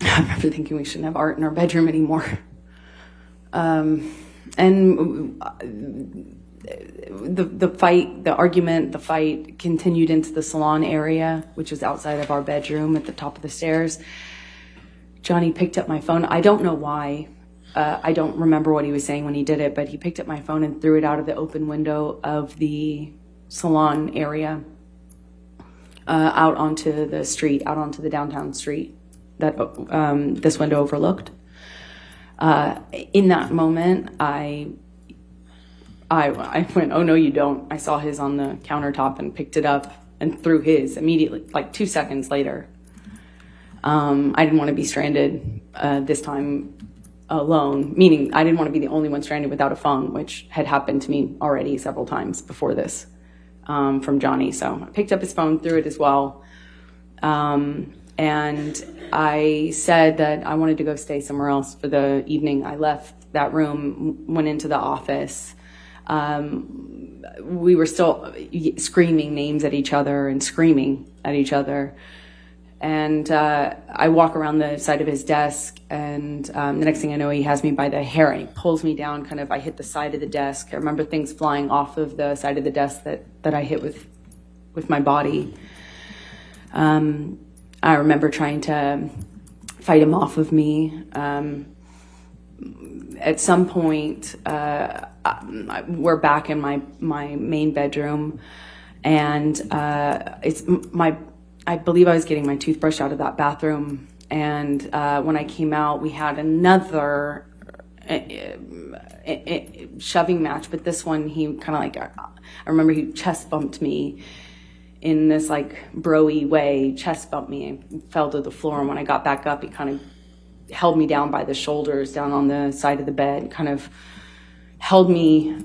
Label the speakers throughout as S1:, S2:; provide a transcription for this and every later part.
S1: I remember thinking we shouldn't have art in our bedroom anymore. And the fight continued into the salon area, which was outside of our bedroom at the top of the stairs. Johnny picked up my phone. I don't know why. I don't remember what he was saying when he did it, but he picked up my phone and threw it out of the open window of the salon area, out onto the street, out onto the downtown street that this window overlooked. In that moment, I went, oh no, you don't. I saw his on the countertop and picked it up and threw his immediately, like 2 seconds later. I didn't want to be stranded this time alone, meaning I didn't want to be the only one stranded without a phone, which had happened to me already several times before this from Johnny. So I picked up his phone, threw it as well. And I said that I wanted to go stay somewhere else for the evening. I left that room, went into the office. We were still screaming names at each other and screaming at each other. And I walk around the side of his desk, and the next thing I know, he has me by the hair and he pulls me down. Kind of, I hit the side of the desk. I remember things flying off of the side of the desk that I hit with my body. I remember trying to fight him off of me. At some point, we're back in my main bedroom, and I believe I was getting my toothbrush out of that bathroom, and when I came out, we had another shoving match, but this one, he kind of like, I remember he chest bumped me in this like bro-y way, chest bumped me and fell to the floor, and when I got back up, he kind of held me down by the shoulders down on the side of the bed, kind of held me,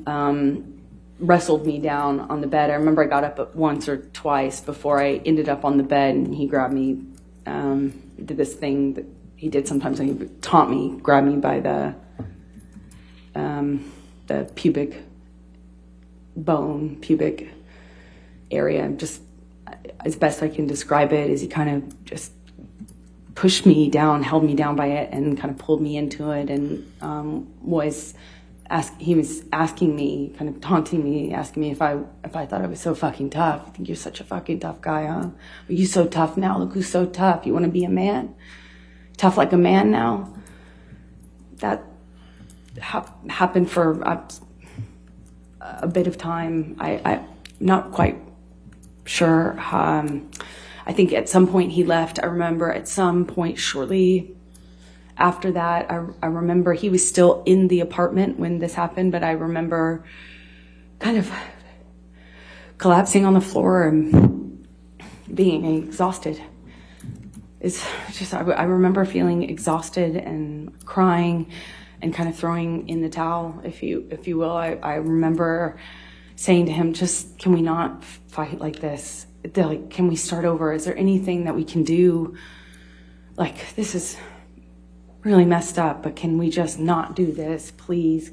S1: wrestled me down on the bed. I remember I got up once or twice before I ended up on the bed, and he grabbed me, did this thing that he did sometimes when he would taunt me, grabbed me by the pubic area. Just as best I can describe it is he kind of just pushed me down, held me down by it, and kind of pulled me into it, and he was asking me, kind of taunting me, asking me if I thought I was so fucking tough. I think you're such a fucking tough guy, huh? Are you so tough now? Look who's so tough. You want to be a man? Tough like a man now? That happened for a bit of time. I'm not quite sure. I think at some point he left. I remember at some point shortly after that, I remember he was still in the apartment when this happened, but I remember kind of collapsing on the floor and being exhausted. It's just, I remember feeling exhausted and crying and kind of throwing in the towel, if you will. I remember saying to him, just, can we not fight like this? Like, can we start over? Is there anything that we can do? Like, this is really messed up, but can we just not do this, please?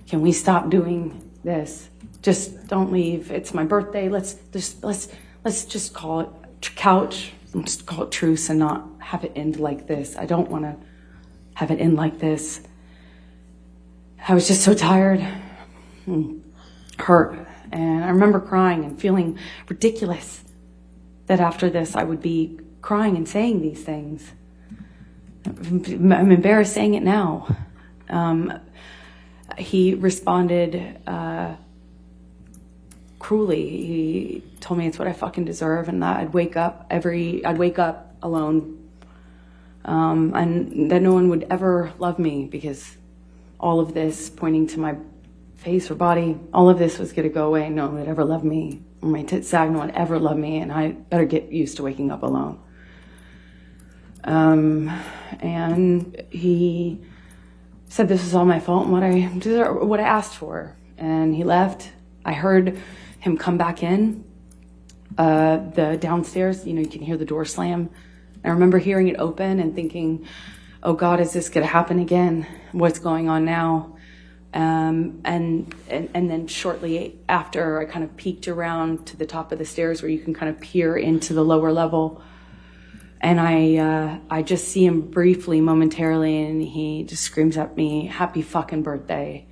S1: Can we stop doing this? Just don't leave. It's my birthday. Let's just call it couch. Let's just call it truce and not have it end like this. I don't want to have it end like this. I was just so tired and hurt. And I remember crying and feeling ridiculous that after this I would be crying and saying these things. I'm embarrassed saying it now. He responded cruelly. He told me it's what I fucking deserve, and that I'd wake up alone, and that no one would ever love me because all of this, pointing to my face or body, all of this was gonna go away. No one would ever love me. My tits sag, no one would ever love me, and I better get used to waking up alone. And he said this was all my fault and what I asked for. And he left. I heard him come back in, the downstairs, you can hear the door slam. I remember hearing it open and thinking, oh God, is this gonna happen again? What's going on now? And then shortly after, I kind of peeked around to the top of the stairs where you can kind of peer into the lower level. And I just see him briefly, momentarily, and he just screams at me, "Happy fucking birthday,"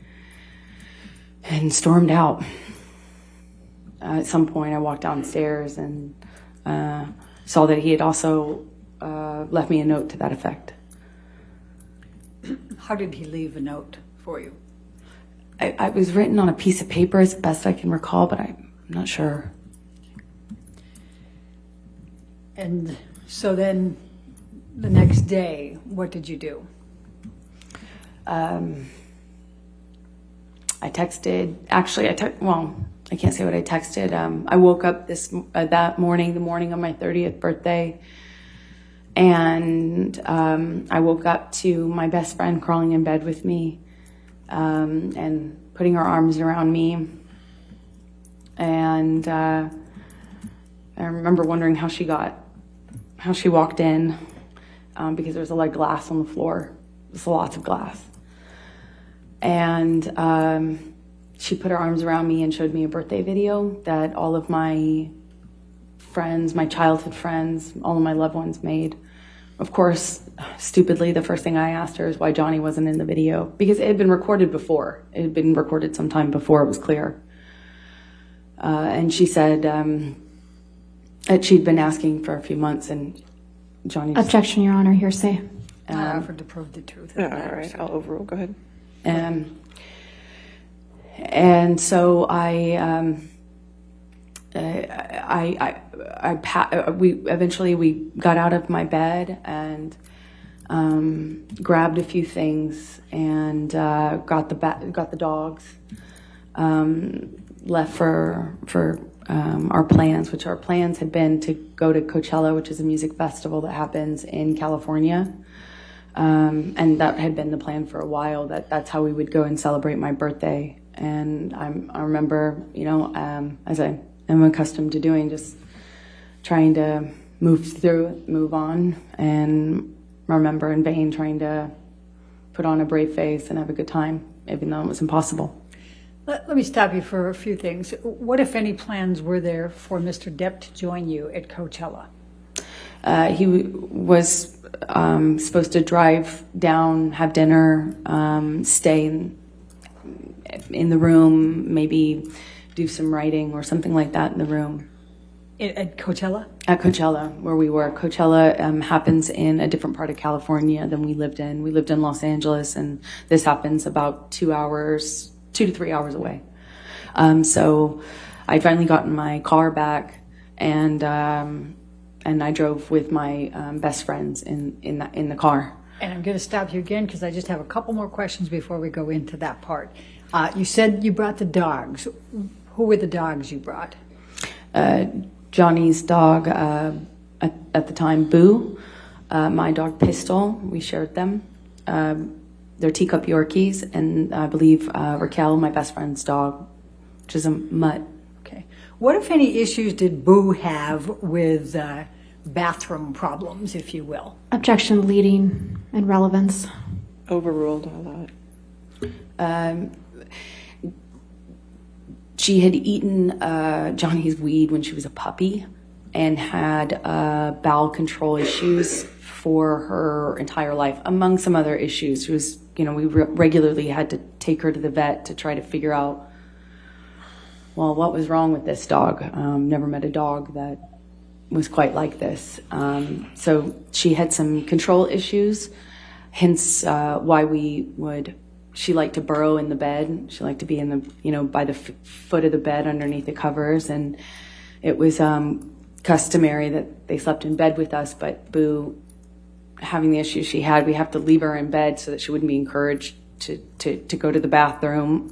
S1: and stormed out. At some point, I walked downstairs and saw that he had also left me a note to that effect.
S2: How did he leave a note for you?
S1: I was written on a piece of paper as best I can recall, but I'm not sure.
S2: And so then the next day, what did you do?
S1: I texted, actually, well, I can't say what I texted. I woke up that morning, the morning of my 30th birthday, and I woke up to my best friend crawling in bed with me and putting her arms around me. And I remember wondering how she walked in, because there was a lot of glass on the floor. There's lots of glass. And she put her arms around me and showed me a birthday video that all of my friends, my childhood friends, all of my loved ones made. Of course, stupidly, the first thing I asked her is why Johnny wasn't in the video, because it had been recorded before. It had been recorded sometime before it was clear. And she said that she'd been asking for a few months, and Johnny...
S3: Objection, Your Honor, hearsay.
S2: I offered to prove the truth.
S4: All right, I'll overrule. Go ahead.
S1: And so we eventually got out of my bed and grabbed a few things and got the dogs, left for our plans, which our plans had been to go to Coachella, which is a music festival that happens in California. And that had been the plan for a while, that's how we would go and celebrate my birthday. And I remember, as I am accustomed to doing, just trying to move on, and remember in vain trying to put on a brave face and have a good time, even though it was impossible.
S2: Let me stop you for a few things. What, if any, plans were there for Mr. Depp to join you at Coachella?
S1: He was supposed to drive down, have dinner, stay in the room, maybe do some writing or something like that in the room.
S2: At Coachella?
S1: At Coachella, where we were. Coachella happens in a different part of California than we lived in. We lived in Los Angeles, and this happens about 2 to 3 hours away. So I finally got in my car back, and I drove with my best friends in the car.
S2: And I'm going to stop you again because I just have a couple more questions before we go into that part. You said you brought the dogs. Who were the dogs you brought?
S1: Johnny's dog at the time, Boo. My dog, Pistol. We shared them. They're teacup Yorkies, and I believe Raquel, my best friend's dog, which is a mutt.
S2: Okay. What, if any, issues did Boo have with bathroom problems, if you will?
S3: Objection, leading and relevance.
S4: Overruled on that.
S1: She had eaten Johnny's weed when she was a puppy and had bowel control issues for her entire life, among some other issues. She was, we regularly had to take her to the vet to try to figure out, well, what was wrong with this dog. Never met a dog that was quite like this. So she had some control issues, hence why she liked to burrow in the bed. She liked to be in the, by the foot of the bed underneath the covers. And it was customary that they slept in bed with us, but Boo, having the issues she had, we have to leave her in bed so that she wouldn't be encouraged to go to the bathroom,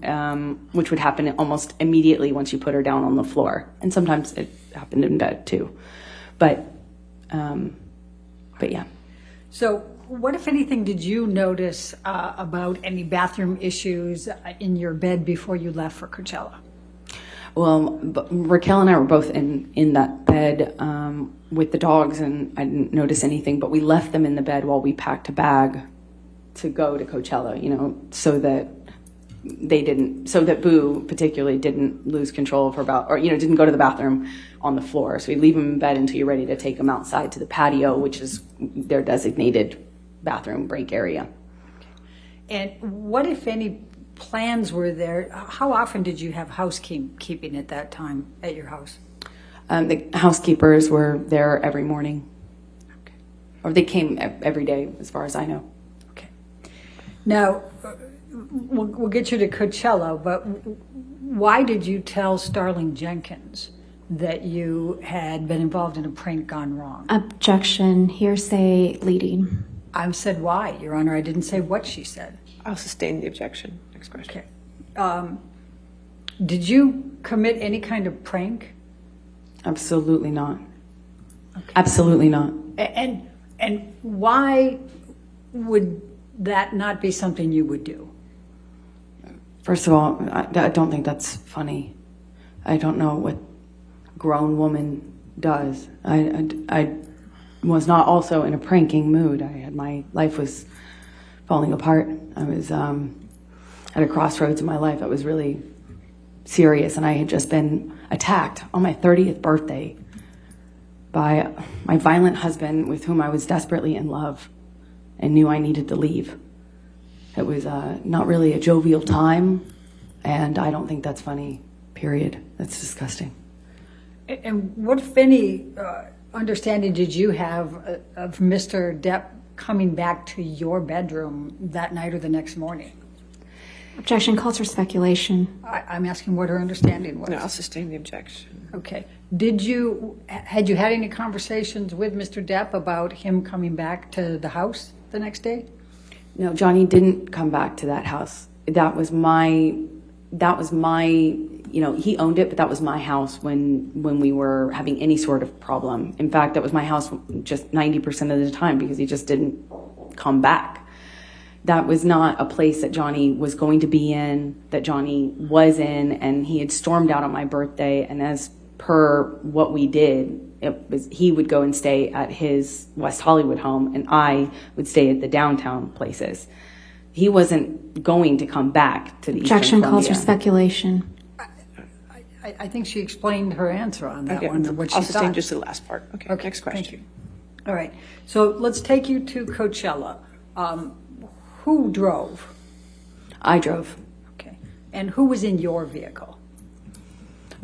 S1: which would happen almost immediately once you put her down on the floor. And sometimes it happened in bed too. But yeah.
S2: So what, if anything, did you notice about any bathroom issues in your bed before you left for Coachella?
S1: Well, Raquel and I were both in that bed with the dogs, and I didn't notice anything, but we left them in the bed while we packed a bag to go to Coachella, so that they didn't, so that Boo particularly didn't lose control of her or didn't go to the bathroom on the floor. So we leave him in bed until you're ready to take him outside to the patio, which is their designated bathroom break area.
S2: And what, if any, plans were there? How often did you have housekeeping at that time at your house?
S1: The housekeepers were there every morning. Okay. Or they came every day, as far as I know.
S2: Okay. Now, we'll get you to Coachella, but why did you tell Starling Jenkins that you had been involved in a prank gone wrong?
S3: Objection, hearsay, leading.
S2: I said why, Your Honor. I didn't say what she said.
S4: I'll sustain the objection. Next question.
S2: Okay. Did you commit any kind of prank?
S1: Absolutely not.
S2: Okay.
S1: Absolutely not.
S2: And why would that not be something you would do?
S1: First of all, I don't think that's funny. I don't know what a grown woman does. I was not also in a pranking mood. My life was falling apart. I was at a crossroads in my life that was really serious, and I had just been attacked on my 30th birthday by my violent husband with whom I was desperately in love and knew I needed to leave. It was not really a jovial time, and I don't think that's funny, period. That's disgusting.
S2: And what, if any, understanding did you have of Mr. Depp coming back to your bedroom that night or the next morning?
S3: Objection calls for speculation.
S2: I'm asking what her understanding was.
S4: No, I'll sustain the objection.
S2: Okay. Had you had any conversations with Mr. Depp about him coming back to the house the next day?
S1: No, Johnny didn't come back to that house. That was my, he owned it, but that was my house when we were having any sort of problem. In fact, that was my house just 90% of the time because he just didn't come back. That was not a place that Johnny was going to be in, that Johnny was in, and he had stormed out on my birthday, and as per what we did, he would go and stay at his West Hollywood home, and I would stay at the downtown places. He wasn't going to come back to the
S3: Objection
S1: Eastern
S3: calls for
S1: Columbia.
S3: speculation.
S2: I think she explained her answer on that
S4: Okay.
S2: one, what she
S4: I'll sustain
S2: thought.
S4: just the last part. Okay, next question.
S2: Thank you. All right. So let's take you to Coachella. Who drove?
S1: I drove.
S2: Okay. And who was in your vehicle?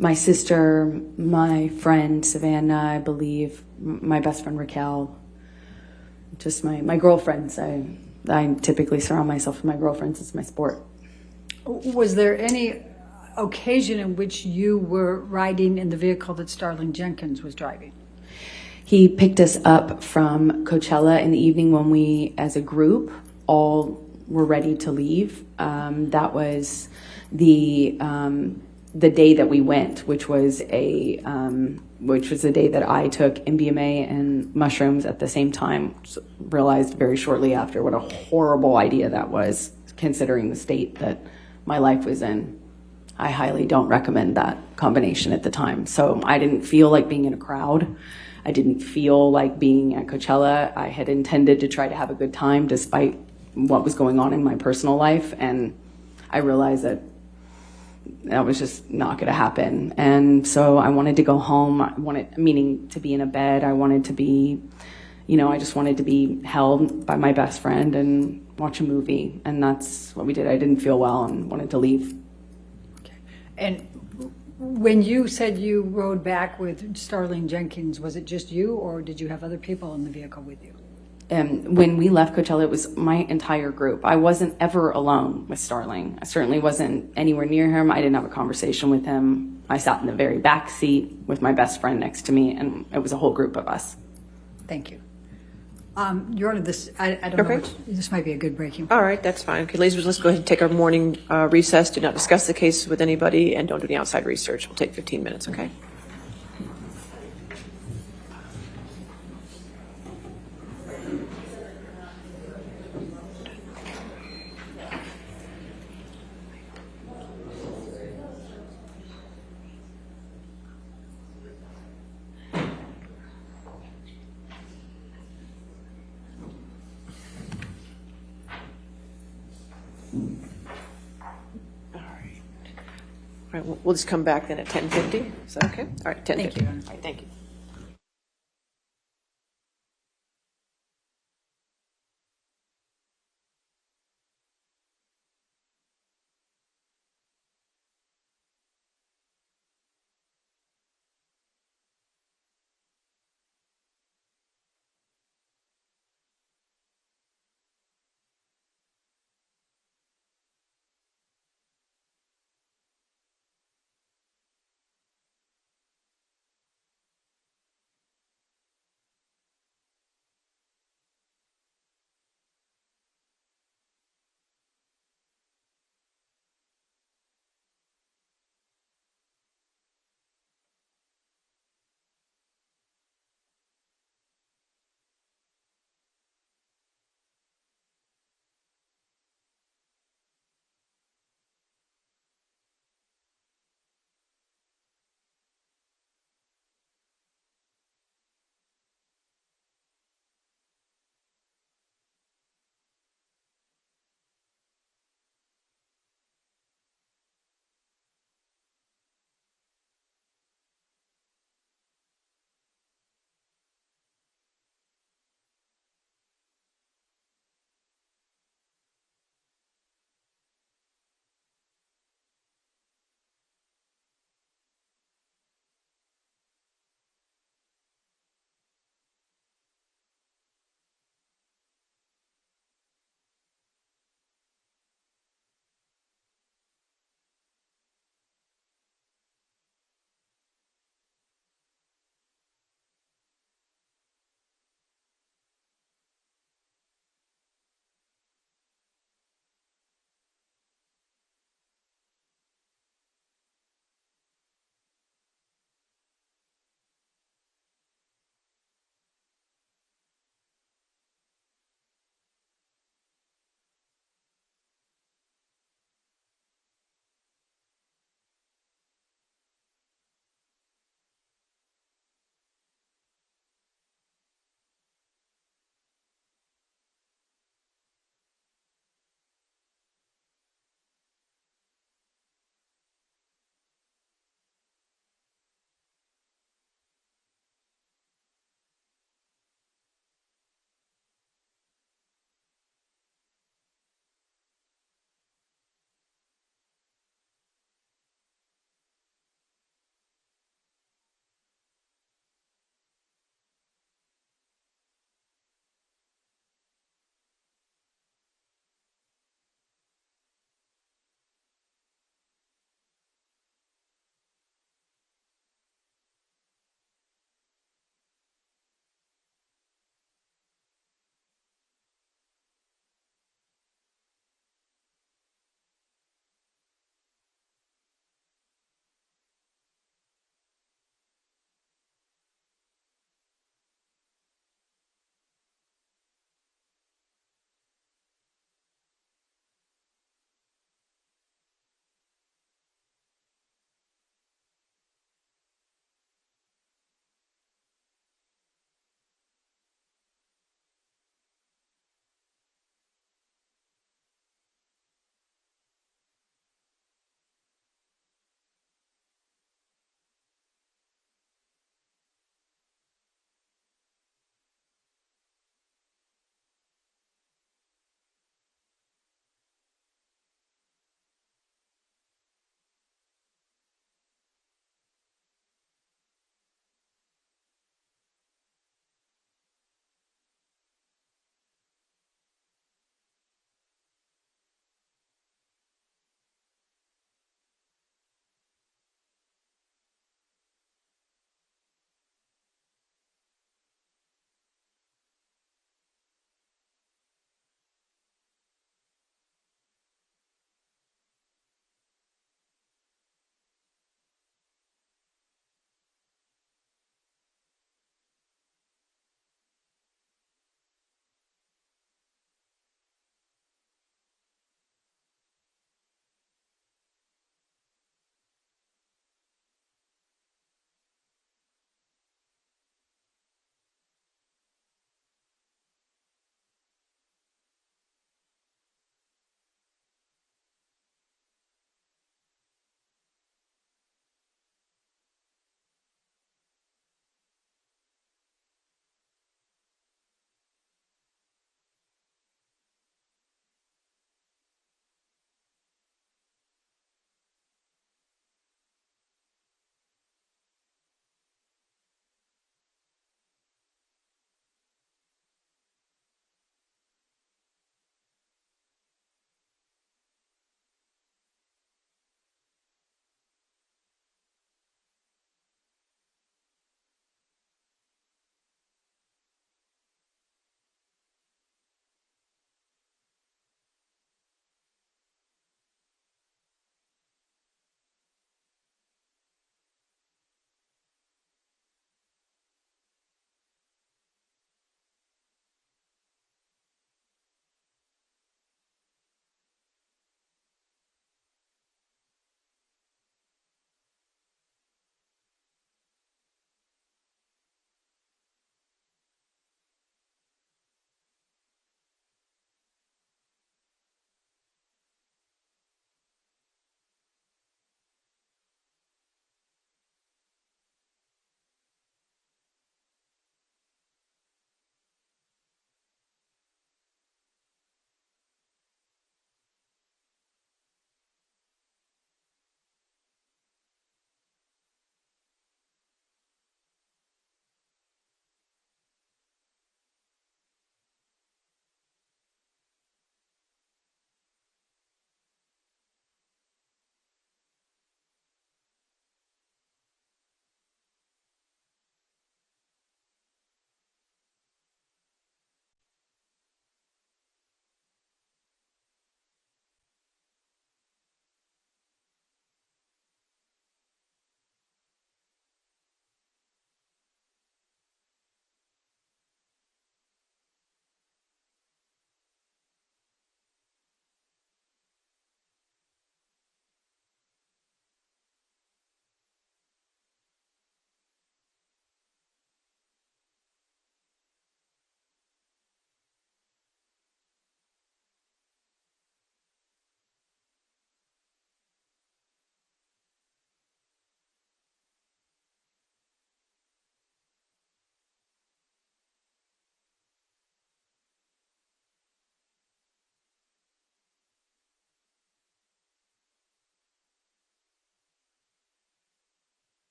S1: My sister, my friend Savannah, I believe, my best friend Raquel, just my girlfriends. I typically surround myself with my girlfriends. It's my sport.
S2: Was there any occasion in which you were riding in the vehicle that Starling Jenkins was driving?
S1: He picked us up from Coachella in the evening when we, as a group, all were ready to leave. That was the day that we went, which was the day that I took MDMA and mushrooms at the same time. So realized very shortly after what a horrible idea that was, considering the state that my life was in. I highly don't recommend that combination at the time. So I didn't feel like being in a crowd. I didn't feel like being at Coachella. I had intended to try to have a good time despite what was going on in my personal life. And I realized that was just not going to happen. And so I wanted to go home. Meaning to be in a bed. I wanted to be, I just wanted to be held by my best friend and watch a movie. And that's what we did. I didn't feel well and wanted to leave.
S2: Okay. And when you said you rode back with Starling Jenkins, was it just you, or did you have other people in the vehicle with you?
S1: When we left Coachella, it was my entire group. I wasn't ever alone with Starling. I certainly wasn't anywhere near him. I didn't have a conversation with him. I sat in the very back seat with my best friend next to me, and it was a whole group of us.
S2: Thank you. Your Honor, I don't know. This might be a good breaking point.
S4: All right, that's fine. Okay, ladies, let's go ahead and take our morning recess. Do not discuss the case with anybody, and don't do any outside research. We'll take 15 minutes, okay? right, we'll just come back then at 10:50. Is that okay? All right, 10:50.
S2: Thank you.
S4: All right, thank you.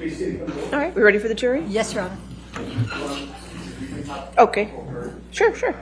S4: All right, we ready for the jury?
S2: Yes, Your Honor.
S4: Okay. Sure, sure.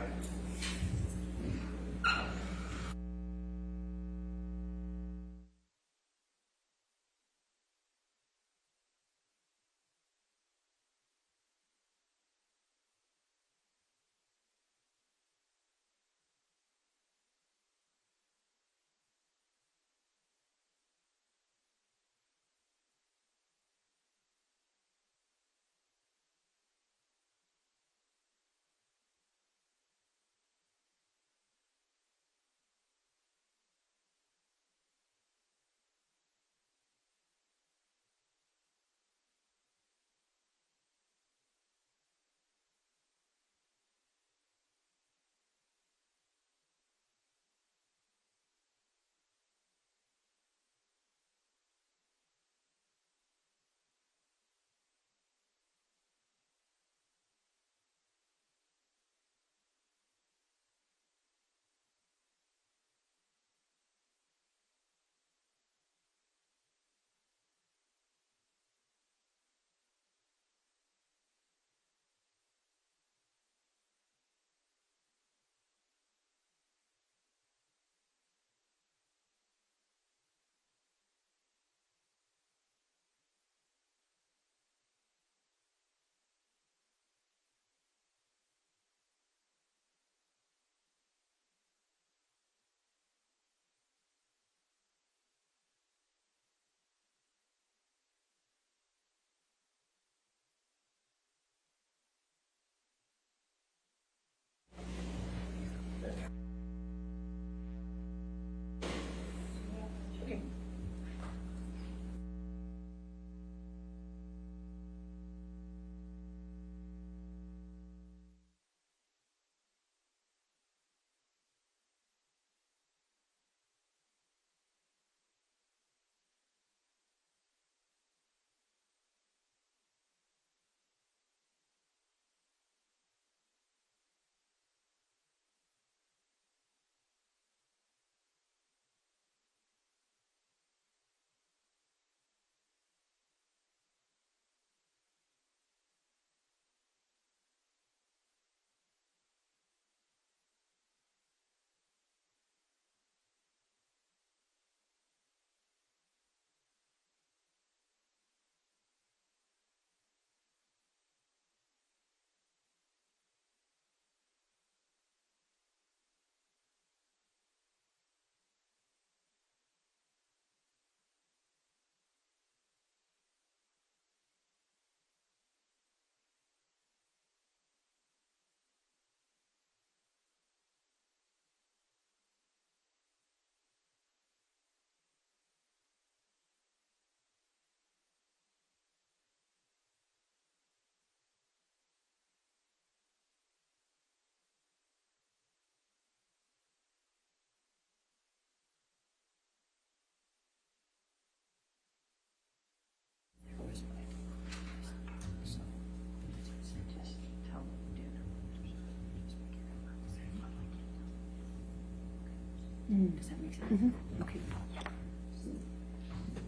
S2: Does that make sense? Okay.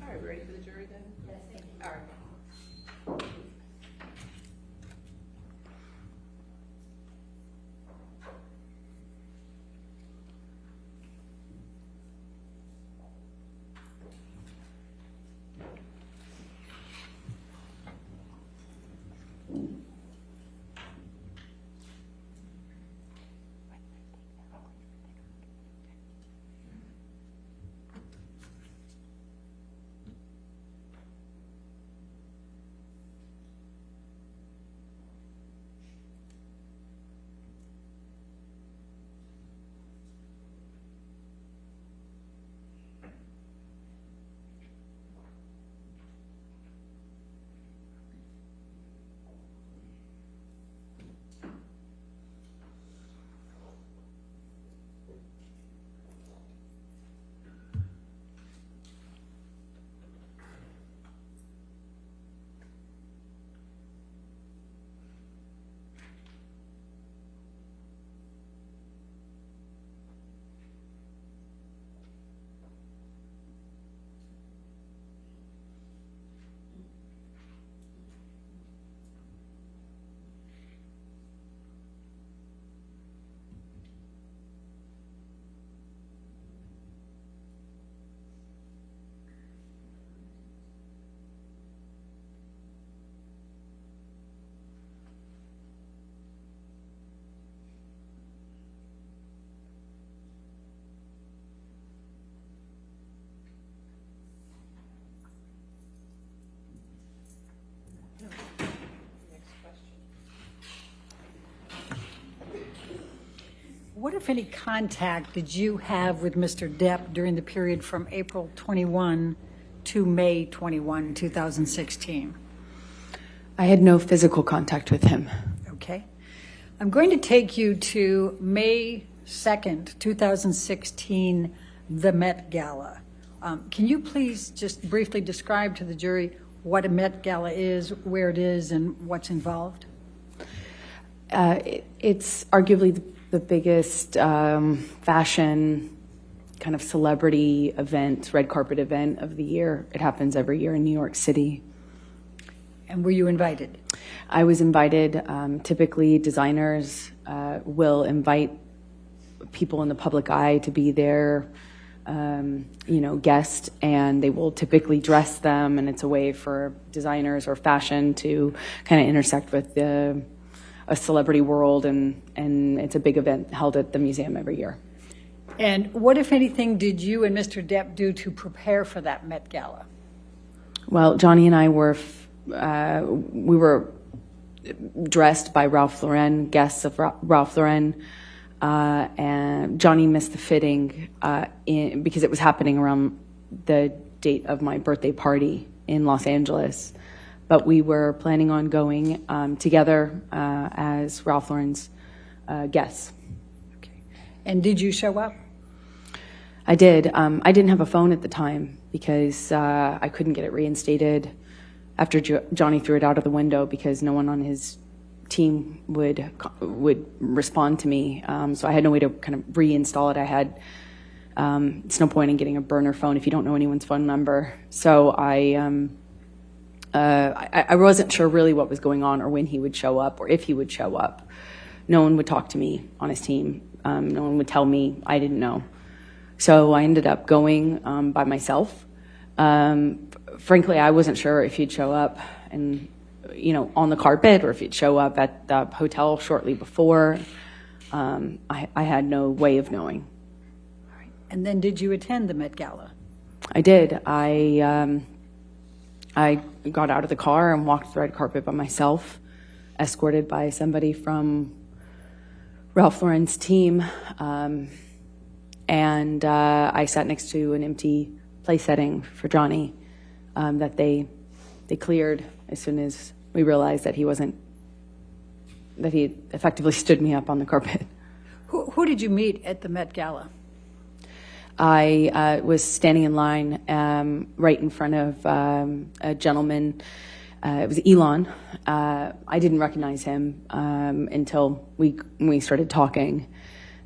S4: All right, we ready for the jury then? Yes. All right.
S2: What, if any, contact did you have with Mr. Depp during the period from April 21 to May 21, 2016?
S1: I had no physical contact with him.
S2: Okay. I'm going to take you to May 2nd, 2016, the Met Gala. Can you please just briefly describe to the jury what a Met Gala is, where it is, and what's involved?
S1: It's arguably the biggest fashion kind of celebrity event, red carpet event of the year. It happens every year in New York City.
S2: And were you invited?
S1: I was invited. Typically, designers will invite people in the public eye to be their, guest, and they will typically dress them, and it's a way for designers or fashion to kind of intersect with a celebrity world, and it's a big event held at the museum every year.
S2: And what, if anything, did you and Mr. Depp do to prepare for that Met Gala?
S1: Well, Johnny and I were we were dressed by Ralph Lauren, guests of Ralph Lauren, and Johnny missed the fitting because it was happening around the date of my birthday party in Los Angeles. But we were planning on going together as Ralph Lauren's guests.
S2: Okay. And did you show up?
S1: I did. I didn't have a phone at the time because I couldn't get it reinstated after Johnny threw it out of the window because no one on his team would respond to me. So I had no way to kind of reinstall it. I had, it's no point in getting a burner phone if you don't know anyone's phone number. So I wasn't sure really what was going on or when he would show up or if he would show up. No one would talk to me on his team. No one would tell me. I didn't know. So I ended up going by myself. Frankly, I wasn't sure if he'd show up and, on the carpet or if he'd show up at the hotel shortly before. I had no way of knowing.
S2: All right. And then did you attend the Met Gala?
S1: I did. I got out of the car and walked the red carpet by myself, escorted by somebody from Ralph Lauren's team. And I sat next to an empty place setting for Johnny that they cleared as soon as we realized that he effectively stood me up on the carpet.
S2: Who did you meet at the Met Gala?
S1: I was standing in line right in front of a gentleman. It was Elon. I didn't recognize him until we started talking.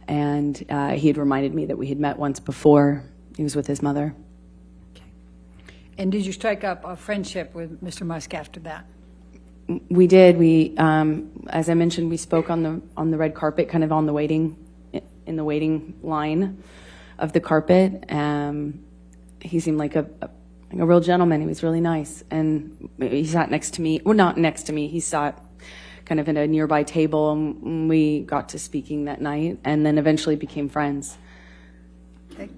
S1: And he had reminded me that we had met once before. He was with his mother.
S2: Okay. And did you strike up a friendship with Mr. Musk after that?
S1: We did. We, as I mentioned, we spoke on the red carpet, kind of in the waiting line of the carpet. He seemed like a real gentleman. He was really nice, and he sat next to me. Well, not next to me. He sat kind of in a nearby table, and we got to speaking that night, and then eventually became friends.
S2: Okay.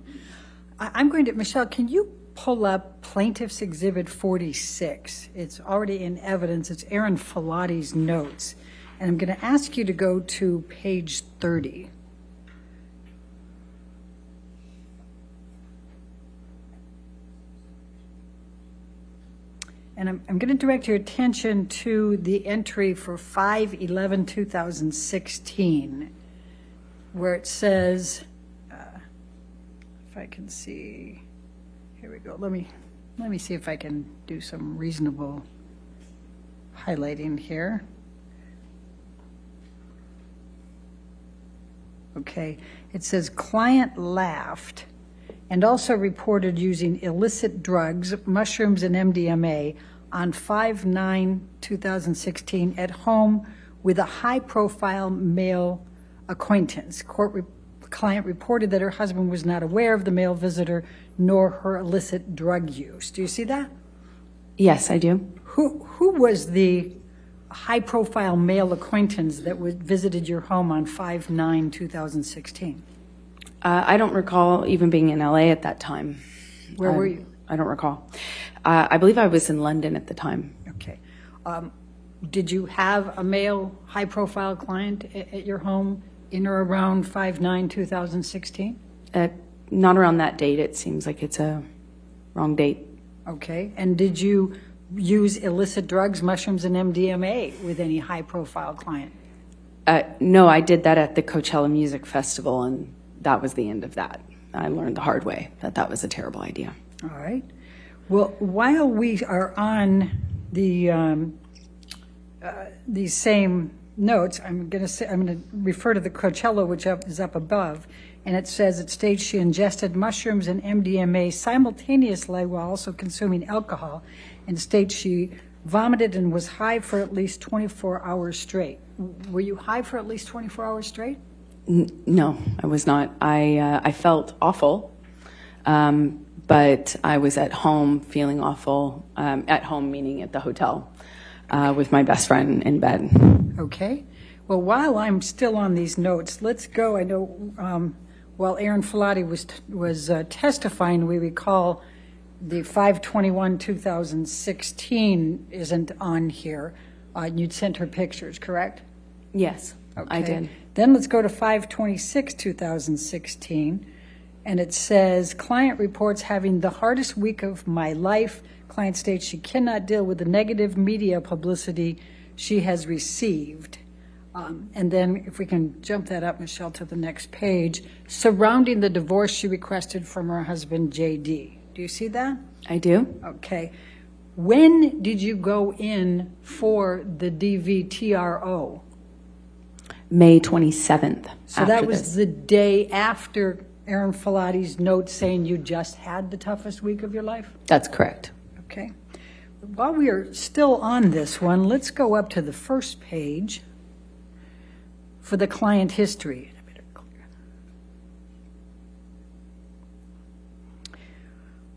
S2: Michelle, can you pull up Plaintiff's Exhibit 46? It's already in evidence. It's Aaron Filati's notes. And I'm going to ask you to go to page 30. And I'm going to direct your attention to the entry for 5/11/2016, where it says, if I can see, here we go. Let me see if I can do some reasonable highlighting here. Okay, it says client laughed and also reported using illicit drugs, mushrooms and MDMA on 5/9/2016 at home with a high-profile male acquaintance. Client reported that her husband was not aware of the male visitor nor her illicit drug use. Do you see that?
S1: Yes, I do.
S2: Who was the high-profile male acquaintance that visited your home on 5/9/2016?
S1: I don't recall even being in LA at that time.
S2: Where were you?
S1: I don't recall. I believe I was in London at the time.
S2: Okay. Did you have a male high-profile client at your home in or around 5/9/2016?
S1: Not around that date. It seems like it's a wrong date.
S2: Okay. And did you use illicit drugs, mushrooms, and MDMA with any high-profile client?
S1: No, I did that at the Coachella Music Festival, and that was the end of that. I learned the hard way that that was a terrible idea.
S2: All right. Well, while we are on these same notes, I'm going to refer to the Coachella, which is up above, and it says it states she ingested mushrooms and MDMA simultaneously while also consuming alcohol, and states she vomited and was high for at least 24 hours straight. Were you high for at least 24 hours straight?
S1: No, I was not. I felt awful, but I was at home feeling awful. At home, meaning at the hotel, with my best friend in bed.
S2: Okay. Well, while I'm still on these notes, let's go. I know while Aaron Filati was testifying, we recall the 5/21/2016 isn't on here. You'd sent her pictures, correct?
S1: Yes, I did.
S2: Then let's go to 5/26/2016, and it says, client reports having the hardest week of my life. Client states she cannot deal with the negative media publicity she has received. And then if we can jump that up, Michelle, to the next page, surrounding the divorce she requested from her husband, J.D. Do you see that?
S1: I do.
S2: Okay. When did you go in for the DVTRO?
S1: May 27th.
S2: So that was the day after Aaron Filati's note saying you just had the toughest week of your life?
S1: That's correct.
S2: Okay. While we are still on this one, let's go up to the first page for the client history.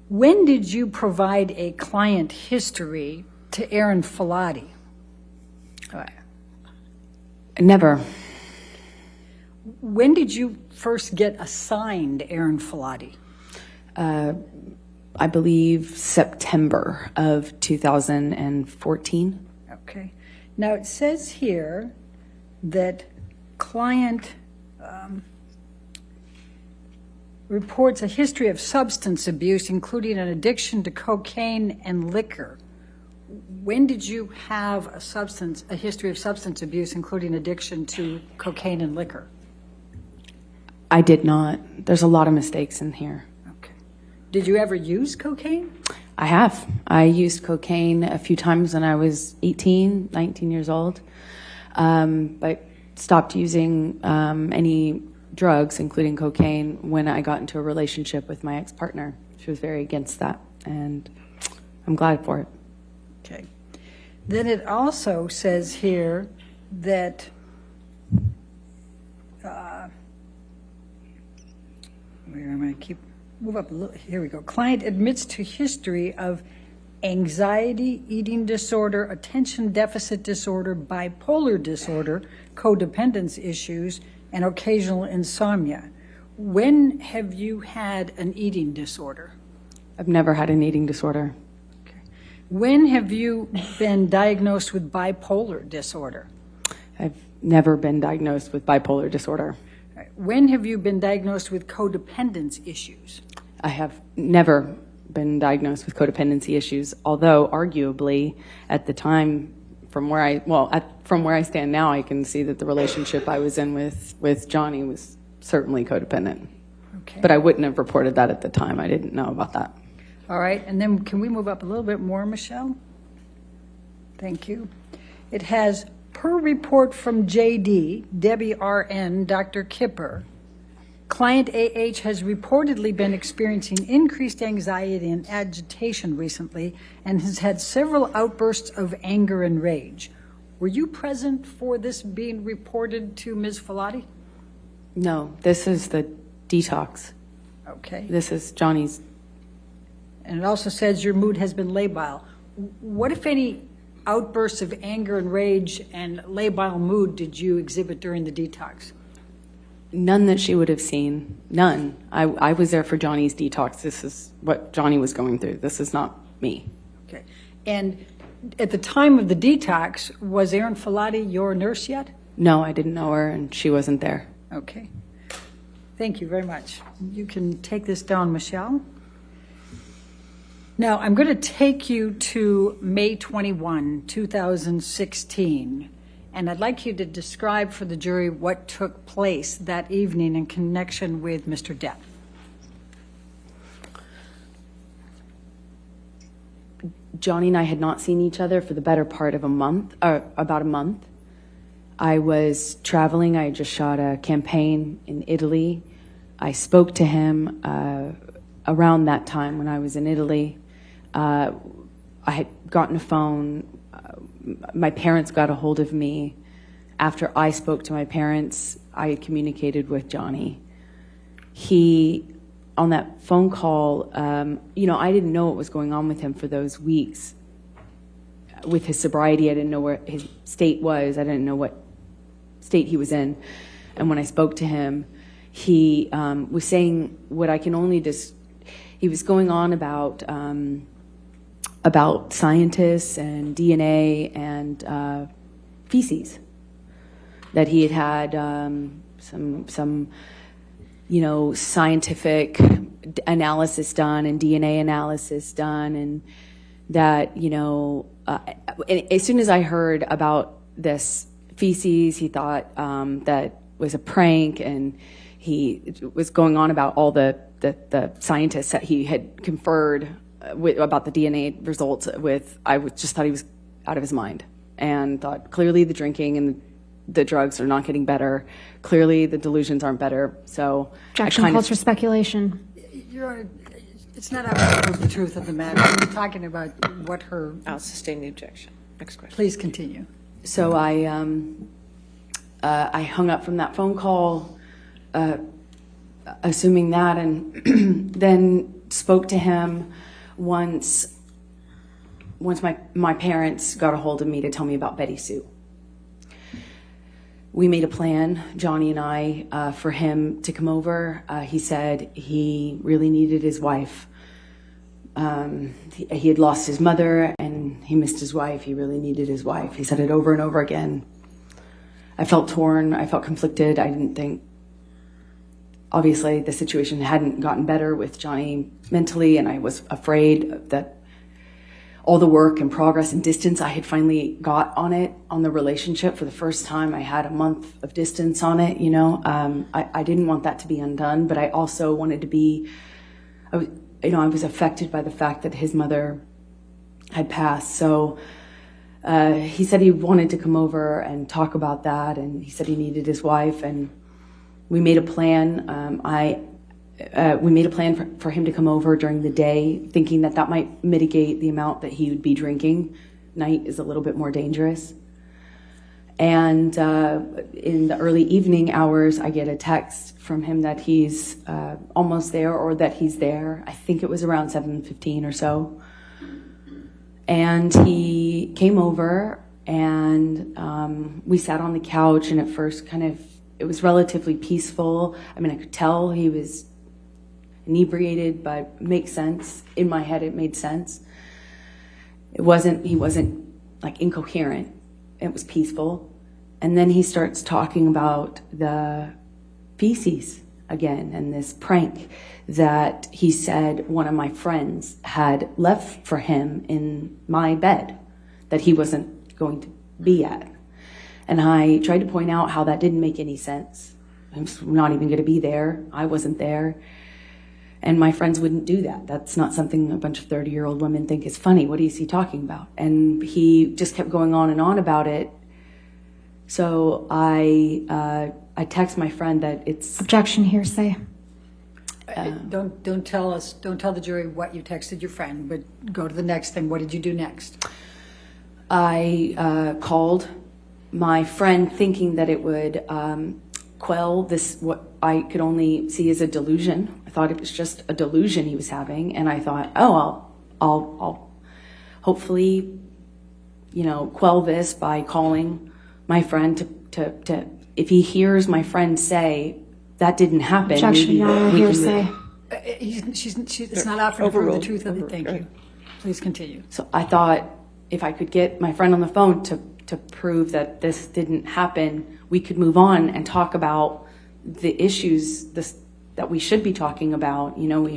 S2: When did you provide a client history to Aaron Filati?
S1: Never.
S2: When did you first get assigned Aaron Filati?
S1: I believe September of 2014.
S2: Okay. Now it says here that client reports a history of substance abuse, including an addiction to cocaine and liquor. When did you have a history of substance abuse, including addiction to cocaine and liquor?
S1: I did not. There's a lot of mistakes in here.
S2: Okay. Did you ever use cocaine?
S1: I have. I used cocaine a few times when I was 18, 19 years old, but stopped using any drugs, including cocaine, when I got into a relationship with my ex-partner. She was very against that, and I'm glad for it.
S2: Okay. Then it also says here that I'm going to move up a little. Here we go. Client admits to history of anxiety, eating disorder, attention deficit disorder, bipolar disorder, codependence issues, and occasional insomnia. When have you had an eating disorder?
S1: I've never had an eating disorder.
S2: Okay. When have you been diagnosed with bipolar disorder?
S1: I've never been diagnosed with bipolar disorder.
S2: When have you been diagnosed with codependence issues?
S1: I have never been diagnosed with codependency issues, although arguably at the time, from where I stand now, I can see that the relationship I was in with Johnny was certainly codependent.
S2: Okay.
S1: But I wouldn't have reported that at the time. I didn't know about that.
S2: All right, and then can we move up a little bit more, Michelle? Thank you. It has, per report from JD, Debbie RN, Dr. Kipper, client AH has reportedly been experiencing increased anxiety and agitation recently and has had several outbursts of anger and rage. Were you present for this being reported to Ms. Filati?
S1: No, this is the detox.
S2: Okay.
S1: This is Johnny's.
S2: And it also says your mood has been labile. What, if any, outbursts of anger and rage and labile mood did you exhibit during the detox?
S1: None that she would have seen. None. I was there for Johnny's detox. This is what Johnny was going through. This is not me.
S2: Okay. And at the time of the detox, was Erin Filati your nurse yet?
S1: No, I didn't know her, and she wasn't there.
S2: Okay. Thank you very much. You can take this down, Michelle. Now, I'm going to take you to May 21, 2016, and I'd like you to describe for the jury what took place that evening in connection with Mr. Depp.
S1: Johnny and I had not seen each other for the better part of a month, or about a month. I was traveling. I had just shot a campaign in Italy. I spoke to him around that time when I was in Italy. I had gotten a phone. My parents got a hold of me. After I spoke to my parents, I had communicated with Johnny. He, on that phone call, I didn't know what was going on with him for those weeks. With his sobriety, I didn't know where his state was. I didn't know what state he was in. And when I spoke to him, he was saying what I can only he was going on about scientists and DNA and feces, that he had some scientific analysis done and DNA analysis done, and that as soon as I heard about this feces, he thought that was a prank, and he was going on about all the scientists that he had conferred about the DNA results with. I just thought he was out of his mind, and thought clearly the drinking and the drugs are not getting better. Clearly the delusions aren't better. So
S3: Objection calls for speculation.
S2: Your Honor, it's not about the truth of the matter. We're talking about what her...
S4: I'll sustain the objection. Next question.
S2: Please continue.
S1: So I hung up from that phone call, assuming that, and then spoke to him once my parents got a hold of me to tell me about Betty Sue. We made a plan, Johnny and I, for him to come over. He said he really needed his wife. He had lost his mother and he missed his wife. He really needed his wife. He said it over and over again. I felt torn. I felt conflicted. I didn't think, obviously, the situation hadn't gotten better with Johnny mentally, and I was afraid that all the work and progress and distance I had finally got on the relationship for the first time. I had a month of distance on it, I didn't want that to be undone, but I also wanted to be, I was affected by the fact that his mother had passed. So he said he wanted to come over and talk about that, and he said he needed his wife, and we made a plan. We made a plan for him to come over during the day, thinking that might mitigate the amount that he would be drinking. Night is a little bit more dangerous. And in the early evening hours, I get a text from him that he's almost there, or that he's there. I think it was around 7:15 or so. And he came over, and we sat on the couch, and at first it was relatively peaceful. I mean, I could tell he was inebriated, but it makes sense. In my head, it made sense. He wasn't like incoherent. It was peaceful. And then he starts talking about the feces again, and this prank that he said one of my friends had left for him in my bed that he wasn't going to be at. And I tried to point out how that didn't make any sense. I'm not even going to be there. I wasn't there. And my friends wouldn't do that. That's not something a bunch of 30-year-old women think is funny. What is he talking about? And he just kept going on and on about it. So I text my friend that it's...
S3: Objection, hearsay.
S2: Don't tell the jury what you texted your friend, but go to the next thing. What did you do next?
S1: I called my friend thinking that it would quell this, what I could only see as a delusion. I thought it was just a delusion he was having, and I thought, I'll hopefully, quell this by calling my friend to if he hears my friend say that didn't happen.
S3: Objection, Your Honor, hearsay.
S2: It's not offering to prove the truth of it. Thank you. Please continue.
S1: So I thought if I could get my friend on the phone to prove that this didn't happen, we could move on and talk about the issues that we should be talking about. You know,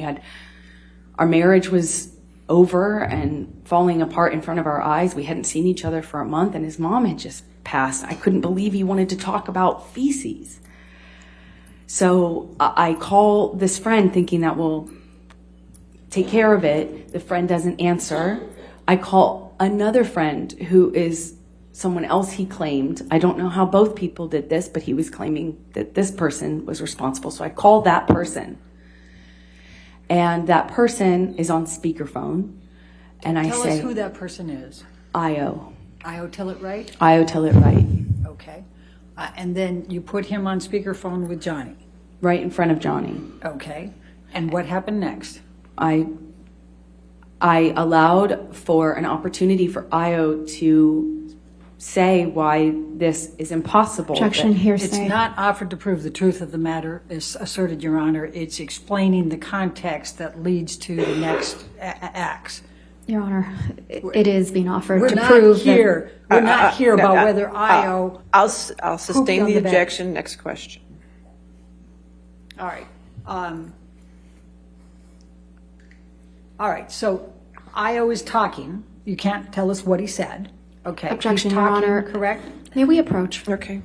S1: our marriage was over and falling apart in front of our eyes. We hadn't seen each other for a month, and his mom had just passed. I couldn't believe he wanted to talk about feces. So I call this friend thinking that we'll take care of it. The friend doesn't answer. I call another friend who is someone else he claimed. I don't know how both people did this, but he was claiming that this person was responsible. So I call that person. And that person is on speakerphone. And I
S2: Tell
S1: say,
S2: us who that person is.
S1: Io.
S2: Io Tillett-Wright?
S1: Io Tillett-Wright.
S2: Okay. And then you put him on speakerphone with Johnny.
S1: Right in front of Johnny.
S2: Okay. And what happened next?
S1: I allowed for an opportunity for Io to say why this is impossible.
S3: Objection, hearsay.
S2: It's not offered to prove the truth of the matter, is asserted, Your Honor. It's explaining the context that leads to the next acts.
S3: Your Honor, it is being offered
S2: We're
S3: to
S2: not
S3: prove
S2: here. We're not here about whether Io.
S4: I'll sustain
S2: on
S4: the
S2: the bed.
S4: objection. Next question.
S2: All right. All right. So Io is talking. You can't tell us what he said. Okay.
S3: Objection,
S2: He's
S3: Your
S2: talking,
S3: Honor.
S2: correct?
S3: May we approach?
S4: Okay.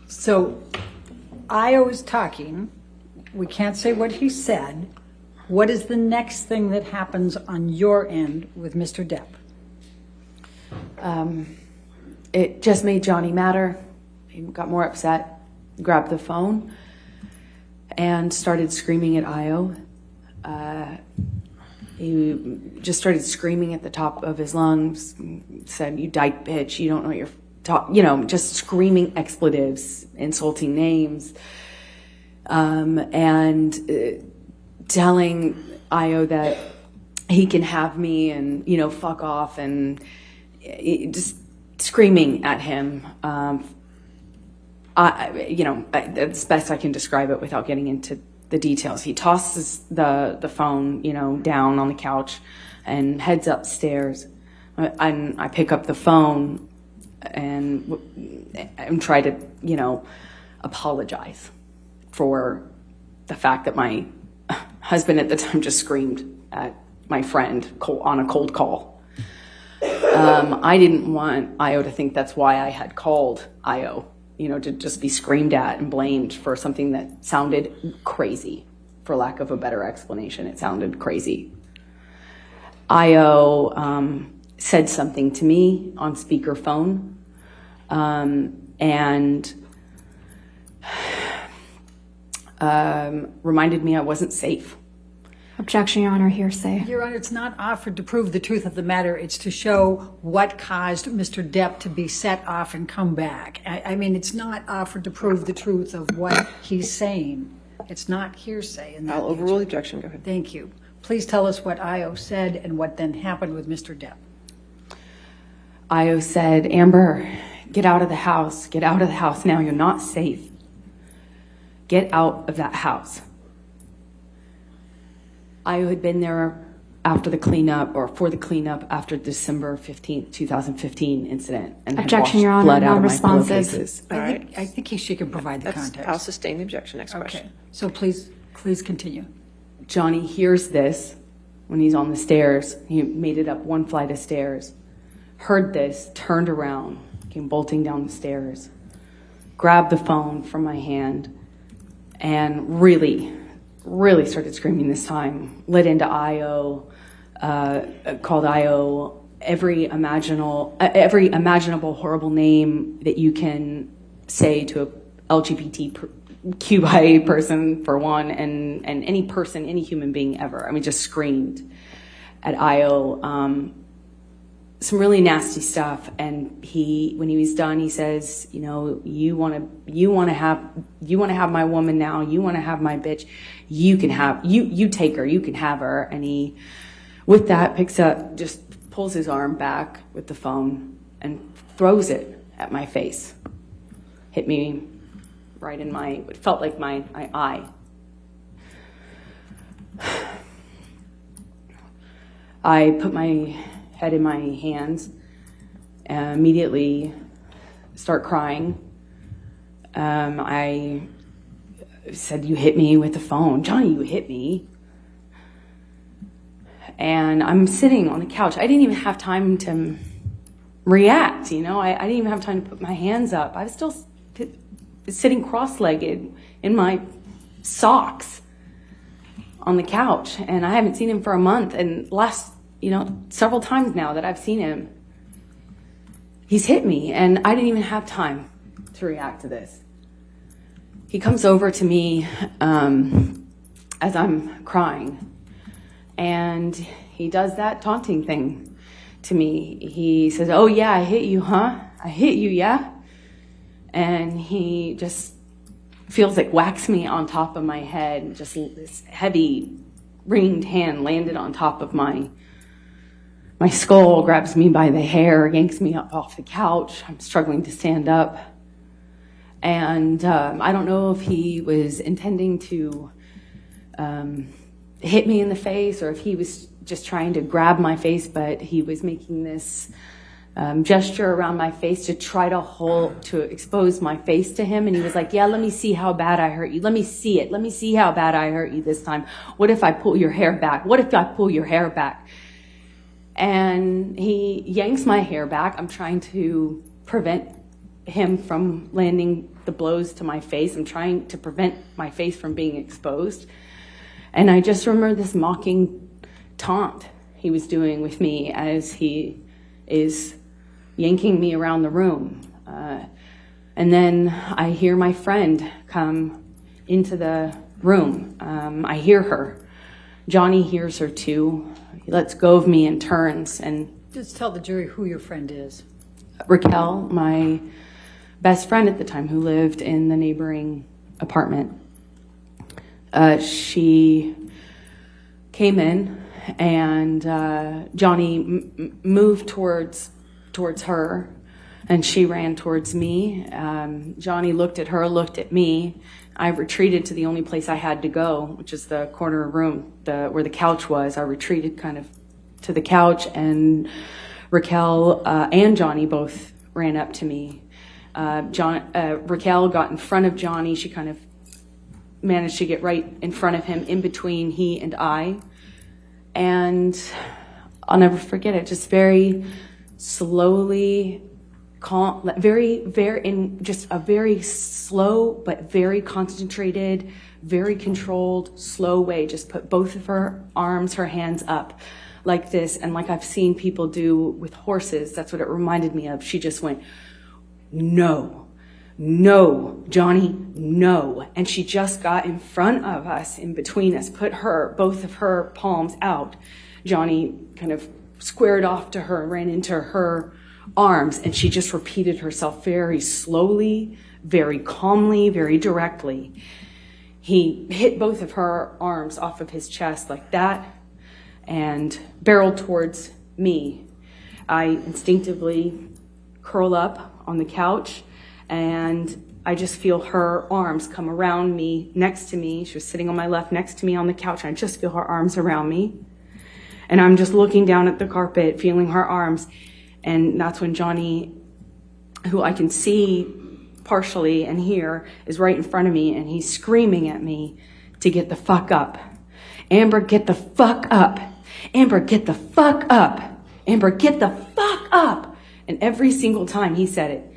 S2: So Io is talking. We can't say what he said. What is the next thing that happens on your end with Mr. Depp?
S1: It just made Johnny madder. He got more upset, grabbed the phone, and started screaming at Io. He just started screaming at the top of his lungs, said, "You dyke bitch, you don't know what you're talking," just screaming expletives, insulting names, and telling Io that he can have me and, fuck off, and just screaming at him. That's best I can describe it without getting into the details. He tosses the phone, down on the couch and heads upstairs. I pick up the phone and try to, apologize for the fact that my husband at the time just screamed at my friend on a cold call. I didn't want Io to think that's why I had called Io, to just be screamed at and blamed for something that sounded crazy, for lack of a better explanation. It sounded crazy. Io said something to me on speakerphone, and reminded me I wasn't safe.
S3: Objection, Your Honor, hearsay.
S2: Your Honor, it's not offered to prove the truth of the matter. It's to show what caused Mr. Depp to be set off and come back. I mean, it's not offered to prove the truth of what he's saying. It's not hearsay. In that
S4: I'll overrule the objection. Go ahead.
S2: Thank you. Please tell us what Io said and what then happened with Mr. Depp.
S1: Io said, "Amber, get out of the house. Get out of the house now. You're not safe. Get out of that house." Io had been there after the cleanup, or for the cleanup after December 15th, 2015 incident, and
S3: Objection,
S1: had
S3: Your
S1: washed
S3: Honor,
S1: blood out of my
S3: non-responsive.
S1: pillowcases.
S2: I think she can provide the context.
S4: I'll sustain the objection. Next question.
S2: Okay. So please continue.
S1: Johnny hears this when he's on the stairs. He made it up one flight of stairs. Heard this, turned around, came bolting down the stairs, grabbed the phone from my hand, and really started screaming this time. Lit into Io, called Io every imaginable horrible name that you can say to a LGBTQIA person, for one, and any person, any human being ever. I mean, just screamed at Io some really nasty stuff. And when he was done, he says, you want to have my woman now. You want to have my bitch. You can have, you take her, you can have her. And he, with that, picks up, just pulls his arm back with the phone and throws it at my face. hit me right in it felt like my eye. I put my head in my hands and immediately start crying. I said, "You hit me with the phone. Johnny, you hit me." And I'm sitting on the couch. I didn't even have time to react, I didn't even have time to put my hands up. I was still sitting cross-legged in my socks on the couch, and I haven't seen him for a month, and several times now that I've seen him, he's hit me, and I didn't even have time to react to this. He comes over to me as I'm crying, and he does that taunting thing to me. He says, "Oh yeah, I hit you, huh? I hit you, yeah?" And he just feels like whacks me on top of my head. Just this heavy ringed hand landed on top of my skull, grabs me by the hair, yanks me up off the couch. I'm struggling to stand up. And I don't know if he was intending to hit me in the face or if he was just trying to grab my face, but he was making this gesture around my face to try to expose my face to him. And he was like, "Yeah, let me see how bad I hurt you. Let me see it. Let me see how bad I hurt you this time. What if I pull your hair back? What if I pull your hair back?" And he yanks my hair back. I'm trying to prevent him from landing the blows to my face. I'm trying to prevent my face from being exposed. And I just remember this mocking taunt he was doing with me as he is yanking me around the room. And then I hear my friend come into the room. I hear her. Johnny hears her too. He lets go of me and turns. And
S2: Just tell the jury who your friend is.
S1: Raquel, my best friend at the time, who lived in the neighboring apartment, she came in, and Johnny moved towards her, and she ran towards me. Johnny looked at her, looked at me. I retreated to the only place I had to go, which is the corner room where the couch was. I retreated kind of to the couch, and Raquel and Johnny both ran up to me. Raquel got in front of Johnny. She kind of managed to get right in front of him, in between he and I. And I'll never forget it, just very slowly, calm, in just a very slow but very concentrated, very controlled, slow way, just put both of her arms, her hands up like this. And like I've seen people do with horses, that's what it reminded me of. She just went, "No, no, Johnny, no." And she just got in front of us, in between us, put both of her palms out. Johnny kind of squared off to her, ran into her arms, and she just repeated herself very slowly, very calmly, very directly. He hit both of her arms off of his chest like that and barreled towards me. I instinctively curl up on the couch, and I just feel her arms come around me, next to me. She was sitting on my left next to me on the couch, and I just feel her arms around me. And I'm just looking down at the carpet, feeling her arms. And that's when Johnny, who I can see partially and hear, is right in front of me, and he's screaming at me to get the fuck up. "Amber, get the fuck up. Amber, get the fuck up. Amber, get the fuck up." And every single time he said it,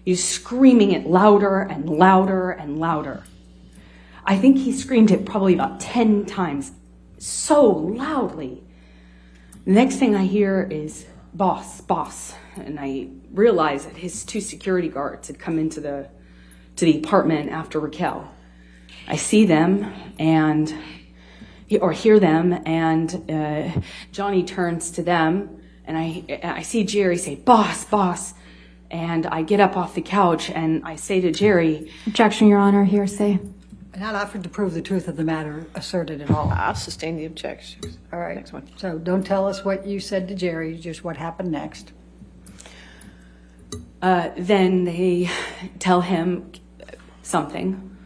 S1: he's screaming it louder and louder and louder. I think he screamed it probably about 10 times, so loudly. The next thing I hear is, "Boss, boss." And I realize that his 2 security guards had come into the apartment after Raquel. I see them or hear them, and Johnny turns to them, and I see Jerry say, "Boss, boss." And I get up off the couch and I say to Jerry,
S3: Objection, Your Honor, hearsay.
S2: Not offered to prove the truth of the matter asserted at all.
S4: I'll sustain the objection.
S2: All right.
S4: Next one.
S2: So don't tell us what you said to Jerry, just what happened next.
S1: Then they tell him something,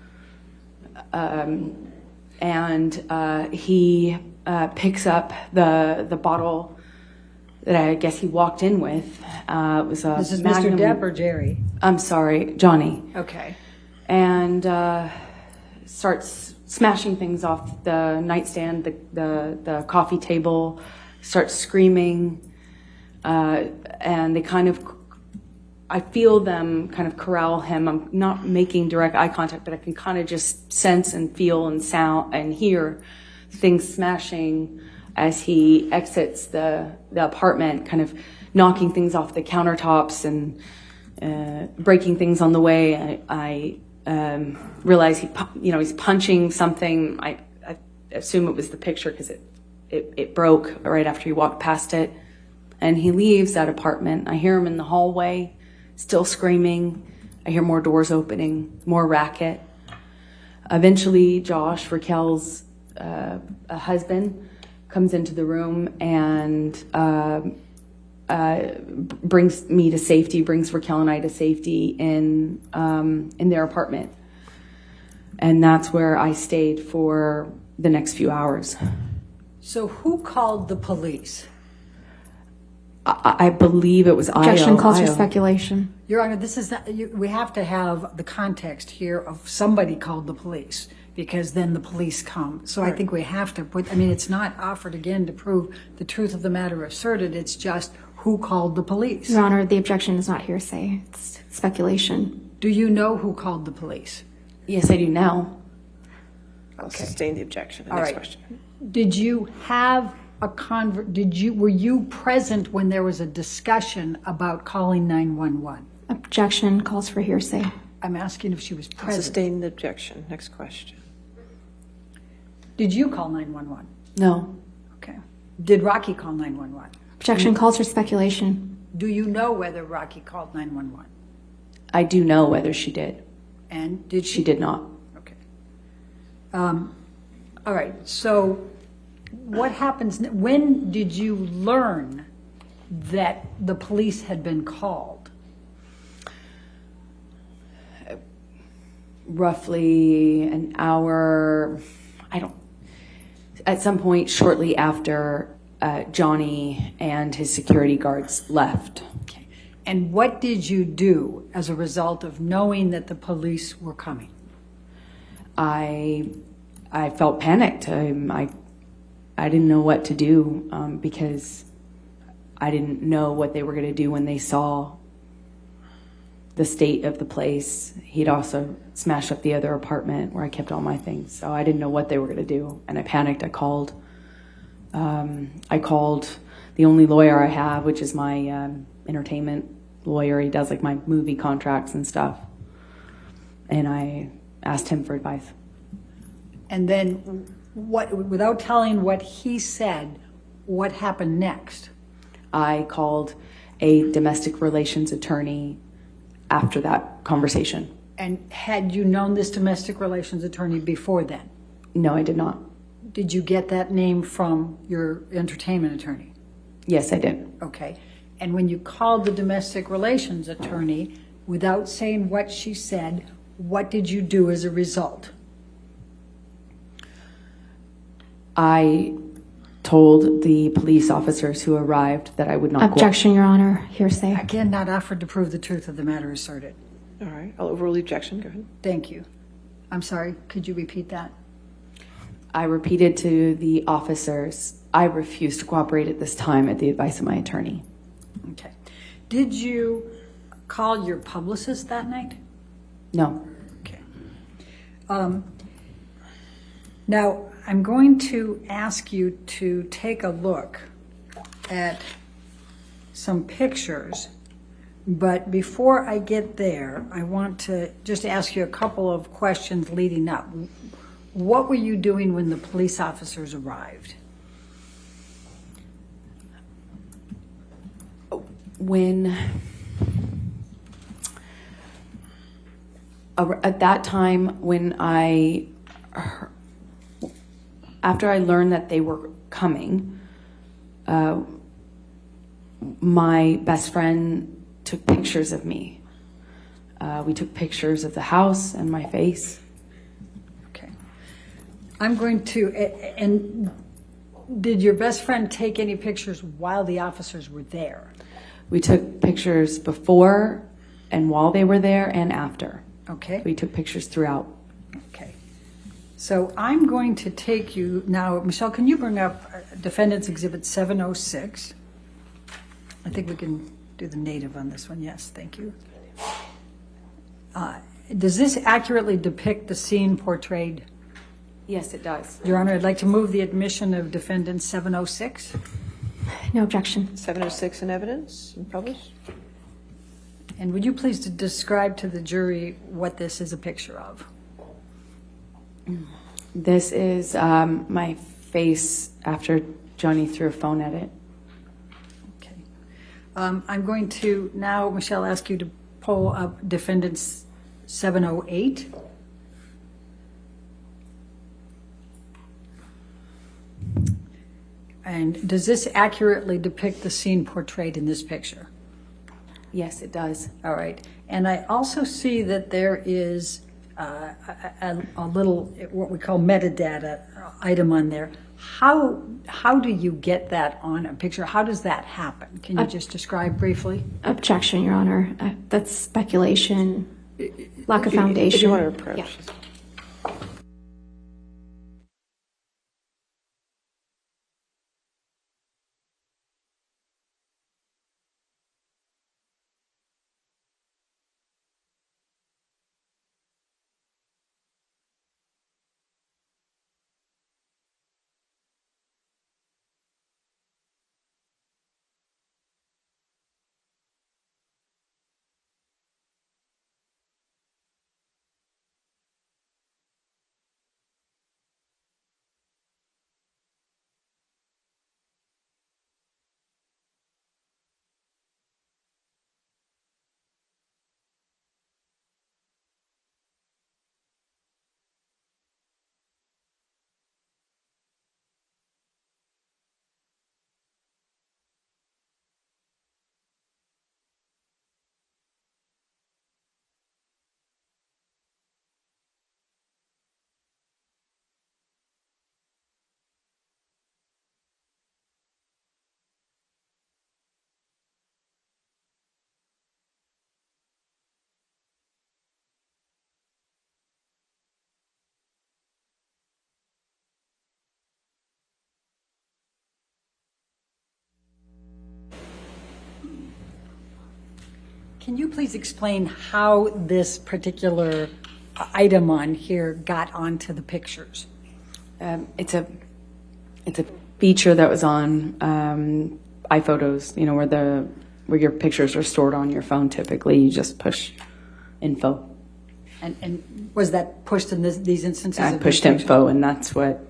S1: and he picks up the bottle that I guess he walked in with. It was a
S2: This is
S1: Magnum.
S2: Mr. Depp or Jerry?
S1: I'm sorry, Johnny.
S2: Okay.
S1: And starts smashing things off the nightstand, the coffee table, starts screaming, and they kind of, I feel them kind of corral him. I'm not making direct eye contact, but I can kind of just sense and feel and sound and hear things smashing as he exits the apartment, kind of knocking things off the countertops and breaking things on the way. I realize he's punching something. I assume it was the picture because it broke right after he walked past it. And he leaves that apartment. I hear him in the hallway, still screaming. I hear more doors opening, more racket. Eventually, Josh, Raquel's husband, comes into the room and brings me to safety, brings Raquel and I to safety in their apartment. And that's where I stayed for the next few hours.
S2: So who called the police?
S1: I believe it was
S3: Objection calls for
S1: Io.
S3: speculation.
S2: Your Honor, this is not, we have to have the context here of somebody called the police, because then the police come. So I think we have to put, it's not offered again to prove the truth of the matter asserted, it's just who called the police.
S3: Your Honor, the objection is not hearsay. It's speculation.
S2: Do you know who called the police?
S1: Yes, I do now.
S4: I'll sustain the objection.
S2: All
S4: Next
S2: right.
S4: question.
S2: Did you have were you present when there was a discussion about calling 911?
S3: Objection calls for hearsay.
S2: I'm asking if she was
S4: I'll
S2: present.
S4: sustain the objection. Next question.
S2: Did you call 911?
S1: No.
S2: Okay. Did Rocky call 911?
S3: Objection calls for speculation.
S2: Do you know whether Rocky called 911?
S1: I do know whether she did.
S2: And did
S1: She did not.
S2: Okay. All right. So what happens, when did you learn that the police had been called?
S1: Roughly an hour, at some point shortly after Johnny and his security guards left.
S2: Okay. And what did you do as a result of knowing that the police were coming?
S1: I felt panicked. I didn't know what to do because I didn't know what they were going to do when they saw the state of the place. He'd also smashed up the other apartment where I kept all my things. So I didn't know what they were going to do. And I panicked. I called the only lawyer I have, which is my entertainment lawyer. He does like my movie contracts and stuff. And I asked him for advice.
S2: And then without telling what he said, what happened next?
S1: I called a domestic relations attorney after that conversation.
S2: And had you known this domestic relations attorney before then?
S1: No, I did not.
S2: Did you get that name from your entertainment attorney?
S1: Yes, I did.
S2: Okay. And when you called the domestic relations attorney, without saying what she said, what did you do as a result?
S1: I told the police officers who arrived that I would not
S3: Objection, Your Honor. Hearsay.
S2: Again, not offered to prove the truth of the matter asserted.
S4: All right. I'll overrule the objection. Go ahead.
S2: Thank you. I'm sorry, could you repeat that?
S1: I repeated to the officers, I refuse to cooperate at this time at the advice of my attorney.
S2: Okay. Did you call your publicist that night?
S1: No.
S2: Okay. Now, I'm going to ask you to take a look at some pictures, but before I get there, I want to just ask you a couple of questions leading up. What were you doing when the police officers arrived?
S1: At that time, after I learned that they were coming, my best friend took pictures of me. We took pictures of the house and my face.
S2: Okay. I'm going to, and did your best friend take any pictures while the officers were there?
S1: We took pictures before and while they were there and after.
S2: Okay.
S1: We took pictures throughout.
S2: Okay. So I'm going to take you now, Michelle, can you bring up Defendant's Exhibit 706? I think we can do the native on this one. Yes, thank you. Does this accurately depict the scene portrayed?
S1: Yes, it does.
S2: Your Honor, I'd like to move the admission of Defendant 706.
S3: No objection.
S4: 706 in evidence and published.
S2: And would you please describe to the jury what this is a picture of?
S1: This is my face after Johnny threw a phone at it.
S2: Okay. I'm going to now, Michelle, ask you to pull up Defendant's 708. And does this accurately depict the scene portrayed in this picture?
S1: Yes, it does.
S2: All right. And I also see that there is a little, what we call metadata item on there. How do you get that on a picture? How does that happen? Can you just describe briefly?
S3: Objection, Your Honor. That's speculation, lack of foundation.
S4: If you want to approach.
S3: Yeah.
S2: Can you please explain how this particular item on here got onto the pictures?
S1: It's a feature that was on iPhotos. You know, where your pictures are stored on your phone. Typically, you just push info.
S2: And was that pushed in these instances?
S1: I
S2: of
S1: pushed
S2: these pictures?
S1: info, and that's what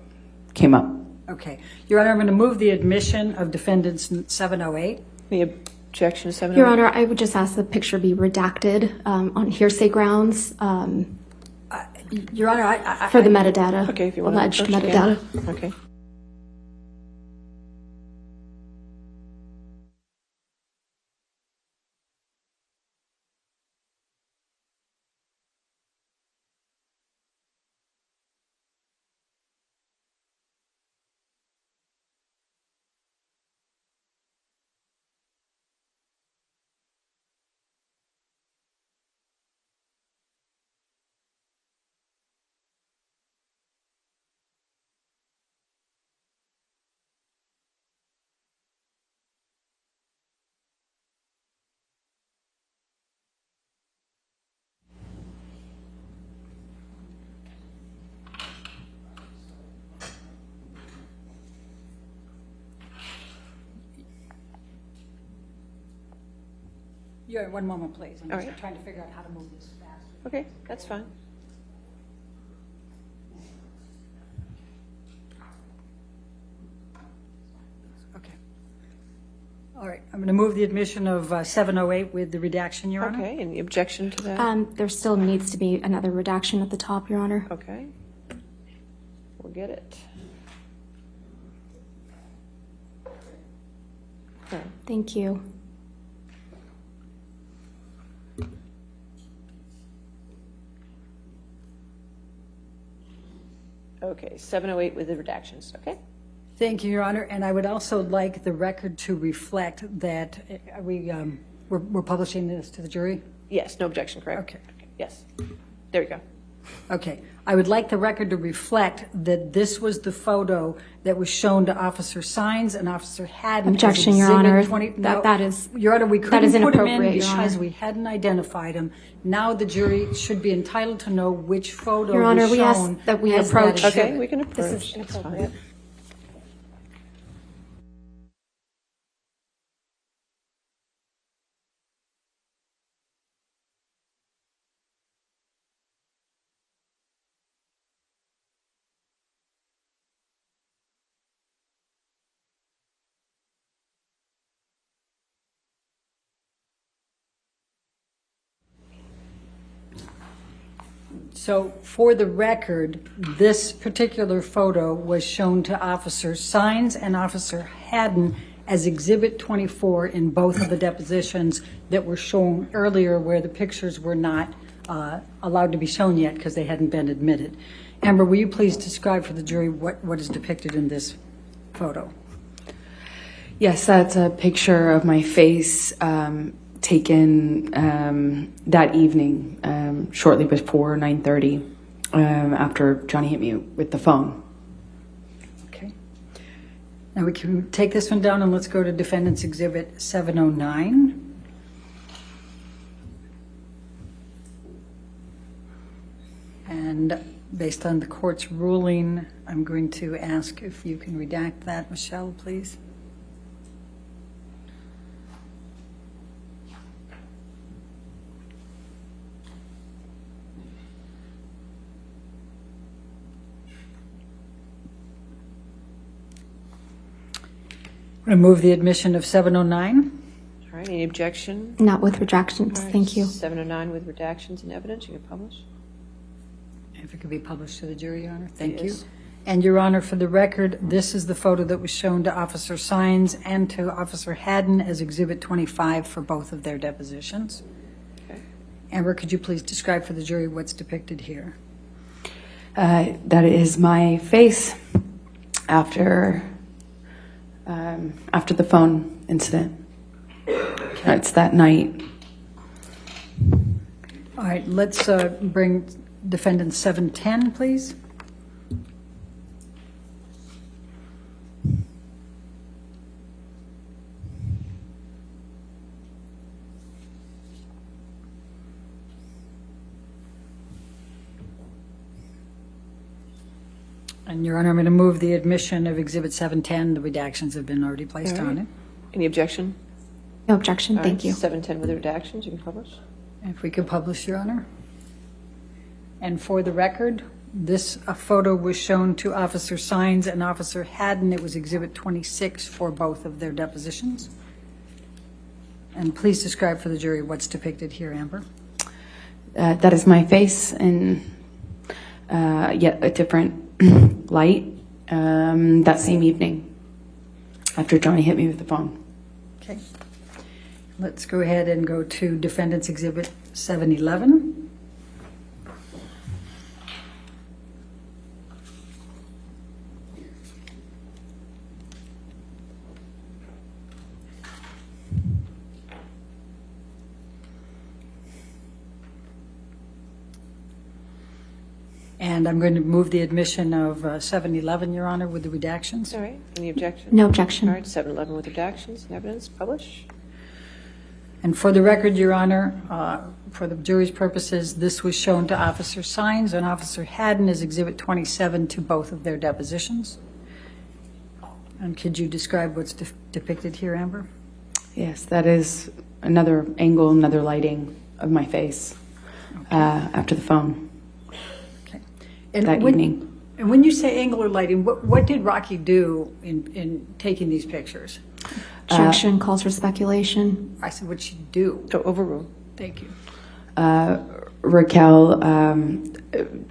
S1: came up.
S2: Okay. Your Honor, I'm going to move the admission of Defendant's 708.
S4: Any objection to 708?
S3: Your Honor, I would just ask the picture be redacted on hearsay grounds
S2: Your Honor, I
S3: for the metadata.
S4: Okay, if you want
S3: alleged
S4: to approach
S3: metadata.
S4: again. Okay.
S2: Yeah, one moment, please. I'm
S4: All
S2: just
S4: right.
S2: trying to figure out how to move this fast.
S4: Okay, that's fine.
S2: Okay. All right, I'm going to move the admission of 708 with the redaction, Your Honor.
S4: Okay, any objection to that?
S3: There still needs to be another redaction at the top, Your Honor.
S4: Okay. We'll get it. Okay.
S3: Thank you.
S4: Okay, 708 with the redactions, okay?
S2: Thank you, Your Honor. And I would also like the record to reflect that we're publishing this to the jury?
S4: Yes, no objection, correct?
S2: Okay.
S4: Yes. There you go.
S2: Okay. I would like the record to reflect that this was the photo that was shown to Officer Sines and Officer Haddon. as
S3: Objection, Your
S2: Exhibit
S3: Honor.
S2: 20
S3: That is
S2: Your Honor, we
S3: that
S2: couldn't
S3: is
S2: put him in
S3: inappropriate, Your
S2: because
S3: Honor.
S2: we hadn't identified him. Now the jury should be entitled to know which photo
S3: Your Honor,
S2: was
S3: we ask
S2: shown
S3: that we
S2: as
S3: approach-
S2: that
S4: Okay,
S2: exhibit.
S4: we can approach.
S3: This is
S4: That's
S3: inappropriate.
S4: fine.
S2: So for the record, this particular photo was shown to Officer Sines and Officer Haddon as Exhibit 24 in both of the depositions that were shown earlier where the pictures were not allowed to be shown yet because they hadn't been admitted. Amber, will you please describe for the jury what is depicted in this photo?
S1: Yes, that's a picture of my face taken that evening, shortly before 9:30, after Johnny hit me with the phone.
S2: Okay. Now we can take this one down and let's go to Defendant's Exhibit 709. And based on the court's ruling, I'm going to ask if you can redact that. Michelle, please. Remove the admission of 709.
S4: All right, any objection?
S3: Not with rejections.
S4: All right,
S3: Thank you.
S4: 709 with redactions and evidence, you can publish.
S2: If it could be published to the jury, Your Honor. Thank you.
S4: Yes.
S2: And Your Honor, for the record, this is the photo that was shown to Officer Sines and to Officer Haddon as Exhibit 25 for both of their depositions.
S4: Okay.
S2: Amber, could you please describe for the jury what's depicted here?
S1: That is my face after the phone incident. It's that night.
S2: All right, let's bring Defendant 710, please. And Your Honor, I'm going to move the admission of Exhibit 710. The redactions have been already placed
S4: All right.
S2: on it.
S4: Any objection?
S3: No objection.
S4: All
S3: Thank
S4: right,
S3: you.
S4: 710 with the redactions, you can publish.
S2: If we could publish, Your Honor. And for the record, this photo was shown to Officer Sines and Officer Haddon. It was Exhibit 26 for both of their depositions. And please describe for the jury what's depicted here, Amber.
S1: That is my face in yet a different light that same evening after Johnny hit me with the phone.
S2: Okay. Let's go ahead and go to Defendant's Exhibit 711. And I'm going to move the admission of 711, Your Honor, with the redactions.
S4: All right, any objection?
S3: No objection.
S4: All right, 711 with redactions and evidence, publish.
S2: And for the record, Your Honor, for the jury's purposes, this was shown to Officer Sines and Officer Haddon as Exhibit 27 to both of their depositions. And could you describe what's depicted here, Amber?
S1: Yes, that is another angle, another lighting of my face after the phone
S2: Okay.
S1: that evening.
S2: And when you say angular lighting, what did Rocky do in taking these pictures?
S3: Objection calls for speculation.
S2: I said, what'd she do?
S4: To overrule.
S2: Thank you.
S1: Raquel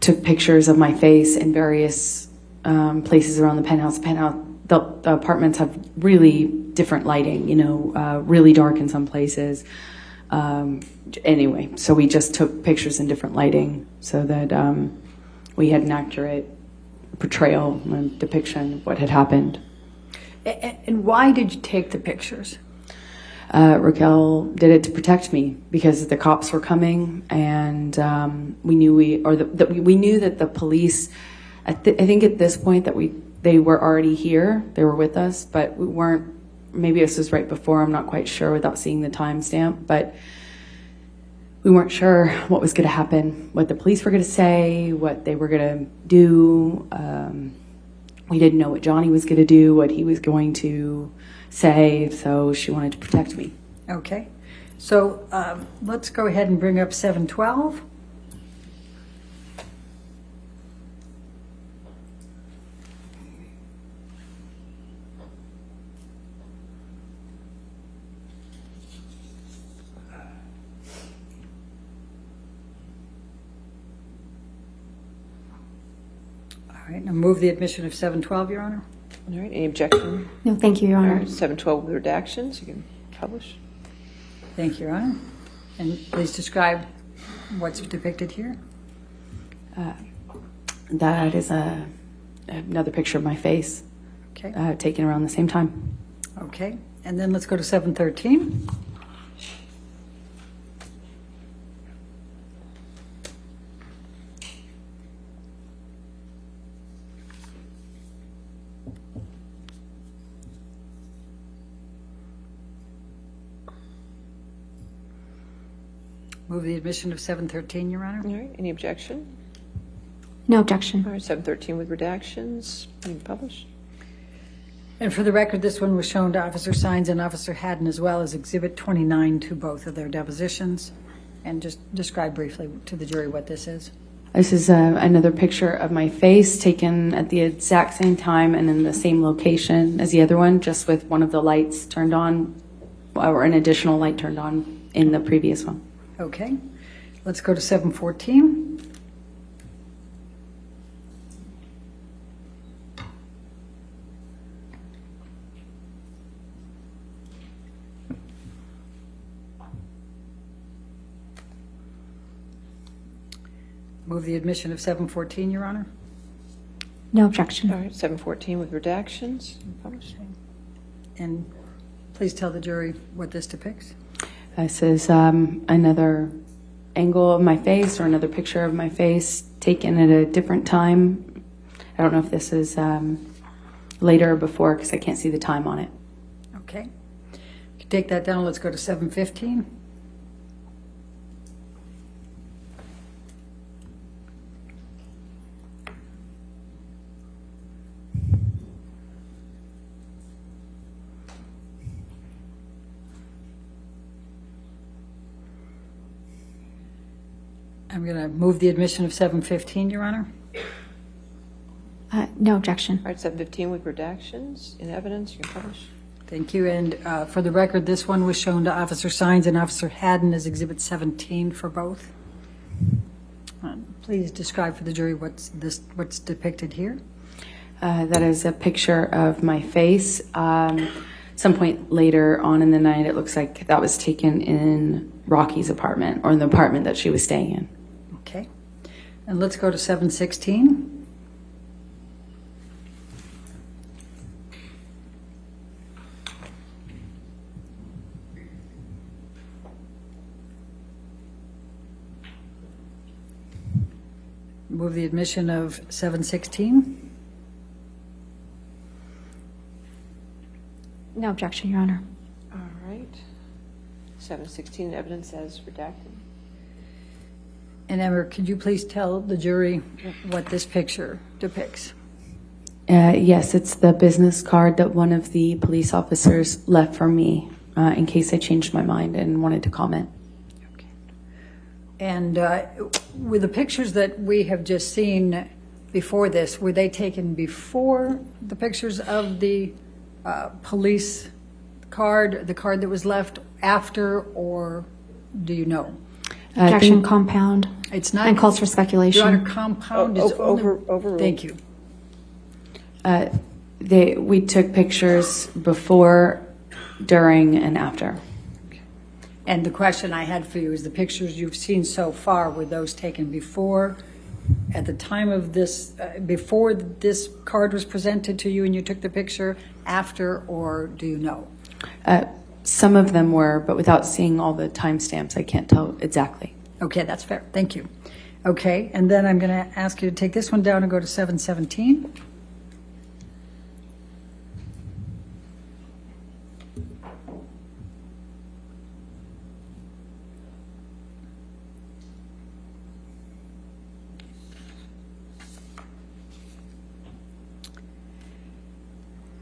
S1: took pictures of my face in various places around the penthouse. The apartments have really different lighting, really dark in some places. Anyway, so we just took pictures in different lighting so that we had an accurate portrayal, my depiction of what had happened.
S2: And why did you take the pictures?
S1: Raquel did it to protect me because the cops were coming, and we knew we knew that the police. I think at this point that they were already here. They were with us, but we weren't. Maybe this was right before. I'm not quite sure without seeing the timestamp, but we weren't sure what was going to happen, what the police were going to say, what they were going to do. We didn't know what Johnny was going to do, what he was going to say, so she wanted to protect me.
S2: Okay. So let's go ahead and bring up 712. All right, now move the admission of 712, Your Honor.
S4: All right, any objection?
S3: No, thank you, Your
S4: All
S3: Honor.
S4: right, 712 with redactions, you can publish.
S2: Thank you, Your Honor. And please describe what's depicted here.
S1: That is another picture of my face,
S2: Okay.
S1: taken around the same time.
S2: Okay. And then let's go to 713. Move the admission of 713, Your Honor.
S4: All right, any objection?
S3: No objection.
S4: All right, 713 with redactions, you can publish.
S2: And for the record, this one was shown to Officer Sines and Officer Haddon as well as Exhibit 29 to both of their depositions. And just describe briefly to the jury what this is.
S1: This is another picture of my face taken at the exact same time and in the same location as the other one, just with one of the lights turned on, or an additional light turned on in the previous one.
S2: Okay. Let's go to 714. Move the admission of 714, Your Honor.
S3: No objection.
S4: All right, 714 with redactions, you can publish.
S2: And please tell the jury what this depicts.
S1: This is another angle of my face or another picture of my face taken at a different time. I don't know if this is later or before because I can't see the time on it.
S2: Okay. You can take that down. Let's go to 715. I'm going to move the admission of 715, Your Honor.
S3: No objection.
S4: All right, 715 with redactions, in evidence, you can publish.
S2: Thank you. And for the record, this one was shown to Officer Sines and Officer Haddon as Exhibit 17 for both. Please describe for the jury what's depicted here.
S1: That is a picture of my face. Some point later on in the night, it looks like that was taken in Rocky's apartment, or in the apartment that she was staying in.
S2: Okay. And let's go to 716. Move the admission of 716.
S3: No objection, Your Honor.
S4: All right, 716 evidence as redacted.
S2: And Emma, could you please tell the jury what this picture depicts?
S1: Yes, it's the business card that one of the police officers left for me in case I changed my mind and wanted to comment.
S2: Okay. And with the pictures that we have just seen before this, were they taken before the pictures of the police card, the card that was left after, or do you know?
S3: Objection, compound.
S2: It's not.
S3: And calls for speculation.
S2: Your Honor, compound is
S4: overruled.
S2: Thank you.
S1: We took pictures before, during, and after.
S2: And the question I had for you is the pictures you've seen so far, were those taken before at the time of this, before this card was presented to you and you took the picture, after, or do you know?
S1: Some of them were, but without seeing all the timestamps, I can't tell exactly.
S2: Okay, that's fair. Thank you. Okay, and then I'm going to ask you to take this one down and go to 717.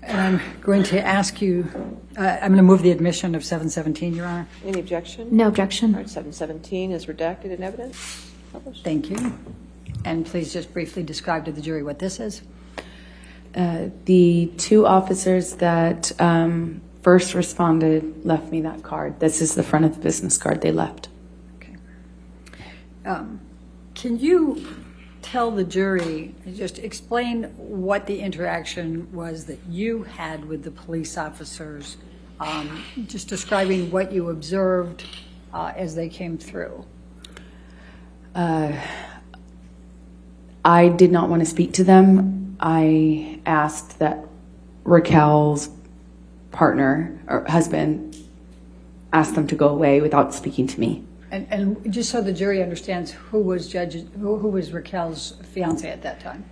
S2: And I'm going to ask you, I'm going to move the admission of 717, Your Honor.
S4: Any objection?
S3: No objection.
S4: All right, 717 is redacted in evidence. Published.
S2: Thank you. And please just briefly describe to the jury what this is.
S1: The two officers that first responded left me that card. This is the front of the business card they left.
S2: Okay. Can you tell the jury, just explain what the interaction was that you had with the police officers, just describing what you observed as they came through?
S1: I did not want to speak to them. I asked that Raquel's partner or husband ask them to go away without speaking to me.
S2: And just so the jury understands, who was Raquel's fiance at that time?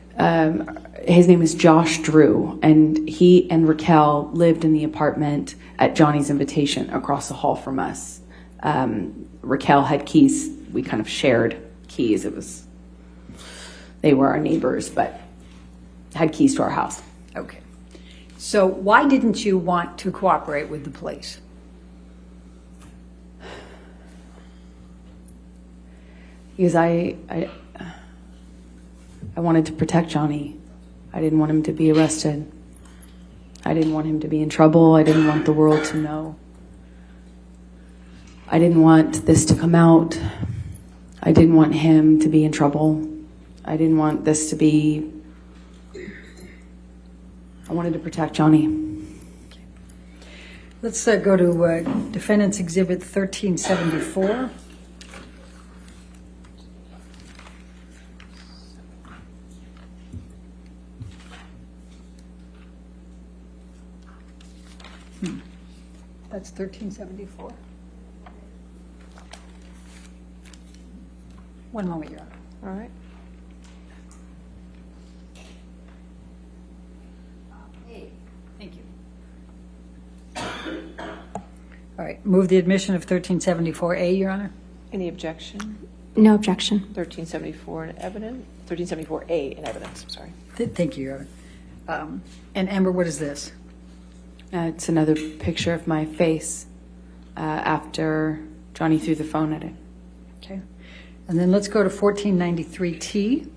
S1: His name is Josh Drew, and he and Raquel lived in the apartment at Johnny's invitation across the hall from us. Raquel had keys. We kind of shared keys. They were our neighbors, but had keys to our house.
S2: Okay. So why didn't you want to cooperate with the police?
S1: Because I wanted to protect Johnny. I didn't want him to be arrested. I didn't want him to be in trouble. I didn't want the world to know. I didn't want this to come out. I didn't want him to be in trouble. I didn't want this to be... I wanted to protect Johnny.
S2: Let's go to Defendant's Exhibit 1374. That's 1374. One moment, Your Honor.
S4: All right.
S2: Thank you. All right, move the admission of 1374A, Your Honor.
S4: Any objection?
S3: No objection.
S4: 1374 in evidence. 1374A in evidence. I'm sorry.
S2: Thank you, Your Honor. And Amber, what is this?
S1: It's another picture of my face after Johnny threw the phone at it.
S2: Okay. And then let's go to 1493T.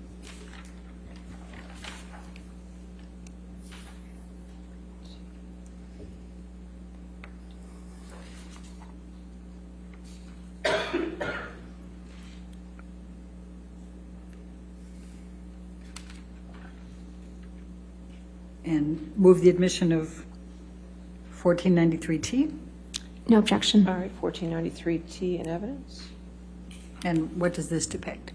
S2: And move the admission of 1493T.
S3: No objection.
S4: All right, 1493T in evidence.
S2: And what does this depict?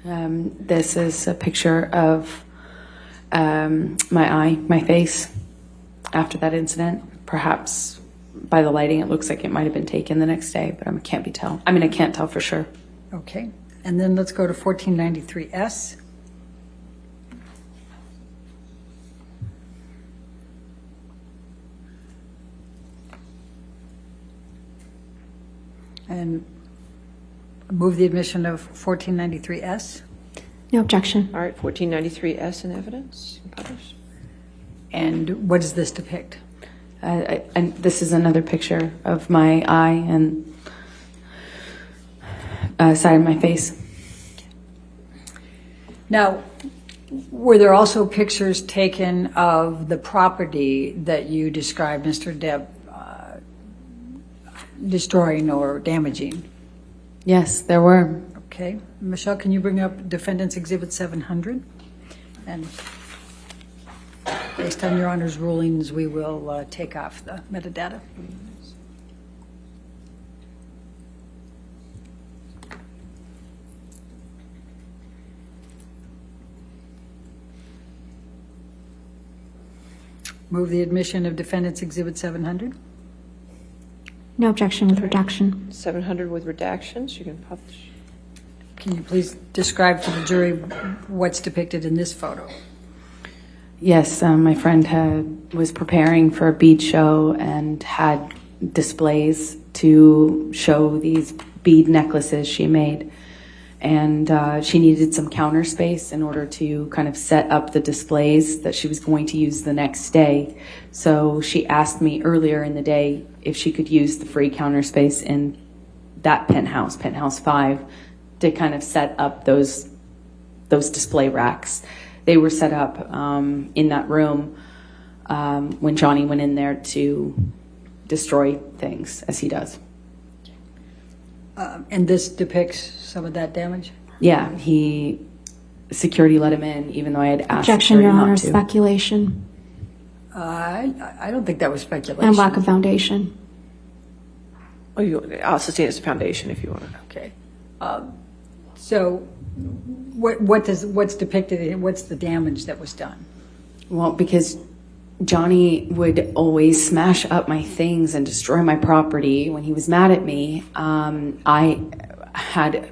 S1: This is a picture of my face after that incident. Perhaps by the lighting, it looks like it might have been taken the next day, but I can't tell for sure.
S2: Okay. And then let's go to 1493S. And move the admission of 1493S.
S3: No objection.
S4: All right, 1493S in evidence. Published.
S2: And what does this depict?
S1: And this is another picture of my eye and side of my face.
S2: Now, were there also pictures taken of the property that you described Mr. Depp destroying or damaging?
S1: Yes, there were.
S2: Okay. Michelle, can you bring up Defendant's Exhibit 700? And based on Your Honor's rulings, we will take off the metadata. Move the admission of Defendant's Exhibit 700.
S3: No objection with redaction.
S4: 700 with redactions. You can publish.
S2: Can you please describe to the jury what's depicted in this photo?
S1: Yes, my friend was preparing for a bead show and had displays to show these bead necklaces she made. And she needed some counter space in order to kind of set up the displays that she was going to use the next day. So she asked me earlier in the day if she could use the free counter space in that penthouse, penthouse 5, to kind of set up those display racks. They were set up in that room when Johnny went in there to destroy things, as he does.
S2: And this depicts some of that damage?
S1: Yeah, security let him in, even though I had asked
S3: Objection,
S1: security
S3: Your
S1: not
S3: Honor.
S1: to.
S2: I
S3: Speculation
S2: don't think that was speculation.
S3: and lack of foundation.
S4: Oh, I'll sustain as a foundation if you want.
S2: Okay. So what's depicted, what's the damage that was done?
S1: Well, because Johnny would always smash up my things and destroy my property when he was mad at me. I had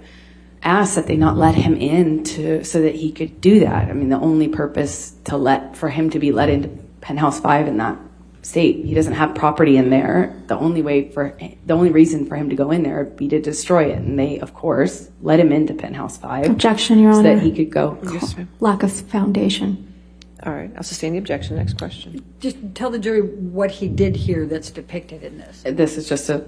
S1: asked that they not let him in so that he could do that. I mean, the only purpose for him to be let into penthouse 5 in that state, he doesn't have property in there. The only reason for him to go in there would be to destroy it, and they, of course, let him into penthouse 5.
S3: Objection, Your
S1: so
S3: Honor.
S1: that he could go.
S4: Yes, ma'am.
S3: Lack of foundation.
S4: All right, I'll sustain the objection. Next question.
S2: Just tell the jury what he did here that's depicted in this.
S1: This is just a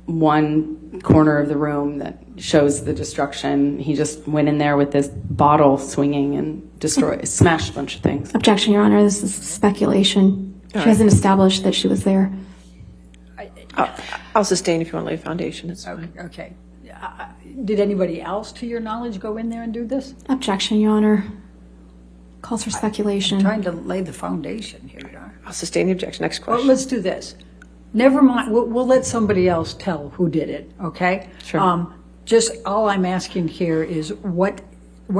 S1: one corner of the room that shows the destruction. He just went in there with this bottle swinging and smashed a bunch of things.
S3: Objection, Your Honor. This is speculation. She hasn't established that she was there.
S4: I'll sustain if you want to lay a foundation. It's fine.
S2: Okay. Did anybody else, to your knowledge, go in there and do this?
S3: Objection, Your Honor. Calls for speculation.
S2: Trying to lay the foundation here. You are.
S4: I'll sustain the objection. Next
S2: Well,
S4: question.
S2: let's do this. Never mind. We'll let somebody else tell who did it. Okay.
S1: Sure.
S2: Just all I'm asking here is what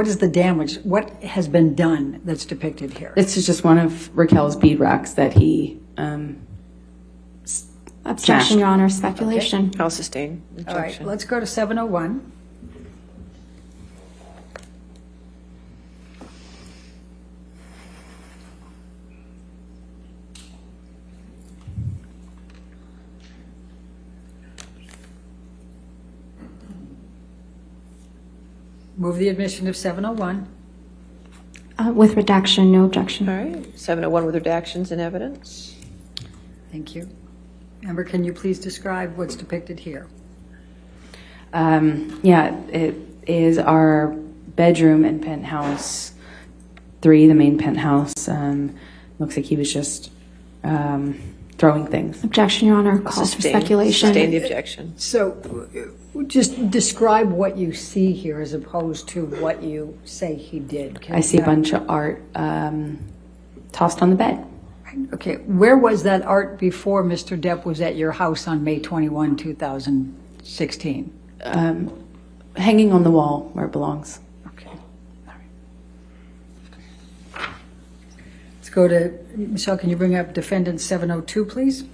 S2: is the damage? What has been done that's depicted here?
S1: This is just one of Raquel's bead racks that he
S3: Objection, Your Honor. Speculation.
S4: I'll sustain the
S2: All right.
S4: objection.
S2: Let's go to 701. Move the admission of 701.
S3: With redaction, no objection.
S4: All right, 701 with redactions and evidence.
S2: Thank you. Amber, can you please describe what's depicted here?
S1: Yeah, it is our bedroom in penthouse 3, the main penthouse. Looks like he was just throwing things.
S3: Objection, Your Honor. Calls for speculation.
S4: Sustain the objection.
S2: So just describe what you see here as opposed to what you say he did.
S1: I see a bunch of art tossed on the bed.
S2: Okay, where was that art before Mr. Depp was at your house on May 21, 2016?
S1: Hanging on the wall where it belongs.
S2: Okay. Let's go to, Michelle, can you bring up defendant 702, please?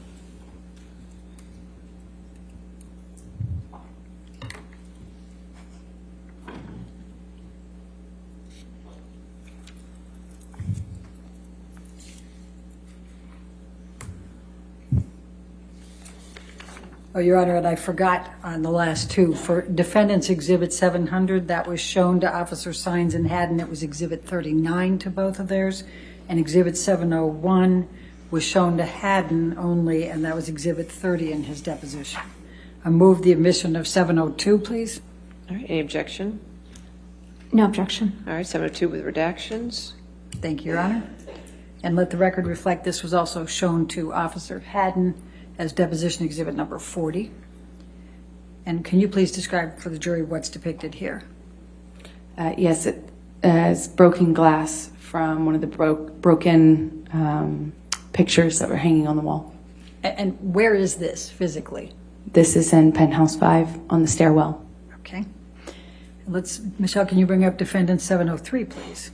S2: Oh, Your Honor, and I forgot on the last two. For Defendant's Exhibit 700, that was shown to Officer Sines and Haddon. It was Exhibit 39 to both of theirs. And Exhibit 701 was shown to Haddon only, and that was Exhibit 30 in his deposition. I move the admission of 702, please.
S4: All right, any objection?
S3: No objection.
S4: All right, 702 with redactions.
S2: Thank you, Your Honor. And let the record reflect this was also shown to Officer Haddon as deposition exhibit number 40. And can you please describe for the jury what's depicted here?
S1: Yes, it is broken glass from one of the broken pictures that were hanging on the wall.
S2: And where is this physically?
S1: This is in penthouse 5 on the stairwell.
S2: Okay. Michelle, can you bring up defendant 703, please?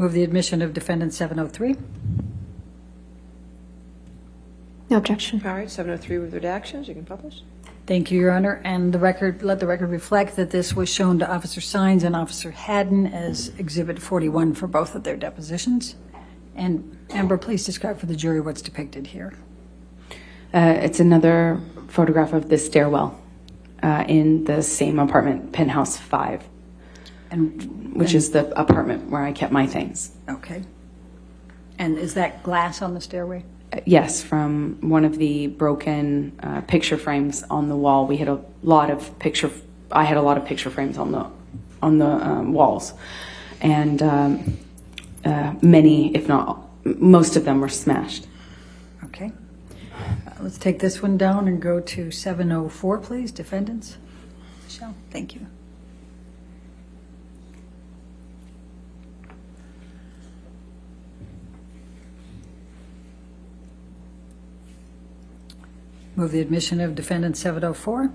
S2: Move the admission of defendant 703.
S3: No objection.
S4: All right, 703 with redactions, you can publish.
S2: Thank you, Your Honor. And let the record reflect that this was shown to Officer Sines and Officer Haddon as Exhibit 41 for both of their depositions. And Amber, please describe for the jury what's depicted here.
S1: It's another photograph of the stairwell in the same apartment, Penthouse 5, which is the apartment where I kept my things.
S2: Okay. And is that glass on the stairway?
S1: Yes, from one of the broken picture frames on the wall. We had a lot of picture. I had a lot of picture frames on the walls, and many, if not most of them, were smashed.
S2: Okay. Let's take this one down and go to 704, please. Defendants. Michelle, thank you. Move the admission of defendant 704.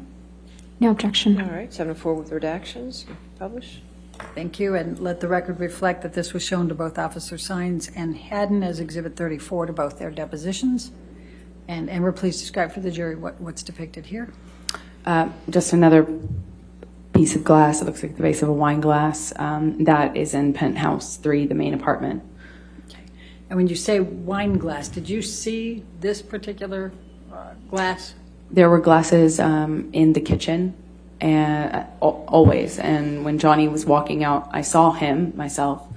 S3: No objection.
S4: All right, 704 with redactions, publish.
S2: Thank you, and let the record reflect that this was shown to both Officer Sines and Haddon as Exhibit 34 to both their depositions. And Amber, please describe for the jury what's depicted here.
S1: Just another piece of glass. It looks like the base of a wine glass. That is in Penthouse 3, the main apartment.
S2: Okay. And when you say wine glass, did you see this particular glass?
S1: There were glasses in the kitchen, and always. And when Johnny was walking out, I saw him myself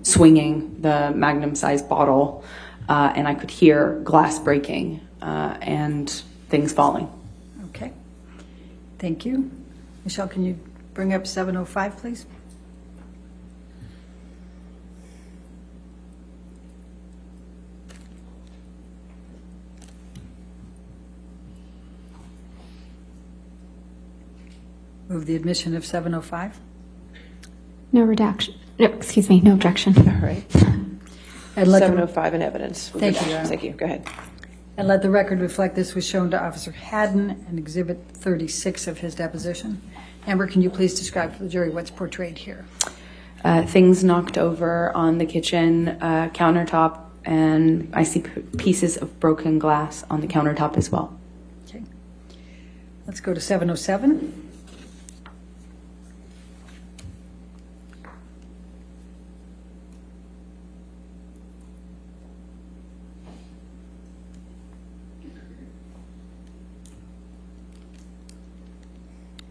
S1: swinging the magnum-sized bottle, and I could hear glass breaking and things falling.
S2: Okay. Thank you. Michelle, can you bring up 705, please? Move the admission of 705.
S3: No redaction. No, excuse me. No objection.
S4: All right,
S2: And let
S4: 705 in evidence. with
S2: Thank you,
S4: redactions.
S2: Your Honor.
S4: Thank you, go ahead.
S2: And let the record reflect this was shown to Officer Haddon in Exhibit 36 of his deposition. Amber, can you please describe for the jury what's portrayed here?
S1: Things knocked over on the kitchen countertop, and I see pieces of broken glass on the countertop as well.
S2: Okay. Let's go to 707.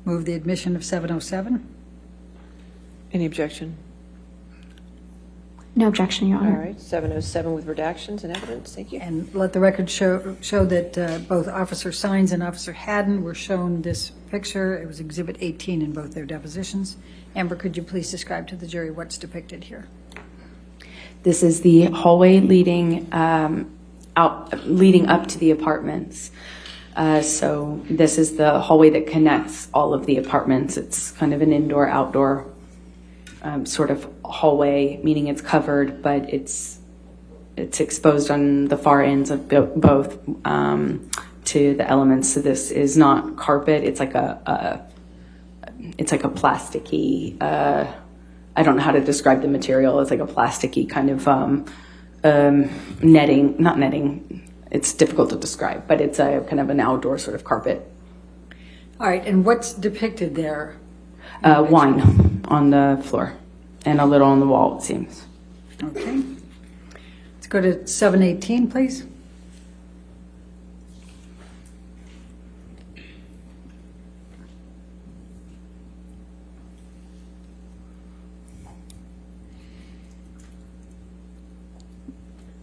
S2: Move the admission of 707.
S4: Any objection?
S3: No objection, Your
S4: All
S3: Honor.
S4: right, 707 with redactions and evidence, thank you.
S2: And let the record show that both Officer Sines and Officer Haddon were shown this picture. It was Exhibit 18 in both their depositions. Amber, could you please describe to the jury what's depicted here?
S1: This is the hallway leading up to the apartments. So this is the hallway that connects all of the apartments. It's kind of an indoor-outdoor sort of hallway, meaning it's covered, but it's exposed on the far ends of both to the elements. So this is not carpet. It's like a plasticky. I don't know how to describe the material. It's like a plasticky kind of netting, not netting. It's difficult to describe, but it's a kind of an outdoor sort of carpet.
S2: All right, and what's depicted there?
S1: Wine on the floor and a little on the wall, it seems.
S2: Okay. Let's go to 718, please.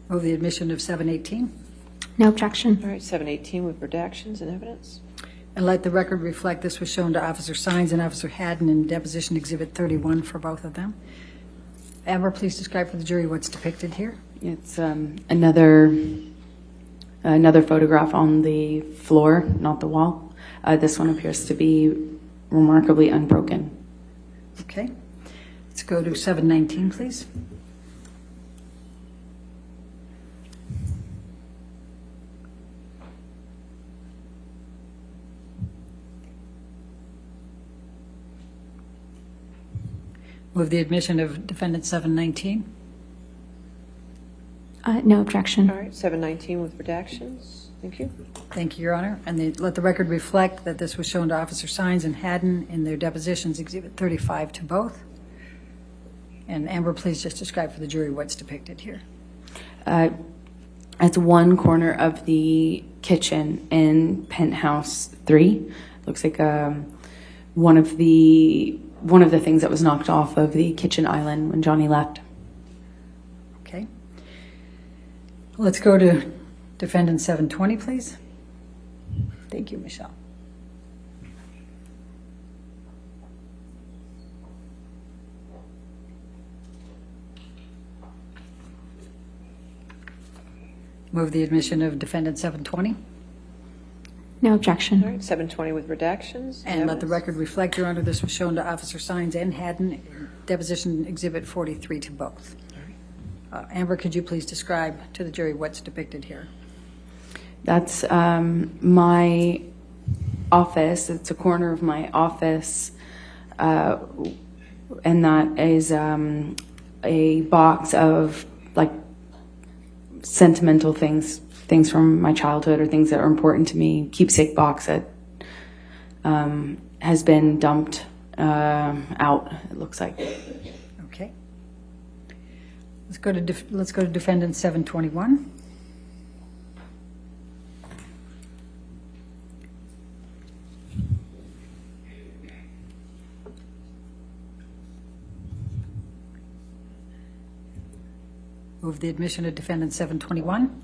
S2: Move the admission of 718.
S3: No objection.
S4: All right, 718 with redactions and evidence.
S2: And let the record reflect this was shown to Officer Sines and Officer Haddon in Deposition Exhibit 31 for both of them. Amber, please describe for the jury what's depicted here.
S1: It's another photograph on the floor, not the wall. This one appears to be remarkably unbroken.
S2: Okay. Let's go to 719, please. Move the admission of defendant 719.
S3: No objection.
S4: All right, 719 with redactions. Thank you.
S2: Thank you, Your Honor. And let the record reflect that this was shown to Officer Sines and Haddon in their depositions, Exhibit 35 to both. And Amber, please just describe for the jury what's depicted here.
S1: It's one corner of the kitchen in penthouse 3. Looks like one of the things that was knocked off of the kitchen island when Johnny left.
S2: Okay. Let's go to Defendant 720, please. Thank you, Michelle. Move the admission of Defendant 720.
S3: No
S4: All
S3: objection.
S4: right, 720 with redactions.
S2: And let the
S4: evidence.
S2: record reflect, Your Honor, this was shown to Officer Sines and Haddon, deposition Exhibit 43 to both. Amber, could you please describe to the jury what's depicted here?
S1: That's my office. It's a corner of my office, and that is a box of like sentimental things from my childhood or things that are important to me. Keepsake box that has been dumped out. It looks like.
S2: Okay. Let's go to Defendant 721. Move the admission of Defendant 721.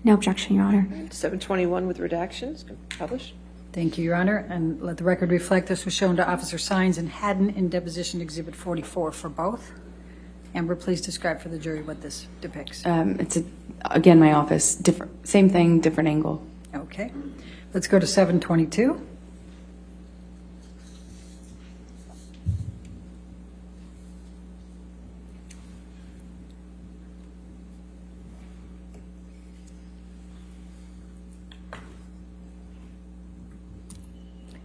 S3: No objection, Your Honor.
S4: 721 with redactions. Published.
S2: Thank you, Your Honor. And let the record reflect this was shown to Officer Sines and Haddon in deposition Exhibit 44 for both. Amber, please describe for the jury what this depicts.
S1: It's again my office. Different, same thing, different angle.
S2: Okay. Let's go to 722.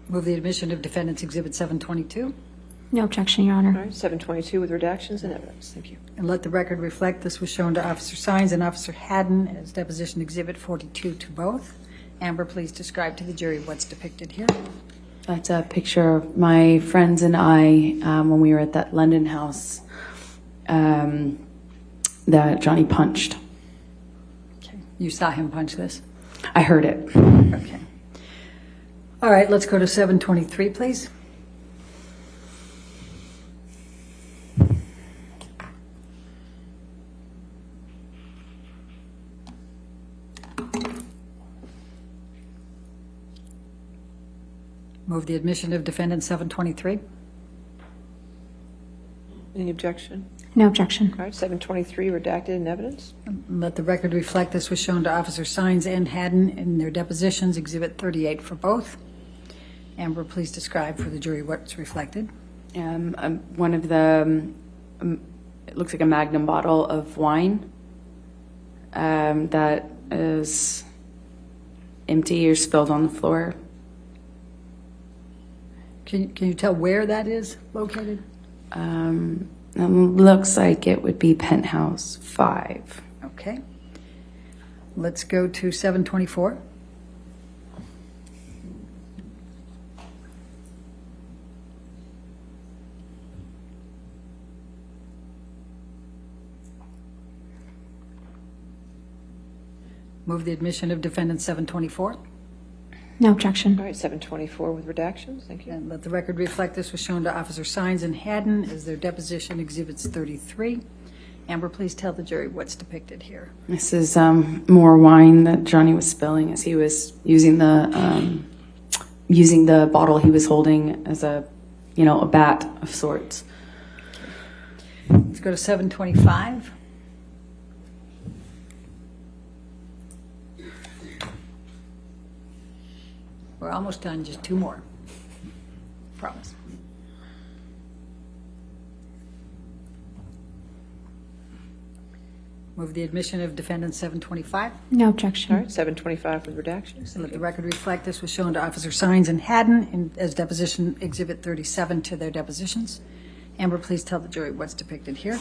S2: Move the admission of Defendant's Exhibit 722.
S3: No objection, Your Honor.
S4: All right, 722 with redactions and evidence. Thank you.
S2: And let the record reflect this was shown to Officer Sines and Officer Haddon as deposition Exhibit 42 to both. Amber, please describe to the jury what's depicted here.
S1: That's a picture of my friends and I when we were at that London house that Johnny punched.
S2: Okay. You saw him punch this?
S1: I heard it.
S2: Okay. All right, let's go to 723, please. Move the admission of Defendant 723.
S4: Any objection?
S3: No objection.
S4: All right, 723 redacted in evidence.
S2: Let the record reflect this was shown to Officer Sines and Haddon in their depositions, Exhibit 38 for both. Amber, please describe for the jury what's reflected.
S1: One of the, it looks like a Magnum bottle of wine that is empty or spilled on the floor.
S2: Can you tell where that is located?
S1: It looks like it would be penthouse 5.
S2: Okay. Let's go to 724. Move the admission of Defendant 724.
S3: No objection.
S4: All right, 724 with redactions. Thank you.
S2: And let the record reflect this was shown to Officer Sines and Haddon as their deposition Exhibits 33. Amber, please tell the jury what's depicted here.
S1: This is more wine that Johnny was spilling as he was using the bottle he was holding as a bat of sorts.
S2: Let's go to 725. We're almost done, just 2 more. Promise. Move the admission of Defendant 725.
S3: No
S4: All
S3: objection.
S4: right, 725 with redactions.
S2: And let the record reflect this was shown to Officer Sines and Haddon as deposition Exhibit 37 to their depositions. Amber, please tell the jury what's depicted here.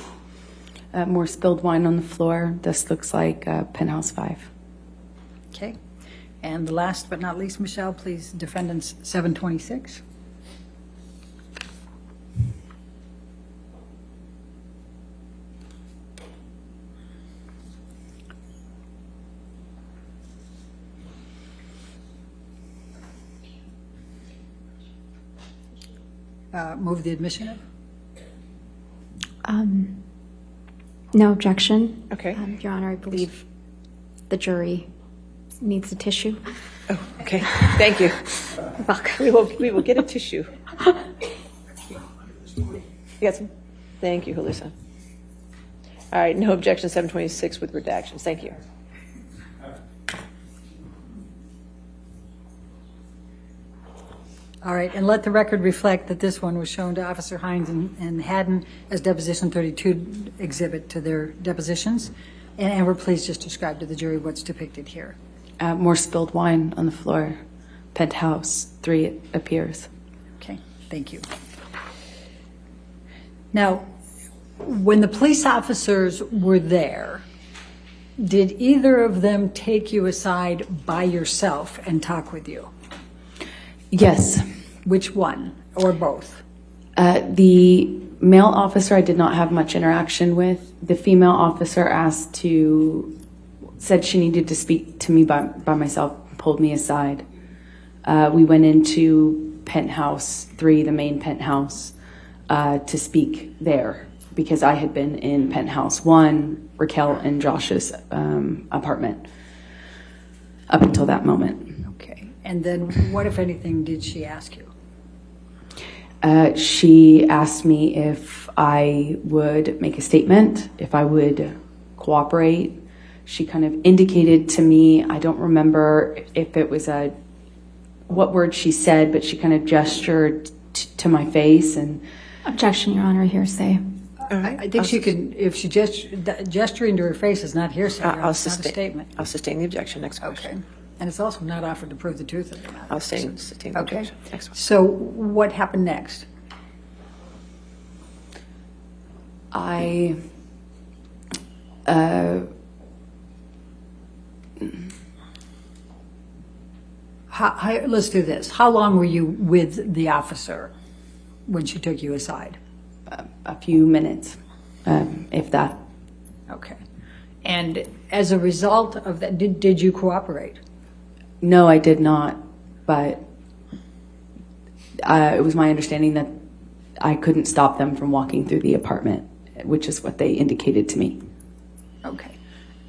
S1: More spilled wine on the floor. This looks like Penthouse 5.
S2: Okay. And the last but not least, Michelle, please, defendants 726. Move the admission of?
S3: No objection.
S4: Okay.
S3: Your Honor, I believe the jury needs a tissue.
S4: Oh, okay. Thank you. We will get a tissue. You got some? Thank you, Halisa. All right, no objection, 726 with redactions. Thank you.
S2: All right, and let the record reflect that this one was shown to Officer Hines and Haddon as Deposition 32 exhibit to their depositions. And Amber, please just describe to the jury what's depicted here.
S1: More spilled wine on the floor. Penthouse 3 appears.
S2: Okay, thank you. Now, when the police officers were there, did either of them take you aside by yourself and talk with you?
S1: Yes.
S2: Which one, or both?
S1: The male officer I did not have much interaction with. The female officer said she needed to speak to me by myself, pulled me aside. We went into Penthouse 3, the main penthouse, to speak there because I had been in Penthouse 1, Raquel and Josh's apartment up until that moment.
S2: Okay, and then what, if anything, did she ask you?
S1: She asked me if I would make a statement, if I would cooperate. She kind of indicated to me, I don't remember if it was what word she said, but she kind of gestured to my face and.
S3: Objection, Your Honor, hearsay.
S2: I think she could, if she gesturing to her face is not hearsay, it's not a statement.
S4: I'll sustain the objection. Next question.
S2: Okay. And it's also not offered to prove the truth of the matter.
S4: I'll sustain the
S2: Okay.
S4: objection. Next one.
S2: So what happened next? Let's do this. How long were you with the officer when she took you aside?
S1: A few minutes, if that.
S2: Okay. And as a result of that, did you cooperate?
S1: No, I did not, but it was my understanding that I couldn't stop them from walking through the apartment, which is what they indicated to me.
S2: Okay.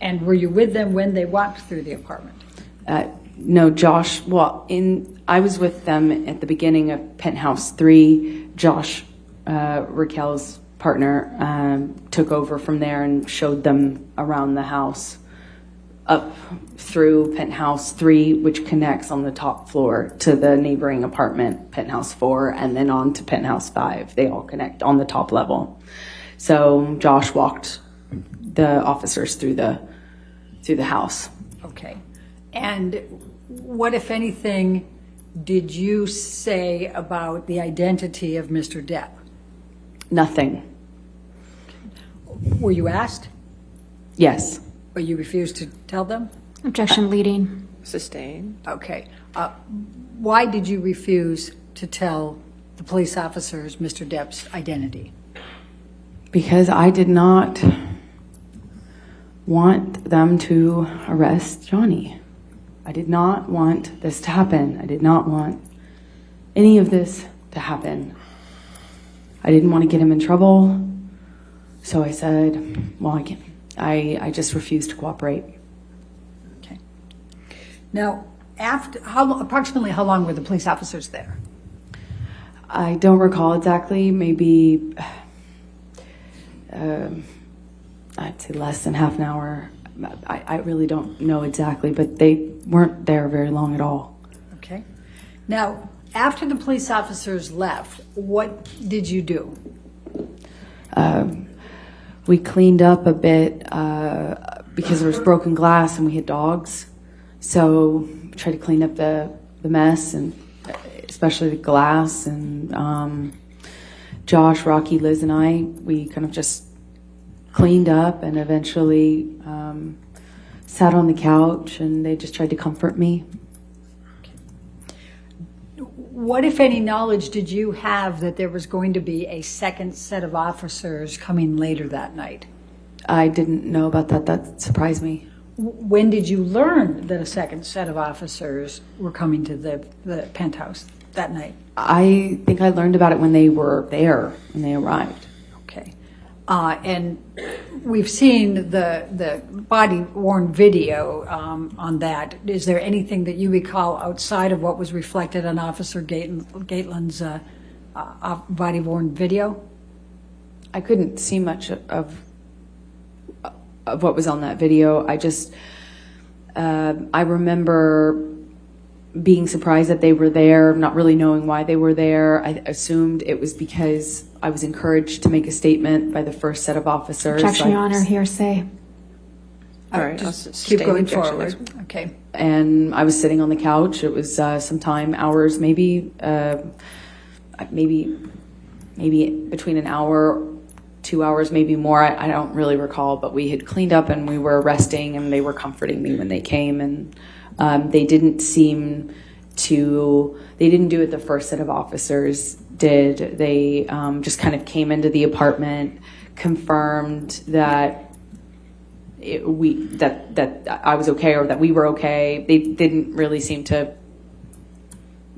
S2: And were you with them when they walked through the apartment?
S1: No, Josh, I was with them at the beginning of Penthouse 3. Josh, Raquel's partner, took over from there and showed them around the house up through Penthouse 3, which connects on the top floor to the neighboring apartment, Penthouse 4, and then on to Penthouse 5. They all connect on the top level. So Josh walked the officers through the house.
S2: Okay. And what, if anything, did you say about the identity of Mr. Depp?
S1: Nothing.
S2: Were you asked?
S1: Yes.
S2: But you refused to tell them?
S3: Objection leading.
S4: Sustain.
S2: Okay. Why did you refuse to tell the police officers Mr. Depp's identity?
S1: Because I did not want them to arrest Johnny. I did not want this to happen. I did not want any of this to happen. I didn't want to get him in trouble. So I said, well, I can't. I just refused to cooperate.
S2: Okay. Now, approximately how long were the police officers there?
S1: I don't recall exactly. Maybe, I'd say less than half an hour. I really don't know exactly, but they weren't there very long at all.
S2: Okay. Now, after the police officers left, what did you do?
S1: We cleaned up a bit because there was broken glass and we had dogs. So we tried to clean up the mess, and especially the glass. And Josh, Rocky, Liz, and I, we kind of just cleaned up and eventually sat on the couch, and they just tried to comfort me.
S2: What, if any, knowledge did you have that there was going to be a second set of officers coming later that night?
S1: I didn't know about that. That surprised me.
S2: When did you learn that a second set of officers were coming to the penthouse that night?
S1: I think I learned about it when they were there, when they arrived.
S2: Okay. And we've seen the body-worn video on that. Is there anything that you recall outside of what was reflected on Officer Gateland's body-worn video?
S1: I couldn't see much of what was on that video. I remember being surprised that they were there, not really knowing why they were there. I assumed it was because I was encouraged to make a statement by the first set of officers.
S3: Objection, Your Honor, hearsay.
S4: All right,
S2: Just keep going forward. Okay.
S1: And I was sitting on the couch. It was sometime hours, maybe between an hour, 2 hours, maybe more. I don't really recall, but we had cleaned up and we were resting, and they were comforting me when they came. And they didn't do what the first set of officers did. They just kind of came into the apartment, confirmed that that I was okay, or that we were okay. They didn't really seem to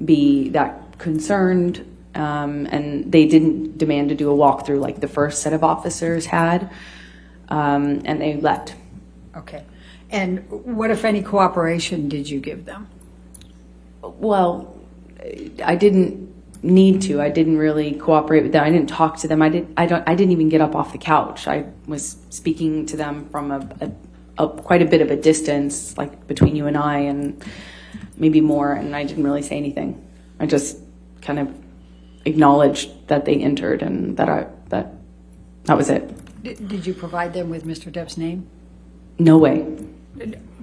S1: be that concerned, and they didn't demand to do a walkthrough like the first set of officers had, and they left.
S2: Okay. And what, if any, cooperation did you give them?
S1: Well, I didn't need to. I didn't really cooperate with them. I didn't talk to them. I didn't even get up off the couch. I was speaking to them from quite a bit of a distance, like between you and I, and maybe more. And I didn't really say anything. I just kind of acknowledged that they entered, and that was it.
S2: Did you provide them with Mr. Depp's name?
S1: No way.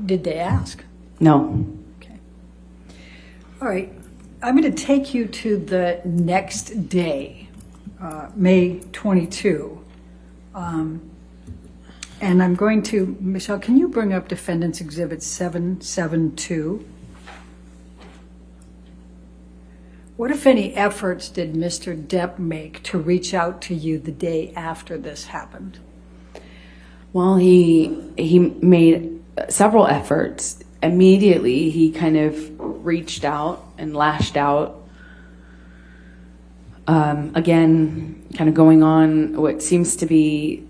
S2: Did they ask?
S1: No.
S2: Okay. All right. I'm going to take you to the next day, May 22. And I'm going to, Michelle, can you bring up Defendant's Exhibit 772? What, if any, efforts did Mr. Depp make to reach out to you the day after this happened?
S1: Well, he made several efforts. Immediately, he kind of reached out and lashed out. Again, kind of going on what seems to be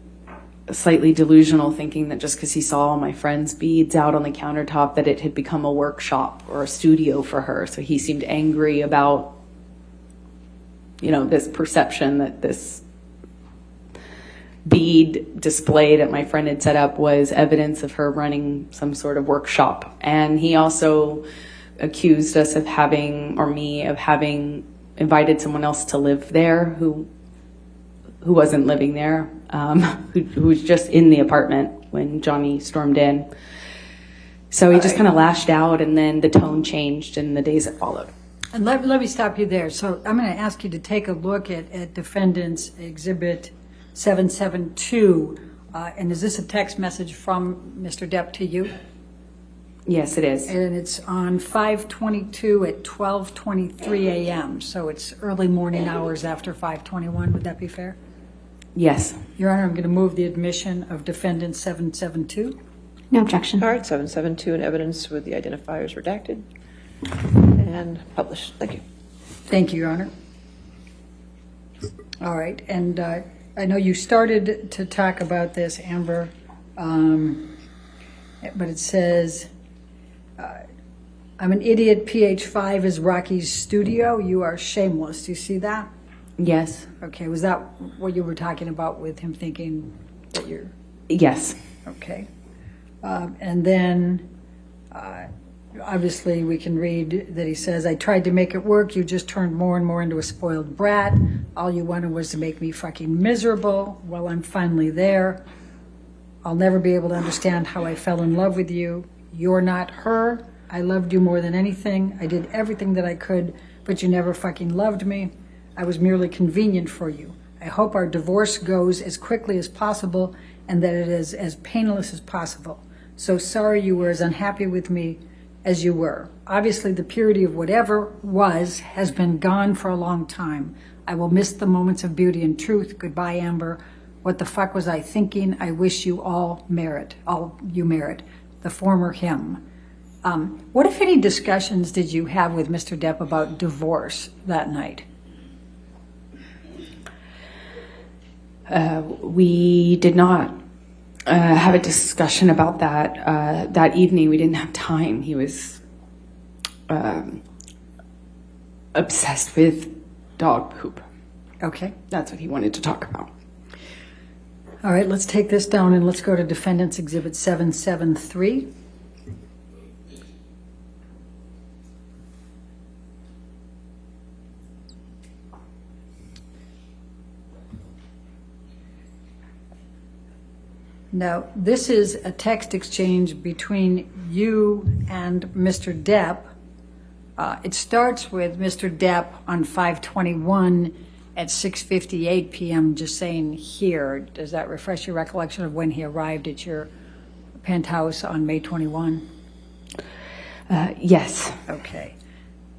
S1: slightly delusional thinking that just because he saw my friend's beads out on the countertop that it had become a workshop or a studio for her. So he seemed angry about, this perception that this bead display that my friend had set up was evidence of her running some sort of workshop. And he also accused us of having invited someone else to live there who wasn't living there, who was just in the apartment when Johnny stormed in. So he just kind of lashed out, and then the tone changed in the days that followed.
S2: And let me stop you there. So I'm going to ask you to take a look at Defendant's Exhibit 772. And is this a text message from Mr. Depp to you?
S1: Yes, it is.
S2: And it's on 5/22 at 12:23 a.m. So it's early morning hours after 5:21. Would that be fair?
S1: Yes.
S2: Your Honor, I'm going to move the admission of Defendant 772.
S3: No objection.
S4: All right, 772 in evidence with the identifiers redacted and published. Thank you.
S2: Thank you, Your Honor. All right, and I know you started to talk about this, Amber, but it says, I'm an idiot, PH5 is Rocky's studio. You are shameless. Do you see that?
S1: Yes.
S2: Okay, was that what you were talking about with him thinking that you're...
S1: Yes.
S2: Okay. And then, obviously, we can read that he says, I tried to make it work. You just turned more and more into a spoiled brat. All you wanted was to make me fucking miserable. Well, I'm finally there. I'll never be able to understand how I fell in love with you. You're not her. I loved you more than anything. I did everything that I could, but you never fucking loved me. I was merely convenient for you. I hope our divorce goes as quickly as possible and that it is as painless as possible. So sorry you were as unhappy with me as you were. Obviously, the purity of whatever was has been gone for a long time. I will miss the moments of beauty and truth. Goodbye, Amber. What the fuck was I thinking? I wish you all you merit. The former him. What, if any, discussions did you have with Mr. Depp about divorce that night?
S1: We did not have a discussion about that that evening. We didn't have time. He was obsessed with dog poop.
S2: Okay.
S1: That's what he wanted to talk about.
S2: All right, let's take this down and let's go to Defendant's Exhibit 773. Now, this is a text exchange between you and Mr. Depp. It starts with Mr. Depp on 5/21 at 6:58 p.m. just saying here. Does that refresh your recollection of when he arrived at your penthouse on May 21?
S1: Yes.
S2: Okay.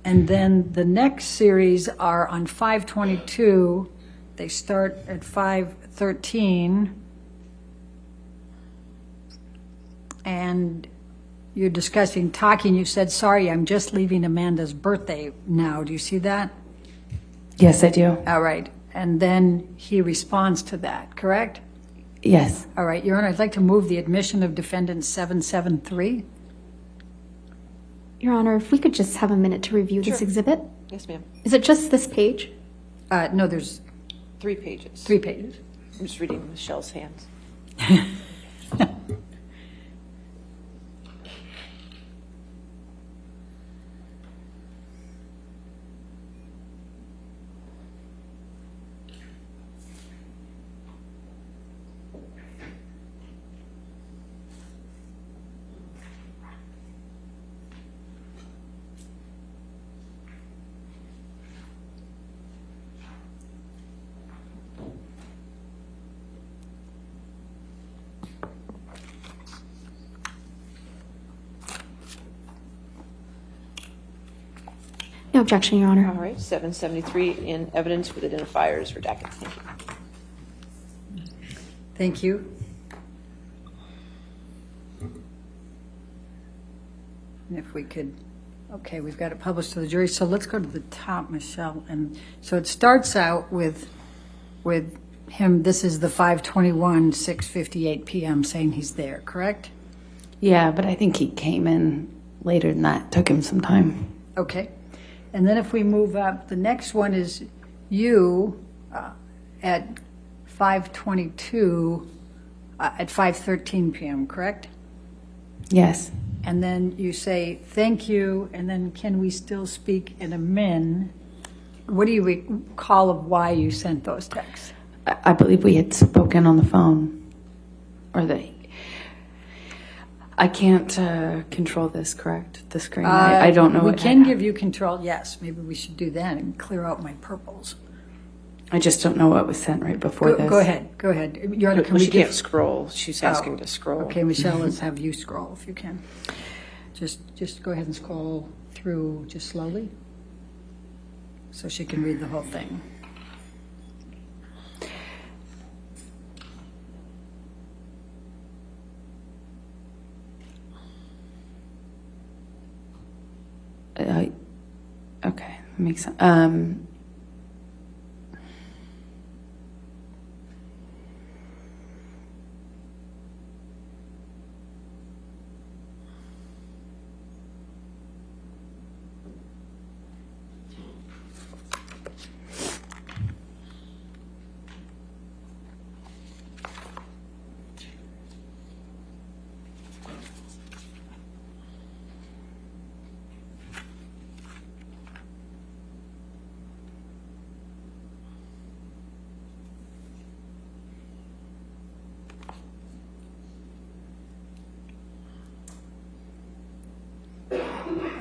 S2: And then the next series are on 5/22. They start at 5:13. And you're talking, you said, sorry, I'm just leaving Amanda's birthday now. Do you see that?
S1: Yes, I do.
S2: All right. And then he responds to that, correct?
S1: Yes.
S2: All right, Your Honor, I'd like to move the admission of Defendant 773.
S3: Your Honor, if we could just have a minute to review this exhibit.
S4: Yes, ma'am.
S3: Is it just this page?
S2: No, there's
S4: 3 pages.
S2: 3 pages.
S4: I'm just reading Michelle's hands.
S3: No objection, Your Honor.
S4: All right, 773 in evidence with identifiers redacted. Thank you.
S2: Thank you. And if we could, okay, we've got it published to the jury. So let's go to the top, Michelle. And so it starts out with him, this is the 5/21, 6:58 p.m. saying he's there, correct?
S1: Yeah, but I think he came in later than that. Took him some time.
S2: Okay. And then if we move up, the next one is you at 5:22 at 5:13 p.m., correct?
S1: Yes.
S2: And then you say, thank you, and then can we still speak in a min? What do you recall of why you sent those texts?
S1: I believe we had spoken on the phone. Or I can't control this, correct? The screen. I don't know.
S2: We can give you control, yes. Maybe we should do that and clear out my purples.
S1: I just don't know what was sent right before this.
S2: Go ahead. Your Honor,
S4: Well, she can't scroll. She's asking to scroll.
S2: Okay, Michelle, let's have you scroll if you can. Just go ahead and scroll through just slowly so she can read the whole thing.
S1: Okay, makes sense.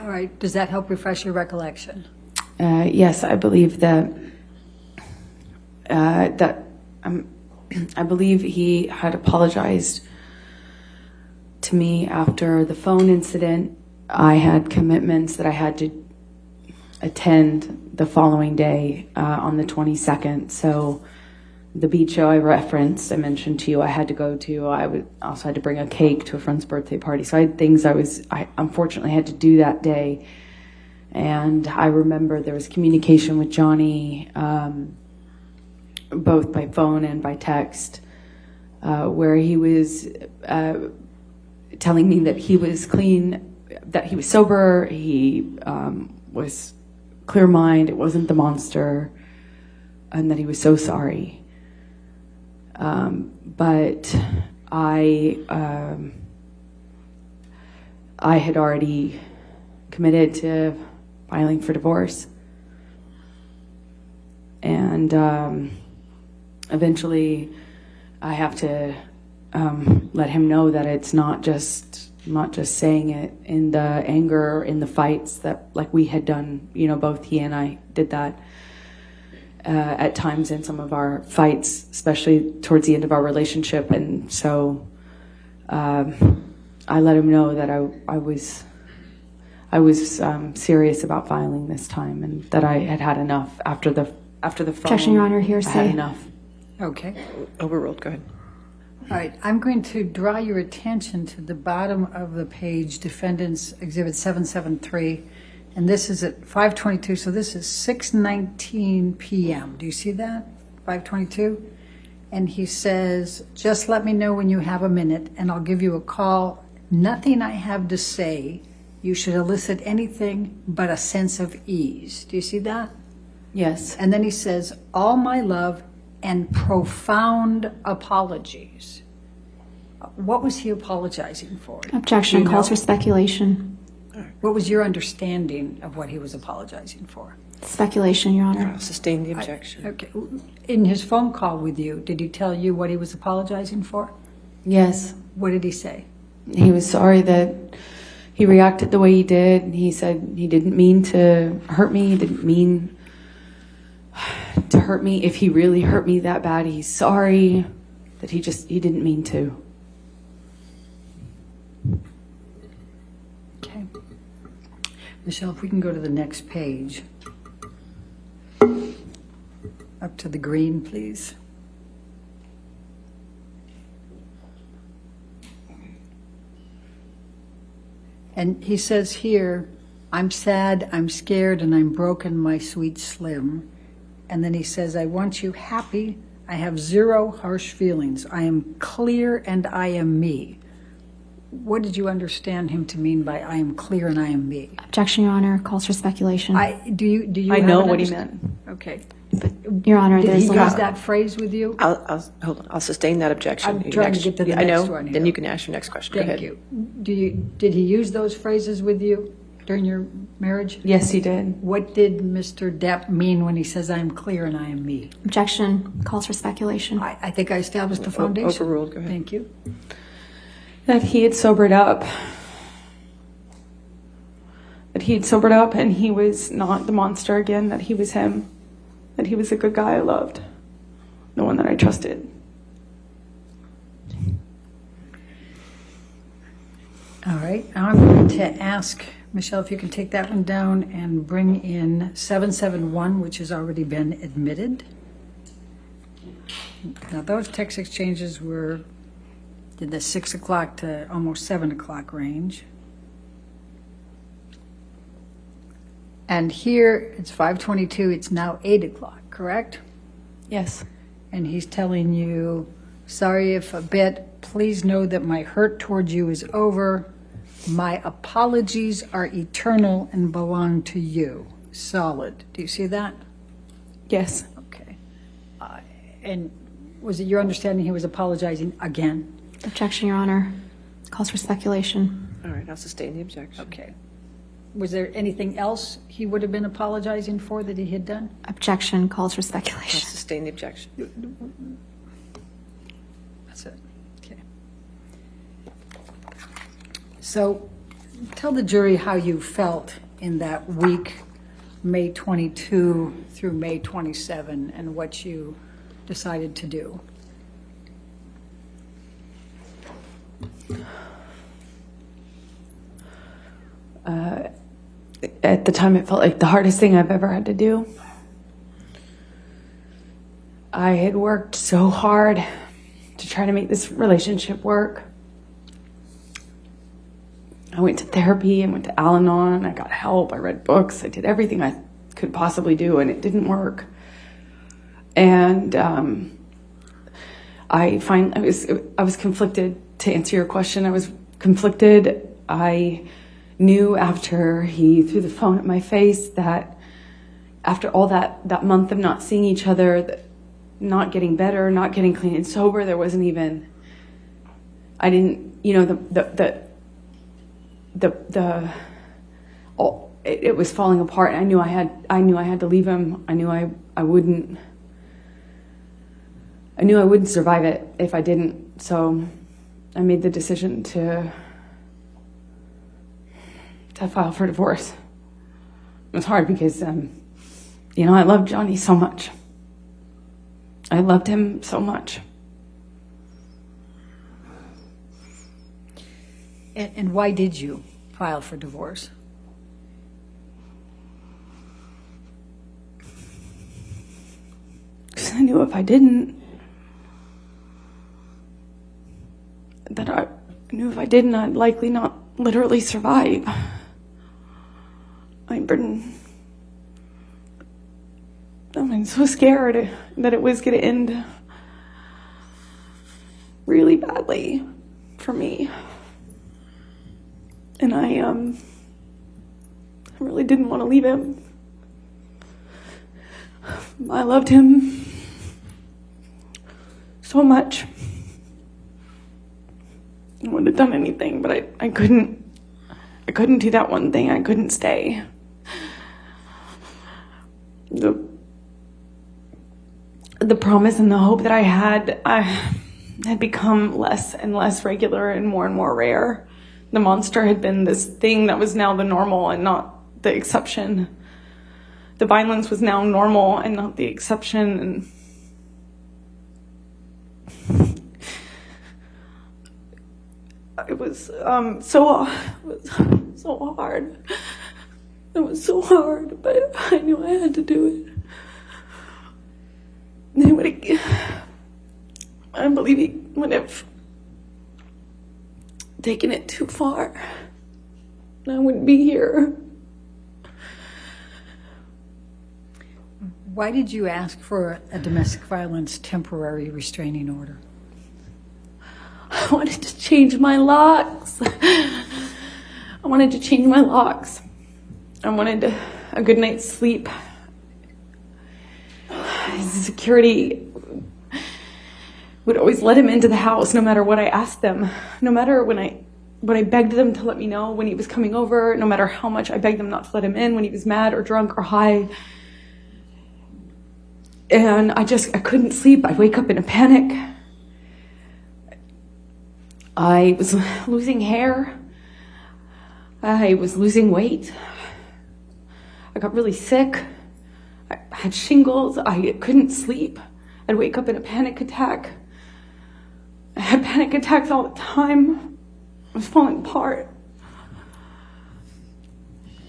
S2: All right, does that help refresh your recollection?
S1: Yes, I believe that that I believe he had apologized to me after the phone incident. I had commitments that I had to attend the following day on the 22nd. So the beach show I referenced, I mentioned to you, I had to go to. I also had to bring a cake to a friend's birthday party. So I had things I unfortunately had to do that day. And I remember there was communication with Johnny, both by phone and by text, where he was telling me that he was clean, that he was sober, he was clear mind, it wasn't the monster, and that he was so sorry. But I had already committed to filing for divorce. And eventually I have to let him know that it's not just saying it in the anger, in the fights that like we had done, both he and I did that at times in some of our fights, especially towards the end of our relationship. And so I let him know that I was serious about filing this time, and that I had had enough after the phone.
S3: Objection, Your Honor, hearsay.
S1: I had enough.
S2: Okay.
S4: Overruled. Go ahead.
S2: All right, I'm going to draw your attention to the bottom of the page, Defendant's Exhibit 773, and this is at 5:22, so this is 6:19 p.m. Do you see that? 5:22? And he says, just let me know when you have a minute, and I'll give you a call. Nothing I have to say. You should elicit anything but a sense of ease. Do you see that?
S1: Yes.
S2: And then he says, all my love and profound apologies. What was he apologizing for?
S3: Objection.
S2: Do you
S3: Calls
S2: know?
S3: for speculation.
S2: What was your understanding of what he was apologizing for?
S3: Speculation, Your Honor.
S4: I'll sustain the objection.
S2: Okay. In his phone call with you, did he tell you what he was apologizing for?
S1: Yes.
S2: What did he say?
S1: He was sorry that he reacted the way he did. He said he didn't mean to hurt me. He didn't mean to hurt me. If he really hurt me that bad, he's sorry. That he didn't mean to.
S2: Okay. Michelle, if we can go to the next page. Up to the green, please. And he says here, I'm sad, I'm scared, and I'm broken, my sweet Slim. And then he says, I want you happy. I have zero harsh feelings. I am clear and I am me. What did you understand him to mean by I am clear and I am me?
S3: Objection, Your Honor. Calls for speculation.
S2: Do you
S1: I
S2: have
S1: know
S2: an
S1: what he
S2: understand-
S1: meant.
S2: Okay.
S3: Your Honor,
S2: Did
S3: there's
S2: he
S3: a
S2: use
S3: lot.
S2: that phrase with you?
S4: Hold on. I'll sustain that objection.
S2: I'm trying to get to the
S4: I know.
S2: next one here.
S4: Then you can ask your next question. Go
S2: Thank
S4: ahead.
S2: you. Did he use those phrases with you during your marriage?
S1: Yes, he did.
S2: What did Mr. Depp mean when he says, I am clear and I am me?
S3: Objection. Calls for speculation.
S2: I think I established the foundation.
S4: Overruled. Go ahead.
S2: Thank you.
S1: That he had sobered up. That he had sobered up and he was not the monster again, that he was him. That he was a good guy I loved. The one that I trusted.
S2: All right. Now I'm going to ask, Michelle, if you can take that one down and bring in 771, which has already been admitted. Now, those text exchanges were in the 6 o'clock to almost 7 o'clock range. And here, it's 5:22, it's now 8 o'clock, correct?
S1: Yes.
S2: And he's telling you, sorry if a bit, please know that my hurt towards you is over. My apologies are eternal and belong to you. Solid. Do you see that?
S1: Yes.
S2: Okay. And was it your understanding he was apologizing again?
S3: Objection, Your Honor. Calls for speculation.
S4: All right. I'll sustain the objection.
S2: Okay. Was there anything else he would have been apologizing for that he had done?
S3: Objection. Calls for
S4: I'll
S3: speculation.
S4: sustain the objection.
S2: That's it. Okay. So tell the jury how you felt in that week, May 22 through May 27, and what you decided to do?
S1: At the time, it felt like the hardest thing I've ever had to do. I had worked so hard to try to make this relationship work. I went to therapy, I went to Al-Anon, I got help, I read books, I did everything I could possibly do, and it didn't work. And I was conflicted. To answer your question, I was conflicted. I knew after he threw the phone at my face that after all that month of not seeing each other, that not getting better, not getting clean and sober, there wasn't even, I didn't, you know, it was falling apart. I knew I had to leave him. I knew I wouldn't survive it if I didn't. So I made the decision to file for divorce. It was hard because, you know, I loved Johnny so much. I loved him so much.
S2: And why did you file for divorce?
S1: Because I knew if I didn't, I'd likely not literally survive. I'm so scared that it was going to end really badly for me. And I really didn't want to leave him. I loved him so much. I wouldn't have done anything, but I couldn't do that one thing. I couldn't stay. The promise and the hope that I had become less and less regular and more rare. The monster had been this thing that was now the normal and not the exception. The violence was now normal and not the exception. And it was so hard. It was so hard, but I knew I had to do it. I believe he would have taken it too far. I wouldn't be here.
S2: Why did you ask for a domestic violence temporary restraining order?
S1: I wanted to change my locks. I wanted a good night's sleep. His security would always let him into the house no matter what I asked them. No matter when I begged them to let me know when he was coming over, no matter how much I begged them not to let him in when he was mad or drunk or high. And I couldn't sleep. I'd wake up in a panic. I was losing hair. I was losing weight. I got really sick. I had shingles. I couldn't sleep. I'd wake up in a panic attack. I had panic attacks all the time. I was falling apart.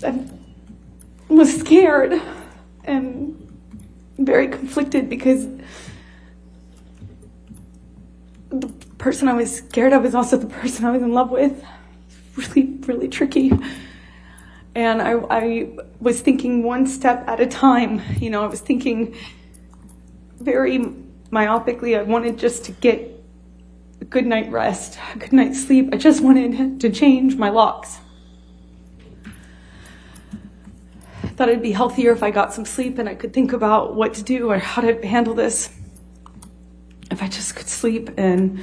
S1: I was scared and very conflicted because the person I was scared of is also the person I was in love with. Really, really tricky. And I was thinking one step at a time. You know, I was thinking very myopically. I wanted just to get a good night rest, a good night's sleep. I just wanted to change my locks. I thought it'd be healthier if I got some sleep and I could think about what to do or how to handle this. If I just could sleep. And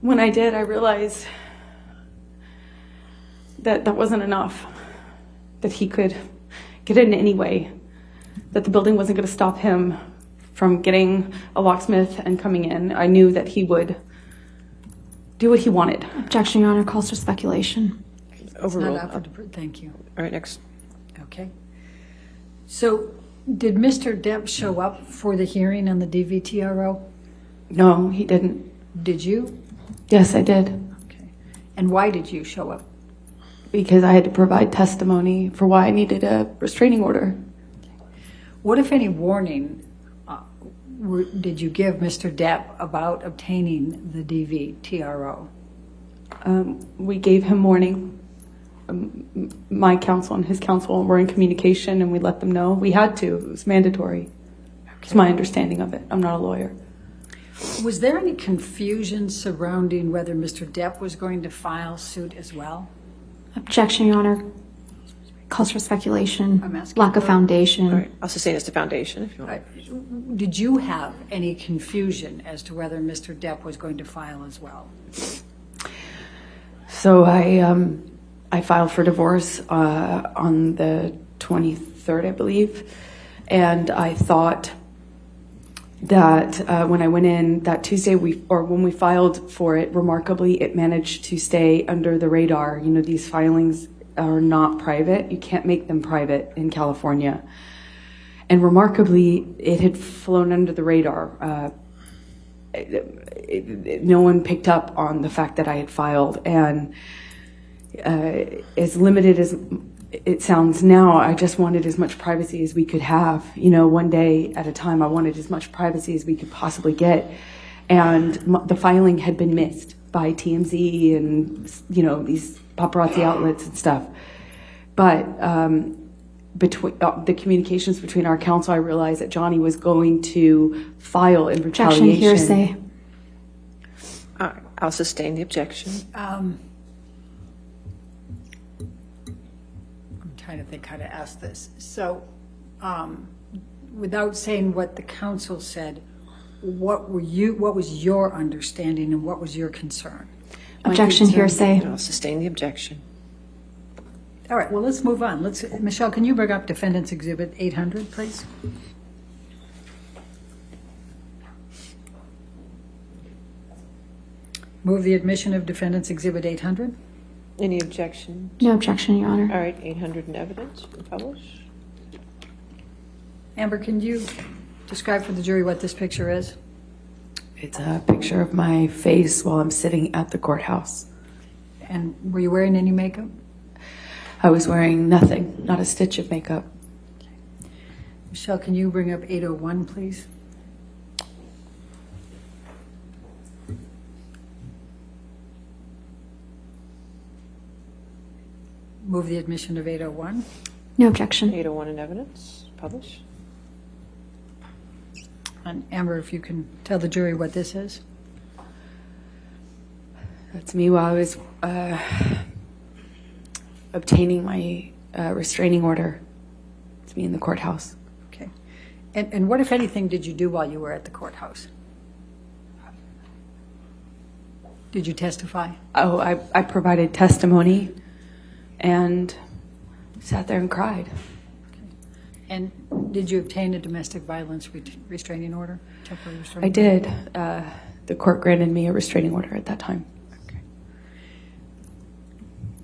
S1: when I did, I realized that that wasn't enough, that he could get in any way, that the building wasn't going to stop him from getting a locksmith and coming in. I knew that he would do what he wanted.
S3: Objection, Your Honor, calls for speculation.
S4: Overruled.
S2: Thank you.
S4: All right, next.
S2: Okay. So did Mr. Depp show up for the hearing on the DVTRO?
S1: No, he didn't.
S2: Did you?
S1: Yes, I did.
S2: Okay. And why did you show up?
S1: Because I had to provide testimony for why I needed a restraining order.
S2: What, if any, warning did you give Mr. Depp about obtaining the DVTRO?
S1: We gave him warning. My counsel and his counsel were in communication, and we let them know. We had to. It was mandatory. It's my understanding of it. I'm not a lawyer.
S2: Was there any confusion surrounding whether Mr. Depp was going to file suit as well?
S3: Objection, Your Honor. Calls for speculation,
S2: I'm asking
S3: lack of
S2: for-
S3: foundation.
S4: All right, I'll sustain as the foundation if you want.
S2: Did you have any confusion as to whether Mr. Depp was going to file as well?
S1: So I filed for divorce on the 23rd, I believe, and I thought that when I went in that Tuesday, when we filed for it, remarkably, it managed to stay under the radar. You know, these filings are not private. You can't make them private in California. And remarkably, it had flown under the radar. No one picked up on the fact that I had filed. And as limited as it sounds now, I just wanted as much privacy as we could have. You know, one day at a time, I wanted as much privacy as we could possibly get. And the filing had been missed by TMZ and, you know, these paparazzi outlets and stuff. But between the communications between our counsel, I realized that Johnny was going to file in
S3: Objection,
S1: retaliation.
S3: hearsay.
S4: All right, I'll sustain the objection.
S2: I'm trying to think how to ask this. So, without saying what the counsel said, what was your understanding and what was your concern?
S3: Objection, hearsay.
S4: I'll sustain the objection.
S2: All right, well, let's move on. Michelle, can you bring up Defendant's Exhibit 800, please? Move the admission of Defendant's Exhibit 800.
S4: Any objection?
S3: No objection, Your Honor.
S4: All right, 800 in evidence and publish.
S2: Amber, can you describe for the jury what this picture is?
S1: It's a picture of my face while I'm sitting at the courthouse.
S2: And were you wearing any makeup?
S1: I was wearing nothing, not a stitch of makeup.
S2: Michelle, can you bring up 801, please? Move the admission of 801.
S3: No objection.
S4: 801 in evidence, publish.
S2: And Amber, if you can tell the jury what this is.
S1: That's me while I was obtaining my restraining order. It's me in the courthouse.
S2: Okay. And what, if anything, did you do while you were at the courthouse? Did you testify?
S1: Oh, I provided testimony and sat there and cried.
S2: And did you obtain a domestic violence restraining order? Temporary
S1: I
S2: restraining
S1: did. The court granted me a restraining order at that time.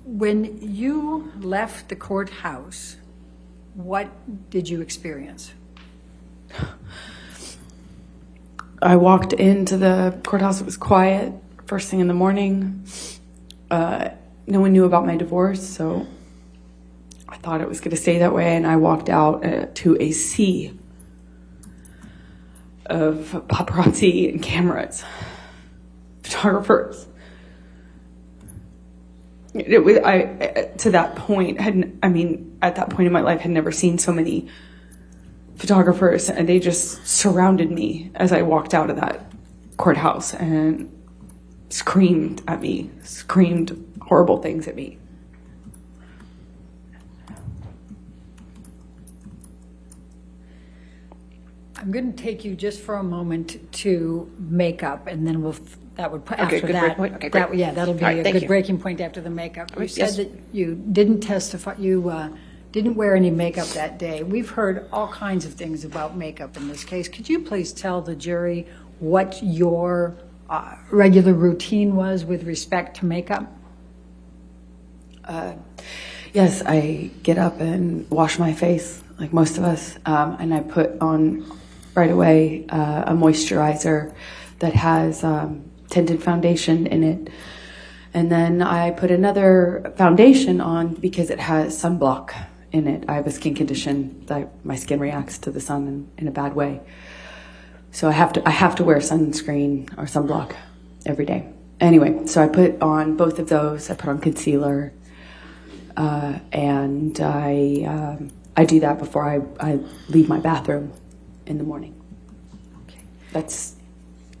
S2: When you left the courthouse, what did you experience?
S1: I walked into the courthouse. It was quiet. First thing in the morning. No one knew about my divorce, so I thought it was going to stay that way. And I walked out to a sea of paparazzi and cameras, photographers. It was, to that point, at that point in my life, had never seen so many photographers, and they just surrounded me as I walked out of that courthouse and screamed at me, screamed horrible things at me.
S2: I'm going to take you just for a moment to makeup, and then that would put after
S4: good
S2: that.
S4: break point. Okay, great.
S2: That'll be
S4: All right,
S2: a
S4: thank
S2: good
S4: you.
S2: breaking point after the makeup. You
S4: Yes.
S2: said that you didn't testify. You didn't wear any makeup that day. We've heard all kinds of things about makeup in this case. Could you please tell the jury what your regular routine was with respect to makeup?
S1: Yes, I get up and wash my face like most of us, and I put on right away a moisturizer that has tinted foundation in it. And then I put another foundation on because it has sunblock in it. I have a skin condition that my skin reacts to the sun in a bad way. So I have to wear sunscreen or sunblock every day. Anyway, so I put on both of those. I put on concealer, and I do that before I leave my bathroom in the morning.
S2: Okay.
S1: That's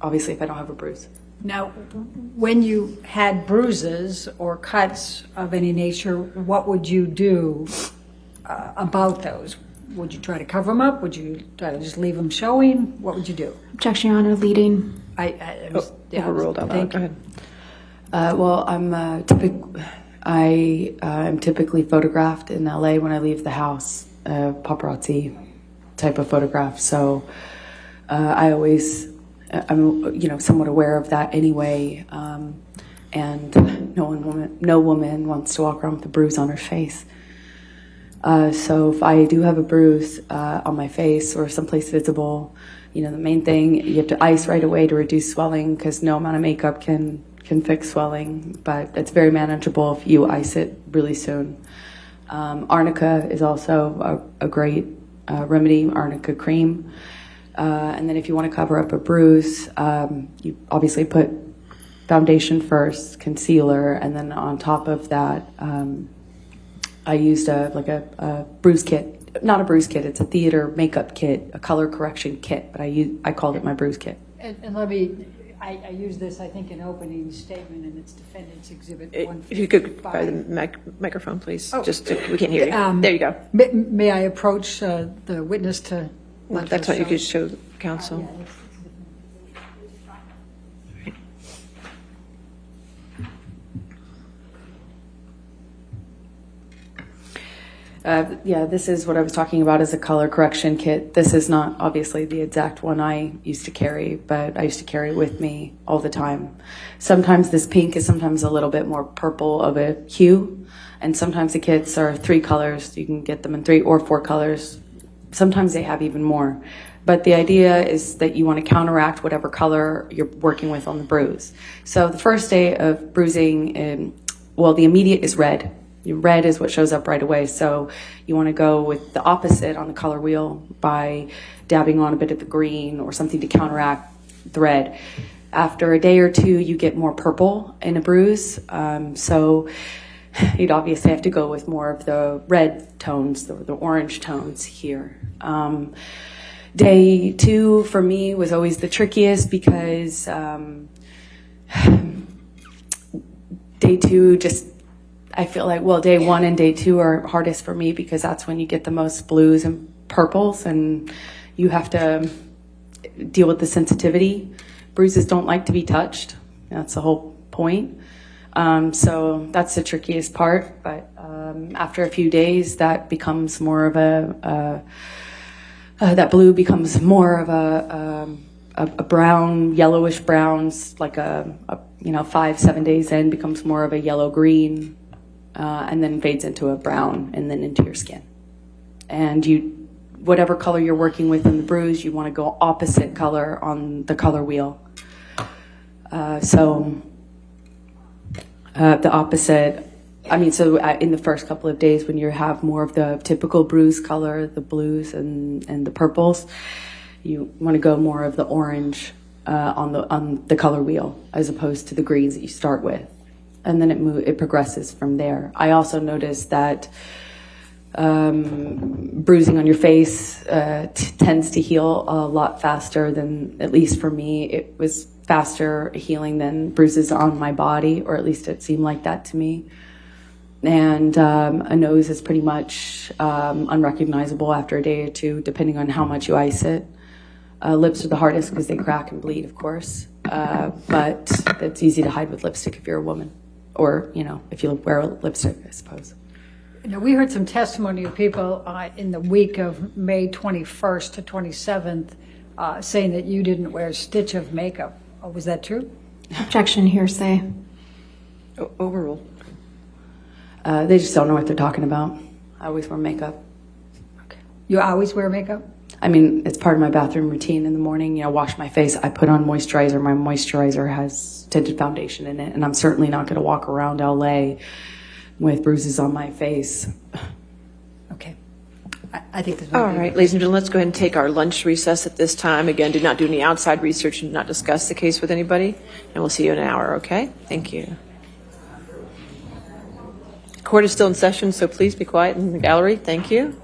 S1: obviously if I don't have a bruise.
S2: Now, when you had bruises or cuts of any nature, what would you do about those? Would you try to cover them up? Would you try to just leave them showing? What would you do?
S3: Objection, Your Honor, leading.
S4: Overruled on that. Go ahead.
S1: Well, I'm typically photographed in LA when I leave the house, paparazzi type of photograph. So I'm somewhat aware of that anyway. And no woman wants to walk around with a bruise on her face. So if I do have a bruise on my face or someplace visible, the main thing, you have to ice right away to reduce swelling because no amount of makeup can fix swelling, but it's very manageable if you ice it really soon. Arnica is also a great remedy, arnica cream. And then if you want to cover up a bruise, you obviously put foundation first, concealer, and then on top of that, I used a bruise kit. Not a bruise kit, it's a theater makeup kit, a color correction kit, but I called it my bruise kit.
S2: And let me, I use this, I think, in opening statement, and it's Defendant's Exhibit 155.
S4: If you could by the microphone, please.
S2: Oh.
S4: We can't hear you. There you go.
S2: May I approach the witness to
S4: Well,
S2: let
S4: that's
S2: her
S4: what you
S2: show?
S4: could show counsel.
S1: This is what I was talking about as a color correction kit. This is not obviously the exact one I used to carry, but I used to carry it with me all the time. Sometimes this pink is sometimes a little bit more purple of a hue, and sometimes the kits are 3 colors. You can get them in 3 or 4 colors. Sometimes they have even more. But the idea is that you want to counteract whatever color you're working with on the bruise. So the first day of bruising, the immediate is red. Red is what shows up right away, so you want to go with the opposite on the color wheel by dabbing on a bit of the green or something to counteract the red. After a day or 2, you get more purple in a bruise, so you'd obviously have to go with more of the red tones, the orange tones here. Day 2 for me was always the trickiest because day 2 I feel like, day 1 and day 2 are hardest for me because that's when you get the most blues and purples and you have to deal with the sensitivity. Bruises don't like to be touched. That's the whole point. So that's the trickiest part. But after a few days, that becomes more of that blue becomes more of a brown, yellowish browns, like 5-7 days in becomes more of a yellow-green. And then fades into a brown and then into your skin. And whatever color you're working with in the bruise, you want to go opposite color on the color wheel. The opposite, in the first couple of days when you have more of the typical bruise color, the blues and the purples, you want to go more of the orange on the color wheel as opposed to the greens that you start with. And then it progresses from there. I also noticed that bruising on your face tends to heal a lot faster than, at least for me, it was faster healing than bruises on my body, or at least it seemed like that to me. And a nose is pretty much unrecognizable after a day or 2, depending on how much you ice it. Lips are the hardest because they crack and bleed, of course. But it's easy to hide with lipstick if you're a woman. Or, if you wear lipstick, I suppose.
S2: We heard some testimony of people in the week of May 21st to 27th saying that you didn't wear a stitch of makeup. Oh, was that true?
S3: Objection, hearsay.
S4: Overruled.
S1: They just don't know what they're talking about. I always wear makeup.
S2: Okay. You always wear makeup?
S1: I mean, it's part of my bathroom routine in the morning. You know, wash my face. I put on moisturizer. My moisturizer has tinted foundation in it, and I'm certainly not going to walk around LA with bruises on my face.
S2: Okay. I think this
S4: All
S2: might be.
S4: right, ladies and gentlemen, let's go ahead and take our lunch recess at this time. Again, do not do any outside research and do not discuss the case with anybody. And we'll see you in an hour, okay? Thank you. Court is still in session, so please be quiet in the gallery. Thank you.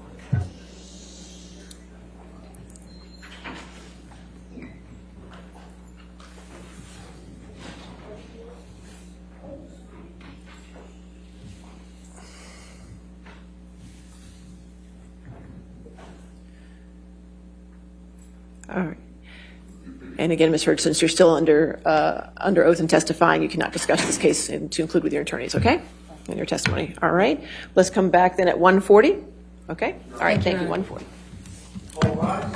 S4: All right. And again, Ms. Hurd, since you're still under oath and testifying, you cannot discuss this case to include with your attorneys, okay? In your testimony. All right. Let's come back then at 1:40. Okay? All right. Thank you. 1:40.
S5: All rise.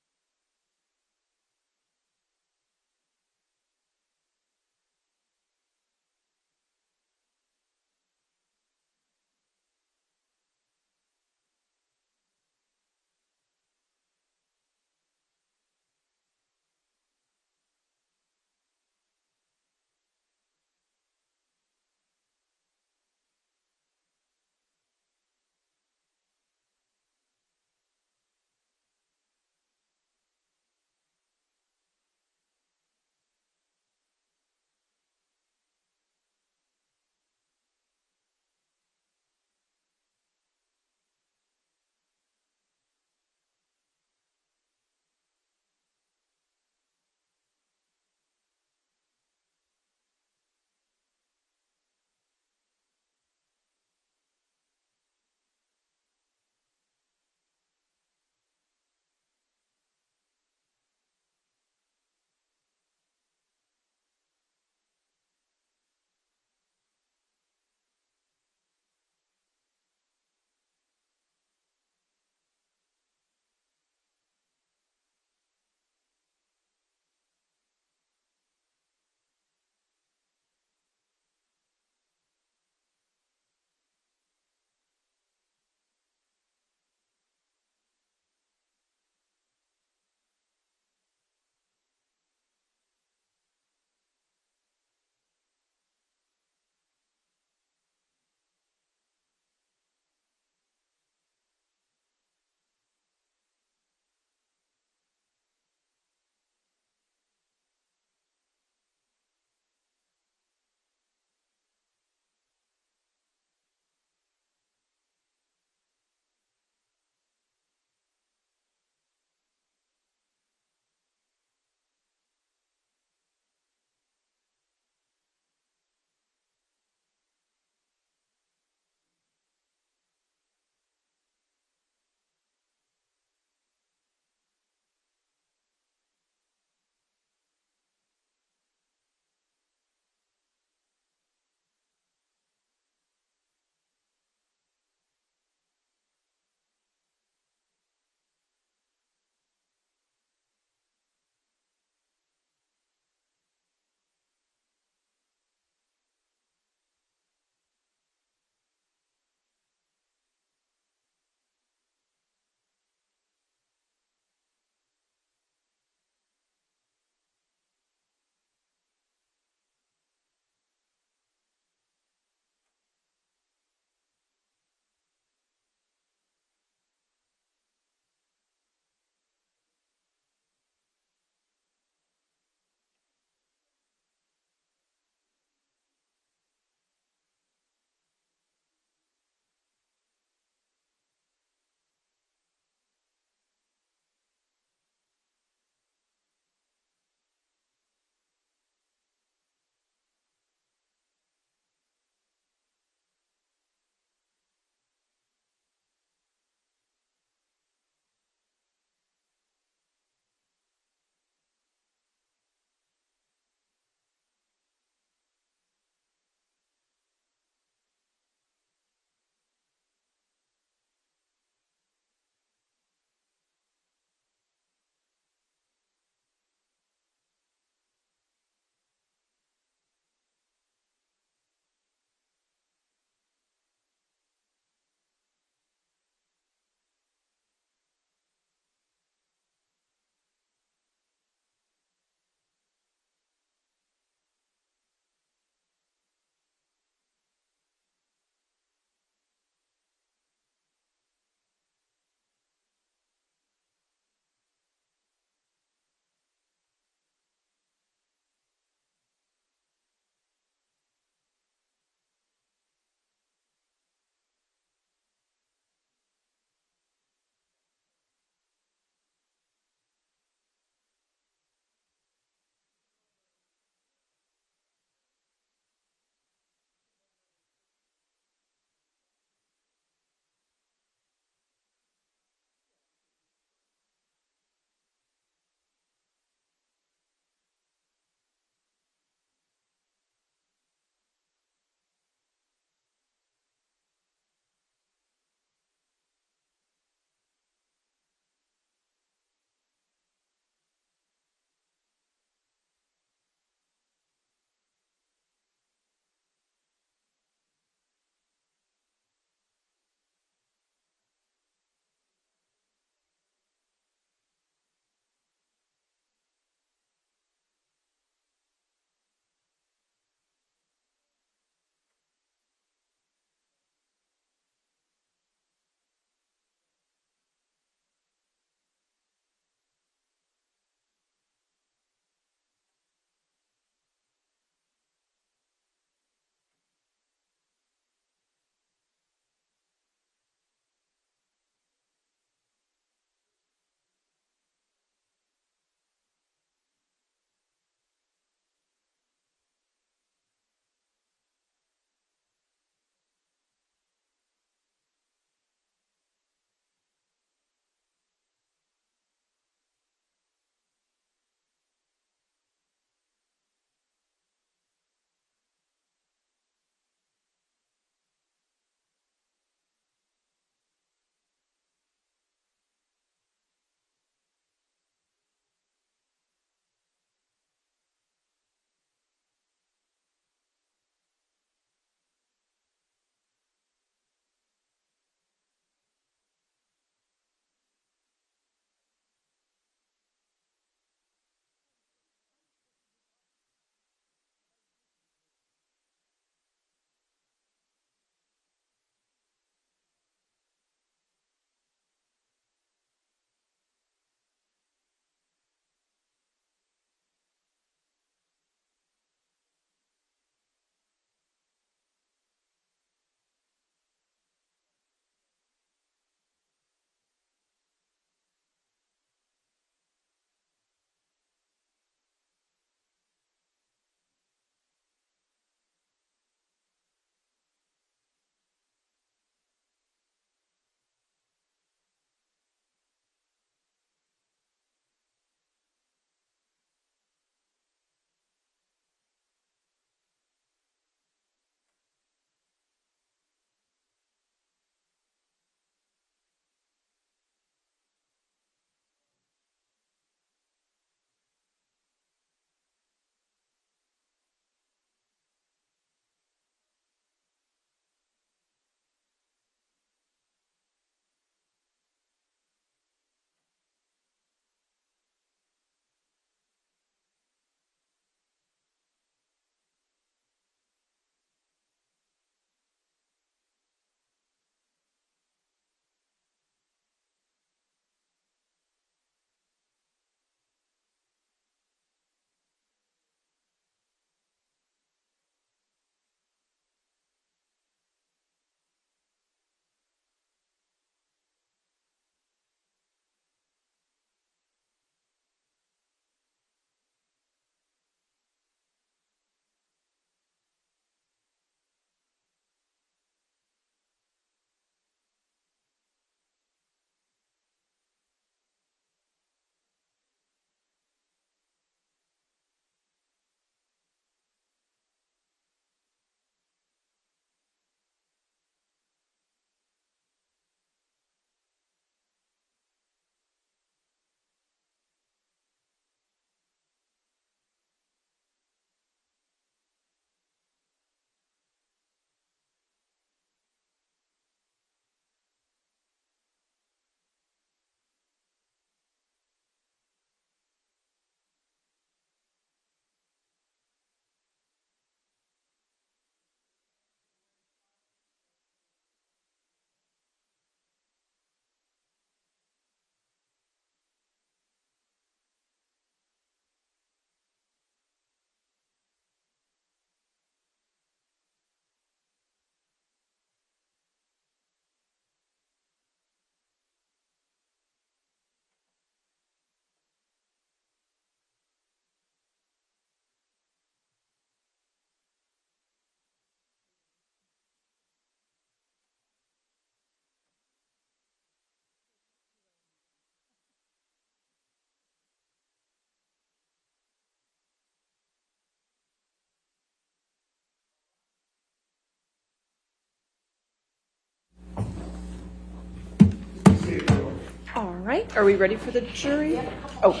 S4: right, are we ready for the jury? Oh,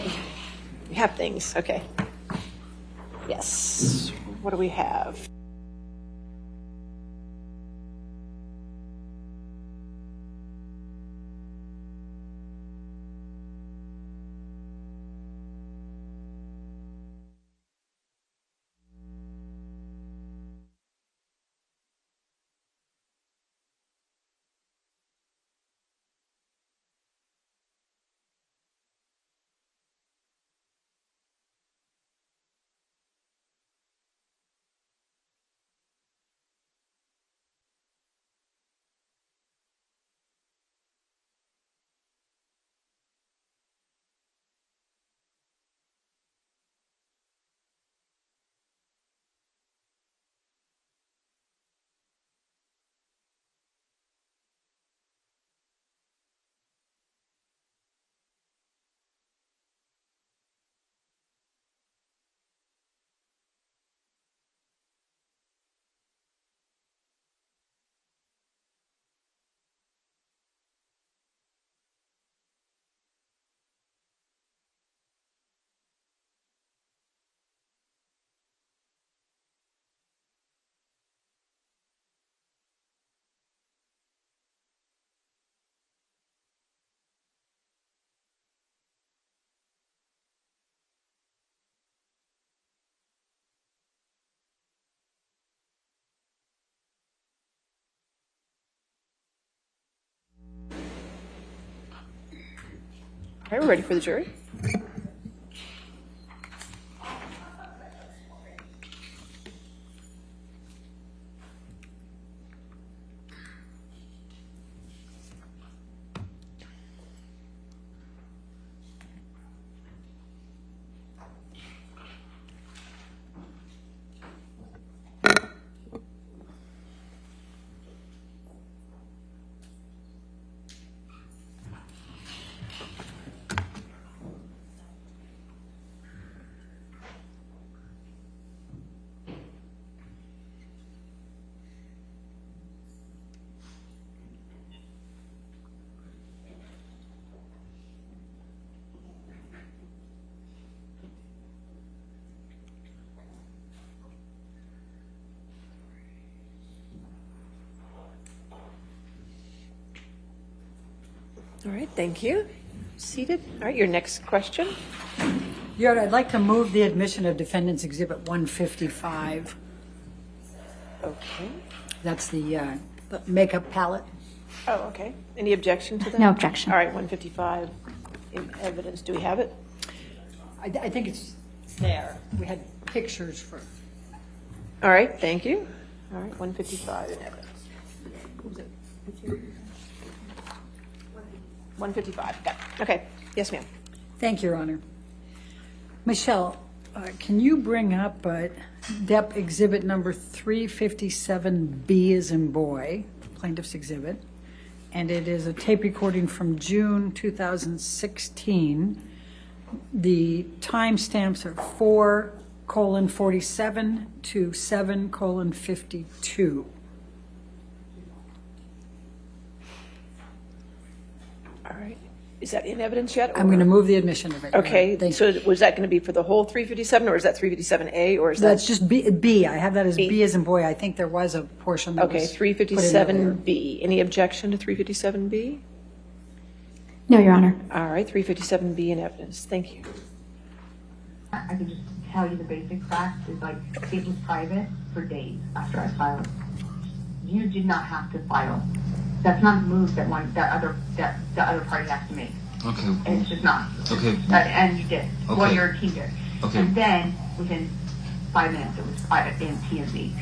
S4: we have things, okay. Yes, what do we have? All right, we're ready for the jury. All right, thank you. Seated. All right, your next question.
S2: Your Honor, I'd like to move the admission of Defendant's Exhibit 155.
S4: Okay.
S2: That's the makeup palette.
S4: Oh, okay. Any objection to that?
S3: No objection.
S4: All right, 155 in evidence. Do we have it?
S2: I think it's there. We had pictures for.
S4: All right, thank you. All right, 155 in evidence. What was it? 155. Got it. Okay. Yes, ma'am.
S2: Thank you, Your Honor. Michelle, can you bring up Depp Exhibit number 357B as in boy, plaintiff's exhibit, and it is a tape recording from June 2016. The timestamps are 4:47 to 7:52.
S4: All right. Is that in evidence yet?
S2: I'm going to move the admission of it. Your Honor.
S4: Okay.
S2: Thank
S4: So
S2: you.
S4: was that going to be for the whole 357, or is that 357A, or is that?
S2: That's just B. I have that as B as in boy. I think there was a portion that
S4: Okay,
S2: was put in earlier.
S4: 357B. Any objection to 357B?
S3: No, Your Honor.
S4: All right, 357B in evidence. Thank you.
S6: I can just tell you the basic facts is like it was private for days after I filed. You did not have to file. That's not a move that the other party has to make.
S7: Okay.
S6: And it's just not.
S7: Okay.
S6: And you did.
S7: Okay.
S6: Well, your team did.
S7: Okay.
S6: And then within 5 minutes, it was in TMZ.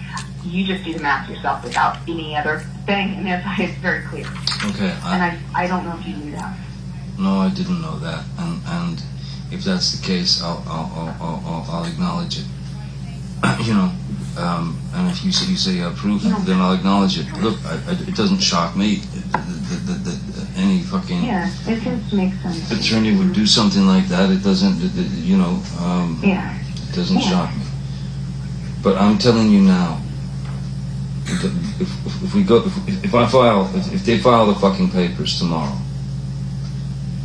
S6: You just do the math yourself without any other thing, and that's why it's very clear.
S7: Okay.
S6: And I don't know if you knew that.
S7: No, I didn't know that, and if that's the case, I'll acknowledge it. You know, and if you say you have proof, then I'll acknowledge it. Look, it doesn't shock me that any fucking
S6: Yeah, it seems to make sense.
S7: attorney would do something like that. It doesn't, you know,
S6: Yeah.
S7: it doesn't
S6: Yeah.
S7: shock me. But I'm telling you now, if they file the fucking papers tomorrow,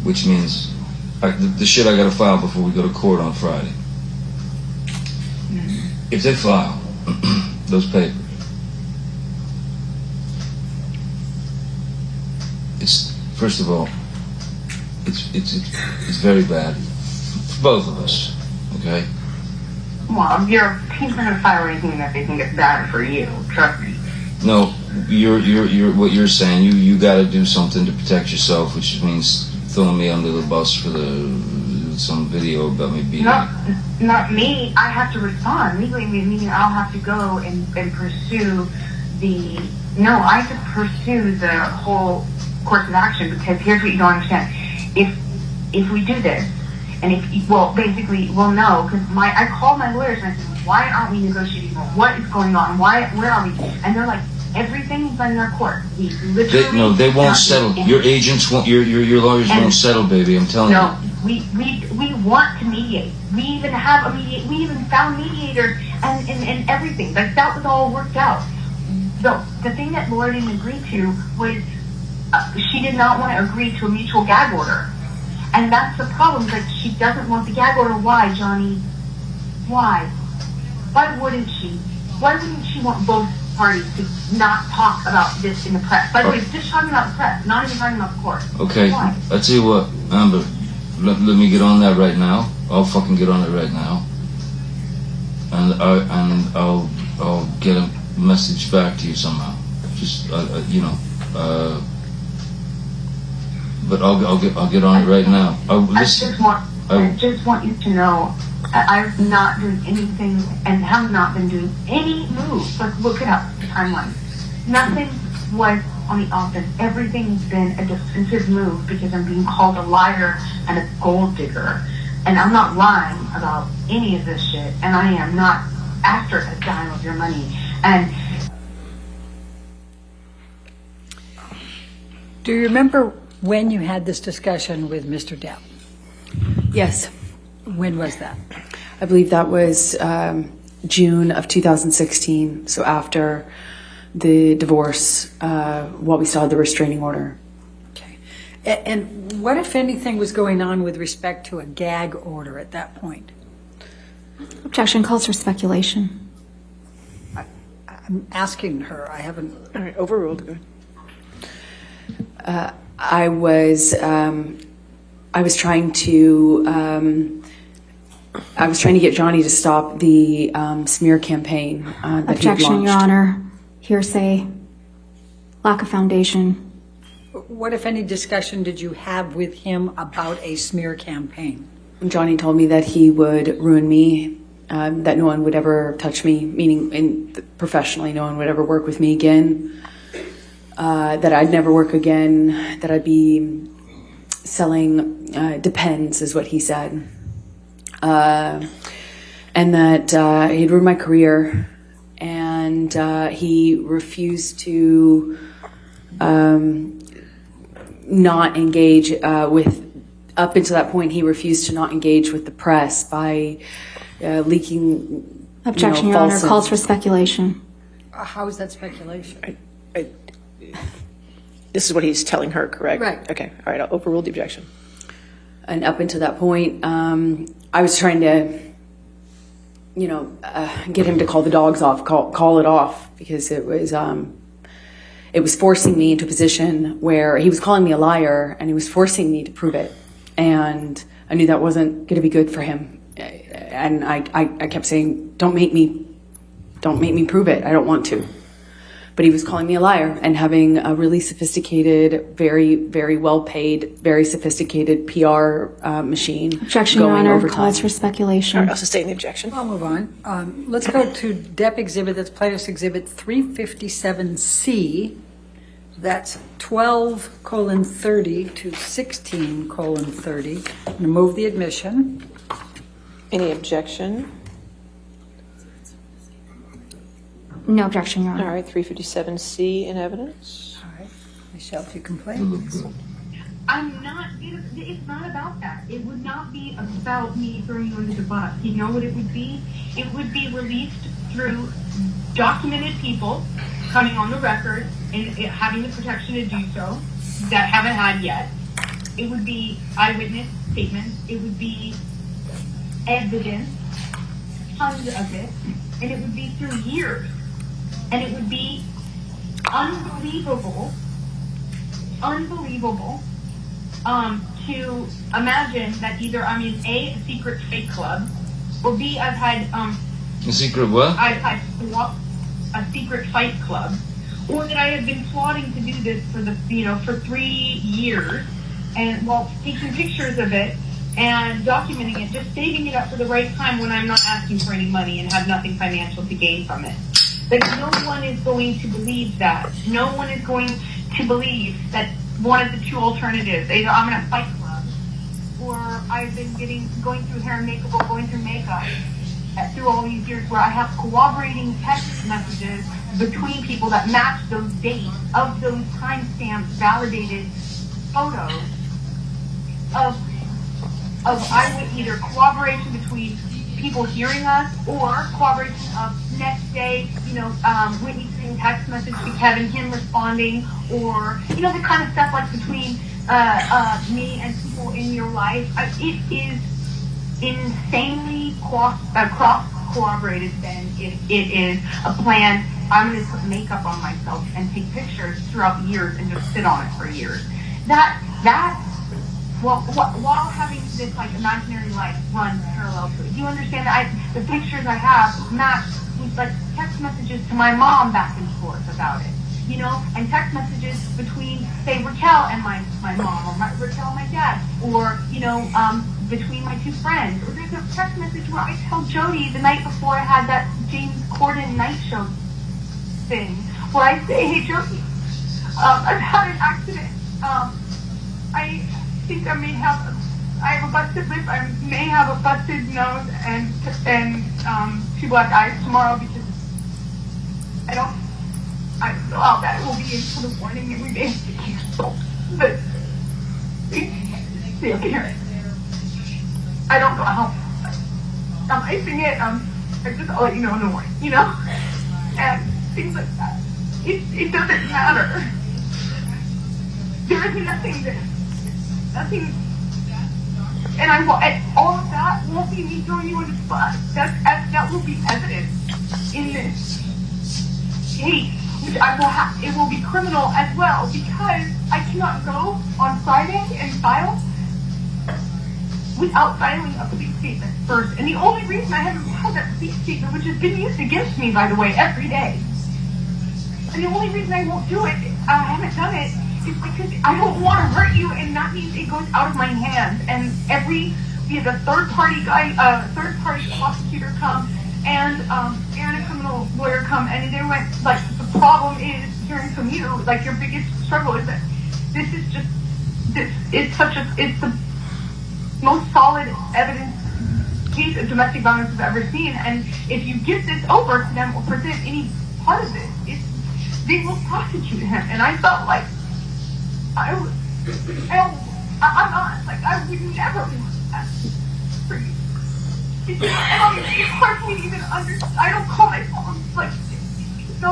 S7: which means the shit I gotta file before we go to court on Friday. If they file those papers, it's, first of all, it's very bad for both of us, okay?
S6: Well, your team's not going to file anything that they think is bad for you. Trust me.
S7: No, you're what you're saying. You got to do something to protect yourself, which means throwing me under the bus for some video about me being.
S6: Not me. I have to respond legally, meaning I'll have to go and pursue the. No, I have to pursue the whole course of action, because here's what you don't understand. If we do this, and basically, we'll know, because I called my lawyers and I said, why aren't we negotiating more? What is going on? Where are we? And they're like, everything is in our court. We literally...
S7: They won't settle. Your agents won't, your lawyers won't settle, baby, I'm telling you.
S6: We want to mediate. We even have we even found mediators and everything. Like, that was all worked out. The thing that Laura didn't agree to was she did not want to agree to a mutual gag order. And that's the problem. Like, she doesn't want the gag order. Why, Johnny? Why? Why wouldn't she? Why wouldn't she want both parties to not talk about this in the press? By the way, just talking about the press, not even talking about the court.
S7: Okay,
S6: Why?
S7: I'll tell you what, Amber, let me get on that right now. I'll fucking get on it right now. And I'll get a message back to you somehow. Just, but I'll get on it right now.
S6: I just want you to know, I've not done anything and have not been doing any moves. Like, look it up, the timeline. Nothing was on the offense. Everything's been a defensive move because I'm being called a liar and a gold digger. And I'm not lying about any of this shit. And I am not after a dime of your money. And
S2: Do you remember when you had this discussion with Mr. Depp?
S1: Yes.
S2: When was that?
S1: I believe that was June of 2016, so after the divorce, while we still had the restraining order.
S2: Okay. And what, if anything, was going on with respect to a gag order at that point?
S3: Objection calls for speculation.
S2: I'm asking her. I haven't...
S4: All right, overruled. Good.
S1: I was trying to get Johnny to stop the smear campaign that he
S3: Objection,
S1: launched.
S3: Your Honor. Hearsay. Lack of foundation.
S2: What, if any, discussion did you have with him about a smear campaign?
S1: Johnny told me that he would ruin me, that no one would ever touch me, meaning professionally, no one would ever work with me again, that I'd never work again, that I'd be selling Depends, is what he said, and that he'd ruined my career, and he refused to not engage with, up until that point, he refused to not engage with the press by leaking.
S3: Objection, Your Honor. Calls for speculation.
S2: How is that speculation?
S4: This is what he's telling her, correct?
S2: Right.
S4: Okay. All right. I'll overrule the objection.
S1: And up until that point, I was trying to, get him to call the dogs off, call it off, because it was forcing me into a position where he was calling me a liar, and he was forcing me to prove it. And I knew that wasn't going to be good for him. And I kept saying, don't make me prove it. I don't want to. But he was calling me a liar and having a really sophisticated, very, very well-paid, very sophisticated PR machine.
S3: Objection,
S1: going
S3: Your Honor.
S1: overtime.
S3: Calls for speculation.
S4: All right. I'll sustain the objection.
S2: I'll move on. Let's go to Depp exhibit, that's plaintiff's exhibit 357C. That's 12:30 to 16:30. I'm going to move the admission.
S4: Any objection?
S3: No objection, Your Honor.
S4: All right. 357C in evidence.
S2: All right. Michelle, if you complain.
S6: I'm not, it's not about that. It would not be about me throwing you under the bus. You know what it would be? It would be released through documented people coming on the record and having the protection to do so that haven't had yet. it would be eyewitness statements, it would be evidence, tons of it, and it would be through years. And it would be unbelievable, to imagine that either I'm in a secret fake club, or B, I've had
S7: A secret what?
S6: I've had a secret fight club, or that I have been plotting to do this for 3 years, and while taking pictures of it and documenting it, just saving it up for the right time when I'm not asking for any money and have nothing financial to gain from it. But no one is going to believe that. No one is going to believe that one of the two alternatives, either I'm in a fight club, or I've been going through hair and makeup, or going through makeup through all these years, where I have corroborating text messages between people that match those dates of those timestamp validated photos of either corroboration between people hearing us, or corroboration of next day, Whitney sending text message to Kevin, him responding, or the kind of stuff like between me and people in your life. It is insanely cross corroborated. Then it is a plan. I'm going to put makeup on myself and take pictures throughout the years and just sit on it for years. While having this imaginary life run parallel to it. Do you understand that the pictures I have match with text messages to my mom back and forth about it, and text messages between, say, Raquel and my mom, or Raquel and my dad, or, between my two friends. Or there's a text message where I tell Jody the night before I had that James Corden night show thing, where I say, hey, Jody, I've had an accident. I think I have a busted lip, I may have a busted nose, and 2 black eyes tomorrow, because I don't know how bad it will be until the morning and we may have to cancel. But see, I can hear it. I don't know how I'm icing it, I just, I'll let you know in the morning, and things like that. It doesn't matter. There is nothing, and all of that won't be me throwing you under the bus. That will be evidence in this case, which it will be criminal as well, because I cannot go on Friday and file without filing a police statement first. And the only reason I haven't filed that police statement, which has been used against me, by the way, every day, and the only reason I won't do it, I haven't done it, is because I don't want to hurt you, and that means it goes out of my hands. And the third party prosecutor come, and a criminal lawyer come, and they went, the problem is, hearing from you, your biggest struggle is that it's the most solid evidence case of domestic violence I've ever seen, and if you give this over to them or present any part of this, they will prosecute him. And I felt like I would never want that for you. It's hard for me to even understand. I don't call myself,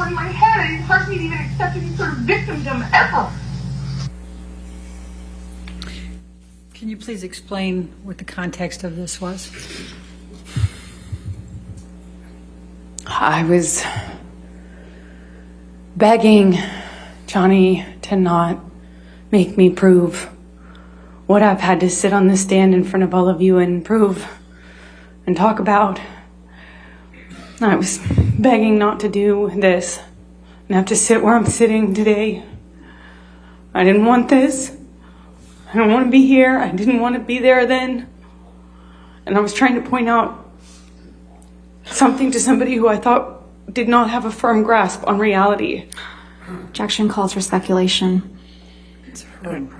S6: in my head, it's hard for me to even accept any sort of victimdom ever.
S2: Can you please explain what the context of this was?
S1: I was begging Johnny to not make me prove what I've had to sit on the stand in front of all of you and prove and talk about. I was begging not to do this and have to sit where I'm sitting today. I didn't want this. I don't want to be here. I didn't want to be there then. And I was trying to point out something to somebody who I thought did not have a firm grasp on reality.
S3: Objection calls for speculation.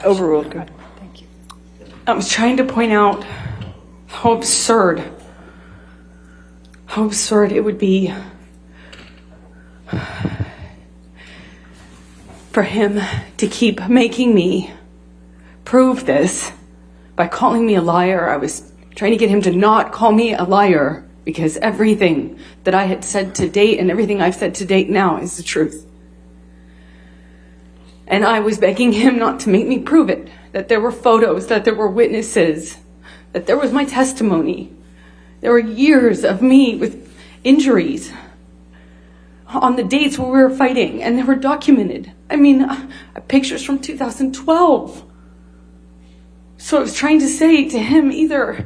S4: Overruled. Good.
S2: Thank you.
S1: I was trying to point out how absurd it would be for him to keep making me prove this by calling me a liar. I was trying to get him to not call me a liar, because everything that I had said to date and everything I've said to date now is the truth. And I was begging him not to make me prove it, that there were photos, that there were witnesses, that there was my testimony. There were years of me with injuries on the dates where we were fighting, and they were documented. I mean, pictures from 2012. So I was trying to say to him, either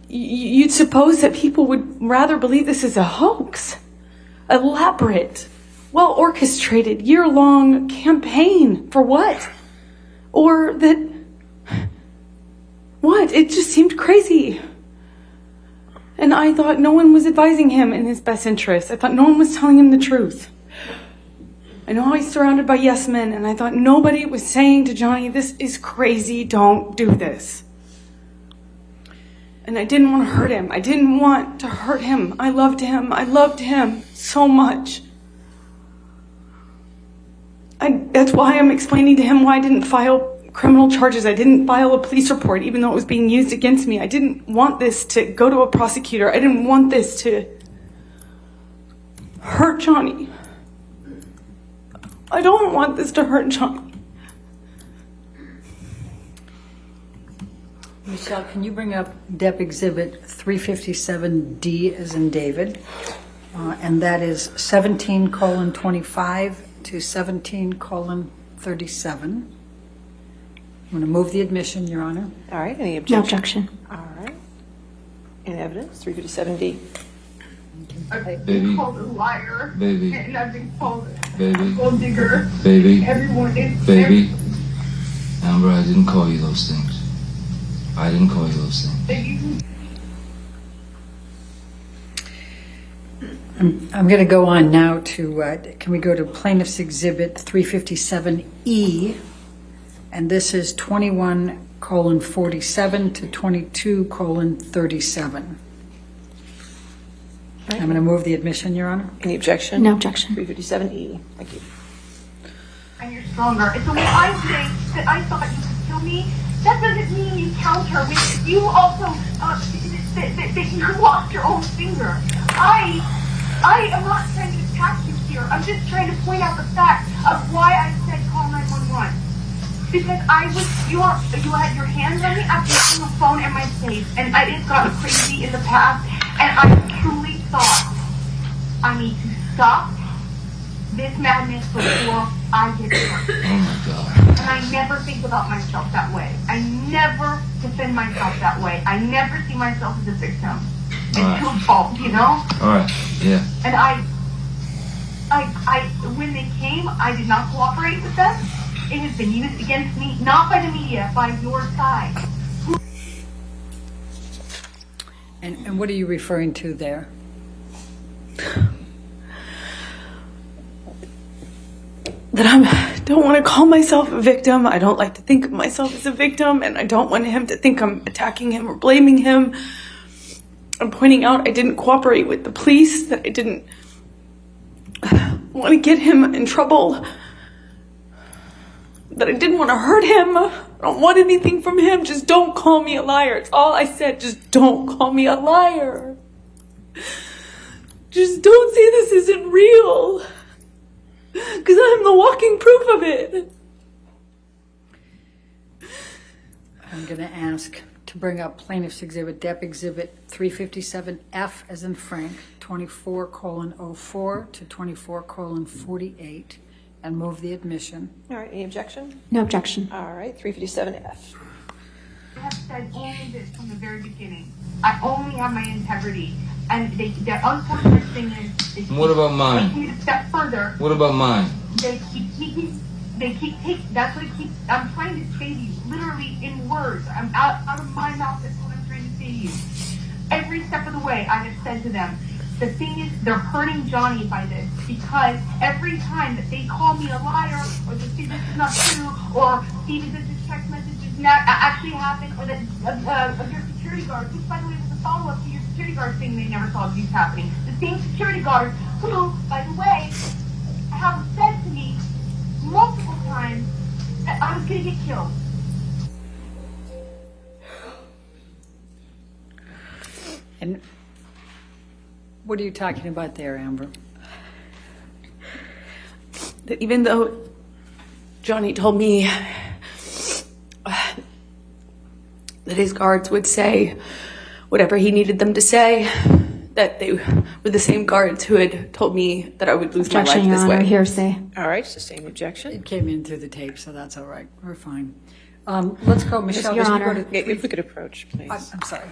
S1: you'd suppose that people would rather believe this is a hoax, elaborate, well-orchestrated, year-long campaign for what? Or that, what? It just seemed crazy. And I thought no one was advising him in his best interest. I thought no one was telling him the truth. I know he's surrounded by yes men, and I thought nobody was saying to Johnny, this is crazy, don't do this. And I didn't want to hurt him. I didn't want to hurt him. I loved him. I loved him so much. That's why I'm explaining to him why I didn't file criminal charges. I didn't file a police report, even though it was being used against me. I didn't want this to go to a prosecutor. I didn't want this to hurt Johnny. I don't want this to hurt Johnny.
S2: Michelle, can you bring up Depp Exhibit 357D as in David? And that is 17:25 to 17:37. I'm going to move the admission, Your Honor.
S4: All right, any
S3: No
S4: objection?
S3: objection.
S4: All right. Any evidence? 357D.
S6: I've
S7: Baby.
S6: been called a liar.
S7: Baby.
S6: And I've been called
S7: Baby.
S6: a gold digger.
S7: Baby.
S6: Everyone is.
S7: Baby. Amber, I didn't call you those things. I didn't call you those things.
S2: I'm going to go on now to, can we go to Plaintiff's Exhibit 357E? And this is 21:47 to 22:37. I'm going to move the admission, Your Honor.
S4: Any objection?
S3: No objection.
S4: 357E. Thank you.
S6: And you're stronger. And so when I say that I thought you could kill me, that doesn't mean you counter with you also that you lost your own finger. I am not trying to attack you here. I'm just trying to point out the fact of why I said call 911. Because you had your hands on me after using the phone in my face, and it got crazy in the past, and I truly thought I need to stop this madness before I get hurt.
S7: Oh my God.
S6: And I never think about myself that way. I never defend myself that way. I never see myself as a victim. It's
S7: Alright.
S6: too fault, you know?
S7: All right. Yeah.
S6: And I, when they came, I did not cooperate with them. It has been used against me, not by the media, by your side.
S2: And what are you referring to there?
S1: That I don't want to call myself a victim. I don't like to think of myself as a victim, and I don't want him to think I'm attacking him or blaming him. I'm pointing out I didn't cooperate with the police, that I didn't want to get him in trouble, that I didn't want to hurt him. I don't want anything from him. Just don't call me a liar. It's all I said. Just don't call me a liar. Just don't say this isn't real. Because I'm the walking proof of it.
S2: I'm going to ask to bring up Plaintiff's Exhibit, Depp Exhibit 357F as in Frank, 24:04 to 24:48, and move the admission.
S4: All right, any objection?
S3: No objection.
S4: All right, 357F.
S6: I have said only this from the very beginning. I only have my integrity. And the unfortunate thing is
S7: What about mine?
S6: taking it a step further.
S7: What about mine?
S6: They keep taking, that's what it keeps, I'm trying to say to you, literally in words. I'm out of my mouth, that's what I'm trying to say to you. Every step of the way, I have said to them, the thing is, they're hurting Johnny by this, because every time that they call me a liar, or they say this is not true, or Steven, this text message did not actually happen, or that your security guard, which by the way was a follow-up to your security guard thing, they never saw abuse happening. The same security guards who, by the way, have said to me multiple times that I was going to get killed.
S2: And what are you talking about there, Amber?
S1: That even though Johnny told me that his guards would say whatever he needed them to say, that they were the same guards who had told me that I would lose my life
S3: Objection, Your
S1: this
S3: Honor.
S1: way.
S3: Hearsay.
S4: All right, sustained the objection.
S2: It came in through the tape, so that's all right. We're fine. Let's go, Michelle.
S3: Your
S2: did you
S3: Honor.
S2: go to-
S4: Yeah, if we could approach, please.
S2: I'm sorry.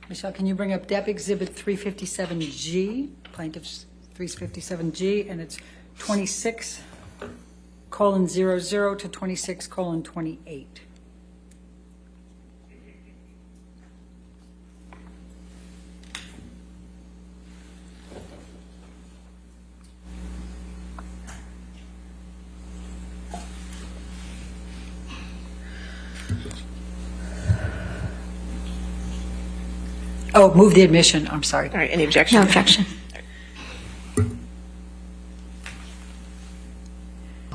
S2: Michelle, can you bring up Depp Exhibit 357G, plaintiff's 357G, and it's 26:00 to 26:28. Oh, move the admission. I'm sorry.
S4: All right, any objection?
S3: No objection.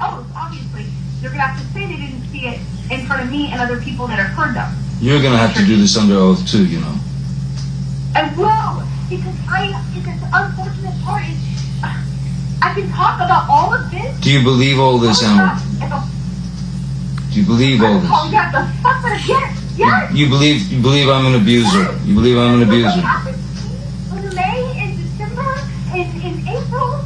S6: Oh, obviously, they're gonna have to say they didn't see it in front of me and other people that have heard them.
S7: You're gonna have to do this under oath too, you know.
S6: I will, because the unfortunate part is, I can talk about all of this.
S7: Do you believe all this, Emma? Do you believe all
S6: Oh,
S7: this?
S6: yeah, the fuck, yes, yes.
S7: You believe I'm an abuser. You believe I'm an
S6: What
S7: abuser.
S6: happened in May, in December, in April?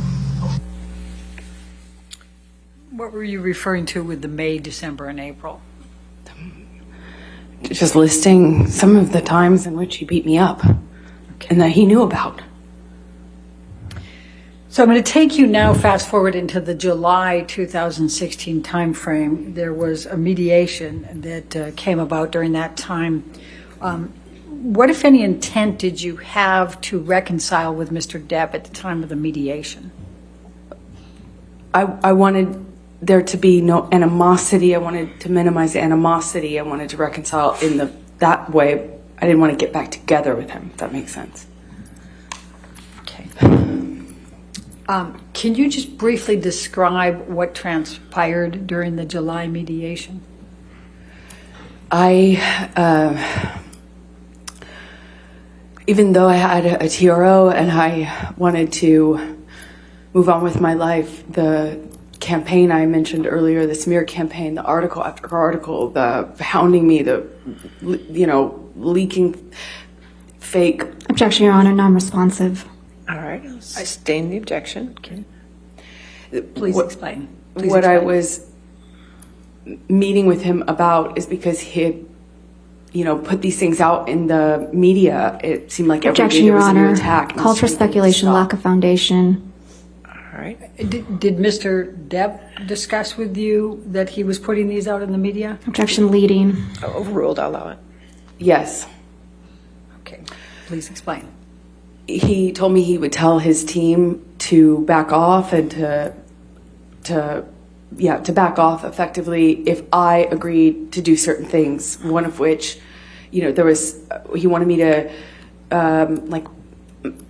S2: What were you referring to with the May, December, and April?
S1: Just listing some of the times in which he beat me up and that he knew about.
S2: So I'm going to take you now fast forward into the July 2016 timeframe. There was a mediation that came about during that time. What, if any, intent did you have to reconcile with Mr. Depp at the time of the mediation?
S1: I wanted there to be no animosity. I wanted to minimize the animosity. I wanted to reconcile in that way. I didn't want to get back together with him, if that makes sense.
S2: Okay. Can you just briefly describe what transpired during the July mediation?
S1: Even though I had a TRO and I wanted to move on with my life, the campaign I mentioned earlier, the smear campaign, the article after article, the hounding me, the, leaking fake.
S3: Objection, Your Honor. Non-responsive.
S4: All right, I'll sustain the objection. Okay.
S2: Please explain. Please
S1: What I
S2: explain.
S1: was meeting with him about is because he had, put these things out in the media. It seemed like every day
S3: Objection,
S1: there
S3: Your
S1: was a new
S3: Honor.
S1: attack. and
S3: Calls for
S1: something
S3: speculation,
S1: stopped.
S3: lack of foundation.
S4: All right.
S2: Did Mr. Depp discuss with you that he was putting these out in the media?
S3: Objection, leading.
S4: Overruled, I'll allow it.
S1: Yes.
S2: Okay, please explain.
S1: He told me he would tell his team to back off and to back off effectively if I agreed to do certain things. One of which, he wanted me to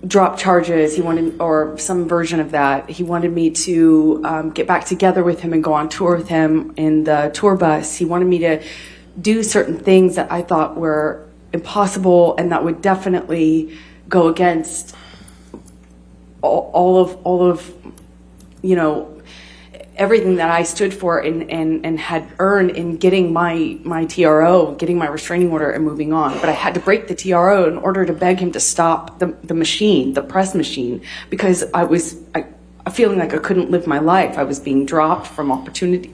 S1: drop charges. He wanted, or some version of that. He wanted me to get back together with him and go on tour with him in the tour bus. He wanted me to do certain things that I thought were impossible and that would definitely go against all of everything that I stood for and had earned in getting my TRO, getting my restraining order and moving on. But I had to break the TRO in order to beg him to stop the machine, the press machine, because I was feeling like I couldn't live my life. I was being dropped from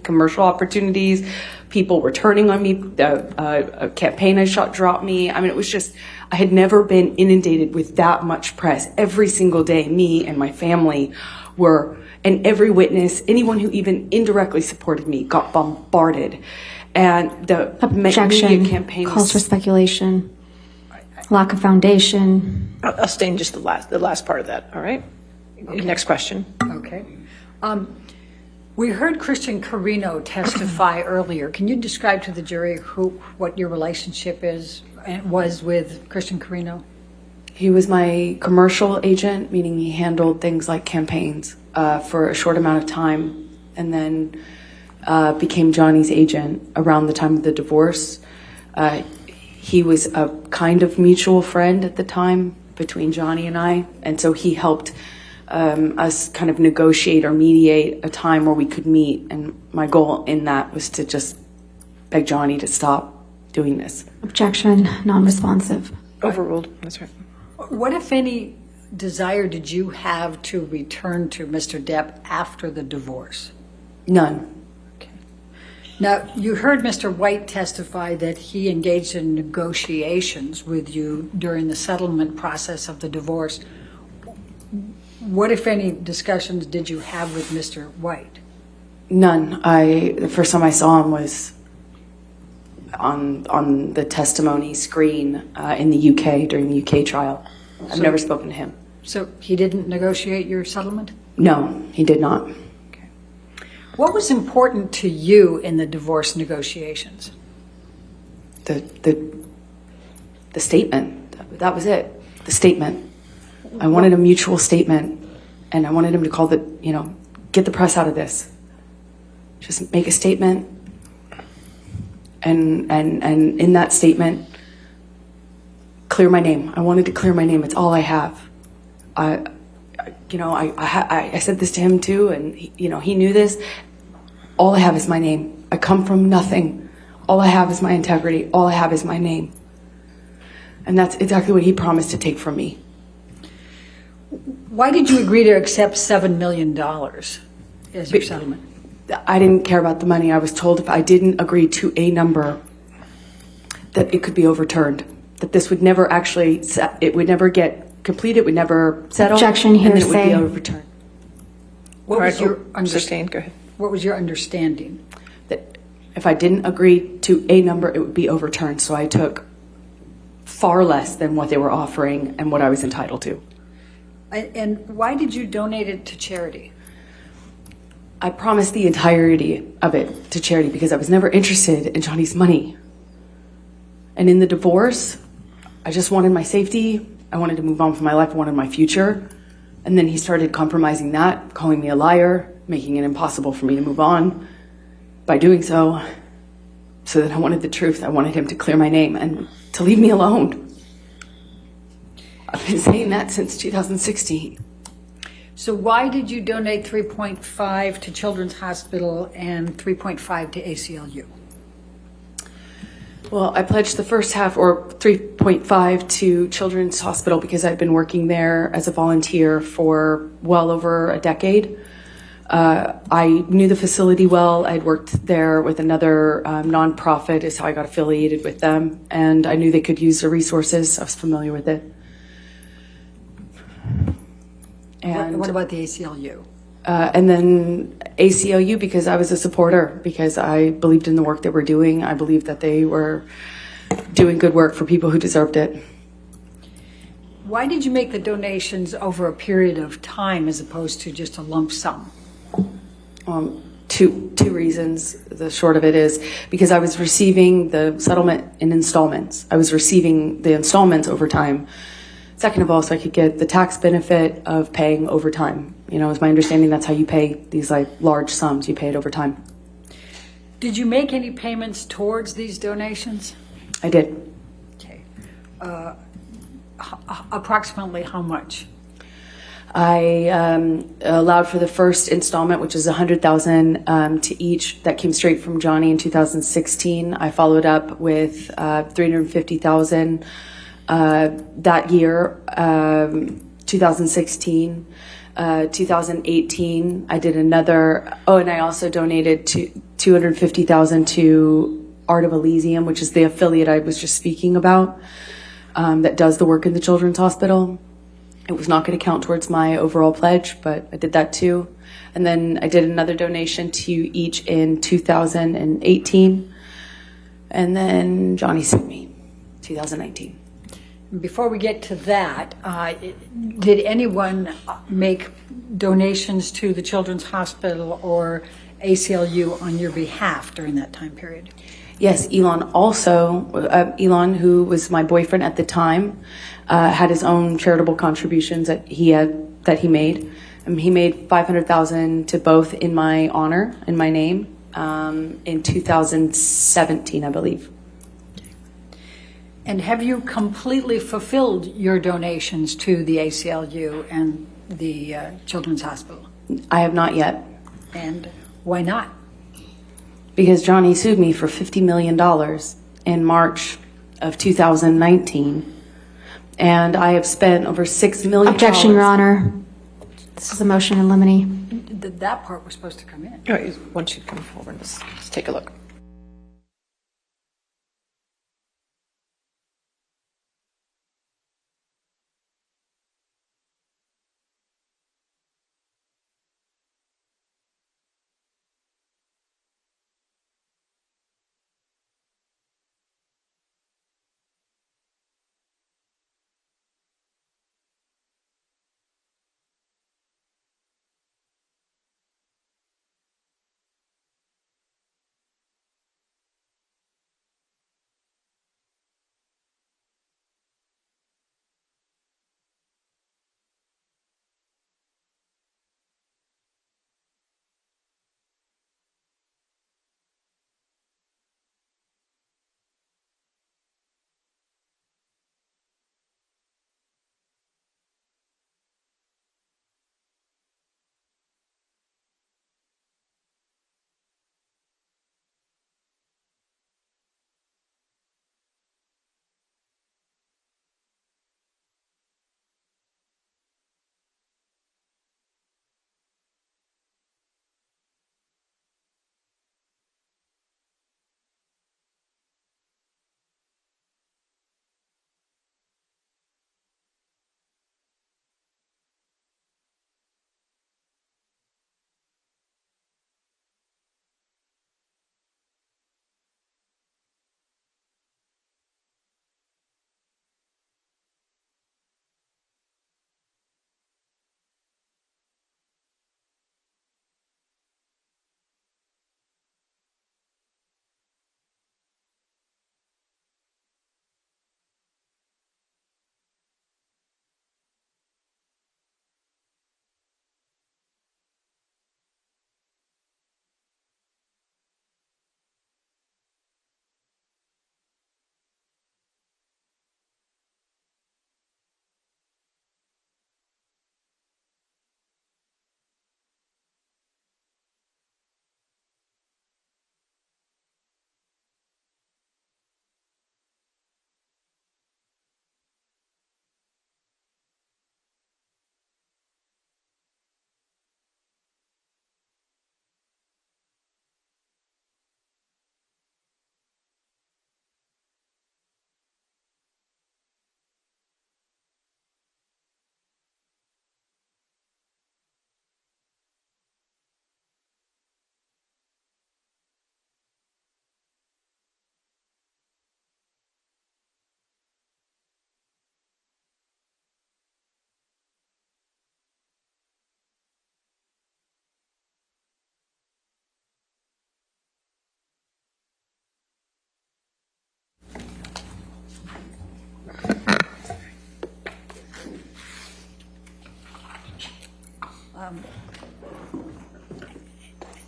S1: commercial opportunities. People were turning on me. The campaign I shot dropped me. I mean, it was just, I had never been inundated with that much press. Every single day, me and my family were, and every witness, anyone who even indirectly supported me got bombarded. And the media
S3: Objection.
S1: campaign
S3: Calls for speculation, lack of foundation.
S4: I'll sustain just the last part of that. All right. Okay. Next question.
S2: Okay. We heard Christian Carino testify earlier. Can you describe to the jury what your relationship was with Christian Carino?
S1: He was my commercial agent, meaning he handled things like campaigns for a short amount of time, and then became Johnny's agent around the time of the divorce. He was a kind of mutual friend at the time between Johnny and I, and so he helped us kind of negotiate or mediate a time where we could meet, and my goal in that was to just beg Johnny to stop doing this.
S3: Objection, non-responsive.
S4: Overruled. That's right.
S2: What, if any, desire did you have to return to Mr. Depp after the divorce?
S1: None.
S2: Now, you heard Mr. White testify that he engaged in negotiations with you during the settlement process of the divorce. What, if any, discussions did you have with Mr. White?
S1: None. The first time I saw him was on the testimony screen in the UK during the UK trial. I've never spoken to him.
S2: So he didn't negotiate your settlement?
S1: No, he did not.
S2: What was important to you in the divorce negotiations?
S1: The statement. That was it. The statement. I wanted a mutual statement, and I wanted him to call get the press out of this. Just make a statement, and in that statement, clear my name. I wanted to clear my name. It's all I have. I said this to him too, and he knew this. All I have is my name. I come from nothing. All I have is my integrity. All I have is my name. And that's exactly what he promised to take from me.
S2: Why did you agree to accept $7 million as your settlement?
S1: I didn't care about the money. I was told if I didn't agree to a number, that it could be overturned. That this would never it would never get completed, it would never settle.
S3: Objection,
S1: and then it would
S3: hearsay.
S1: be overturned.
S2: What was your
S4: Sustained. Go ahead.
S2: What was your understanding?
S1: That if I didn't agree to a number, it would be overturned. So I took far less than what they were offering and what I was entitled to.
S2: And why did you donate it to charity?
S1: I promised the entirety of it to charity because I was never interested in Johnny's money. And in the divorce, I just wanted my safety. I wanted to move on from my life. I wanted my future. And then he started compromising that, calling me a liar, making it impossible for me to move on. By doing so that I wanted the truth. I wanted him to clear my name and to leave me alone. I've been saying that since 2016.
S2: So why did you donate 3.5 to Children's Hospital and 3.5 to ACLU?
S1: Well, I pledged the first half, or 3.5, to Children's Hospital because I've been working there as a volunteer for well over a decade. I knew the facility well. I'd worked there with another nonprofit is how I got affiliated with them, and I knew they could use the resources. I was familiar with it. And
S2: What about the ACLU?
S1: And then ACLU because I was a supporter, because I believed in the work they were doing. I believed that they were doing good work for people who deserved it.
S2: Why did you make the donations over a period of time as opposed to just a lump sum?
S1: Two reasons. The short of it is because I was receiving the settlement in installments. I was receiving the installments over time. Second of all, so I could get the tax benefit of paying overtime. It's my understanding that's how you pay these large sums. You pay it over time.
S2: Did you make any payments towards these donations?
S1: I did.
S2: Okay. Approximately how much?
S1: I allowed for the first installment, which is $100,000 to each. That came straight from Johnny in 2016. I followed up with $350,000 that year, 2016. 2018, I did another. Oh, and I also donated $250,000 to Art of Elysium, which is the affiliate I was just speaking about, that does the work in the Children's Hospital. It was not going to count towards my overall pledge, but I did that too. And then I did another donation to each in 2018. And then Johnny sued me, 2019.
S2: Before we get to that, did anyone make donations to the Children's Hospital or ACLU on your behalf during that time period?
S1: Yes, Elon also, Elon, who was my boyfriend at the time, had his own charitable contributions that he made. He made $500,000 to both in my honor, in my name, in 2017, I believe.
S2: And have you completely fulfilled your donations to the ACLU and the Children's Hospital?
S1: I have not yet.
S2: And why not?
S1: Because Johnny sued me for $50 million in March of 2019. And I have spent over $6 million.
S3: Objection, Your Honor. This is a motion in limine.
S2: That part was supposed to come in.
S4: All right, why don't you come forward, let's take a look.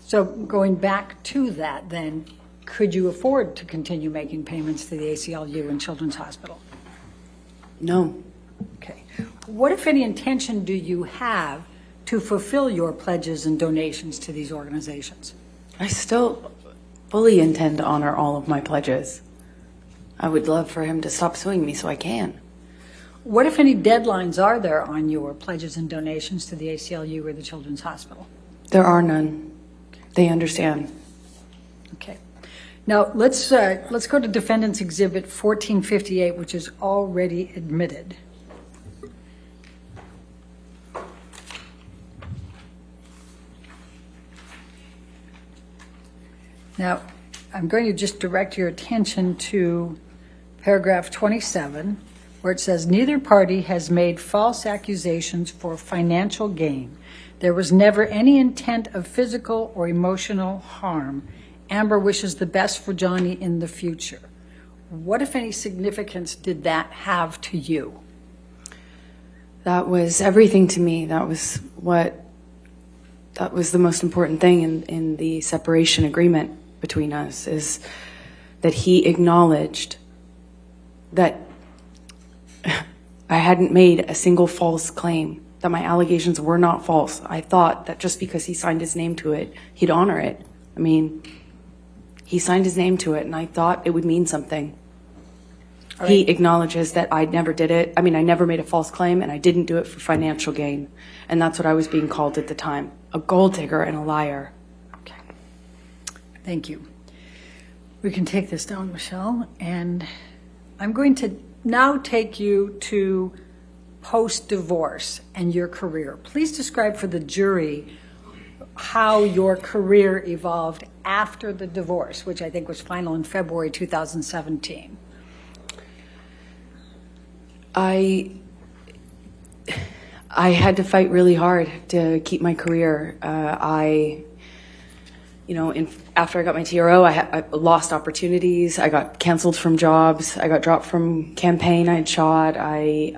S2: So going back to that then, could you afford to continue making payments to the ACLU and Children's Hospital?
S1: No.
S2: Okay. What, if any, intention do you have to fulfill your pledges and donations to these organizations?
S1: I still fully intend to honor all of my pledges. I would love for him to stop suing me so I can.
S2: What, if any, deadlines are there on your pledges and donations to the ACLU or the Children's Hospital?
S1: There are none. They understand.
S2: Okay. Now, let's go to Defendant's Exhibit 1458, which is already admitted. Now, I'm going to just direct your attention to paragraph 27, where it says, neither party has made false accusations for financial gain. There was never any intent of physical or emotional harm, Amber wishes the best for Johnny in the future. What, if any, significance did that have to you?
S1: That was everything to me. That was the most important thing in the separation agreement between us, is that he acknowledged that I hadn't made a single false claim, that my allegations were not false. I thought that just because he signed his name to it, he'd honor it. I mean, he signed his name to it, and I thought it would mean something.
S2: All right.
S1: He acknowledges that I never did it. I mean, I never made a false claim, and I didn't do it for financial gain. And that's what I was being called at the time, a gold digger and a liar.
S2: Okay. Thank you. We can take this down, Michelle, and I'm going to now take you to post-divorce and your career. Please describe for the jury how your career evolved after the divorce, which I think was final in February 2017.
S1: I had to fight really hard to keep my career. After I got my TRO, I lost opportunities. I got canceled from jobs. I got dropped from campaign I'd shot. I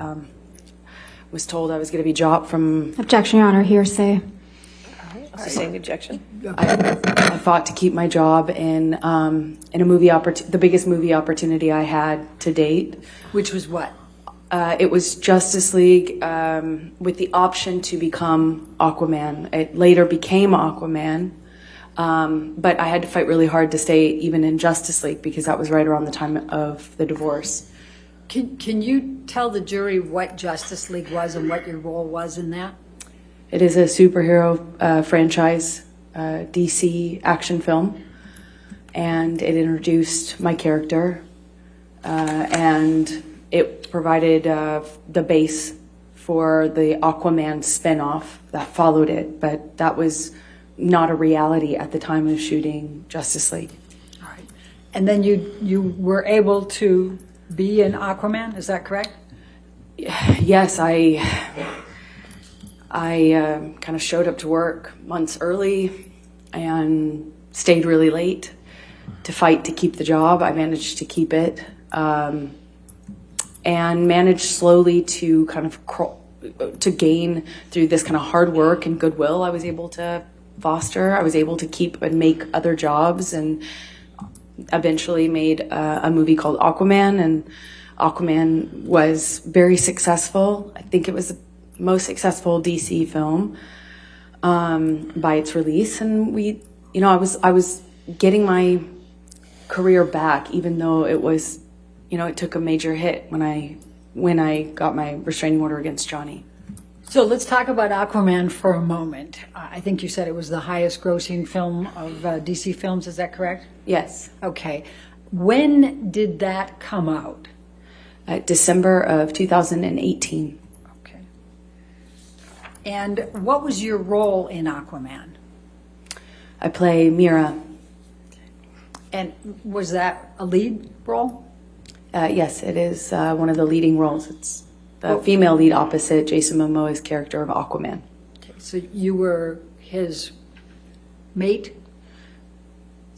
S1: was told I was going to be dropped from.
S3: Objection, Your Honor, hearsay.
S4: Sustained objection.
S1: I fought to keep my job in a movie the biggest movie opportunity I had to date.
S2: Which was what?
S1: It was Justice League with the option to become Aquaman. It later became Aquaman, but I had to fight really hard to stay even in Justice League because that was right around the time of the divorce.
S2: Can you tell the jury what Justice League was and what your role was in that?
S1: It is a superhero franchise, DC action film, and it introduced my character, and it provided the base for the Aquaman spinoff that followed it, but that was not a reality at the time of shooting Justice League.
S2: All right. And then you were able to be in Aquaman, is that correct?
S1: Yes, I kind of showed up to work months early and stayed really late to fight to keep the job. I managed to keep it. And managed slowly to kind of to gain through this kind of hard work and goodwill I was able to foster. I was able to keep and make other jobs, and eventually made a movie called Aquaman, and Aquaman was very successful. I think it was the most successful DC film by its release, and I was getting my career back, even though it was. It took a major hit when I got my restraining order against Johnny.
S2: So let's talk about Aquaman for a moment. I think you said it was the highest grossing film of DC films, is that correct?
S1: Yes.
S2: Okay. When did that come out?
S1: December of 2018.
S2: Okay. And what was your role in Aquaman?
S1: I play Mira.
S2: And was that a lead role?
S1: Yes, it is one of the leading roles. It's the female lead opposite Jason Momoa's character of Aquaman.
S2: Okay, so you were his mate?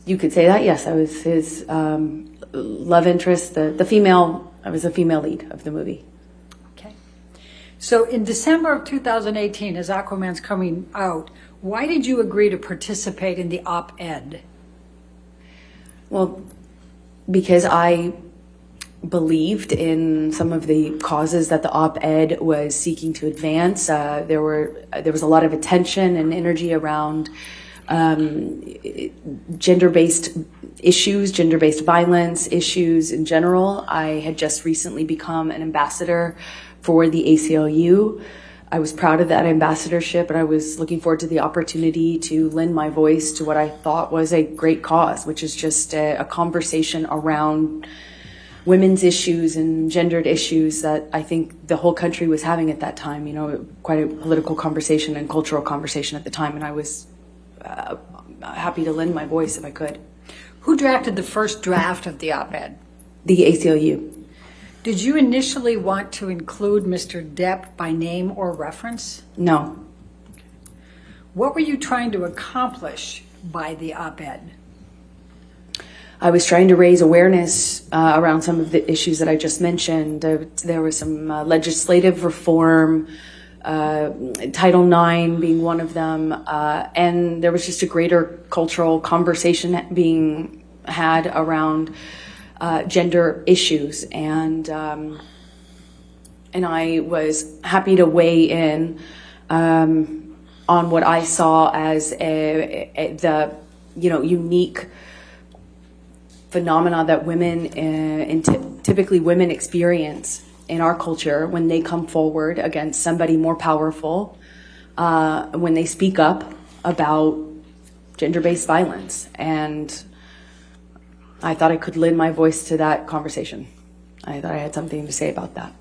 S1: You could say that, yes. I was his love interest, the female, I was the female lead of the movie.
S2: Okay. So in December of 2018, as Aquaman's coming out, why did you agree to participate in the op-ed?
S1: Well, because I believed in some of the causes that the op-ed was seeking to advance. There was a lot of attention and energy around gender-based issues, gender-based violence issues in general. I had just recently become an ambassador for the ACLU. I was proud of that ambassadorship, and I was looking forward to the opportunity to lend my voice to what I thought was a great cause, which is just a conversation around women's issues and gendered issues that I think the whole country was having at that time, quite a political conversation and cultural conversation at the time, and I was happy to lend my voice if I could.
S2: Who drafted the first draft of the op-ed?
S1: The ACLU.
S2: Did you initially want to include Mr. Depp by name or reference?
S1: I was trying to raise awareness around some of the issues that I just mentioned. There was some legislative reform, Title IX being one of them, and there was just a greater cultural conversation being had around gender issues, and I was happy to weigh in on what I saw as the unique phenomena that women and typically women experience in our culture when they come forward against somebody more powerful, when they speak up about gender-based violence. And I thought I could lend my voice to that conversation. I thought I had something to say about that.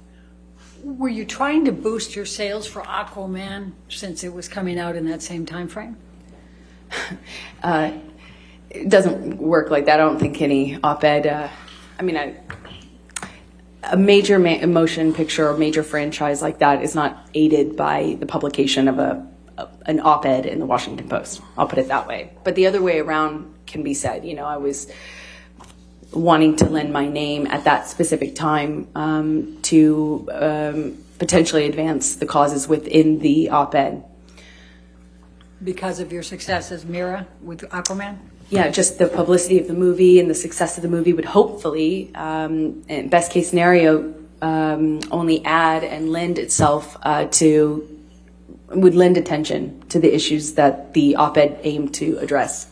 S2: Were you trying to boost your sales for Aquaman since it was coming out in that same time frame?
S1: It doesn't work like that. I don't think any op-ed, a major motion picture or major franchise like that is not aided by the publication of an op-ed in the Washington Post. I'll put it that way. But the other way around can be said. I was wanting to lend my name at that specific time to potentially advance the causes within the op-ed.
S2: Because of your success as Mira with Aquaman?
S1: Yeah, just the publicity of the movie and the success of the movie would hopefully, in best case scenario, only add and lend itself would lend attention to the issues that the op-ed aimed to address.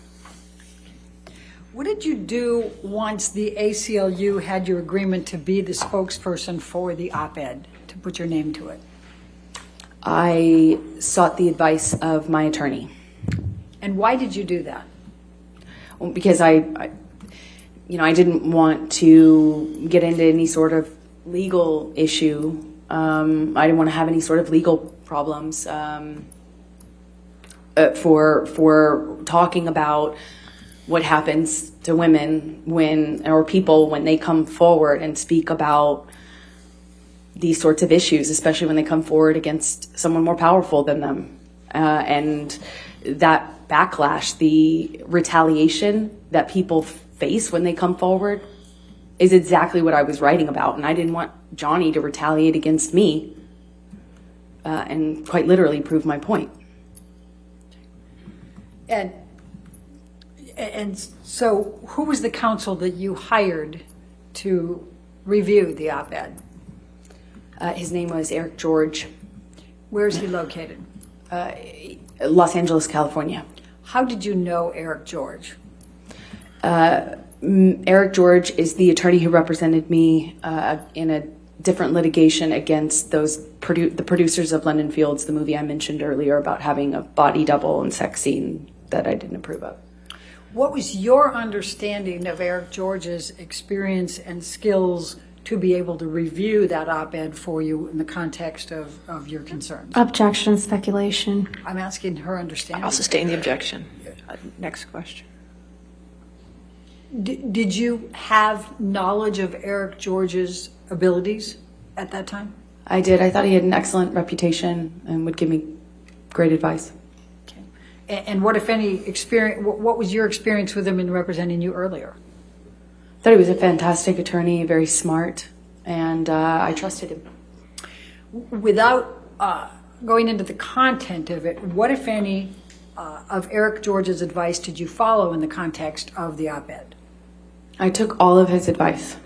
S2: What did you do once the ACLU had your agreement to be the spokesperson for the op-ed, to put your name to it?
S1: I sought the advice of my attorney.
S2: And why did you do that?
S1: Because I didn't want to get into any sort of legal issue. I didn't want to have any sort of legal problems for talking about what happens to women or people when they come forward and speak about these sorts of issues, especially when they come forward against someone more powerful than them. And that backlash, the retaliation that people face when they come forward is exactly what I was writing about. And I didn't want Johnny to retaliate against me and quite literally prove my point.
S2: And so who was the counsel that you hired to review the op-ed?
S1: His name was Eric George.
S2: Where is he located?
S1: Los Angeles, California.
S2: How did you know Eric George?
S1: Eric George is the attorney who represented me in a different litigation against the producers of London Fields, the movie I mentioned earlier about having a body double and sex scene that I didn't approve of.
S2: What was your understanding of Eric George's experience and skills to be able to review that op-ed for you in the context of your concerns?
S3: Objection, speculation.
S2: I'm asking her understanding.
S4: I'll sustain the objection. Next question.
S2: Did you have knowledge of Eric George's abilities at that time?
S1: I did. I thought he had an excellent reputation and would give me great advice.
S2: Okay. And what, if any, what was your experience with him in representing you earlier?
S1: I thought he was a fantastic attorney, very smart, and I trusted him.
S2: Without going into the content of it, what, if any, of Eric George's advice did you follow in the context of the op-ed?
S1: I took all of his advice.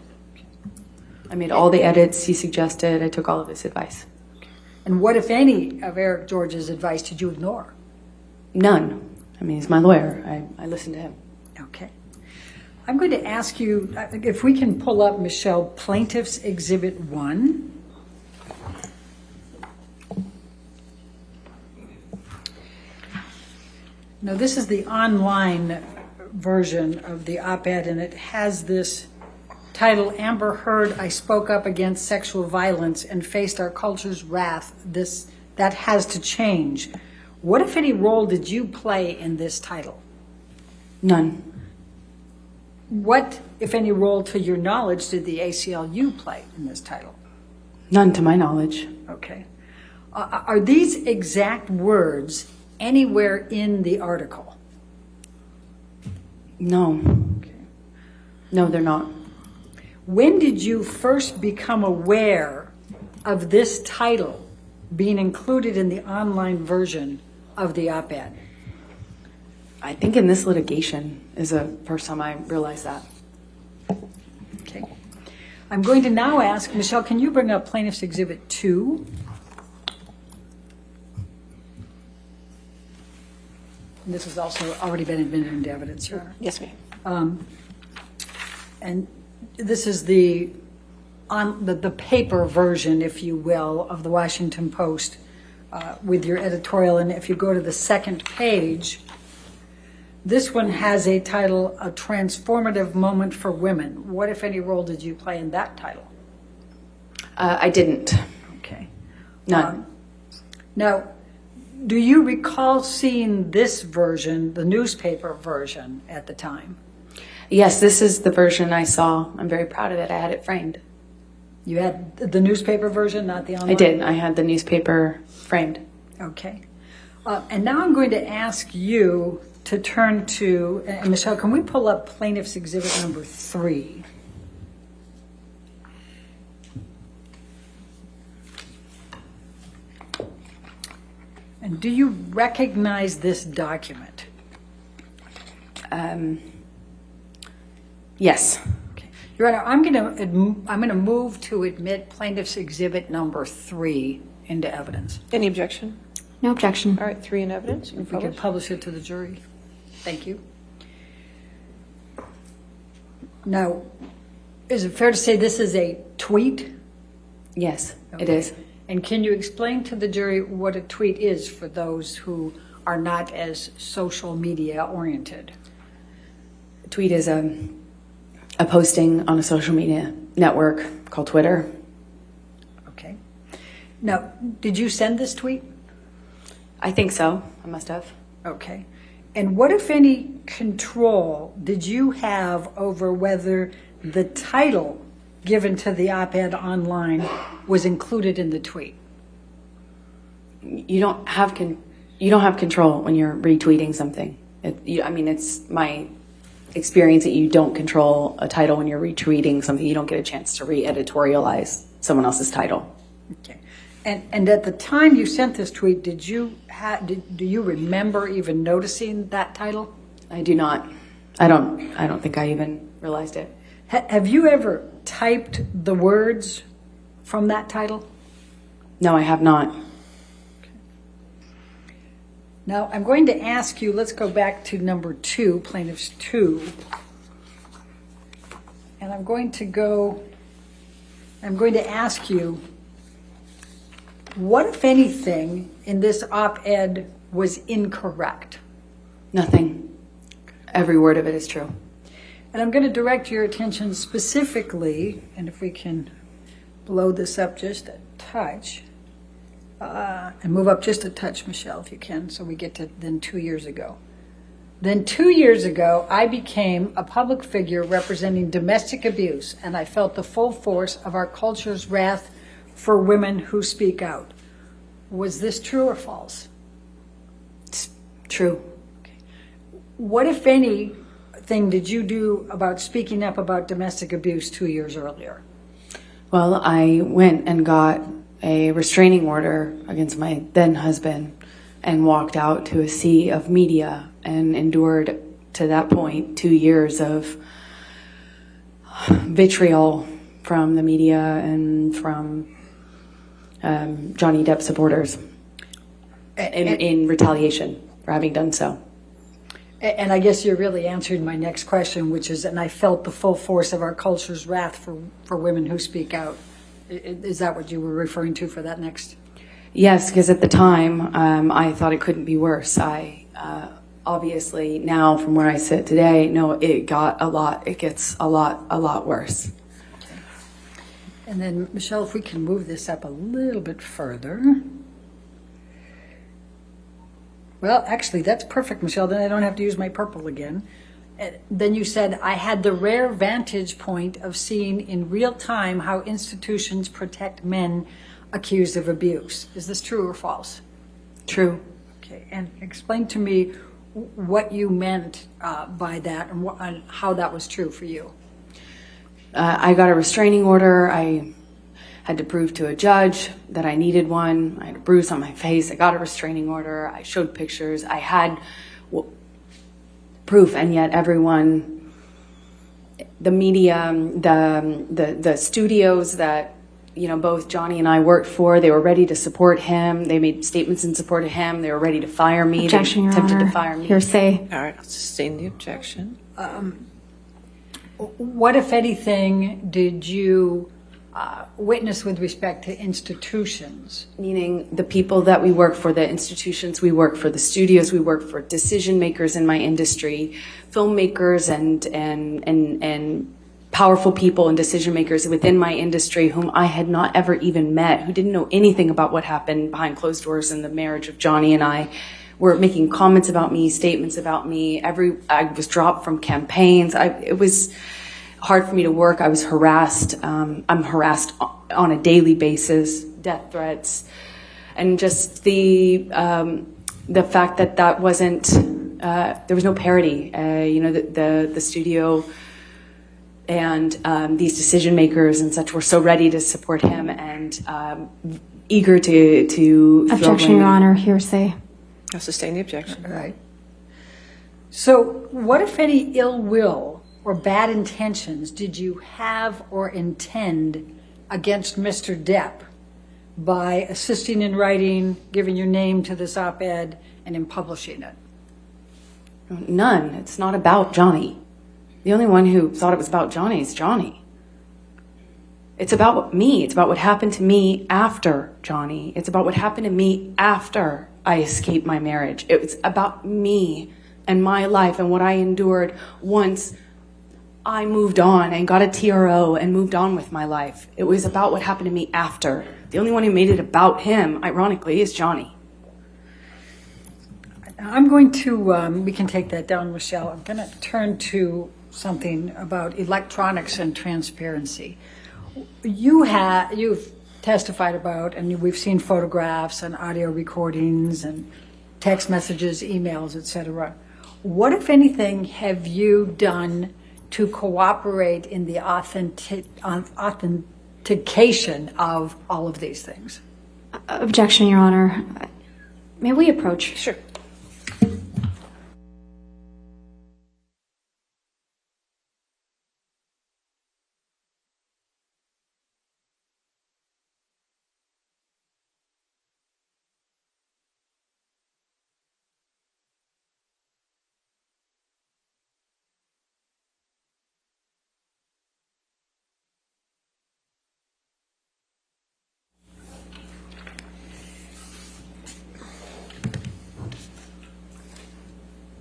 S1: I made all the edits he suggested. I took all of his advice.
S2: And what, if any, of Eric George's advice did you ignore?
S1: None. I mean, he's my lawyer. I listened to him.
S2: Okay. I'm going to ask you, if we can pull up, Michelle, Plaintiff's Exhibit 1. Now, this is the online version of the op-ed, and it has this title, Amber Heard, I spoke up against sexual violence and faced our culture's wrath. That has to change. What, if any, role did you play in this title?
S1: None.
S2: What, if any, role, to your knowledge, did the ACLU play in this title?
S1: None to my knowledge.
S2: Okay. Are these exact words anywhere in the article?
S1: No.
S2: Okay.
S1: No, they're not.
S2: When did you first become aware of this title being included in the online version of the op-ed?
S1: I think in this litigation is the first time I realized that.
S2: Okay. I'm going to now ask, Michelle, can you bring up Plaintiff's Exhibit 2? And this has also already been admitted into evidence, Your Honor.
S4: Yes, ma'am.
S2: And this is the paper version, if you will, of the Washington Post with your editorial. And if you go to the second page, this one has a title, A Transformative Moment for Women. What, if any, role did you play in that title?
S1: I didn't.
S2: Okay.
S1: None.
S2: Now, do you recall seeing this version, the newspaper version, at the time?
S1: Yes, this is the version I saw. I'm very proud of it. I had it framed.
S2: You had the newspaper version, not the online?
S1: I did. I had the newspaper framed.
S2: Okay. And now I'm going to ask you to turn to, and Michelle, can we pull up Plaintiff's Exhibit number 3? And do you recognize this document?
S1: Yes.
S2: Okay. Your Honor, I'm going to move to admit Plaintiff's Exhibit number 3 into evidence.
S4: Any objection?
S3: No objection.
S4: All right, 3 in evidence. You
S2: If
S4: can
S2: we could
S4: publish.
S2: publish it to the jury. Thank you. Now, is it fair to say this is a tweet?
S1: Yes, it
S2: Okay.
S1: is.
S2: And can you explain to the jury what a tweet is for those who are not as social media oriented?
S1: A tweet is a posting on a social media network called Twitter.
S2: Okay. Now, did you send this tweet?
S1: I think so. I must have.
S2: Okay. And what, if any, control did you have over whether the title given to the op-ed online was included in the tweet?
S1: You don't have control when you're retweeting something. It's my experience that you don't control a title when you're retweeting something. You don't get a chance to re-editorialize someone else's title.
S2: Okay. And at the time you sent this tweet, do you remember even noticing that title?
S1: I do not. I don't think I even realized it.
S2: Have you ever typed the words from that title?
S1: No, I have not.
S2: Now, I'm going to ask you, let's go back to number 2, Plaintiff's 2. And I'm going to ask you, what, if anything, in this op-ed was incorrect?
S1: Nothing. Every word of it is true.
S2: And I'm going to direct your attention specifically, and if we can blow this up just a touch, and move up just a touch, Michelle, if you can, so we get to then 2 years ago. Then 2 years ago, I became a public figure representing domestic abuse, and I felt the full force of our culture's wrath for women who speak out. Was this true or false?
S1: It's true.
S2: What, if anything, did you do about speaking up about domestic abuse 2 years earlier?
S1: Well, I went and got a restraining order against my then husband and walked out to a sea of media and endured to that point 2 years of vitriol from the media and from Johnny Depp supporters in retaliation for having done so.
S2: And I guess you're really answering my next question, which is, and I felt the full force of our culture's wrath for women who speak out. Is that what you were referring to for that next?
S1: Yes, because at the time, I thought it couldn't be worse. I obviously now, from where I sit today, know it gets a lot worse.
S2: Okay. And then, Michelle, if we can move this up a little bit further. Well, actually, that's perfect, Michelle. Then I don't have to use my purple again. And then you said, I had the rare vantage point of seeing in real time how institutions protect men accused of abuse. Is this true or false?
S1: True.
S2: Okay, and explain to me what you meant by that and how that was true for you.
S1: I got a restraining order. I had to prove to a judge that I needed one. I had a bruise on my face. I got a restraining order. I showed pictures. I had proof, and yet everyone, the media, the studios that both Johnny and I worked for, they were ready to support him. They made statements in support of him. They were ready to fire me.
S3: Objection,
S1: they
S3: Your
S1: attempted
S3: Honor.
S1: to fire me.
S3: Hearsay.
S4: All right, I'll sustain the objection.
S2: What, if anything, did you witness with respect to institutions?
S1: Meaning the people that we work for, the institutions we work for, the studios we work for, decision makers in my industry, filmmakers and powerful people and decision makers within my industry whom I had not ever even met, who didn't know anything about what happened behind closed doors in the marriage of Johnny and I, were making comments about me, statements about me. I was dropped from campaigns. It was hard for me to work. I was harassed. I'm harassed on a daily basis, death threats, and just the fact that wasn't there was no parity. The studio and these decision makers and such were so ready to support him and eager to
S3: Objection, Your Honor. Hearsay.
S4: I'll sustain the objection.
S2: Right. So what, if any, ill will or bad intentions did you have or intend against Mr. Depp by assisting in writing, giving your name to this op-ed, and in publishing it?
S1: None. It's not about Johnny. The only one who thought it was about Johnny is Johnny. It's about me. It's about what happened to me after Johnny. It's about what happened to me after I escaped my marriage. It was about me and my life and what I endured once I moved on and got a TRO and moved on with my life. It was about what happened to me after. The only one who made it about him, ironically, is Johnny.
S2: I'm going to, we can take that down, Michelle. I'm going to turn to something about electronics and transparency. You've testified about, and we've seen photographs and audio recordings and text messages, emails, etc. What, if anything, have you done to cooperate in the authentication of all of these things?
S3: Objection, Your Honor. May we approach?
S4: Sure.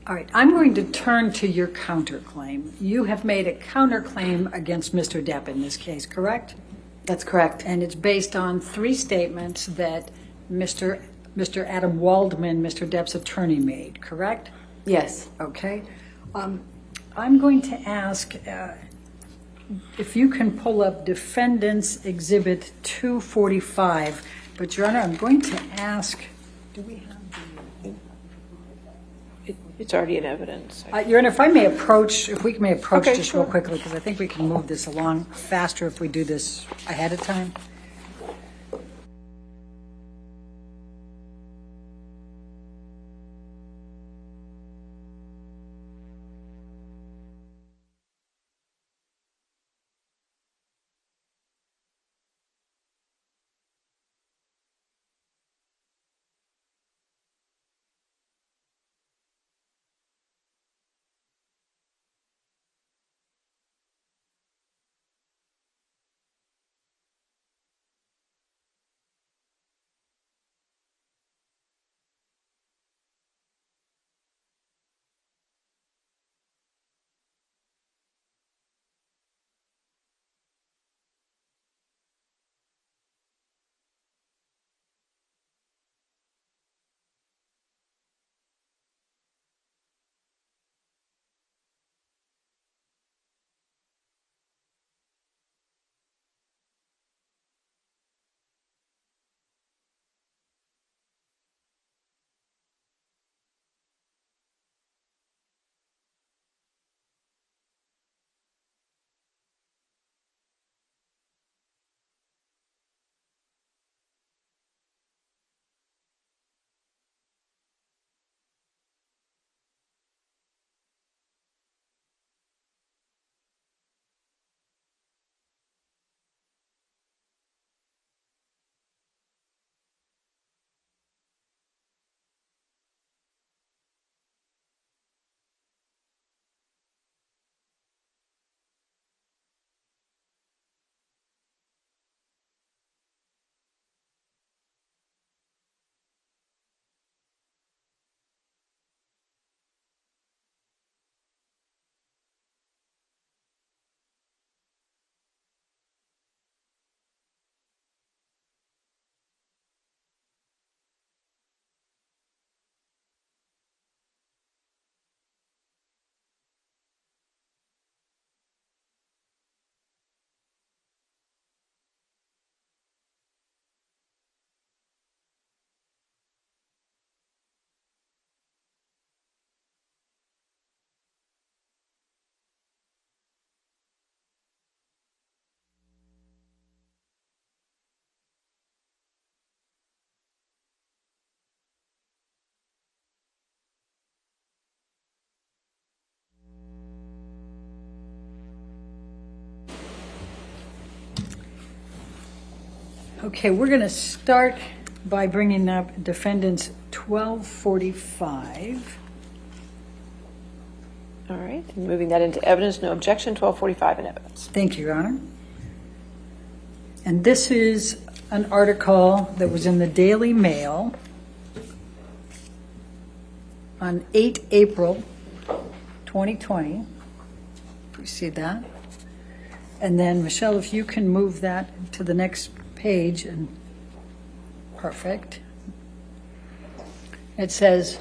S2: All right, I'm going to turn to your counterclaim. You have made a counterclaim against Mr. Depp in this case, correct?
S1: That's correct.
S2: And it's based on 3 statements that Mr. Adam Waldman, Mr. Depp's attorney, made, correct?
S1: Yes.
S2: Okay. I'm going to ask if you can pull up Defendant's Exhibit 245. But, Your Honor, I'm going to ask, do we have
S4: It's already in evidence.
S2: Your Honor, if we may approach
S4: Okay,
S2: just
S4: sure.
S2: real quickly, because I think we can move this along faster if we do this ahead of time. Okay, we're going to start by bringing up defendants 1245.
S4: All right, and moving that into evidence, no objection, 1245 in evidence.
S2: Thank you, Your Honor. And this is an article that was in the Daily Mail on 8 April 2020. You see that? And then, Michelle, if you can move that to the next page, and perfect. It says,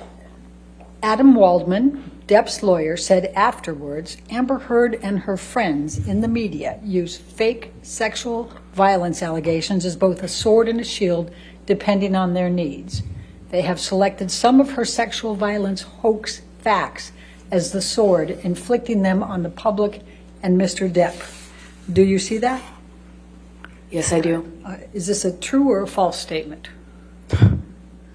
S2: Adam Waldman, Depp's lawyer, said afterwards, Amber Heard and her friends in the media use fake sexual violence allegations as both a sword and a shield, depending on their needs. They have selected some of her sexual violence hoax facts as the sword, inflicting them on the public and Mr. Depp. Do you see that?
S1: Yes, I do.
S2: Is this a true or a false statement?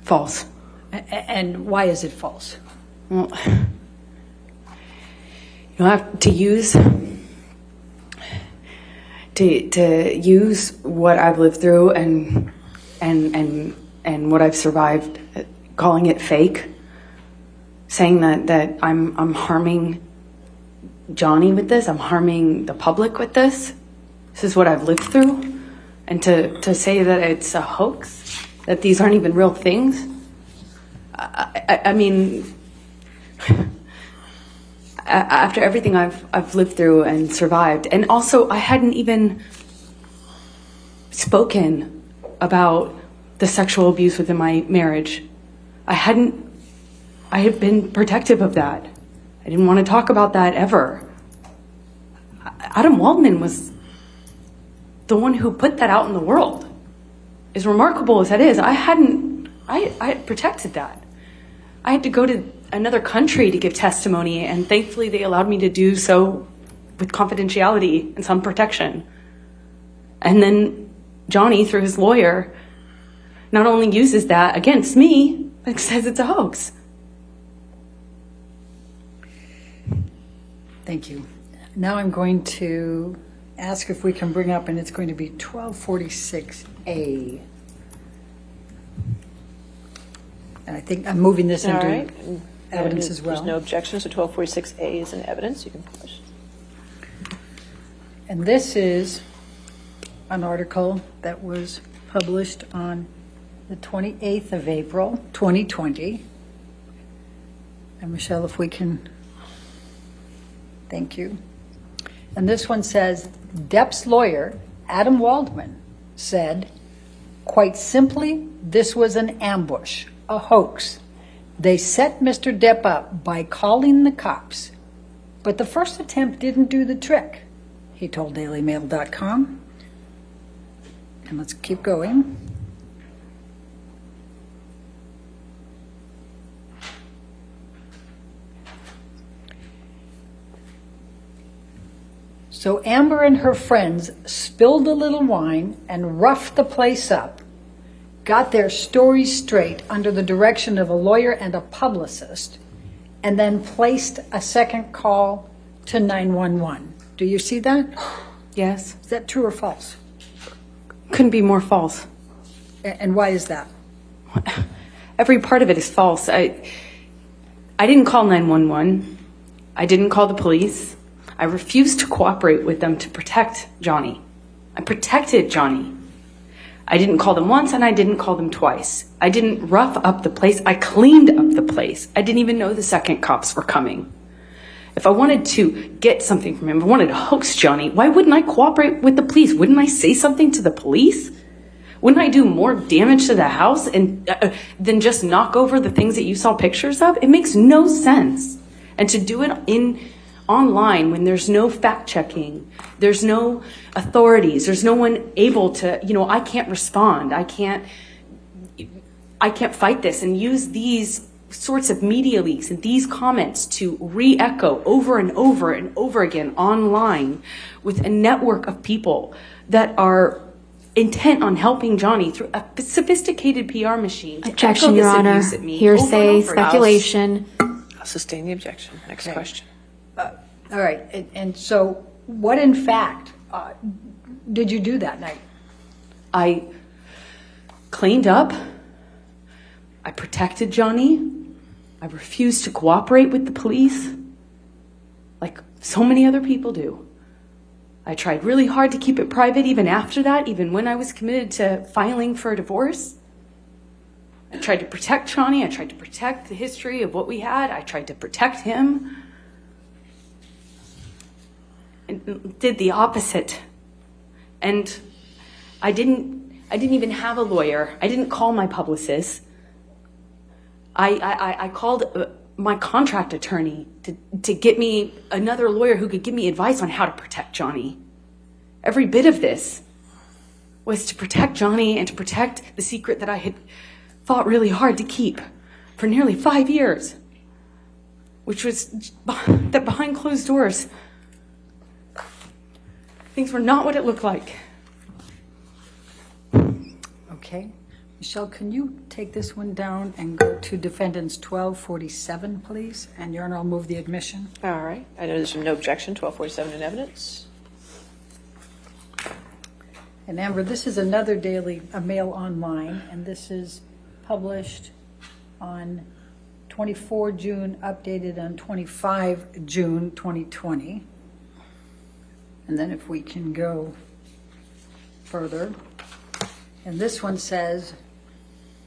S1: False.
S2: And why is it false?
S1: Well, you have to use what I've lived through and what I've survived, calling it fake, saying that I'm harming Johnny with this, I'm harming the public with this. This is what I've lived through, and to say that it's a hoax, that these aren't even real things. I mean, after everything I've lived through and survived, and also I hadn't even spoken about the sexual abuse within my marriage. I had been protective of that. I didn't want to talk about that ever. Adam Waldman was the one who put that out in the world. As remarkable as that is, I had protected that. I had to go to another country to give testimony, and thankfully they allowed me to do so with confidentiality and some protection. And then Johnny, through his lawyer, not only uses that against me, but says it's a hoax.
S2: Thank you. Now I'm going to ask if we can bring up, and it's going to be 1246A. And I think I'm moving this
S4: All
S2: into
S4: right.
S2: evidence as well.
S4: There's no objection, so 1246A is in evidence. You can publish.
S2: And this is an article that was published on the 28th of April, 2020. And Michelle, if we can, thank you. And this one says, Depp's lawyer, Adam Waldman, said, quite simply, this was an ambush, a hoax. They set Mr. Depp up by calling the cops. But the first attempt didn't do the trick, he told DailyMail.com. And let's keep going. So Amber and her friends spilled a little wine and roughed the place up, got their stories straight under the direction of a lawyer and a publicist, and then placed a second call to 911. Do you see that?
S1: Yes.
S2: Is that true or false?
S1: Couldn't be more false.
S2: And why is that?
S1: Every part of it is false. I didn't call 911. I didn't call the police. I refused to cooperate with them to protect Johnny. I protected Johnny. I didn't call them once and I didn't call them twice. I didn't rough up the place. I cleaned up the place. I didn't even know the second cops were coming. If I wanted to get something from him, if I wanted to hoax Johnny, why wouldn't I cooperate with the police? Wouldn't I say something to the police? Wouldn't I do more damage to the house than just knock over the things that you saw pictures of? It makes no sense. And to do it online when there's no fact checking, there's no authorities, there's no one able to, I can't respond. I can't fight this, and use these sorts of media leaks and these comments to re-echo over and over and over again online with a network of people that are intent on helping Johnny through a sophisticated PR machine.
S3: Objection, Your Honor. Hearsay, speculation.
S4: I'll sustain the objection. Next question.
S2: All right. And so what, in fact, did you do that night?
S1: I cleaned up. I protected Johnny. I refused to cooperate with the police, like so many other people do. I tried really hard to keep it private even after that, even when I was committed to filing for a divorce. I tried to protect Johnny. I tried to protect the history of what we had. I tried to protect him. And did the opposite. And I didn't even have a lawyer. I didn't call my publicist. I called my contract attorney to get me another lawyer who could give me advice on how to protect Johnny. Every bit of this was to protect Johnny and to protect the secret that I had fought really hard to keep for nearly 5 years, which was that behind closed doors, things were not what it looked like.
S2: Okay. Michelle, can you take this one down and go to defendants 1247, please? And Your Honor, I'll move the admission.
S4: All right. I know there's no objection. 1247 in evidence.
S2: And Amber, this is another daily, a Mail Online, and this is published on 24 June, updated on 25 June 2020. And then if we can go further. And this one says,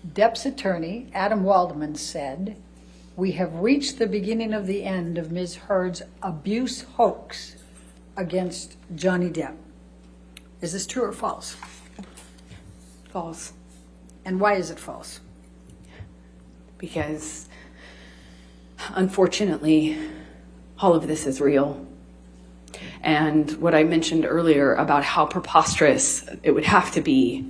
S2: Depp's attorney, Adam Waldman, said, "We have reached the beginning of the end of Ms. Heard's abuse hoax against Johnny Depp." Is this true or false?
S1: False.
S2: And why is it false?
S1: Because unfortunately, all of this is real. And what I mentioned earlier about how preposterous it would have to be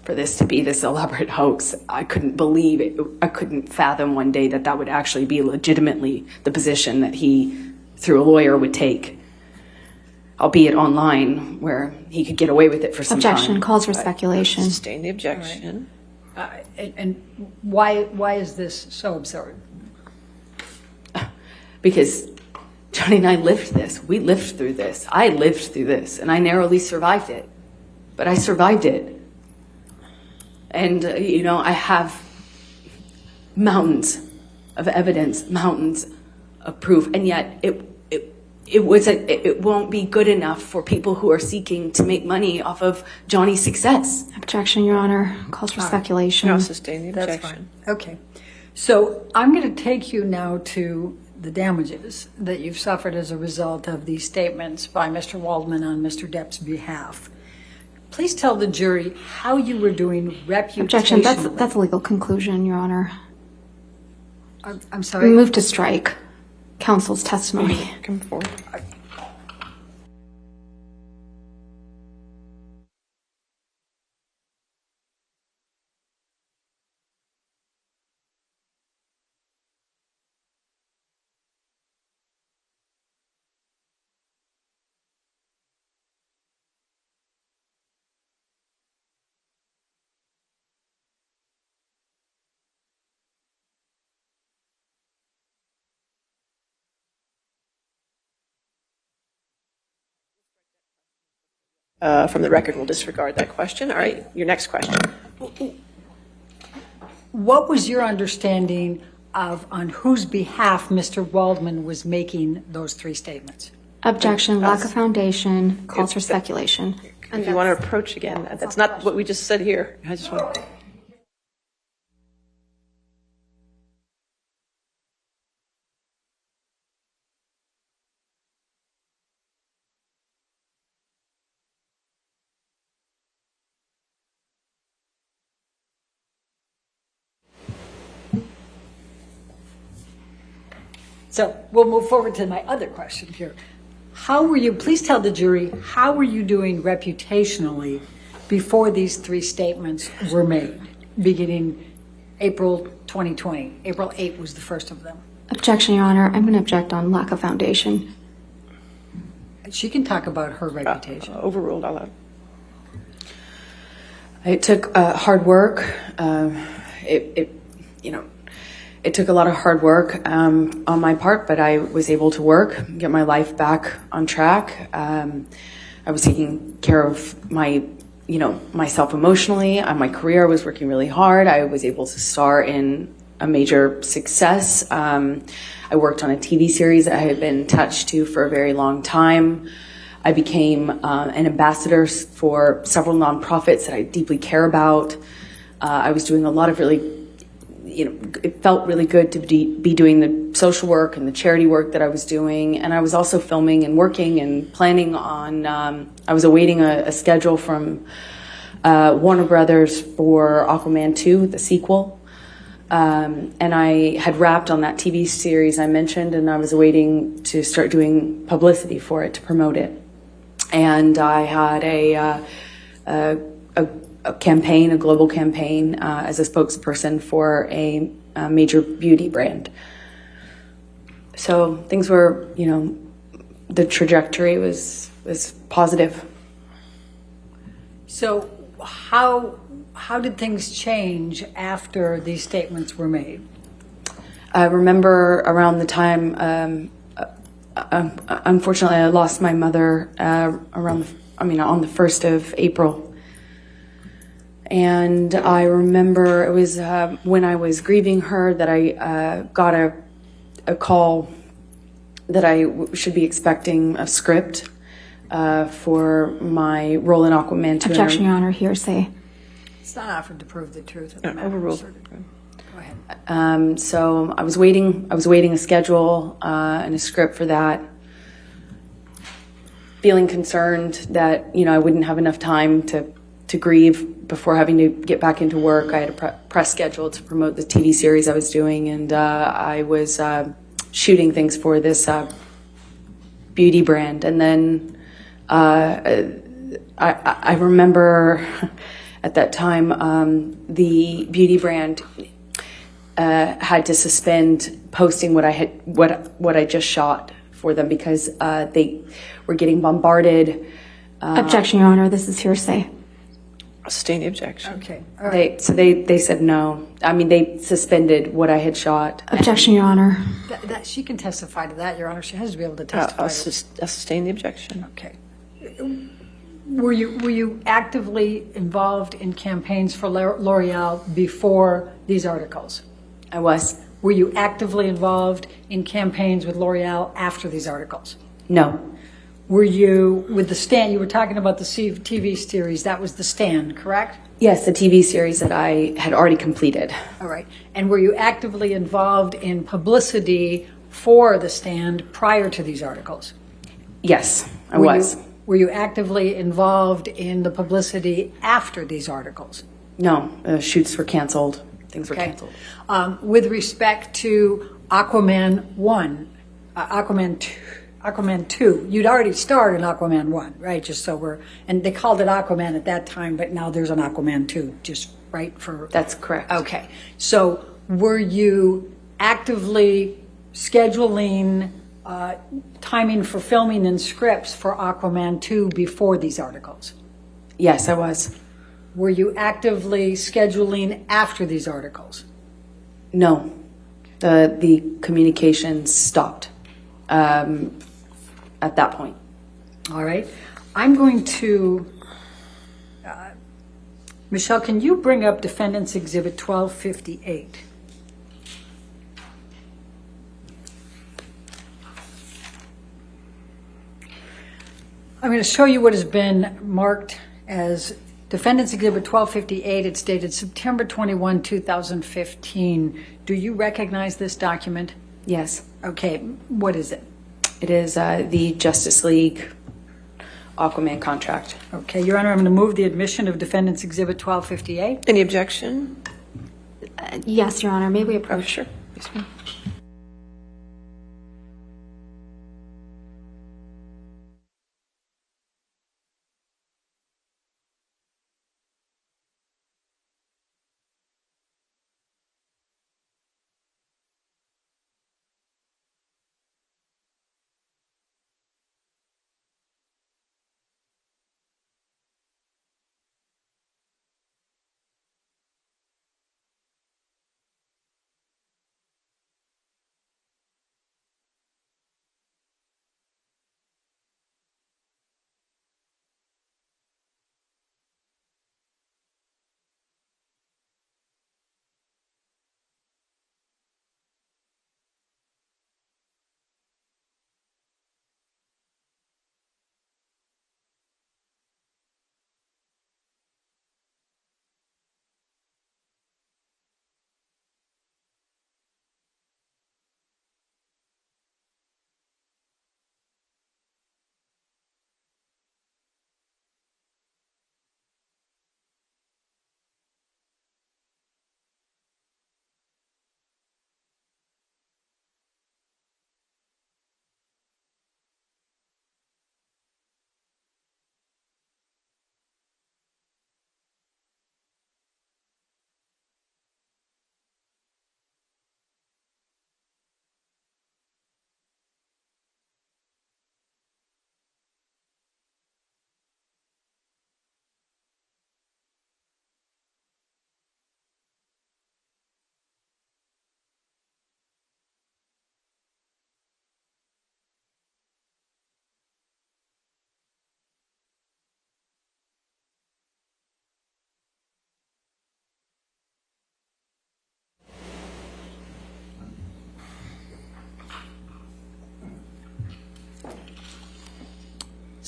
S1: for this to be this elaborate hoax, I couldn't believe it. I couldn't fathom one day that that would actually be legitimately the position that he, through a lawyer, would take, albeit online, where he could get away with it for some time.
S3: Objection calls for speculation.
S4: Sustain the objection.
S2: And why is this so absurd?
S1: Because Johnny and I lived this. We lived through this. I lived through this, and I narrowly survived it. But I survived it. And, I have mountains of evidence, mountains of proof, and yet it won't be good enough for people who are seeking to make money off of Johnny's success.
S3: Objection, Your Honor. Calls for speculation.
S4: I'll sustain the
S2: That's
S4: objection.
S2: fine. Okay. So I'm going to take you now to the damages that you've suffered as a result of these statements by Mr. Waldman on Mr. Depp's behalf. Please tell the jury how you were doing reputationally.
S3: Objection. That's a legal conclusion, Your Honor.
S2: I'm sorry?
S3: Move to strike counsel's testimony.
S4: Come forward. From the record, we'll disregard that question. All right, your next question.
S2: What was your understanding of on whose behalf Mr. Waldman was making those three statements?
S3: Objection. Lack of foundation. Calls for speculation.
S4: If you want to approach again, that's not what we just said here. I just want to...
S2: So we'll move forward to my other question here. How were you, please tell the jury, how were you doing reputationally before these three statements were made, beginning April 2020? April 8 was the first of them.
S3: Objection, Your Honor. I'm going to object on lack of foundation.
S2: She can talk about her reputation.
S4: Overruled, I'll allow.
S1: It took hard work. It took a lot of hard work on my part, but I was able to work, get my life back on track. I was taking care of my myself emotionally. My career, I was working really hard. I was able to star in a major success. I worked on a TV series that I had been attached to for a very long time. I became an ambassador for several nonprofits that I deeply care about. I was doing a lot of really, it felt really good to be doing the social work and the charity work that I was doing. And I was also filming and working and planning on, I was awaiting a schedule from Warner Brothers for Aquaman 2, the sequel. And I had wrapped on that TV series I mentioned, and I was waiting to start doing publicity for it to promote it. And I had a campaign, a global campaign, as a spokesperson for a major beauty brand. So things were, the trajectory was positive.
S2: So how did things change after these statements were made?
S1: I remember around the time, unfortunately, I lost my mother on the 1st of April. And I remember it was when I was grieving her that I got a call that I should be expecting a script for my role in Aquaman 2.
S3: Objection, Your Honor, hearsay.
S2: It's not offered to prove the truth of the matter.
S4: Overruled.
S2: Go ahead.
S1: So I was waiting a schedule and a script for that. Feeling concerned that, I wouldn't have enough time to grieve before having to get back into work. I had a press schedule to promote the TV series I was doing, and I was shooting things for this beauty brand. And then I remember at that time the beauty brand had to suspend posting what I just shot for them because they were getting bombarded.
S3: Objection, Your Honor, this is hearsay.
S4: Sustain the objection.
S2: Okay. All right.
S1: They said no. They suspended what I had shot.
S3: Objection, Your Honor.
S2: That she can testify to that, Your Honor. She has to be able to testify.
S4: I'll sustain the objection.
S2: Okay. Were you actively involved in campaigns for L'Oreal before these articles?
S1: I was.
S2: Were you actively involved in campaigns with L'Oreal after these articles?
S1: No.
S2: Were you with The Stand? You were talking about the TV series. That was The Stand, correct?
S1: Yes, the TV series that I had already completed.
S2: All right. And were you actively involved in publicity for The Stand prior to these articles?
S1: Yes, I was.
S2: Were you actively involved in the publicity after these articles?
S1: No, shoots were canceled. Things were
S2: Okay.
S1: canceled.
S2: With respect to Aquaman 1, Aquaman 2, you'd already starred in Aquaman 1, right? And they called it Aquaman at that time, but now there's an Aquaman 2, just right for...
S1: That's correct.
S2: Okay. So were you actively scheduling timing for filming and scripts for Aquaman 2 before these articles?
S1: Yes, I was.
S2: Were you actively scheduling after these articles?
S1: No, the communications stopped at that point.
S2: All right. I'm going to... Michelle, can you bring up Defendant's Exhibit 1258? I'm going to show you what has been marked as Defendant's Exhibit 1258. It's dated September 21, 2015. Do you recognize this document?
S1: Yes.
S2: Okay. What is it?
S1: It is the Justice League Aquaman contract.
S2: Okay, Your Honor, I'm going to move the admission of Defendant's Exhibit 1258.
S4: Any objection?
S3: Yes, Your Honor, may we
S4: Oh,
S3: approach?
S4: sure. Yes, ma'am.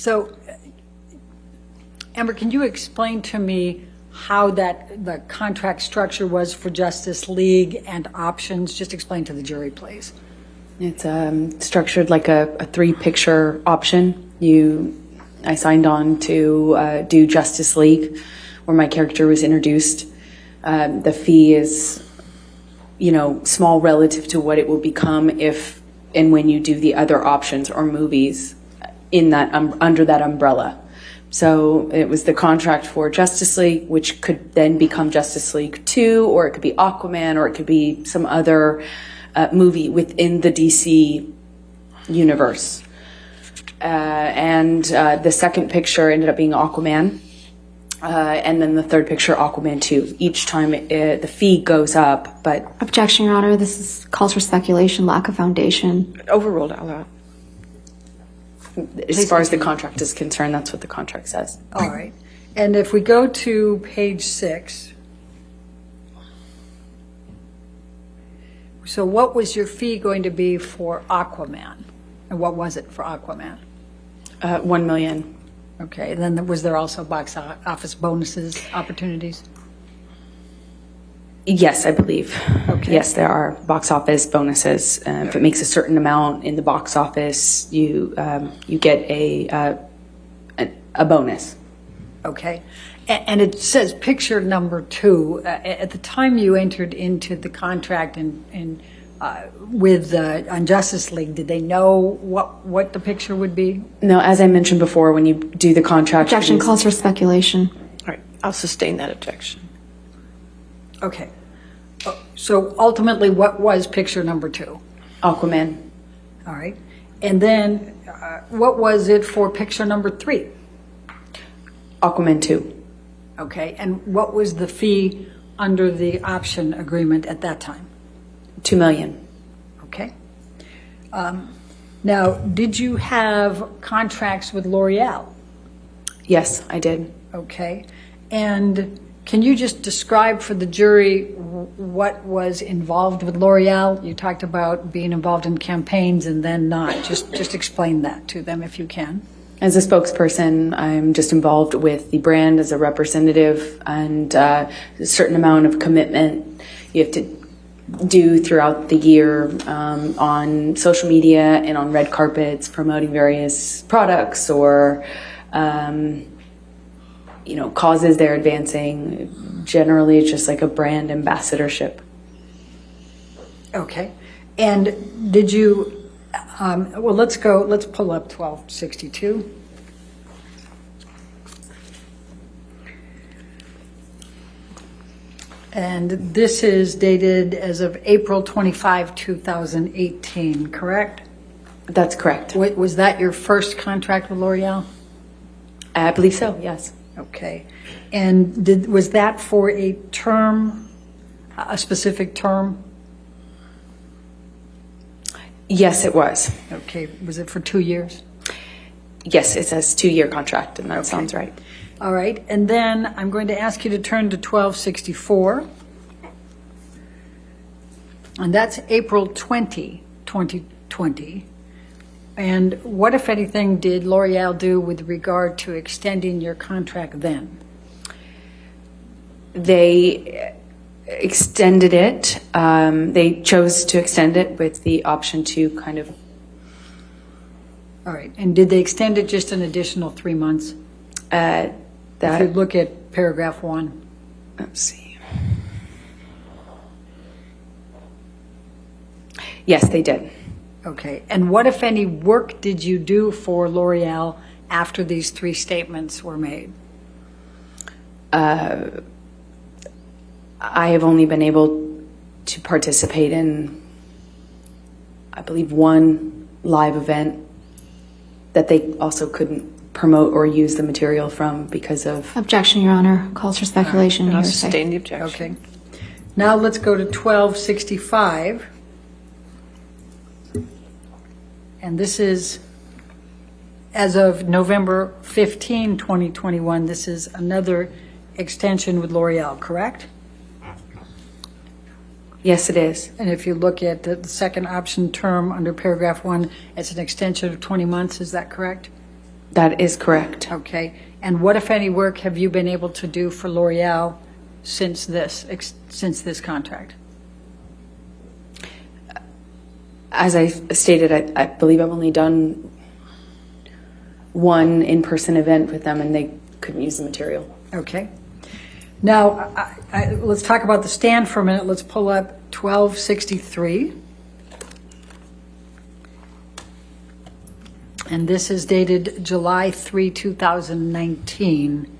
S2: So, Amber, can you explain to me how the contract structure was for Justice League and options? Just explain to the jury, please.
S1: It's structured like a 3-picture option. I signed on to do Justice League, where my character was introduced. The fee is, small relative to what it will become if and when you do the other options or movies in that under that umbrella. So it was the contract for Justice League, which could then become Justice League 2, or it could be Aquaman, or it could be some other movie within the DC universe. And the second picture ended up being Aquaman. And then the third picture, Aquaman 2. Each time the fee goes up, but...
S3: Objection, Your Honor. This calls for speculation, lack of foundation.
S4: Overruled, out loud.
S1: As far as the contract is concerned, that's what the contract says.
S2: All right. And if we go to page 6, so what was your fee going to be for Aquaman? And what was it for Aquaman?
S1: $1 million.
S2: Okay, and then was there also box office bonuses, opportunities?
S1: Yes, I believe.
S2: Okay.
S1: Yes, there are box office bonuses. If it makes a certain amount in the box office, you get a bonus.
S2: Okay. And it says picture number 2. At the time you entered into the contract with on Justice League, did they know what the picture would be?
S1: No, as I mentioned before, when you do the contract...
S3: Objection calls for speculation.
S4: All right, I'll sustain that objection.
S2: Okay. So ultimately, what was picture number 2?
S1: Aquaman.
S2: All right. And then what was it for picture number 3?
S1: Aquaman 2.
S2: Okay. And what was the fee under the option agreement at that time?
S1: $2 million.
S2: Okay. Now, did you have contracts with L'Oreal?
S1: Yes, I did.
S2: Okay. And can you just describe for the jury what was involved with L'Oreal? You talked about being involved in campaigns and then not. Just explain that to them if you can.
S1: As a spokesperson, I'm just involved with the brand as a representative, and a certain amount of commitment you have to do throughout the year on social media and on red carpets promoting various products or causes they're advancing. Generally, it's just like a brand ambassadorship.
S2: Okay. And did you, let's pull up 1262. And this is dated as of April 25, 2018, correct?
S1: That's correct.
S2: Was that your first contract with L'Oreal?
S1: I believe so, yes.
S2: Okay. And was that for a term, a specific term?
S1: Yes, it was.
S2: Okay. Was it for 2 years?
S1: Yes, it says 2-year contract, and that sounds right.
S2: All right. And then I'm going to ask you to turn to 1264. And that's April 20, 2020. And what, if anything, did L'Oreal do with regard to extending your contract then?
S1: They extended it. They chose to extend it with the option to kind of...
S2: All right. And did they extend it just an additional 3 months? If you look at paragraph 1.
S1: Let's see. Yes, they did.
S2: Okay. And what, if any, work did you do for L'Oreal after these 3 statements were made?
S1: I have only been able to participate in, I believe, 1 live event that they also couldn't promote or use the material from because of...
S3: Objection, Your Honor. Calls for speculation.
S4: I'll
S3: Hearsay.
S4: sustain the objection.
S2: Okay. Now let's go to 1265. And this is, as of November 15, 2021, this is another extension with L'Oreal, correct?
S1: Yes, it is.
S2: And if you look at the second option term under paragraph 1, it's an extension of 20 months, is that correct?
S1: That is correct.
S2: Okay. And what, if any, work have you been able to do for L'Oreal since this contract?
S1: As I stated, I believe I've only done one in-person event with them, and they couldn't use the material.
S2: Okay. Now, let's talk about the stand for a minute. Let's pull up 1263. And this is dated July 3, 2019.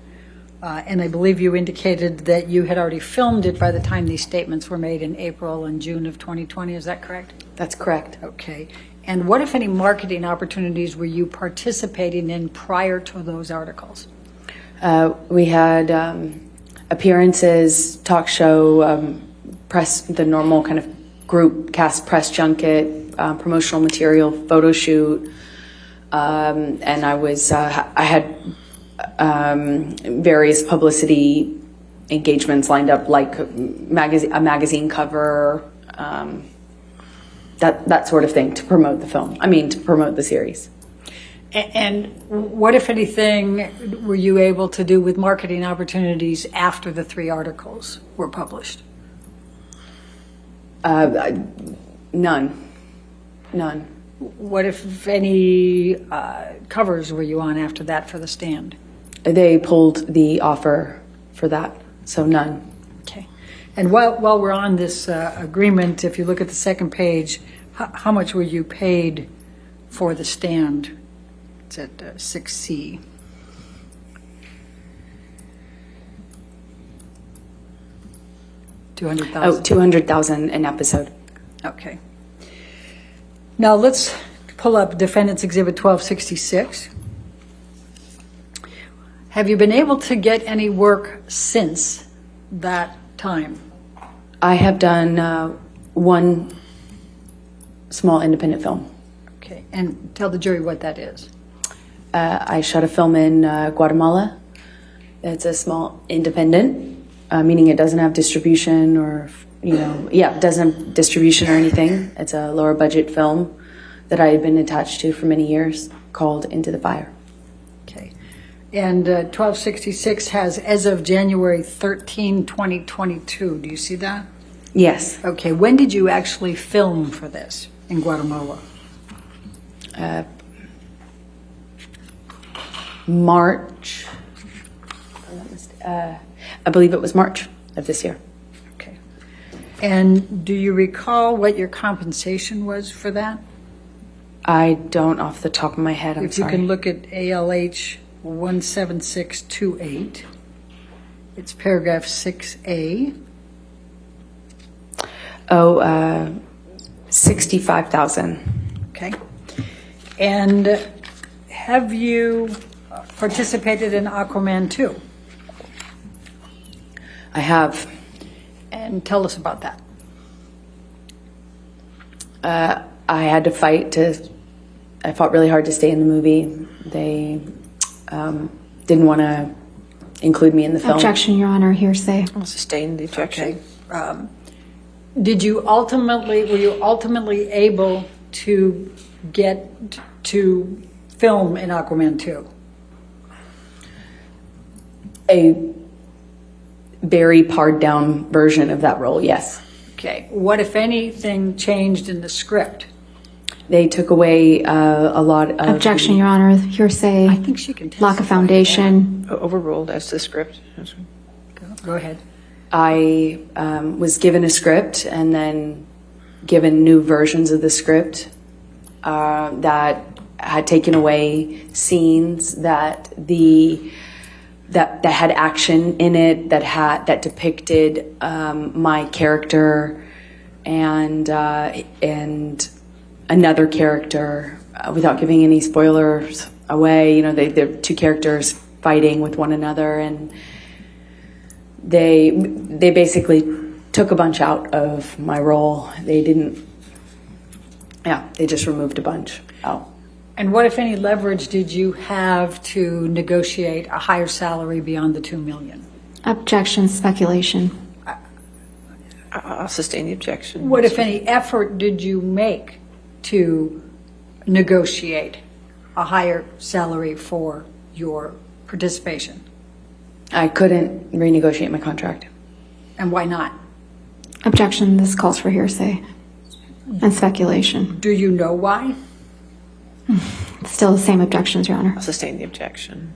S2: And I believe you indicated that you had already filmed it by the time these statements were made in April and June of 2020. Is that correct?
S1: That's correct.
S2: Okay. And what, if any, marketing opportunities were you participating in prior to those articles?
S1: We had appearances, talk show, press, the normal kind of group cast press junket, promotional material, photo shoot, and I had various publicity engagements lined up, like a magazine cover, that sort of thing, to promote the film. To promote the series.
S2: And what, if anything, were you able to do with marketing opportunities after the 3 articles were published?
S1: None.
S2: What, if any, covers were you on after that for the stand?
S1: They pulled the offer for that, so none.
S2: Okay. And while we're on this agreement, if you look at the second page, how much were you paid for the stand? It's at 6C. $200,000.
S1: $200,000 an episode.
S2: Okay. Now let's pull up Defendant's Exhibit 1266. Have you been able to get any work since that time?
S1: I have done one small independent film.
S2: Okay, and tell the jury what that is.
S1: I shot a film in Guatemala. It's a small independent, meaning it doesn't have distribution or, it doesn't have distribution or anything. It's a lower budget film that I had been attached to for many years, called Into the Fire.
S2: Okay. And 1266 has, as of January 13, 2022. Do you see that?
S1: Yes.
S2: Okay. When did you actually film for this in Guatemala?
S1: March. I believe it was March of this year.
S2: Okay. And do you recall what your compensation was for that?
S1: I don't off the top of my head. I'm
S2: If
S1: sorry.
S2: you can look at ALH 17628, it's paragraph 6A.
S1: Oh, 65,000.
S2: Okay. And have you participated in Aquaman 2?
S1: I have.
S2: And tell us about that.
S1: I had to fight I fought really hard to stay in the movie. They didn't want to include me in the film.
S3: Objection, Your Honor, hearsay.
S4: I'll sustain the objection.
S2: Okay. Were you ultimately able to get to film in Aquaman 2?
S1: A very pared down version of that role, yes.
S2: Okay. What, if anything, changed in the script?
S1: They took away a lot of...
S3: Objection, Your Honor, hearsay.
S2: I think she can testify.
S3: Lack of foundation.
S4: Overruled as to the script.
S2: Go ahead.
S1: I was given a script and then given new versions of the script that had taken away scenes that had action in it, that depicted my character and another character, without giving any spoilers away. They're two characters fighting with one another, and they basically took a bunch out of my role. They just removed a bunch out.
S2: And what, if any, leverage did you have to negotiate a higher salary beyond the $2 million?
S3: Objection, speculation.
S4: I'll sustain the objection.
S2: What, if any, effort did you make to negotiate a higher salary for your participation.
S1: I couldn't renegotiate my contract.
S2: And why not?
S3: Objection, this calls for hearsay and speculation.
S2: Do you know why?
S3: Still the same objections, Your Honor.
S4: I'll sustain the objection.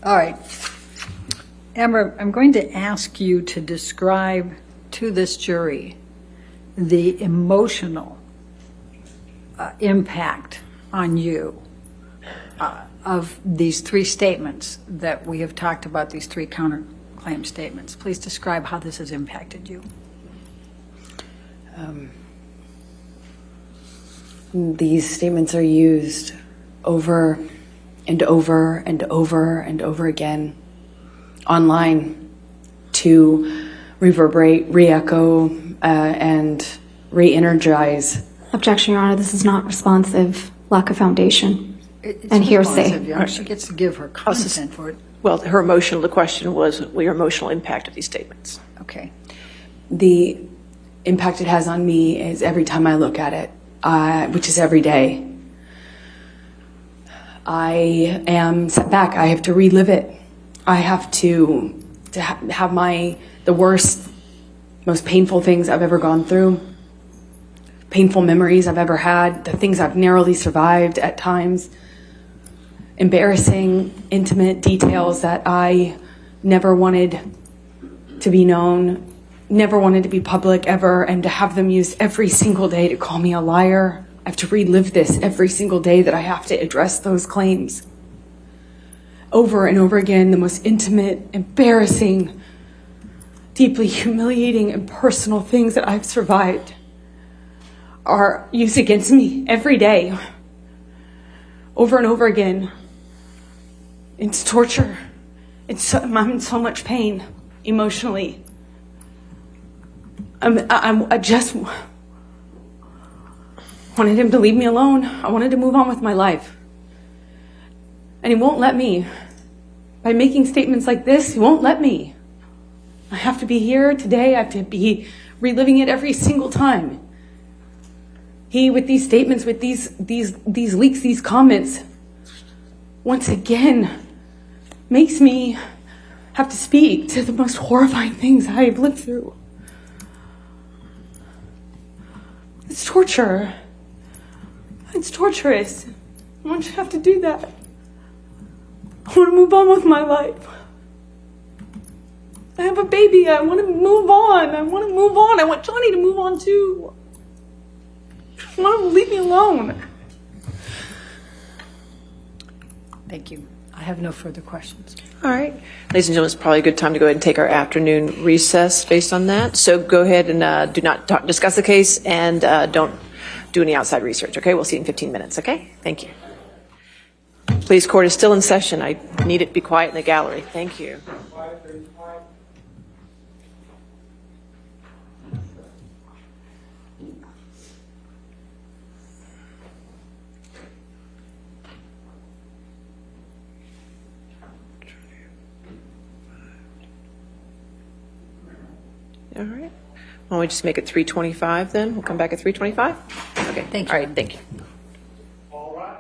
S2: All right. Amber, I'm going to ask you to describe to this jury the emotional impact on you of these three statements that we have talked about, these three counterclaim statements. Please describe how this has impacted you.
S1: These statements are used over and over and over and over again online to reverberate, re-echo, and re-energize.
S3: Objection, Your Honor, this is not responsive, lack of foundation,
S2: It's
S3: and hearsay.
S2: responsive, Your Honor. She gets to give her content for it.
S4: Well, the question was your emotional impact of these statements.
S2: Okay.
S1: The impact it has on me is every time I look at it, which is every day. I am set back. I have to relive it. I have to have the worst, most painful things I've ever gone through, painful memories I've ever had, the things I've narrowly survived at times, embarrassing, intimate details that I never wanted to be known, never wanted to be public ever, and to have them used every single day to call me a liar. I have to relive this every single day that I have to address those claims. Over and over again, the most intimate, embarrassing, deeply humiliating and personal things that I've survived are used against me every day. Over and over again. It's torture. I'm in so much pain emotionally. I just wanted him to leave me alone. I wanted to move on with my life. And he won't let me. By making statements like this, he won't let me. I have to be here today. I have to be reliving it every single time. He, with these statements, with these leaks, these comments, once again makes me have to speak to the most horrifying things I have lived through. It's torture. It's torturous. I want you to have to do that. I want to move on with my life. I have a baby. I want to move on. I want to move on. I want Johnny to move on too. I want him to leave me alone.
S2: Thank you. I have no further questions.
S4: All right. Ladies and gentlemen, it's probably a good time to go ahead and take our afternoon recess based on that. So go ahead and do not discuss the case and don't do any outside research, okay? We'll see you in 15 minutes, okay? Thank you. Please, court is still in session. I need it to be quiet in the gallery. Thank you. All right. Why don't we just make it 3:25 then? We'll come back at 3:25? Okay.
S2: Thank you.
S4: All right, thank you.
S5: All right.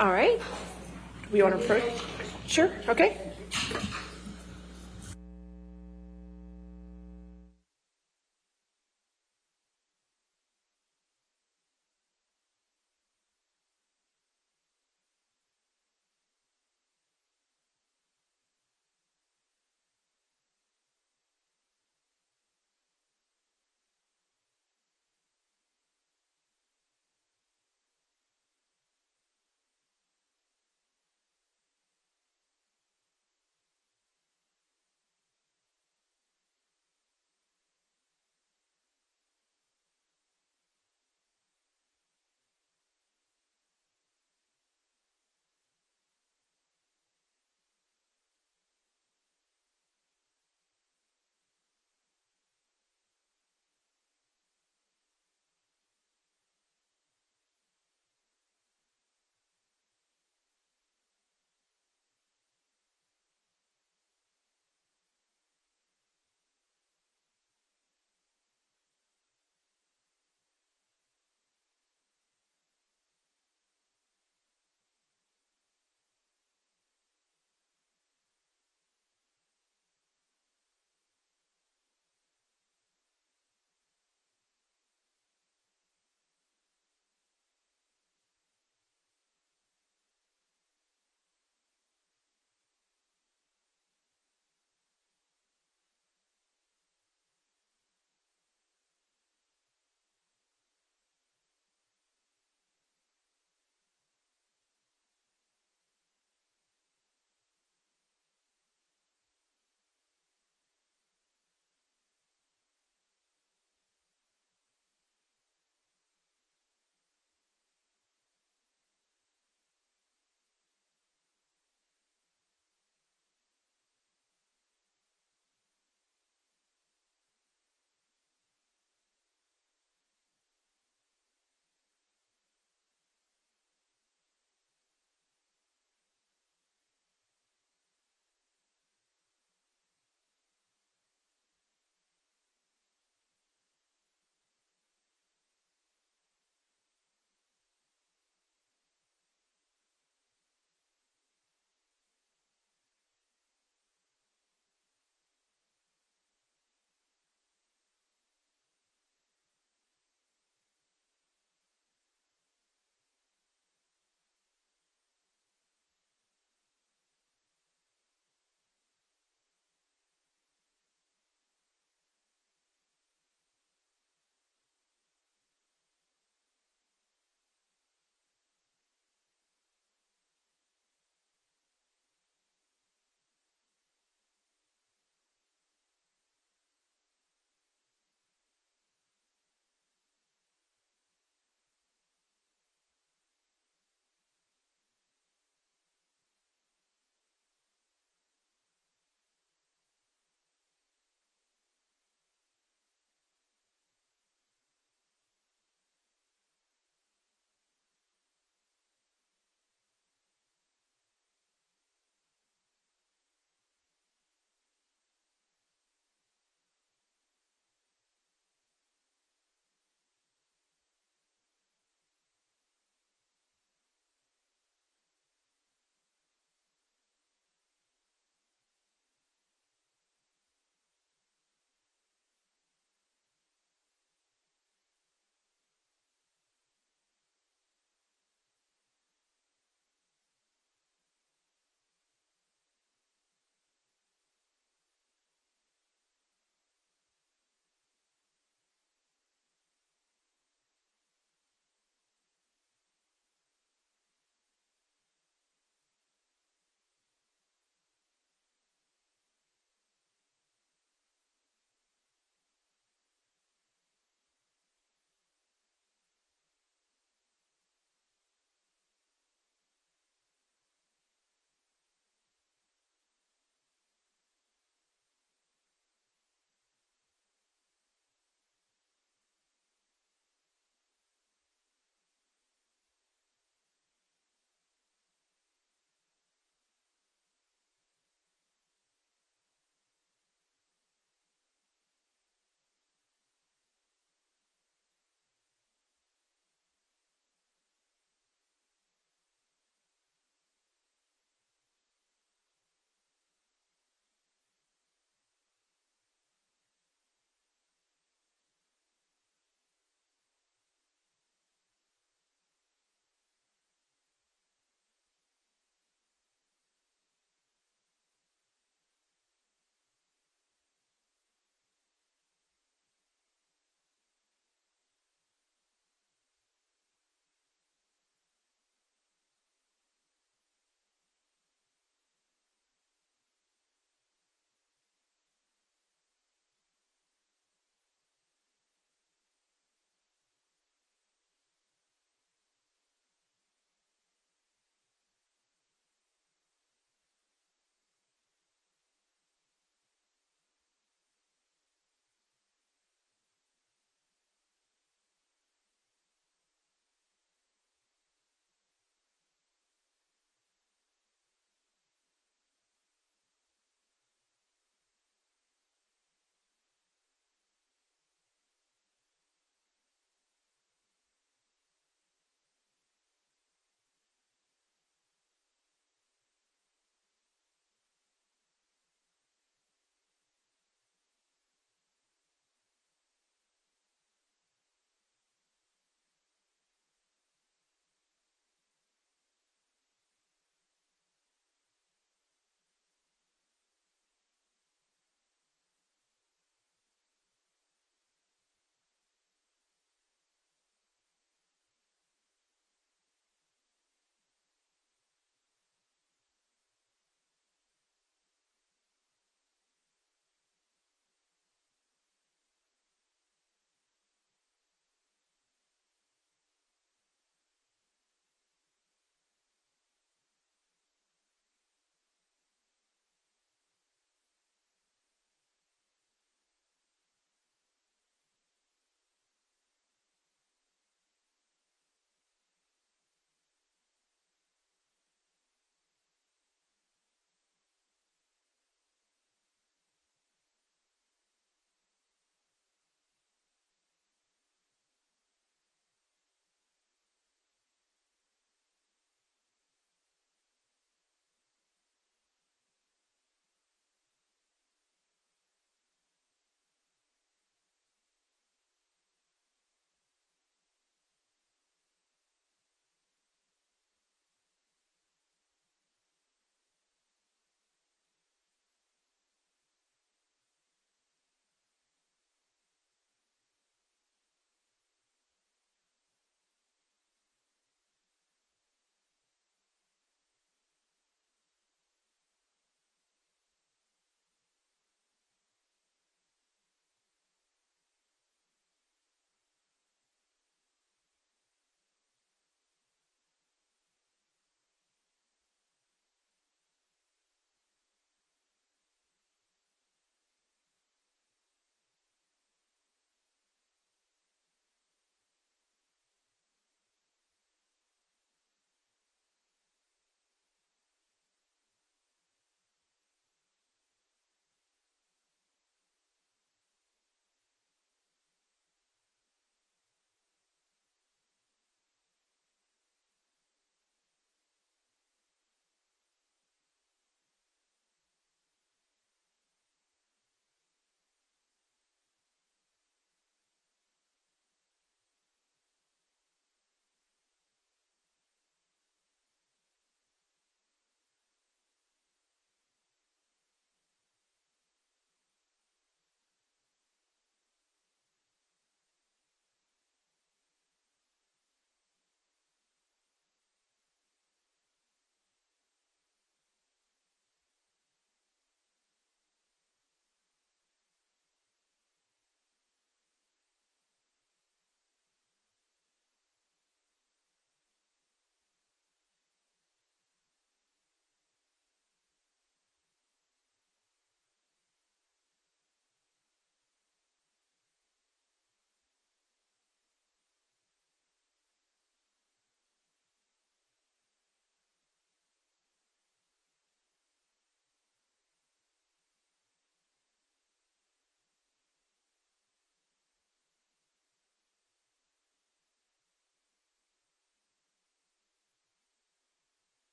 S4: All right. We want to approach? Sure, okay.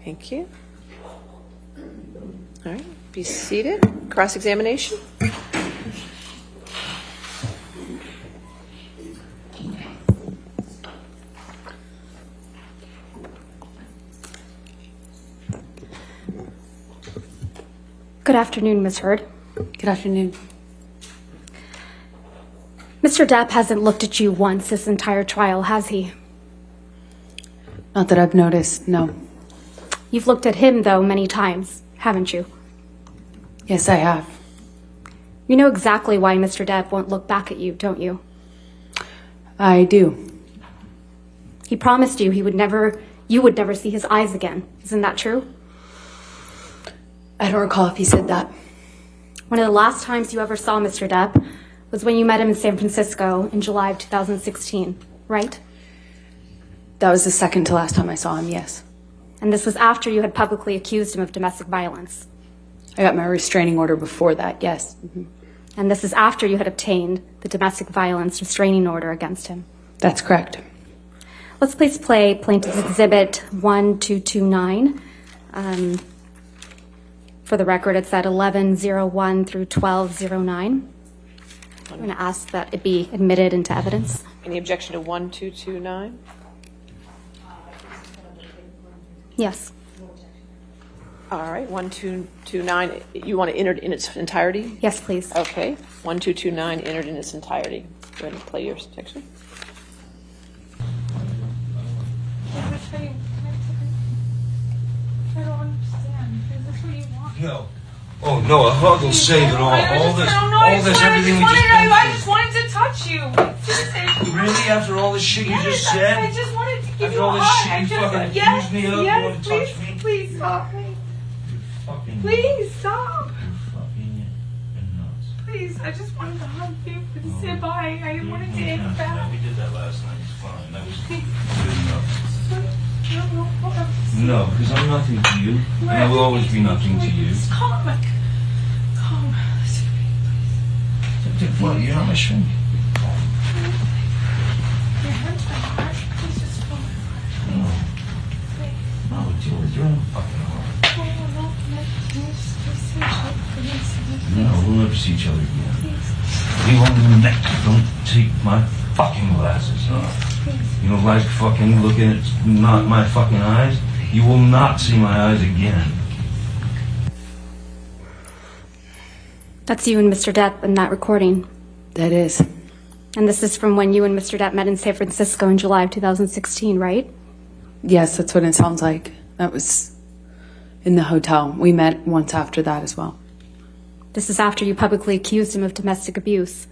S4: Thank you. All right, be seated. Cross-examination.
S3: Good afternoon, Ms. Heard.
S1: Good afternoon.
S3: Mr. Depp hasn't looked at you once this entire trial, has he?
S1: Not that I've noticed, no.
S3: You've looked at him, though, many times, haven't you?
S1: Yes, I have.
S3: You know exactly why Mr. Depp won't look back at you, don't you?
S1: I do.
S3: He promised you you would never see his eyes again. Isn't that true?
S1: I don't recall if he said that.
S3: One of the last times you ever saw Mr. Depp was when you met him in San Francisco in July of 2016, right?
S1: That was the second to last time I saw him, yes.
S3: And this was after you had publicly accused him of domestic violence.
S1: I got my restraining order before that, yes. Mm-hmm.
S3: And this is after you had obtained the domestic violence restraining order against him.
S1: That's correct.
S3: Let's please play Plaintiff's Exhibit 1229. For the record, it's at 1101 through 1209. I'm going to ask that it be admitted into evidence.
S4: Any objection to 1229?
S3: Yes.
S4: All right, 1229, you want to enter it in its entirety?
S3: Yes, please.
S4: Okay, 1229 entered in its entirety. Go ahead and play your section.
S8: I don't understand. Is this what you want?
S7: No. Oh, no, a hug will save it all. All this, everything we just been
S8: I just wanted to touch you.
S7: through. Really? After all this shit you just said?
S8: I just wanted to give
S7: After
S8: you a
S7: all this
S8: hug.
S7: shit you fucking
S8: yes,
S7: accused me of? You
S8: yes,
S7: want to touch me?
S8: please stop.
S7: Fucking,
S8: Please stop.
S7: you're fucking nuts.
S8: Please, I just wanted to hug you and say bye. I wanted to
S7: Yeah,
S8: end back.
S7: we did that last night. It's fine. That was good enough.
S8: Hold on.
S7: No, because I'm nothing to you. And I will always be nothing to you.
S8: Calm. Calm.
S7: What? You're not my shrink.
S8: Your head's my heart. Please just feel my heart.
S7: No, you're in fucking heart. No, we'll never see each other again. You won't even don't take my fucking glasses off. You don't like fucking looking at not my fucking eyes? You will not see my eyes again.
S3: That's you and Mr. Depp in that recording.
S1: That is.
S3: And this is from when you and Mr. Depp met in San Francisco in July of 2016, right?
S1: Yes, that's what it sounds like. That was in the hotel. We met once after that as well.
S3: This is after you publicly accused him of domestic abuse.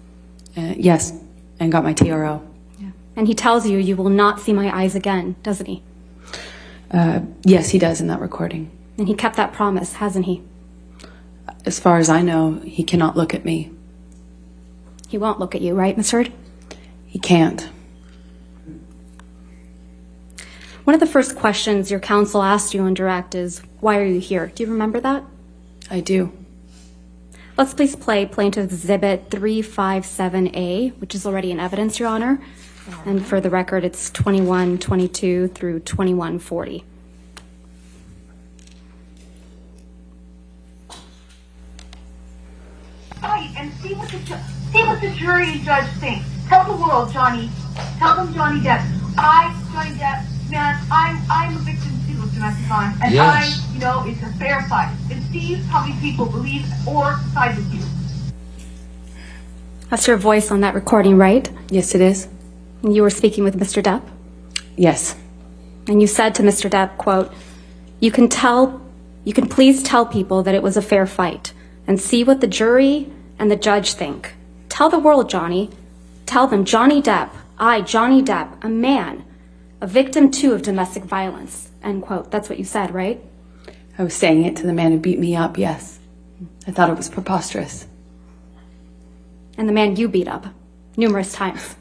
S1: Yes, and got my TRO.
S3: Yeah. And he tells you you will not see my eyes again, doesn't he?
S1: Yes, he does in that recording.
S3: And he kept that promise, hasn't he?
S1: As far as I know, he cannot look at me.
S3: He won't look at you, right, Miss Heard?
S1: He can't.
S3: One of the first questions your counsel asked you on direct is, why are you here? Do you remember that?
S1: I do.
S3: Let's please play Plaintiff's Exhibit 357A, which is already in evidence, Your Honor. And for the record, it's 2122 through 2140.
S6: Right, and see what the jury and judge think. Tell the world, Johnny. Tell them, Johnny Depp. Johnny Depp, man, I'm a victim too of domestic violence, and
S7: Yes.
S6: it's a fair fight. And see how many people believe or side with you.
S3: That's your voice on that recording, right?
S1: Yes, it is.
S3: And you were speaking with Mr. Depp?
S1: Yes.
S3: And you said to Mr. Depp, quote, you can please tell people that it was a fair fight and see what the jury and the judge think. Tell the world, Johnny. Tell them, Johnny Depp, Johnny Depp, a man, a victim too of domestic violence, end quote. That's what you said, right?
S1: I was saying it to the man who beat me up, yes. I thought it was preposterous.
S3: And the man you beat up numerous times.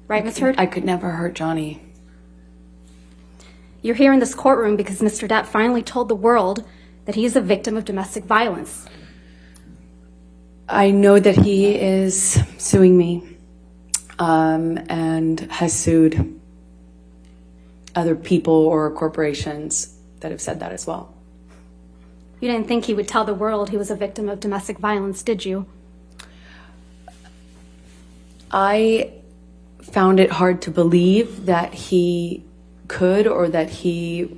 S3: Right, Ms. Heard?
S1: I could never hurt Johnny.
S3: You're here in this courtroom because Mr. Depp finally told the world that he is a victim of domestic violence.
S1: I know that he is suing me and has sued other people or corporations that have said that as well.
S3: You didn't think he would tell the world he was a victim of domestic violence, did you?
S1: I found it hard to believe that he could or that he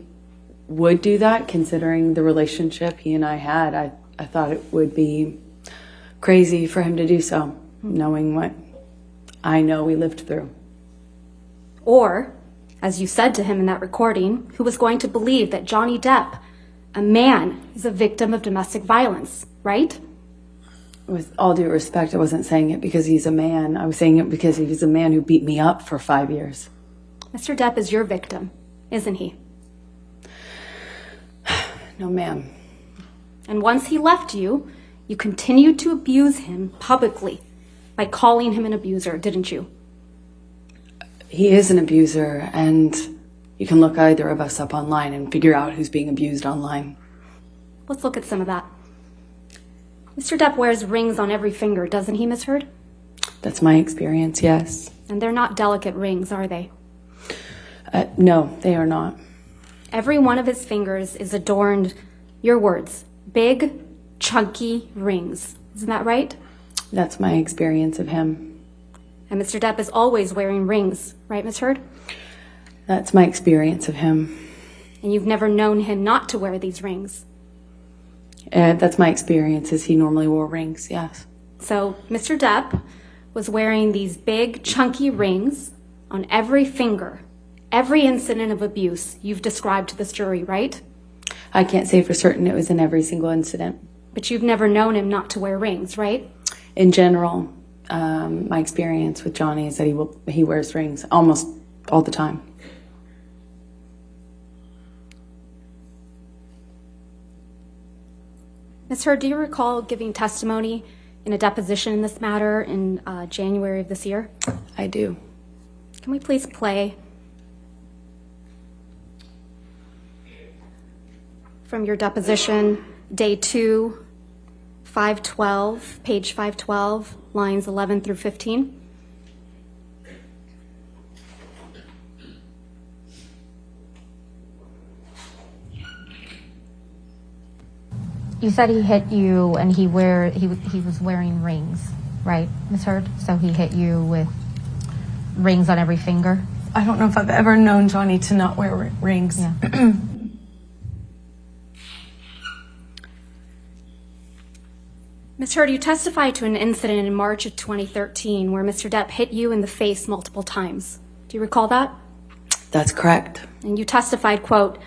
S1: would do that, considering the relationship he and I had. I thought it would be crazy for him to do so, knowing what I know we lived through.
S3: Or, as you said to him in that recording, who was going to believe that Johnny Depp, a man, is a victim of domestic violence, right?
S1: With all due respect, I wasn't saying it because he's a man. I was saying it because he's a man who beat me up for 5 years.
S3: Mr. Depp is your victim, isn't he?
S1: No, ma'am.
S3: And once he left you, you continued to abuse him publicly by calling him an abuser, didn't you?
S1: He is an abuser, and you can look either of us up online and figure out who's being abused online.
S3: Let's look at some of that. Mr. Depp wears rings on every finger, doesn't he, Miss Heard?
S1: That's my experience, yes.
S3: And they're not delicate rings, are they?
S1: No, they are not.
S3: Every one of his fingers is adorned, your words, big, chunky rings. Isn't that right?
S1: That's my experience of him.
S3: And Mr. Depp is always wearing rings, right, Miss Heard?
S1: That's my experience of him.
S3: And you've never known him not to wear these rings.
S1: That's my experience, is he normally wore rings, yes.
S3: So Mr. Depp was wearing these big, chunky rings on every finger, every incident of abuse you've described to this jury, right?
S1: I can't say for certain it was in every single incident.
S3: But you've never known him not to wear rings, right?
S1: In general, my experience with Johnny is that he wears rings almost all the time.
S3: Ms. Heard, do you recall giving testimony in a deposition in this matter in January of this year?
S1: I do.
S3: Can we please play from your deposition, day 2, 512, page 512, lines 11 through 15?
S9: You said he hit you and he was wearing rings, right, Ms. Heard? So he hit you with rings on every finger?
S1: I don't know if I've ever known Johnny to not wear rings.
S9: Yeah.
S3: Ms. Heard, you testified to an incident in March of 2013 where Mr. Depp hit you in the face multiple times. Do you recall that?
S1: That's correct.
S3: And you testified, quote,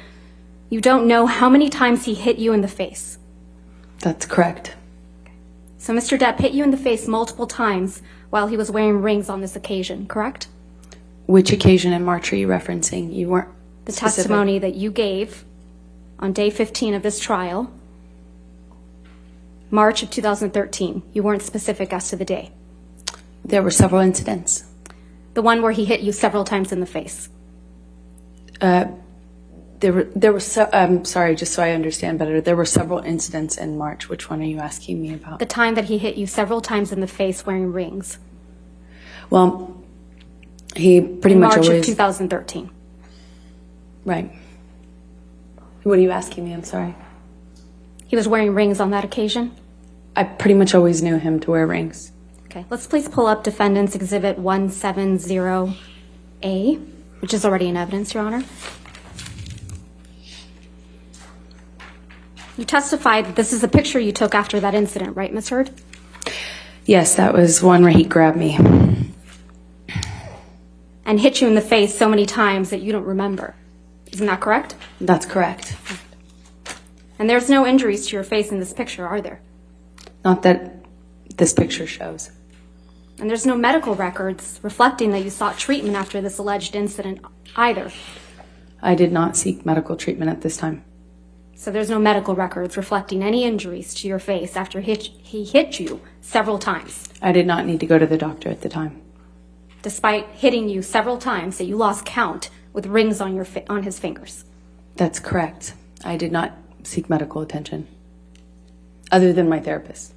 S3: you don't know how many times he hit you in the face.
S1: That's correct.
S3: So Mr. Depp hit you in the face multiple times while he was wearing rings on this occasion, correct?
S1: Which occasion in March are you referencing? You weren't
S3: The
S1: specific.
S3: testimony that you gave on day 15 of this trial, March of 2013. You weren't specific as to the day.
S1: There were several incidents.
S3: The one where he hit you several times in the face.
S1: Sorry, just so I understand better, there were several incidents in March. Which one are you asking me about?
S3: The time that he hit you several times in the face wearing rings.
S1: Well, he pretty
S3: In
S1: much
S3: March
S1: always...
S3: of 2013.
S1: Right. What are you asking me? I'm sorry.
S3: He was wearing rings on that occasion?
S1: I pretty much always knew him to wear rings.
S3: Okay, let's please pull up Defendant's Exhibit 170A, which is already in evidence, Your Honor. You testified that this is a picture you took after that incident, right, Ms. Heard?
S1: Yes, that was one where he grabbed me.
S3: And hit you in the face so many times that you don't remember. Isn't that correct?
S1: That's correct.
S3: And there's no injuries to your face in this picture, are there?
S1: Not that this picture shows.
S3: And there's no medical records reflecting that you sought treatment after this alleged incident either.
S1: I did not seek medical treatment at this time.
S3: So there's no medical records reflecting any injuries to your face after he hit you several times,
S1: I did not need to go to the doctor at the time.
S3: despite hitting you several times that you lost count with rings on his fingers.
S1: That's correct. I did not seek medical attention, other than my therapist.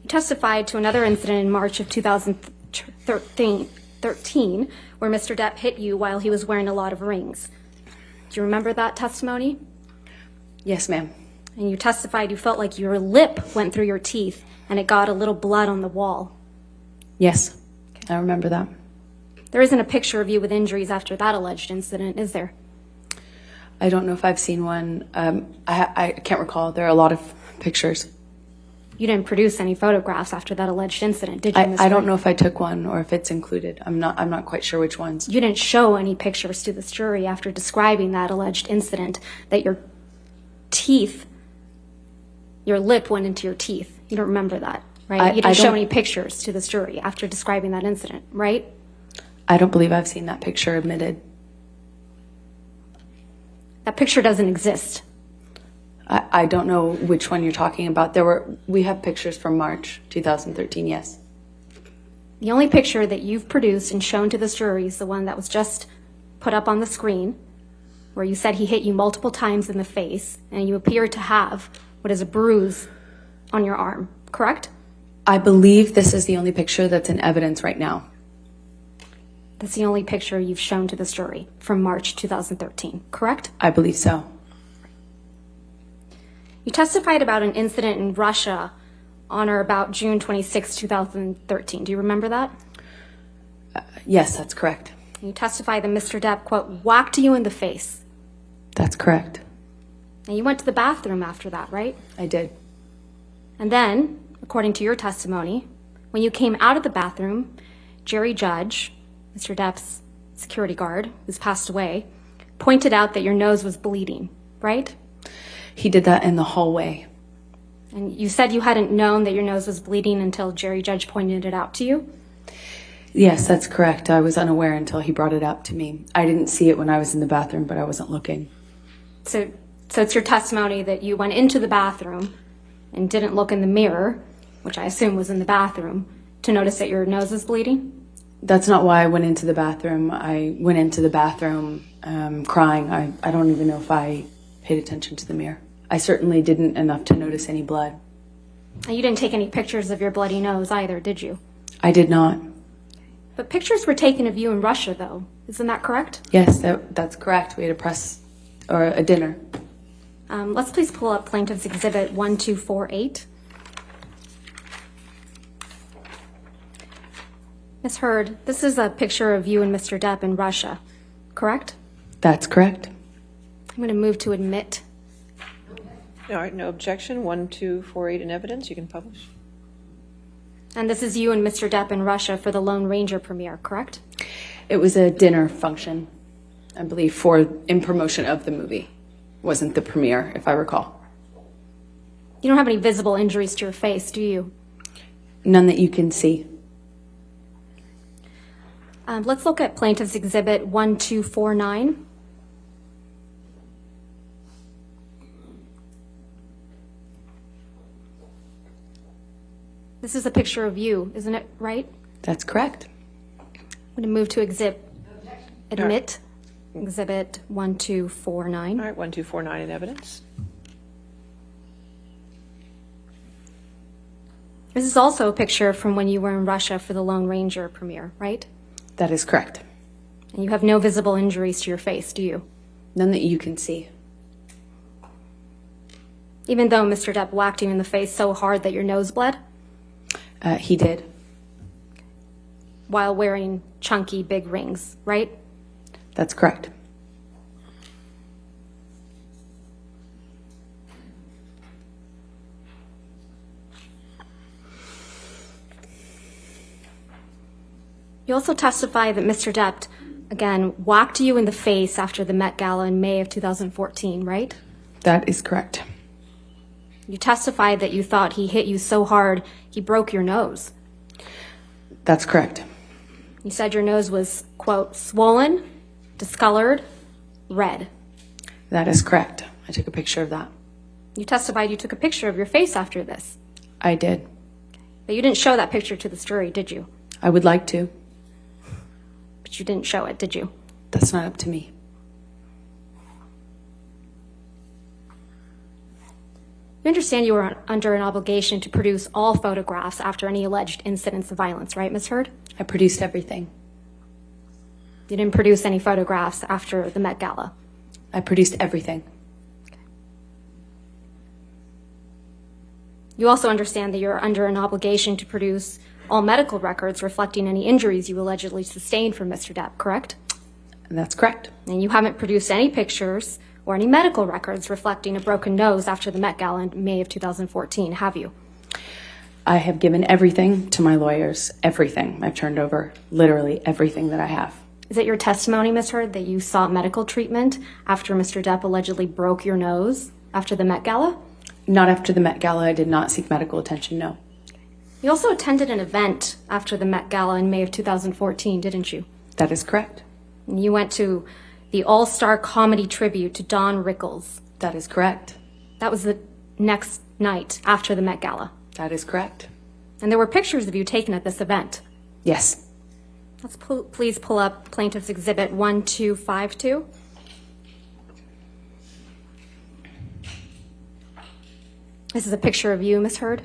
S1: You
S3: testified to another incident in March of 2013 2013, where Mr. Depp hit you while he was wearing a lot of rings. Do you remember that testimony?
S1: Yes, ma'am.
S3: And you testified you felt like your lip went through your teeth and it got a little blood on the wall.
S1: Yes, I remember that.
S3: There isn't a picture of you with injuries after that alleged incident, is there?
S1: I don't know if I've seen one. I can't recall. There are a lot of pictures.
S3: You didn't produce any photographs after that alleged incident, did you, Mr.
S1: I don't know if I took one or if it's included. I'm not quite sure which ones.
S3: You didn't show any pictures to this jury after describing that alleged incident, that your teeth, your lip went into your teeth. You don't remember that, right? You didn't show any pictures to this jury after describing that incident, right?
S1: I don't believe I've seen that picture admitted.
S3: That picture doesn't exist.
S1: I don't know which one you're talking about. We have pictures from March 2013, yes.
S3: The only picture that you've produced and shown to this jury is the one that was just put up on the screen, where you said he hit you multiple times in the face, and you appear to have what is a bruise on your arm, correct?
S1: I believe this is the only picture that's in evidence right now.
S3: That's the only picture you've shown to this jury from March 2013, correct?
S1: I believe so.
S3: You testified about an incident in Russia on or about June 26, 2013. Do you remember that?
S1: Yes, that's correct.
S3: You testified that Mr. Depp, quote, whacked you in the face.
S1: That's correct.
S3: And you went to the bathroom after that, right?
S1: I did.
S3: And then, according to your testimony, when you came out of the bathroom, Jerry Judge, Mr. Depp's security guard, who's passed away, pointed out that your nose was bleeding, right?
S1: He did that in the hallway.
S3: And you said you hadn't known that your nose was bleeding until Jerry Judge pointed it out to you?
S1: Yes, that's correct. I was unaware until he brought it up to me. I didn't see it when I was in the bathroom, but I wasn't looking.
S3: So it's your testimony that you went into the bathroom and didn't look in the mirror, which I assume was in the bathroom, to notice that your nose was bleeding?
S1: That's not why I went into the bathroom. I went into the bathroom crying. I don't even know if I paid attention to the mirror. I certainly didn't enough to notice any blood.
S3: And you didn't take any pictures of your bloody nose either, did you?
S1: I did not.
S3: But pictures were taken of you in Russia, though. Isn't that correct?
S1: Yes, that's correct. We had a press or a dinner.
S3: Let's please pull up Plaintiff's Exhibit 1248. Ms. Hurd, this is a picture of you and Mr. Depp in Russia, correct?
S1: That's correct.
S3: I'm going to move to admit.
S4: All right, no objection. 1248 in evidence. You can publish.
S3: And this is you and Mr. Depp in Russia for the Lone Ranger premiere, correct?
S1: It was a dinner function, I believe, in promotion of the movie. Wasn't the premiere, if I recall.
S3: You don't have any visible injuries to your face, do you?
S1: None that you can see.
S3: Let's look at Plaintiff's Exhibit 1249. This is a picture of you, isn't it right?
S1: That's correct.
S3: I'm going to move to admit Exhibit 1249.
S4: All right, 1249 in evidence.
S3: This is also a picture from when you were in Russia for the Lone Ranger premiere, right?
S1: That is correct.
S3: And you have no visible injuries to your face, do you?
S1: None that you can see.
S3: Even though Mr. Depp whacked you in the face so hard that your nose bled?
S1: He did.
S3: While wearing chunky big rings, right?
S1: That's correct.
S3: You also testify that Mr. Depp, again, whacked you in the face after the Met Gala in May of 2014, right?
S1: That is correct.
S3: You testified that you thought he hit you so hard he broke your nose.
S1: That's correct.
S3: You said your nose was, quote, swollen, discolored, red.
S1: That is correct. I took a picture of that.
S3: You testified you took a picture of your face after this.
S1: I did.
S3: But you didn't show that picture to this jury, did you?
S1: I would like to.
S3: But you didn't show it, did you?
S1: That's not up to me.
S3: You understand you were under an obligation to produce all photographs after any alleged incidents of violence, right, Ms. Hurd?
S1: I produced everything.
S3: You didn't produce any photographs after the Met Gala.
S1: I produced everything.
S3: You also understand that you're under an obligation to produce all medical records reflecting any injuries you allegedly sustained from Mr. Depp, correct?
S1: That's correct.
S3: And you haven't produced any pictures or any medical records reflecting a broken nose after the Met Gala in May of 2014, have you?
S1: I have given everything to my lawyers, everything. I've turned over literally everything that I have.
S3: Is it your testimony, Ms. Heard, that you sought medical treatment after Mr. Depp allegedly broke your nose after the Met Gala?
S1: Not after the Met Gala. I did not seek medical attention, no.
S3: You also attended an event after the Met Gala in May of 2014, didn't you?
S1: That is correct.
S3: And you went to the All-Star Comedy Tribute to Don Rickles.
S1: That is correct.
S3: That was the next night after the Met Gala.
S1: That is correct.
S3: And there were pictures of you taken at this event.
S1: Yes.
S3: Let's please pull up Plaintiff's Exhibit 1252. This is a picture of you, Ms. Heard,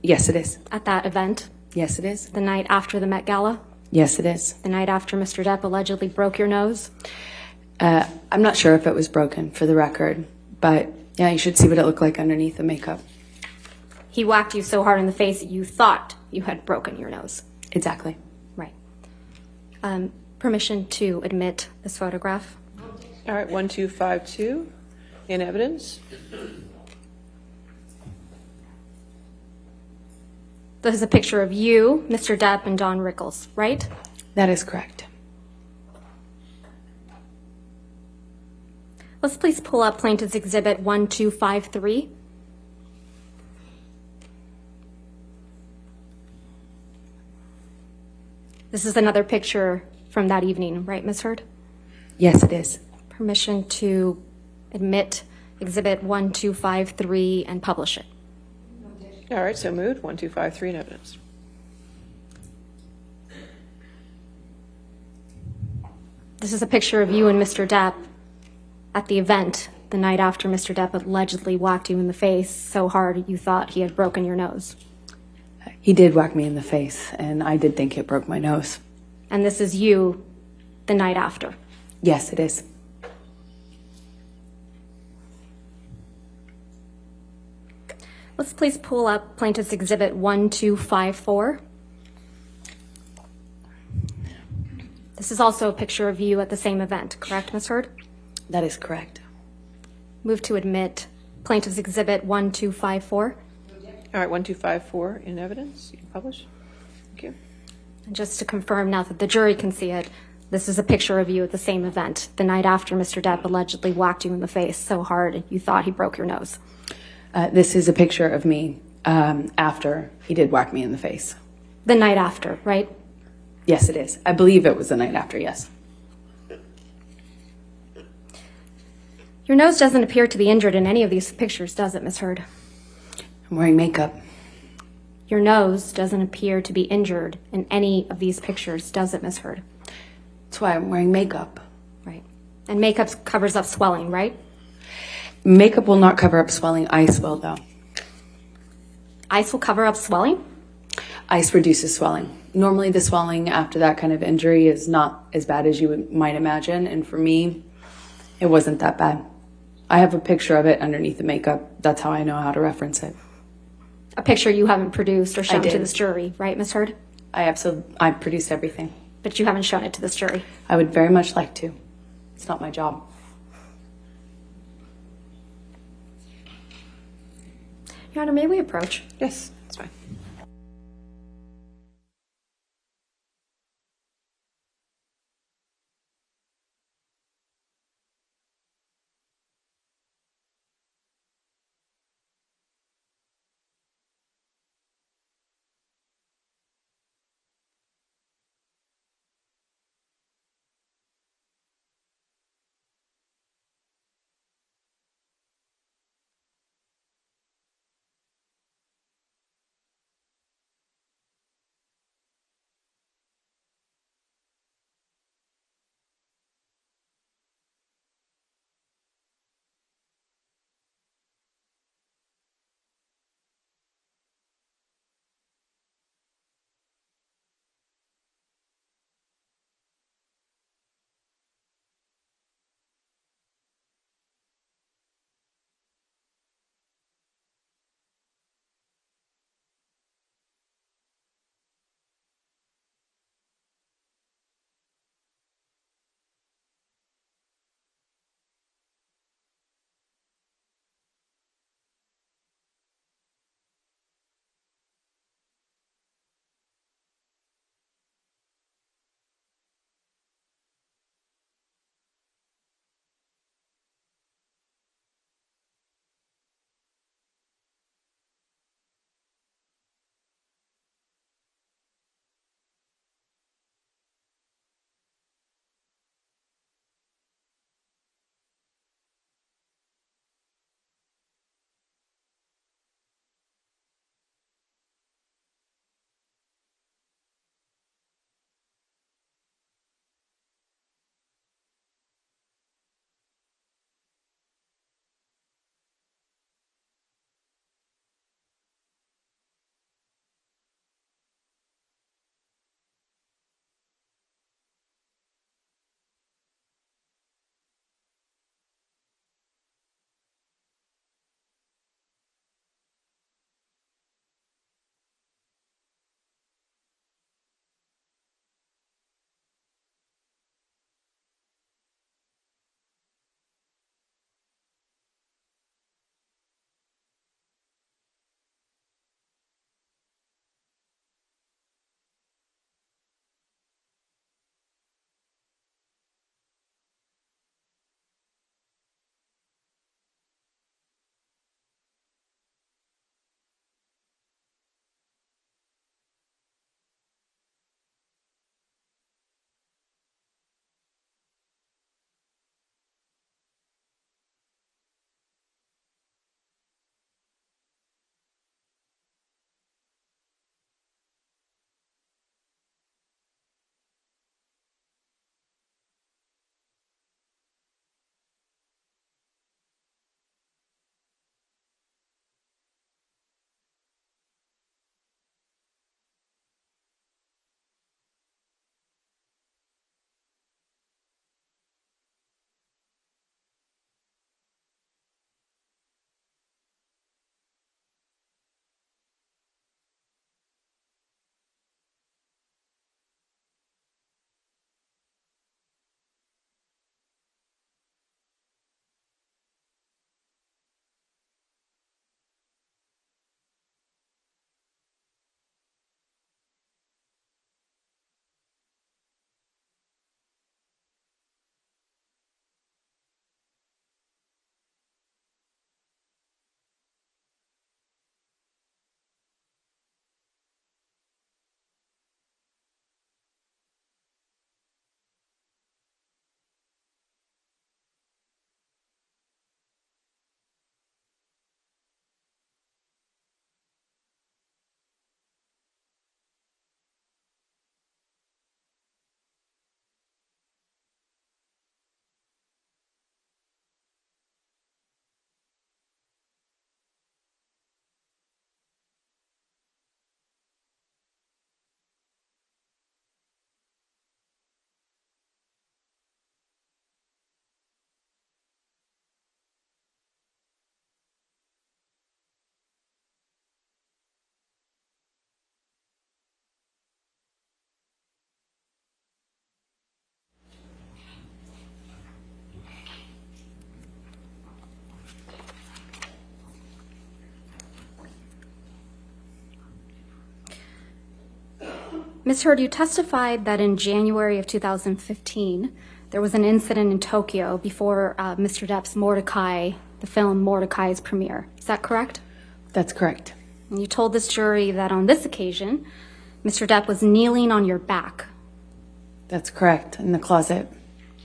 S1: Yes, it is.
S3: at that event,
S1: Yes, it is.
S3: the night after the Met Gala,
S1: Yes, it is.
S3: the night after Mr. Depp allegedly broke your nose.
S1: I'm not sure if it was broken, for the record, but yeah, you should see what it looked like underneath the makeup.
S3: He whacked you so hard in the face that you thought you had broken your nose.
S1: Exactly.
S3: Right. Permission to admit this photograph.
S4: All right, 1252 in evidence.
S3: This is a picture of you, Mr. Depp, and Don Rickles, right?
S1: That is correct.
S3: Let's please pull up Plaintiff's Exhibit 1253. This is another picture from that evening, right, Ms. Heard?
S1: Yes, it is.
S3: Permission to admit Exhibit 1253 and publish it.
S4: All right, so moved. 1253 in evidence.
S3: This is a picture of you and Mr. Depp at the event the night after Mr. Depp allegedly whacked you in the face so hard you thought he had broken your nose.
S1: He did whack me in the face, and I did think it broke my nose.
S3: And this is you the night after.
S1: Yes, it is.
S3: Let's please pull up Plaintiff's Exhibit 1254. This is also a picture of you at the same event, correct, Ms. Heard?
S1: That is correct.
S3: Move to admit Plaintiff's Exhibit 1254.
S4: All right, 1254 in evidence. You can publish. Thank you.
S3: And just to confirm now that the jury can see it, this is a picture of you at the same event, the night after Mr. Depp allegedly whacked you in the face so hard you thought he broke your nose.
S1: This is a picture of me after he did whack me in the face.
S3: The night after, right?
S1: Yes, it is. I believe it was the night after, yes.
S3: Your nose doesn't appear to be injured in any of these pictures, does it, Ms. Heard?
S1: I'm wearing makeup.
S3: Your nose doesn't appear to be injured in any of these pictures, does it, Ms. Heard?
S1: That's why I'm wearing makeup.
S3: Right. And makeup covers up swelling, right?
S1: Makeup will not cover up swelling. Ice will, though.
S3: Ice will cover up swelling?
S1: Ice reduces swelling. Normally, the swelling after that kind of injury is not as bad as you might imagine. And for me, it wasn't that bad. I have a picture of it underneath the makeup. That's how I know how to reference it.
S3: A picture you haven't produced or shown to
S1: did.
S3: this jury, right, Ms. Heard?
S1: I produced everything.
S3: But you haven't shown it to this jury.
S1: I would very much like to. It's not my job.
S3: Your Honor, may we approach?
S4: Yes, that's fine.
S3: Ms. Heard, you testified that in January of 2015, there was an incident in Tokyo before Mr. Depp's the film Mordecai's premiere. Is that correct?
S1: That's correct.
S3: And you told this jury that on this occasion, Mr. Depp was kneeling on your back.
S1: That's correct, in the closet.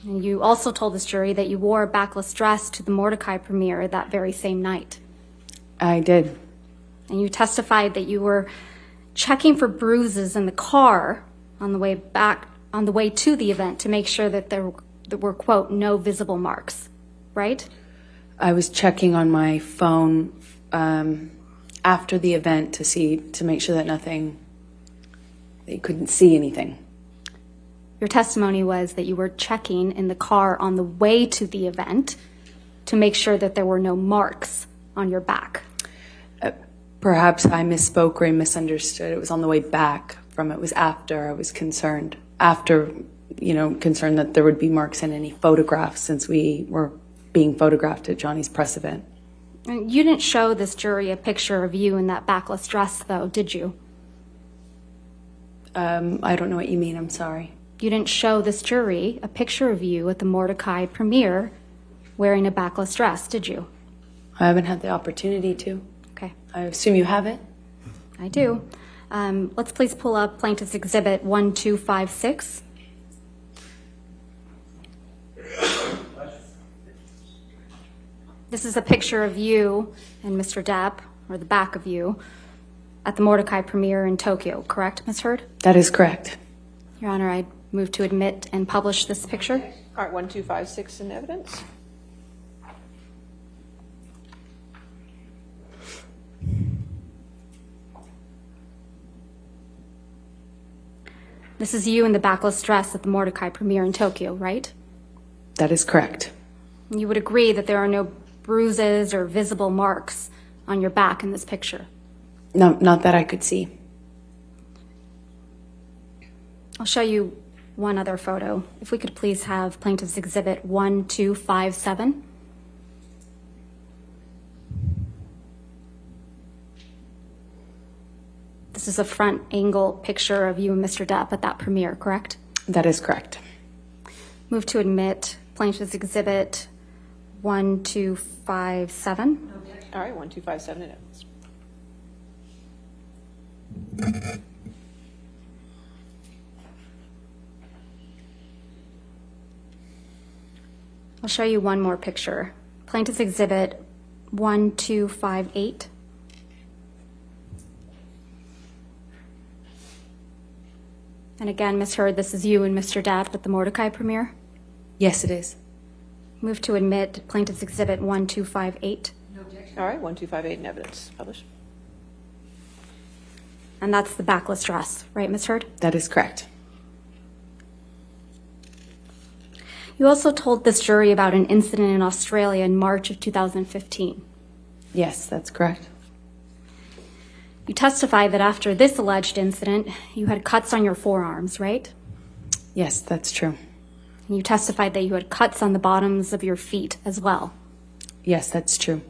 S3: And you also told this jury that you wore a backless dress to the Mordecai premiere that very same night.
S1: I did.
S3: And you testified that you were checking for bruises in the car on the way to the event to make sure that there were, quote, no visible marks, right?
S1: I was checking on my phone after the event to make sure that you couldn't see anything.
S3: Your testimony was that you were checking in the car on the way to the event to make sure that there were no marks on your back.
S1: Perhaps I misspoke or I misunderstood. It was on the way back from it was after I was concerned. Concerned that there would be marks in any photographs since we were being photographed at Johnny's press event.
S3: And you didn't show this jury a picture of you in that backless dress, though, did you?
S1: I don't know what you mean. I'm sorry.
S3: You didn't show this jury a picture of you at the Mordecai premiere wearing a backless dress, did you?
S1: I haven't had the opportunity to.
S3: Okay.
S1: I assume you have it?
S3: I do. Let's please pull up Plaintiff's Exhibit 1256. This is a picture of you and Mr. Depp, or the back of you, at the Mordecai premiere in Tokyo, correct, Ms. Heard?
S1: That is correct.
S3: Your Honor, I move to admit and publish this picture.
S4: All right, 1256 in evidence.
S3: This is you in the backless dress at the Mordecai premiere in Tokyo, right?
S1: That is correct.
S3: You would agree that there are no bruises or visible marks on your back in this picture?
S1: No, not that I could see.
S3: I'll show you one other photo. If we could please have Plaintiff's Exhibit 1257. This is a front angle picture of you and Mr. Depp at that premiere, correct?
S1: That is correct.
S3: Move to admit Plaintiff's Exhibit 1257.
S4: All right, 1257 in evidence.
S3: I'll show you one more picture. Plaintiff's Exhibit 1258. And again, Ms. Heard, this is you and Mr. Depp at the Mordecai premiere.
S1: Yes, it is.
S3: Move to admit Plaintiff's Exhibit 1258.
S4: All right, 1258 in evidence. Publish.
S3: And that's the backless dress, right, Ms. Heard?
S1: That is correct.
S3: You also told this jury about an incident in Australia in March of 2015.
S1: Yes, that's correct.
S3: You testified that after this alleged incident, you had cuts on your forearms, right?
S1: Yes, that's true.
S3: And you testified that you had cuts on the bottoms of your feet as well.
S1: Yes, that's true.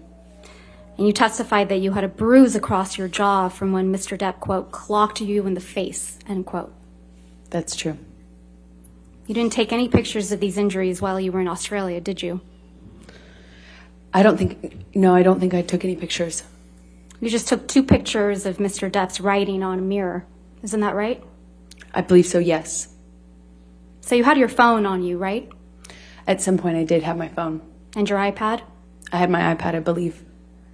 S3: And you testified that you had a bruise across your jaw from when Mr. Depp, quote, clocked you in the face, end quote.
S1: That's true.
S3: You didn't take any pictures of these injuries while you were in Australia, did you?
S1: I don't think I took any pictures.
S3: You just took 2 pictures of Mr. Depp's writing on a mirror. Isn't that right?
S1: I believe so, yes.
S3: So you had your phone on you, right?
S1: At some point I did have my phone.
S3: And your iPad?
S1: I had my iPad, I believe.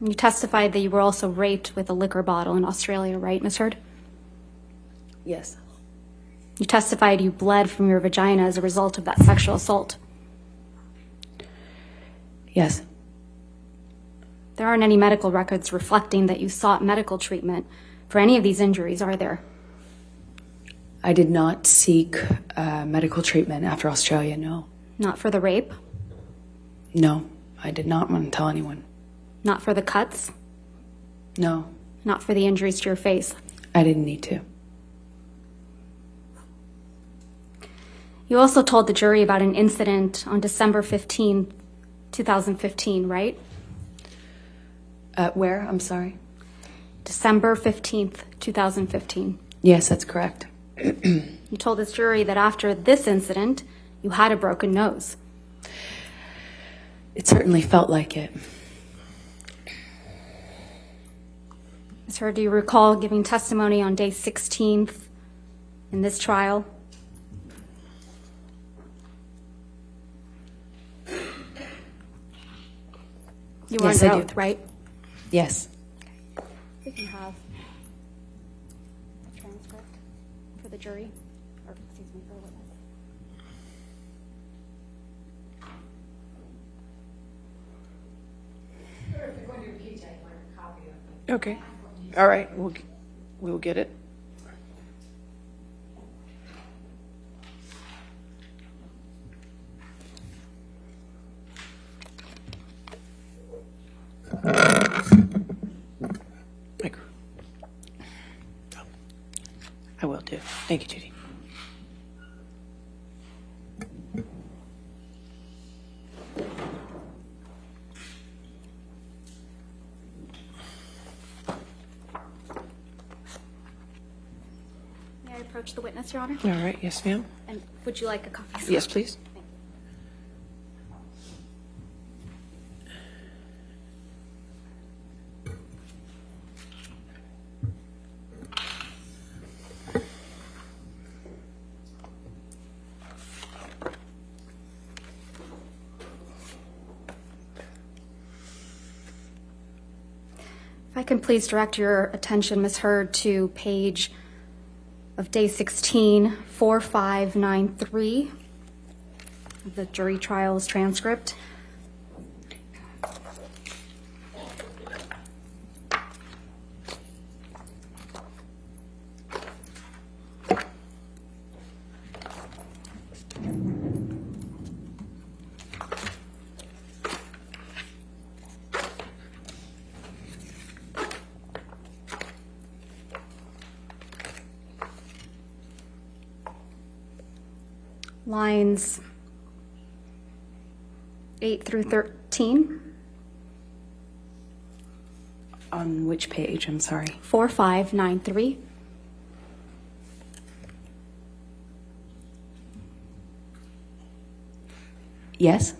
S3: And you testified that you were also raped with a liquor bottle in Australia, right, Ms. Heard?
S1: Yes.
S3: You testified you bled from your vagina as a result of that sexual assault.
S1: Yes.
S3: There aren't any medical records reflecting that you sought medical treatment for any of these injuries, are there?
S1: I did not seek medical treatment after Australia, no.
S3: Not for the rape?
S1: No, I did not want to tell anyone.
S3: Not for the cuts?
S1: No.
S3: Not for the injuries to your face?
S1: I didn't need to.
S3: You also told the jury about an incident on December 15, 2015, right?
S1: Where? I'm sorry.
S3: December 15th, 2015.
S1: Yes, that's correct.
S3: You told this jury that after this incident, you had a broken nose.
S1: It certainly felt like it.
S3: Ms. Heard, do you recall giving testimony on day 16th in this trial? You were
S1: Yes,
S3: under
S1: I do.
S3: oath, right?
S1: Yes.
S3: We can have a transcript for the jury, or excuse me, for the witness.
S4: Okay. All right, we'll get it. Micro. I will do. Thank you, Judy.
S3: May I approach the witness, Your Honor?
S4: All right, yes, ma'am.
S3: And would you like a copy? sir?
S4: Yes, please.
S3: If I can please direct your attention, Ms. Heard, to page of day 16, 4593 of the jury trials transcript. Lines 8 through 13,
S1: On which page? I'm sorry.
S3: 4593.
S1: Yes?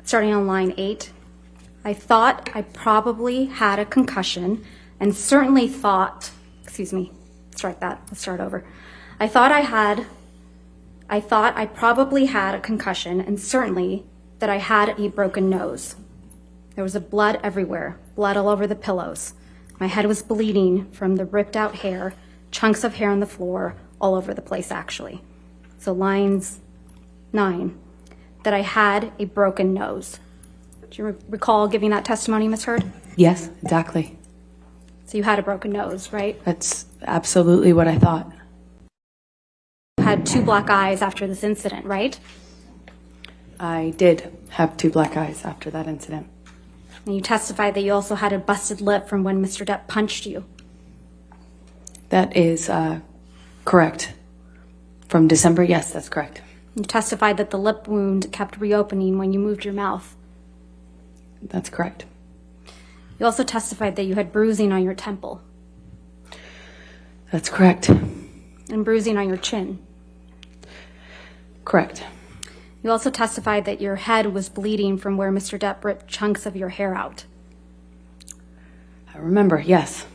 S3: Starting on line 8, I thought I probably had a concussion and certainly thought, excuse me, strike that, let's start over. I thought I probably had a concussion and certainly that I had a broken nose. There was blood everywhere, blood all over the pillows. My head was bleeding from the ripped out hair, chunks of hair on the floor, all over the place actually. So lines 9, that I had a broken nose. Do you recall giving that testimony, Ms. Heard?
S1: Yes, exactly.
S3: So you had a broken nose, right?
S1: That's absolutely what I thought.
S3: You had 2 black eyes after this incident, right?
S1: I did have 2 black eyes after that incident.
S3: And you testified that you also had a busted lip from when Mr. Depp punched you.
S1: That is correct. From December, yes, that's correct.
S3: You testified that the lip wound kept reopening when you moved your mouth.
S1: That's correct.
S3: You also testified that you had bruising on your temple
S1: That's correct.
S3: and bruising on your chin.
S1: Correct.
S3: You also testified that your head was bleeding from where Mr. Depp ripped chunks of your hair out.
S1: I remember, yes.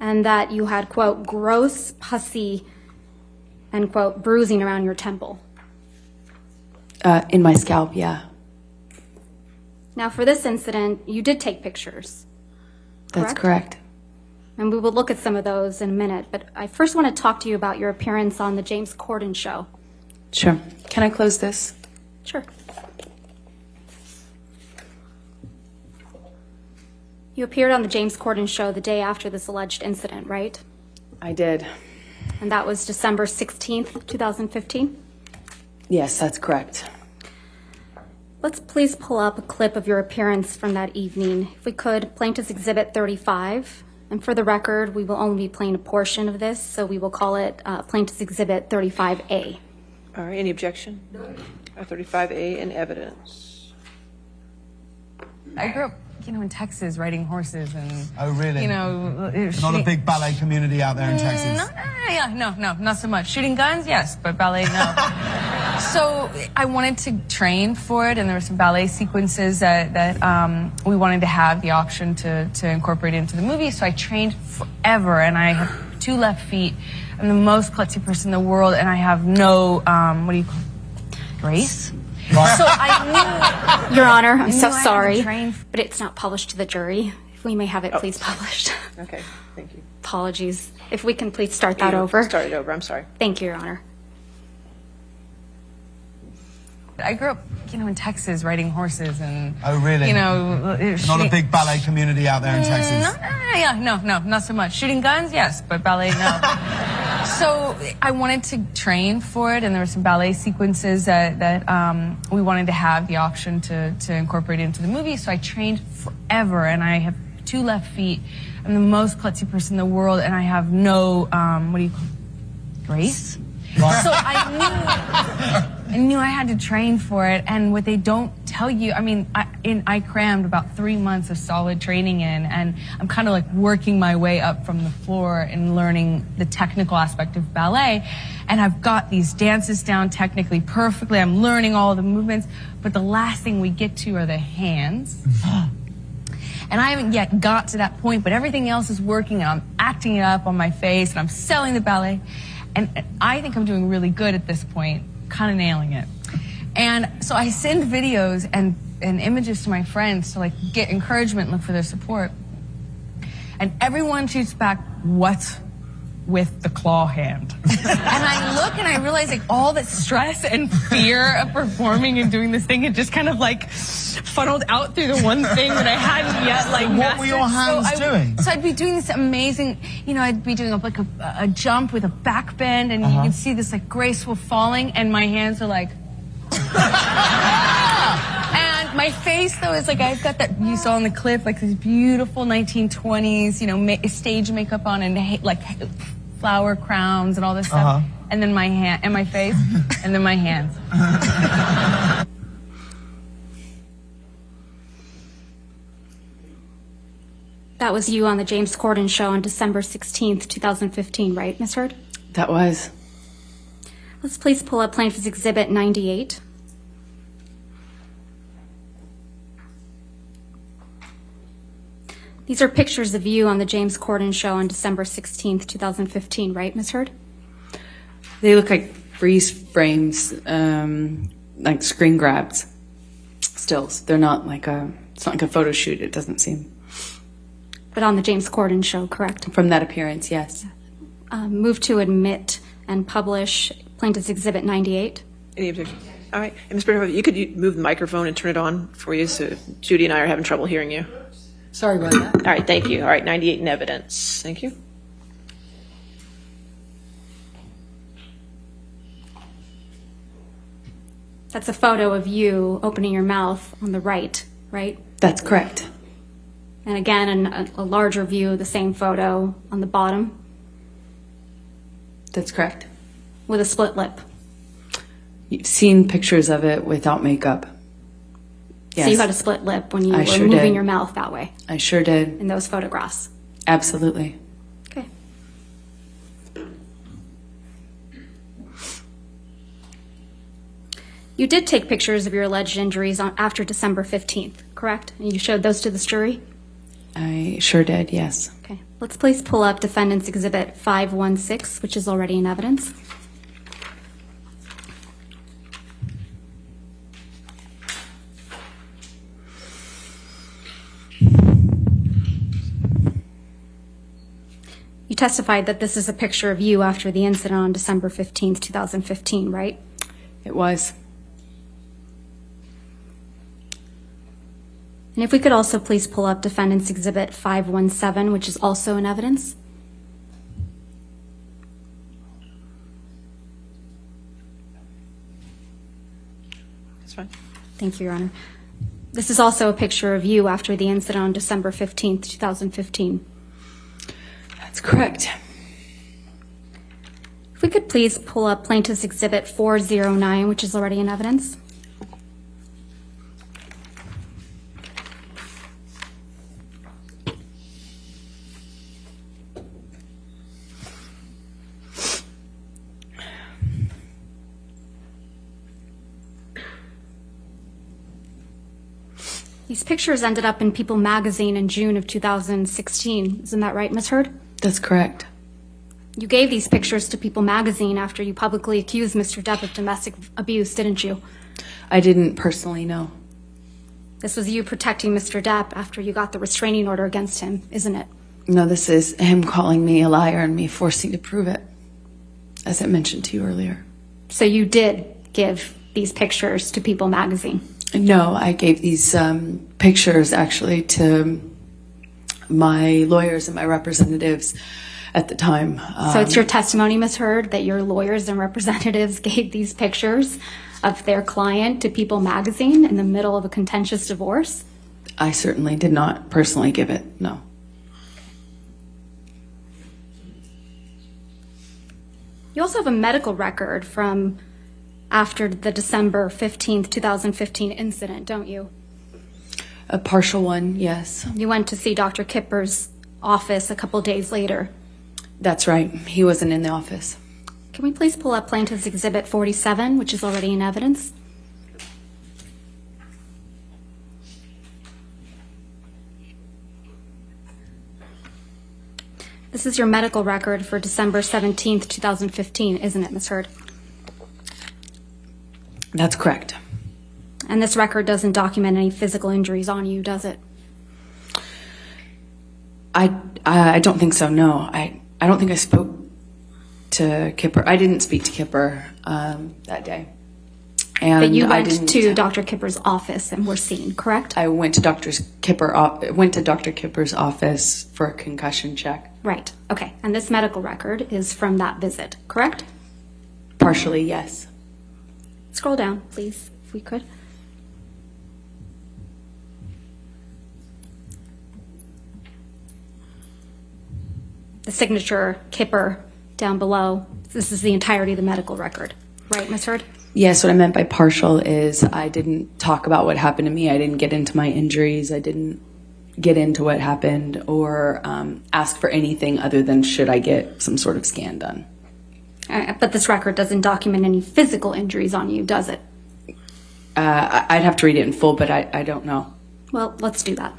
S3: And that you had, quote, gross, pussy, and, quote, bruising around your temple.
S1: In my scalp, yeah.
S3: Now, for this incident, you did take pictures.
S1: That's correct.
S3: And we will look at some of those in a minute. But I first want to talk to you about your appearance on the James Corden show.
S1: Sure. Can I close this?
S3: Sure. You appeared on the James Corden show the day after this alleged incident, right?
S1: I did.
S3: And that was December 16th, 2015?
S1: Yes, that's correct.
S3: Let's please pull up a clip of your appearance from that evening. If we could, Plaintiff's Exhibit 35. And for the record, we will only be playing a portion of this, so we will call it Plaintiff's Exhibit 35A.
S4: All right, any objection? No. 35A in evidence.
S10: I grew up
S8: in Texas riding horses and.
S10: Oh, really?
S8: Not
S10: Not a big ballet community out there in Texas.
S8: No, not so much. Shooting guns, yes, but ballet, no. So I wanted to train for it, and there were some ballet sequences that we wanted to have the option to incorporate into the movie. So I trained forever, and I have 2 left feet. I'm the most klutzy person in the world, and I have no what do you call it? Grace.
S10: Right.
S8: So I knew.
S3: Your Honor, I'm so
S8: I had to
S3: sorry,
S8: train.
S3: but it's not published to the jury. If we may have it please published.
S4: Okay, thank you.
S3: Apologies. If we can please start that over.
S4: Start it over, I'm sorry.
S3: Thank you, Your Honor.
S8: I grew up, in Texas riding horses and.
S10: Oh, really? Not a big ballet community out there in Texas.
S8: No, not so much. Shooting guns, yes, but ballet, no. So I wanted to train for it, and there were some ballet sequences that we wanted to have the option to incorporate into the movie. So I trained forever, and I have 2 left feet. I'm the most klutzy person in the world, and I have no what do you call it? Grace.
S10: Right.
S8: So I knew I had to train for it, and what they don't tell you, I crammed about 3 months of solid training in, and I'm kind of like working my way up from the floor and learning the technical aspect of ballet, and I've got these dances down technically perfectly. I'm learning all the movements, but the last thing we get to are the hands. And I haven't yet got to that point, but everything else is working, and I'm acting it up on my face, and I'm selling the ballet. And I think I'm doing really good at this point, kind of nailing it. And so I send videos and images to my friends to like get encouragement and look for their support. And everyone shoots back, what's with the claw hand? And I look and I realize like all the stress and fear of performing and doing this thing had just kind of like funneled out through the one thing that I hadn't yet like
S10: What
S8: mastered.
S10: were your hands doing?
S8: So I'd be doing this amazing, I'd be doing a jump with a back bend, and you can see this like graceful falling, and my hands are like. And my face though is like I've got that you saw in the clip, like this beautiful 1920s, stage makeup on and like flower crowns and all this stuff, and then my hand and my face, and then my hands.
S3: That was you on the James Corden show on December 16th, 2015, right, Ms. Heard?
S1: That was.
S3: Let's please pull up Plaintiff's Exhibit 98. These are pictures of you on the James Corden show on December 16th, 2015, right, Ms. Heard?
S1: They look like freeze frames, like screen grabs, stills. They're not like it's not like a photo shoot, it doesn't seem.
S3: But on the James Corden show, correct?
S1: From that appearance, yes.
S3: Move to admit and publish Plaintiff's Exhibit 98.
S4: Any objection? All right. And Ms. Bernhoff, you could move the microphone and turn it on for you, so Judy and I are having trouble hearing you.
S2: Sorry about that.
S4: All right, thank you. All right, 98 in evidence. Thank you.
S3: That's a photo of you opening your mouth on the right, right?
S1: That's correct.
S3: And again, a larger view of the same photo on the bottom
S1: That's correct.
S3: with a split lip.
S1: You've seen pictures of it without makeup. Yes.
S3: So you had a split lip when you
S1: I
S3: were
S1: sure
S3: moving
S1: did.
S3: your mouth that way
S1: I sure did.
S3: in those photographs.
S1: Absolutely.
S3: Okay. You did take pictures of your alleged injuries after December 15th, correct? And you showed those to this jury?
S1: I sure did, yes.
S3: Okay. Let's please pull up Defendant's Exhibit 516, which is already in evidence. You testified that this is a picture of you after the incident on December 15th, 2015, right?
S1: It was.
S3: And if we could also please pull up Defendant's Exhibit 517, which is also in evidence.
S4: That's fine.
S3: Thank you, Your Honor. This is also a picture of you after the incident on December 15th, 2015.
S1: That's correct.
S3: If we could please pull up Plaintiff's Exhibit 409, which is already in evidence. These pictures ended up in People magazine in June of 2016. Isn't that right, Ms. Heard?
S1: That's correct.
S3: You gave these pictures to People magazine after you publicly accused Mr. Depp of domestic abuse, didn't you?
S1: I didn't personally know.
S3: This was you protecting Mr. Depp after you got the restraining order against him, isn't it?
S1: No, this is him calling me a liar and me forcing to prove it, as I mentioned to you earlier.
S3: So you did give these pictures to People magazine?
S1: No, I gave these pictures actually to my lawyers and my representatives at the time.
S3: So it's your testimony, Ms. Heard, that your lawyers and representatives gave these pictures of their client to People magazine in the middle of a contentious divorce?
S1: I certainly did not personally give it, no.
S3: You also have a medical record from after the December 15th, 2015 incident, don't you?
S1: A partial one, yes.
S3: You went to see Dr. Kipper's office a couple days later.
S1: That's right. He wasn't in the office.
S3: Can we please pull up Plaintiff's Exhibit 47, which is already in evidence? This is your medical record for December 17th, 2015, isn't it, Ms. Heard?
S1: That's correct.
S3: And this record doesn't document any physical injuries on you, does it?
S1: I don't think so, no. I don't think I spoke to Kipper. I didn't speak to Kipper that day. And
S3: but you went to Dr. Kipper's office and were seen, correct?
S1: I went to Dr. Kipper's office for a concussion check.
S3: Right, okay. And this medical record is from that visit, correct?
S1: Partially, yes.
S3: Scroll down, please, if we could. The signature, Kipper, down below. This is the entirety of the medical record. Right, Ms. Heard?
S1: Yes, what I meant by partial is I didn't talk about what happened to me. I didn't get into my injuries. I didn't get into what happened or ask for anything other than should I get some sort of scan done.
S3: But this record doesn't document any physical injuries on you, does it?
S1: I'd have to read it in full, but I don't know.
S3: Well, let's do that.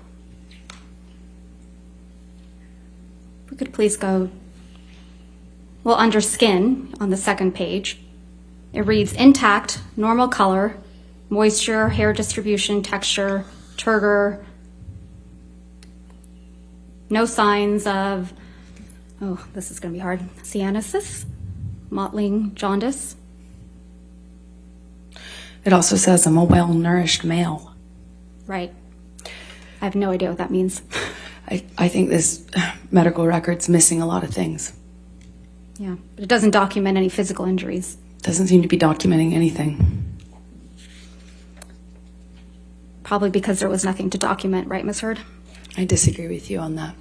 S3: If we could please go, well, under skin on the second page, it reads intact, normal color, moisture, hair distribution, texture, turgor, no signs of, oh, this is going to be hard, cyanosis, mottling, jaundice.
S1: It also says I'm a well-nourished male.
S3: Right. I have no idea what that means.
S1: I think this medical record's missing a lot of things.
S3: Yeah, but it doesn't document any physical injuries.
S1: Doesn't seem to be documenting anything.
S3: Probably because there was nothing to document, right, Ms. Heard?
S1: I disagree with you on that.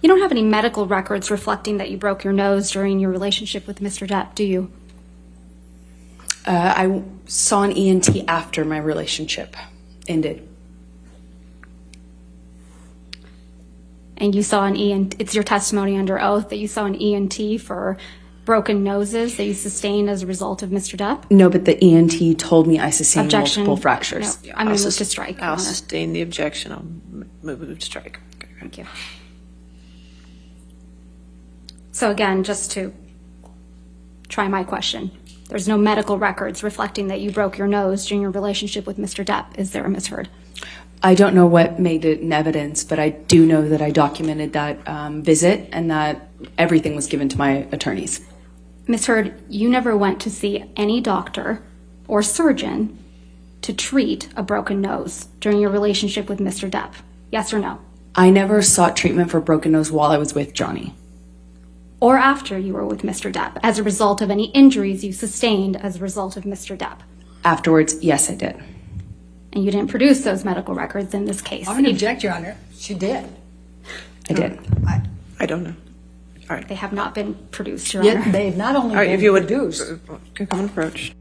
S3: You don't have any medical records reflecting that you broke your nose during your relationship with Mr. Depp, do you?
S1: I saw an ENT after my relationship ended.
S3: And you saw an ENT, it's your testimony under oath that you saw an ENT for broken noses that you sustained as a result of Mr. Depp?
S1: No, but the ENT told me I sustained
S3: Objection.
S1: multiple fractures.
S3: No, I'm going to move to strike.
S4: I'll sustain the objection. I'll move to strike. Okay.
S3: Thank you. So again, just to try my question, there's no medical records reflecting that you broke your nose during your relationship with Mr. Depp, is there, Ms. Heard?
S1: I don't know what made it in evidence, but I do know that I documented that visit and that everything was given to my attorneys.
S3: Ms. Heard, you never went to see any doctor or surgeon to treat a broken nose during your relationship with Mr. Depp, yes or no?
S1: I never sought treatment for broken nose while I was with Johnny.
S3: Or after you were with Mr. Depp, as a result of any injuries you sustained as a result of Mr. Depp?
S1: Afterwards, yes, I did.
S3: And you didn't produce those medical records in this case?
S2: I'm going to object, Your Honor. She did.
S1: I did.
S4: I don't know. All right.
S3: They have not been produced, Your
S2: Yet
S3: Honor.
S2: they've not only
S4: All right,
S2: been
S4: if you would
S2: produced.
S4: come and approach.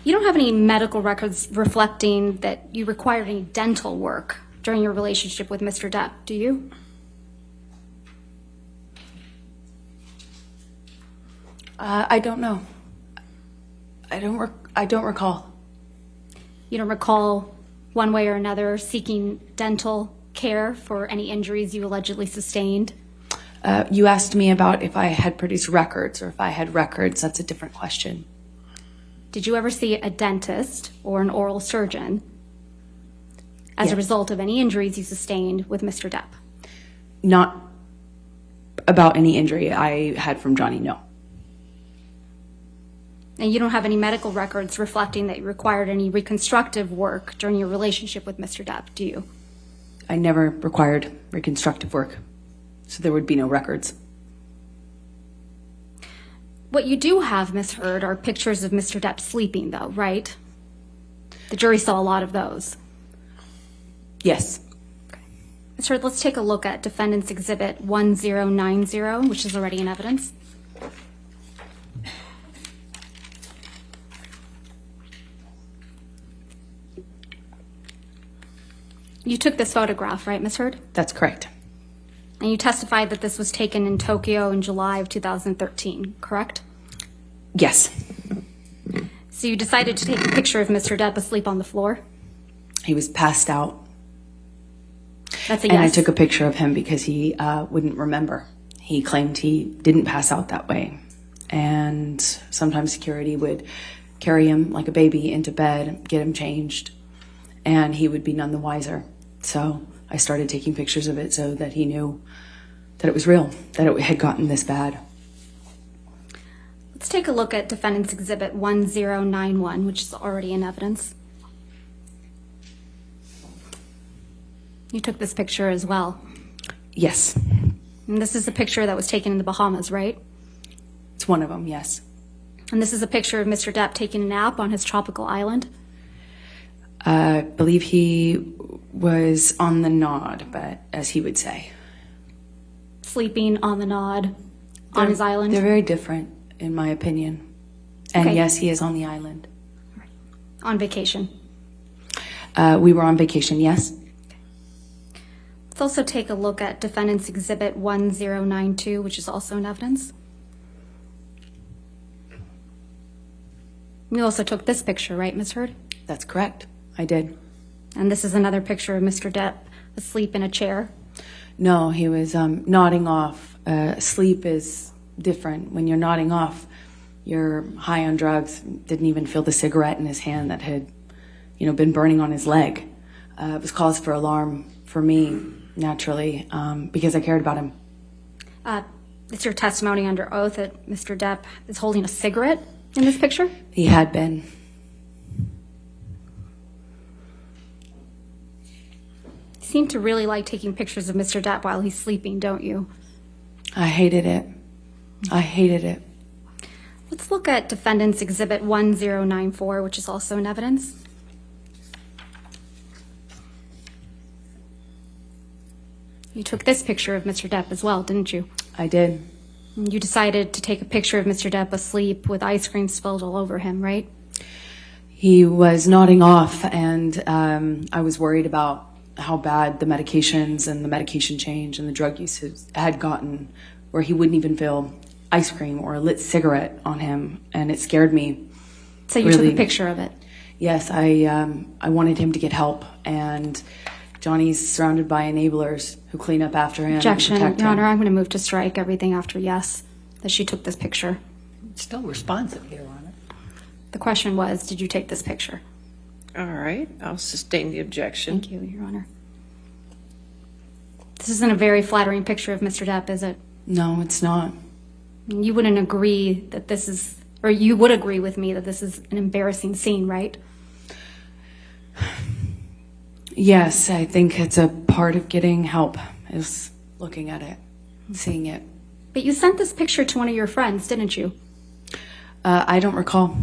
S3: You don't have any medical records reflecting that you required any dental work during your relationship with Mr. Depp, do you?
S1: I don't know. I don't recall.
S3: You don't recall one way or another seeking dental care for any injuries you allegedly sustained?
S1: You asked me about if I had produced records or if I had records. That's a different question.
S3: Did you ever see a dentist or an oral surgeon as a result of any injuries you sustained with Mr. Depp?
S1: Not about any injury I had from Johnny, no.
S3: And you don't have any medical records reflecting that you required any reconstructive work during your relationship with Mr. Depp, do you?
S1: I never required reconstructive work, so there would be no records.
S3: What you do have, Ms. Heard, are pictures of Mr. Depp sleeping, though, right? The jury saw a lot of those.
S1: Yes.
S3: Ms. Heard, let's take a look at Defendant's Exhibit 1090, which is already in evidence. You took this photograph, right, Ms. Heard?
S1: That's correct.
S3: And you testified that this was taken in Tokyo in July of 2013, correct?
S1: Yes.
S3: So you decided to take a picture of Mr. Depp asleep on the floor?
S1: He was passed out.
S3: That's a yes.
S1: And I took a picture of him because he wouldn't remember. He claimed he didn't pass out that way. And sometimes security would carry him like a baby into bed, get him changed, and he would be none the wiser. So I started taking pictures of it so that he knew that it was real, that it had gotten this bad.
S3: Let's take a look at Defendant's Exhibit 1091, which is already in evidence. You took this picture as well.
S1: Yes.
S3: And this is a picture that was taken in the Bahamas, right?
S1: It's one of them, yes.
S3: And this is a picture of Mr. Depp taking a nap on his tropical island?
S1: I believe he was on the nod, but as he would say.
S3: Sleeping on the nod on his island?
S1: They're very different, in my opinion. And
S3: okay.
S1: Yes, he is on the island.
S3: On vacation?
S1: We were on vacation, yes.
S3: Let's also take a look at Defendant's Exhibit 1092, which is also in evidence. You also took this picture, right, Ms. Heard?
S1: That's correct. I did.
S3: And this is another picture of Mr. Depp asleep in a chair?
S1: No, he was nodding off. Sleep is different. When you're nodding off, you're high on drugs, didn't even feel the cigarette in his hand that had, been burning on his leg. It was cause for alarm for me, naturally, because I cared about him.
S3: It's your testimony under oath that Mr. Depp is holding a cigarette in this picture?
S1: He had been.
S3: You seem to really like taking pictures of Mr. Depp while he's sleeping, don't you?
S1: I hated it. I hated it.
S3: Let's look at Defendant's Exhibit 1094, which is also in evidence. You took this picture of Mr. Depp as well, didn't you?
S1: I did.
S3: You decided to take a picture of Mr. Depp asleep with ice cream spilled all over him, right?
S1: He was nodding off, and I was worried about how bad the medications and the medication change and the drug use had gotten, where he wouldn't even feel ice cream or a lit cigarette on him, and it scared me.
S3: So you took a picture of it?
S1: Yes, I wanted him to get help, and Johnny's surrounded by enablers who clean up after him.
S3: Objection, Your Honor, I'm going to move to strike everything after yes, that she took this picture.
S2: Still responsive, Your Honor.
S3: The question was, did you take this picture?
S4: All right, I'll sustain the objection.
S3: Thank you, Your Honor. This isn't a very flattering picture of Mr. Depp, is it?
S1: No, it's not.
S3: You wouldn't agree that this is, or you would agree with me that this is an embarrassing scene, right?
S1: Yes, I think it's a part of getting help, is looking at it, seeing it.
S3: But you sent this picture to one of your friends, didn't you?
S1: I don't recall.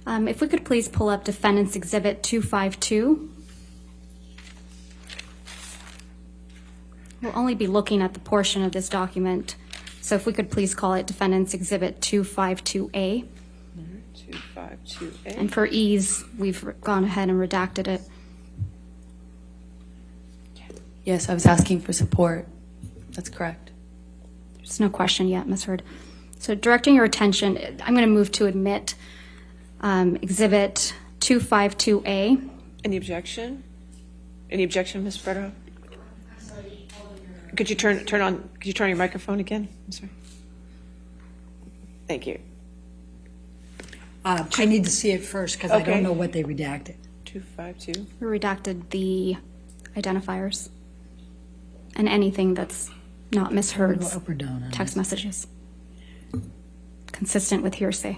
S3: If we could please pull up Defendant's Exhibit 252. We'll only be looking at the portion of this document, so if we could please call it Defendant's Exhibit 252A.
S4: 252A.
S3: And for ease, we've gone ahead and redacted it.
S1: Yes, I was asking for support. That's correct.
S3: There's no question yet, Ms. Hurd. So directing your attention, I'm going to move to admit Exhibit 252A.
S4: Any objection? Any objection, Ms. Brito? Could you turn on your microphone again? I'm sorry. Thank you.
S2: I need to see it first because I don't know what they redacted.
S4: 252.
S3: We redacted the identifiers and anything that's not Ms. Hurd's
S2: Go up or down on
S3: text
S2: this.
S3: messages, consistent with hearsay.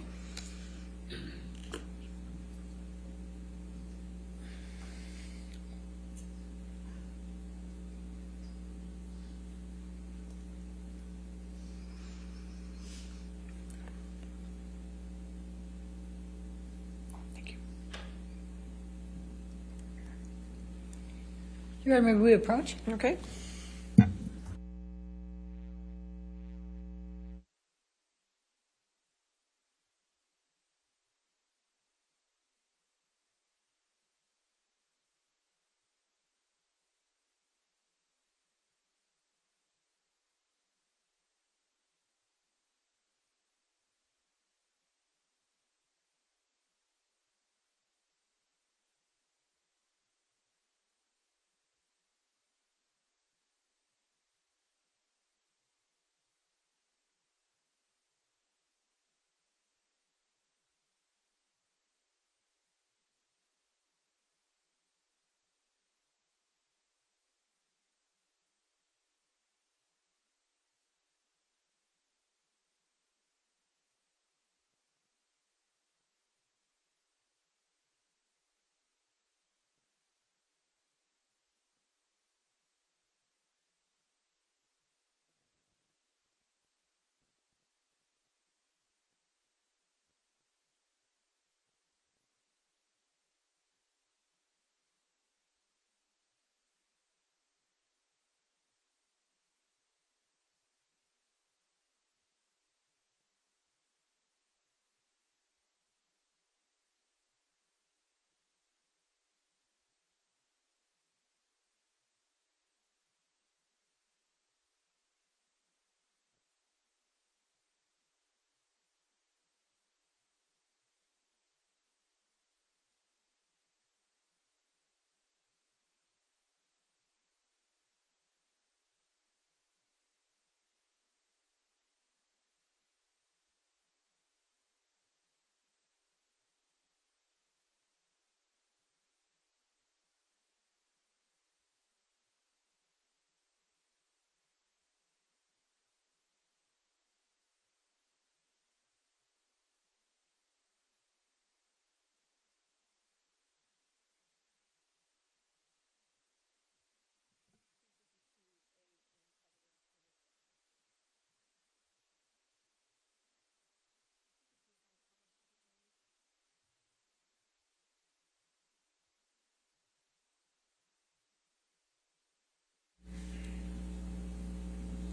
S2: You ready to reapproach?
S4: Okay.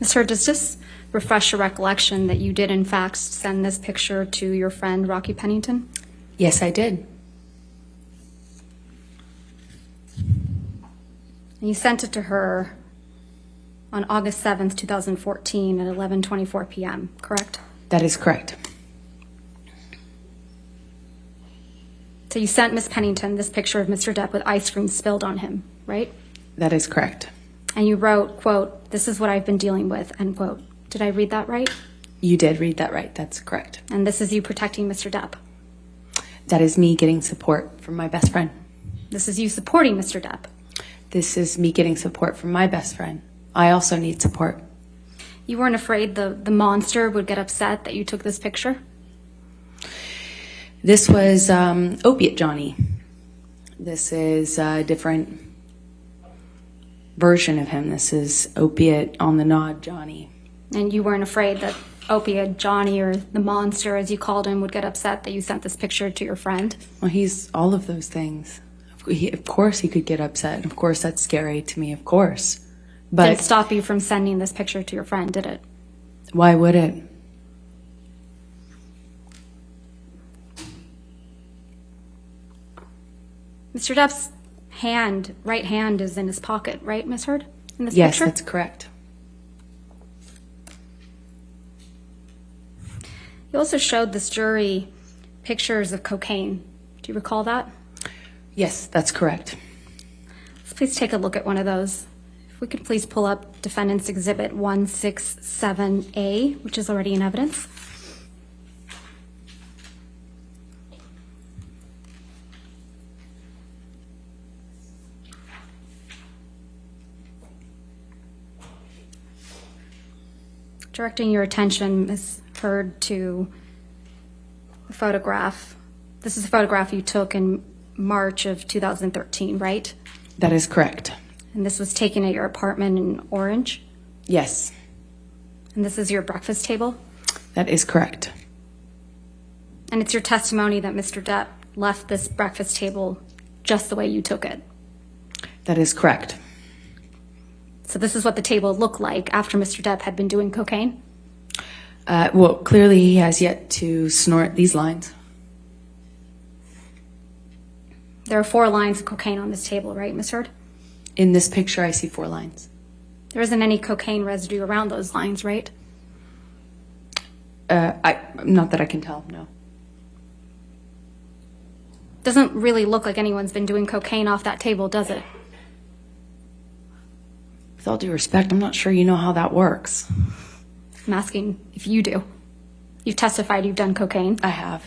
S3: Ms. Hurd, does this refresh your recollection that you did in fact send this picture to your friend Rocky Pennington?
S1: Yes, I did.
S3: And you sent it to her on August 7th, 2014 at 11:24 p.m., correct?
S1: That is correct.
S3: So you sent Ms. Pennington this picture of Mr. Depp with ice cream spilled on him, right?
S1: That is correct.
S3: And you wrote, quote, "This is what I've been dealing with," end quote. Did I read that right?
S1: You did read that right. That's correct.
S3: And this is you protecting Mr. Depp.
S1: That is me getting support from my best friend.
S3: This is you supporting Mr. Depp.
S1: This is me getting support from my best friend. I also need support.
S3: You weren't afraid the monster would get upset that you took this picture?
S1: This was Opiate Johnny. This is a different version of him. This is Opiate on the Nod Johnny.
S3: And you weren't afraid that Opiate Johnny, or the monster as you called him, would get upset that you sent this picture to your friend?
S1: Well, he's all of those things. Of course he could get upset. Of course that's scary to me, of course. But
S3: Didn't stop you from sending this picture to your friend, did it?
S1: why would it?
S3: Mr. Depp's right hand is in his pocket, right, Ms. Heard? In this
S1: Yes,
S3: picture?
S1: that's correct.
S3: You also showed this jury pictures of cocaine. Do you recall that?
S1: Yes, that's correct.
S3: Let's please take a look at one of those. If we could please pull up Defendant's Exhibit 167A, which is already in evidence. Directing your attention, Ms. Heard, to the photograph. This is a photograph you took in March of 2013, right?
S1: That is correct.
S3: And this was taken at your apartment in Orange?
S1: Yes,
S3: And this is your breakfast table?
S1: that is correct.
S3: And it's your testimony that Mr. Depp left this breakfast table just the way you took it.
S1: That is correct.
S3: So this is what the table looked like after Mr. Depp had been doing cocaine?
S1: Well, clearly he has yet to snort these lines.
S3: There are 4 lines of cocaine on this table, right, Ms. Heard?
S1: In this picture, I see 4 lines.
S3: There isn't any cocaine residue around those lines, right?
S1: Not that I can tell, no.
S3: Doesn't really look like anyone's been doing cocaine off that table, does it?
S1: With all due respect, I'm not sure you know how that works.
S3: I'm asking if you do. You've testified you've done cocaine.
S1: I have.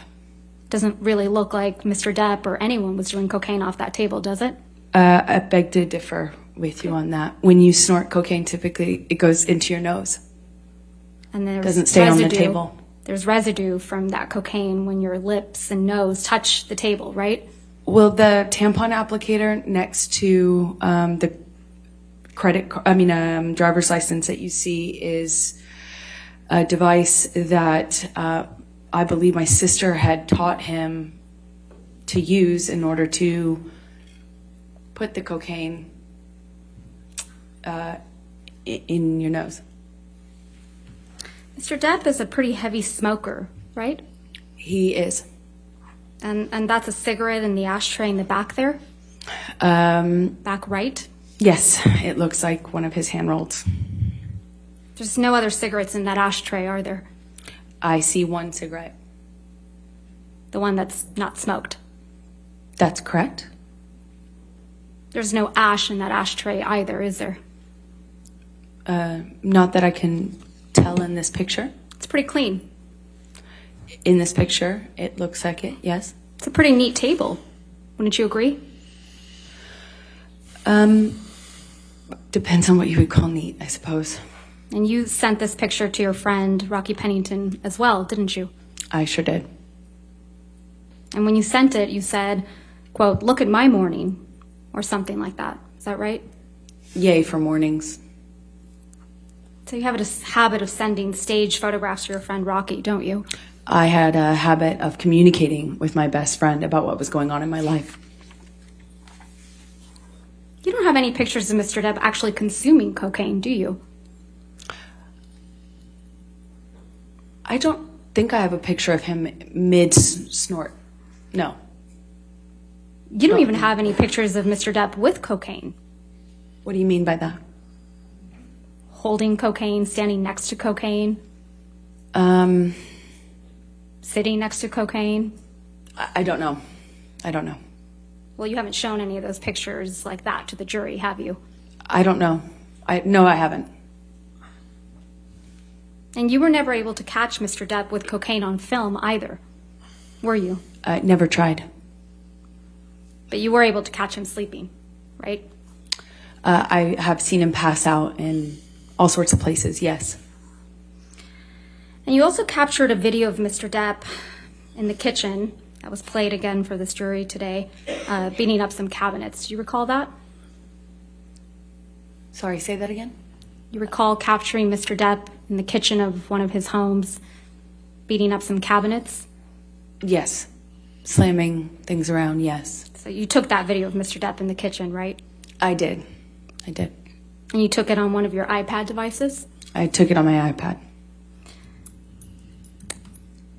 S3: Doesn't really look like Mr. Depp or anyone was doing cocaine off that table, does it?
S1: I beg to differ with you on that. When you snort cocaine, typically it goes into your nose.
S3: And there's
S1: Doesn't stay on the
S3: residue.
S1: table.
S3: There's residue from that cocaine when your lips and nose touch the table, right?
S1: Well, the tampon applicator next to the driver's license that you see is a device that I believe my sister had taught him to use in order to put the cocaine in your nose.
S3: Mr. Depp is a pretty heavy smoker, right?
S1: He is.
S3: And that's a cigarette in the ashtray in the back there? Back right?
S1: Yes, it looks like one of his hand rolls.
S3: There's no other cigarettes in that ashtray, are there?
S1: I see 1 cigarette.
S3: The one that's not smoked.
S1: That's correct.
S3: There's no ash in that ashtray either, is there?
S1: Not that I can tell in this picture.
S3: It's pretty clean.
S1: In this picture, it looks like it, yes.
S3: It's a pretty neat table. Wouldn't you agree?
S1: Depends on what you would call neat, I suppose.
S3: And you sent this picture to your friend, Rocky Pennington, as well, didn't you?
S1: I sure did.
S3: And when you sent it, you said, quote, "Look at my morning," or something like that. Is that right?
S1: Yay for mornings.
S3: So you have a habit of sending staged photographs to your friend Rocky, don't you?
S1: I had a habit of communicating with my best friend about what was going on in my life.
S3: You don't have any pictures of Mr. Depp actually consuming cocaine, do you?
S1: I don't think I have a picture of him mid-snort. No.
S3: You don't even have any pictures of Mr. Depp with cocaine.
S1: What do you mean by that?
S3: Holding cocaine, standing next to cocaine, sitting next to cocaine.
S1: I don't know. I don't know.
S3: Well, you haven't shown any of those pictures like that to the jury, have you?
S1: I don't know. No, I haven't.
S3: And you were never able to catch Mr. Depp with cocaine on film either, were you?
S1: I never tried.
S3: But you were able to catch him sleeping, right?
S1: I have seen him pass out in all sorts of places, yes.
S3: And you also captured a video of Mr. Depp in the kitchen that was played again for this jury today, beating up some cabinets. Do you recall that?
S1: Sorry, say that again?
S3: You recall capturing Mr. Depp in the kitchen of one of his homes, beating up some cabinets?
S1: Yes. Slamming things around, yes.
S3: So you took that video of Mr. Depp in the kitchen, right?
S1: I did. I did.
S3: And you took it on one of your iPad devices?
S1: I took it on my iPad.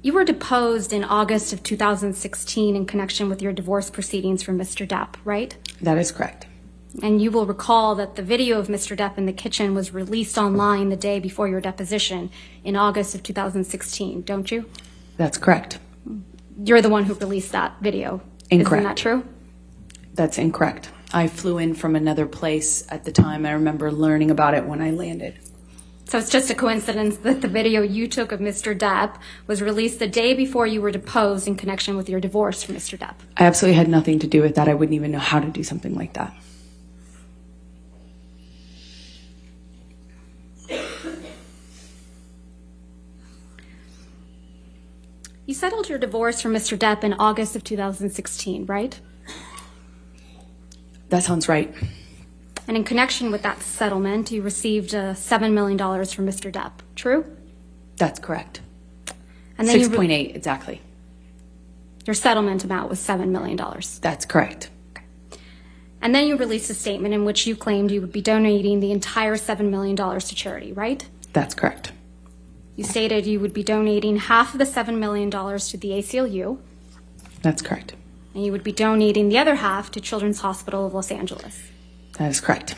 S3: You were deposed in August of 2016 in connection with your divorce proceedings from Mr. Depp, right?
S1: That is correct.
S3: And you will recall that the video of Mr. Depp in the kitchen was released online the day before your deposition in August of 2016, don't you?
S1: That's correct.
S3: You're the one who released that video.
S1: Incorrect.
S3: Isn't that true?
S1: That's incorrect. I flew in from another place at the time. I remember learning about it when I landed.
S3: So it's just a coincidence that the video you took of Mr. Depp was released the day before you were deposed in connection with your divorce from Mr. Depp.
S1: I absolutely had nothing to do with that. I wouldn't even know how to do something like that.
S3: You settled your divorce from Mr. Depp in August of 2016, right?
S1: That sounds right.
S3: And in connection with that settlement, you received $7 million from Mr. Depp, true?
S1: That's correct.
S3: And then
S1: 6.8, exactly.
S3: Your settlement amount was $7 million.
S1: That's correct.
S3: And then you released a statement in which you claimed you would be donating the entire $7 million to charity, right?
S1: That's correct.
S3: You stated you would be donating half of the $7 million to the ACLU.
S1: That's correct.
S3: And you would be donating the other half to Children's Hospital of Los Angeles.
S1: That is correct.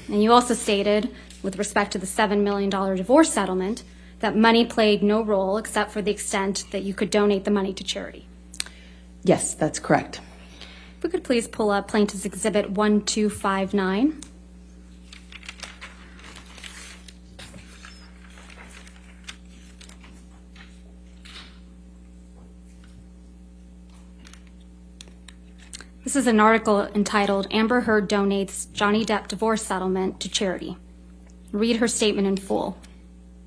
S3: And you also stated, with respect to the $7 million divorce settlement, that money played no role except for the extent that you could donate the money to charity.
S1: Yes, that's correct.
S3: If we could please pull up Plaintiff's Exhibit 1259. This is an article entitled Amber Heard Donates Johnny Depp Divorce Settlement to Charity. Read her statement in full.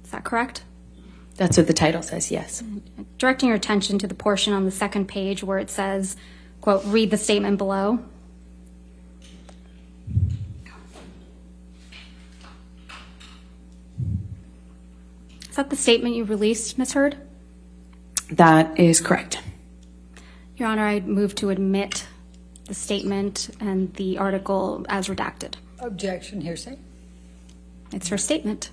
S3: Is that correct?
S1: That's what the title says, yes.
S3: Directing your attention to the portion on the second page where it says, quote, read the statement below. Is that the statement you released, Ms. Heard?
S1: That is correct.
S3: Your Honor, I move to admit the statement and the article as redacted.
S2: Objection, hearsay.
S3: It's her statement.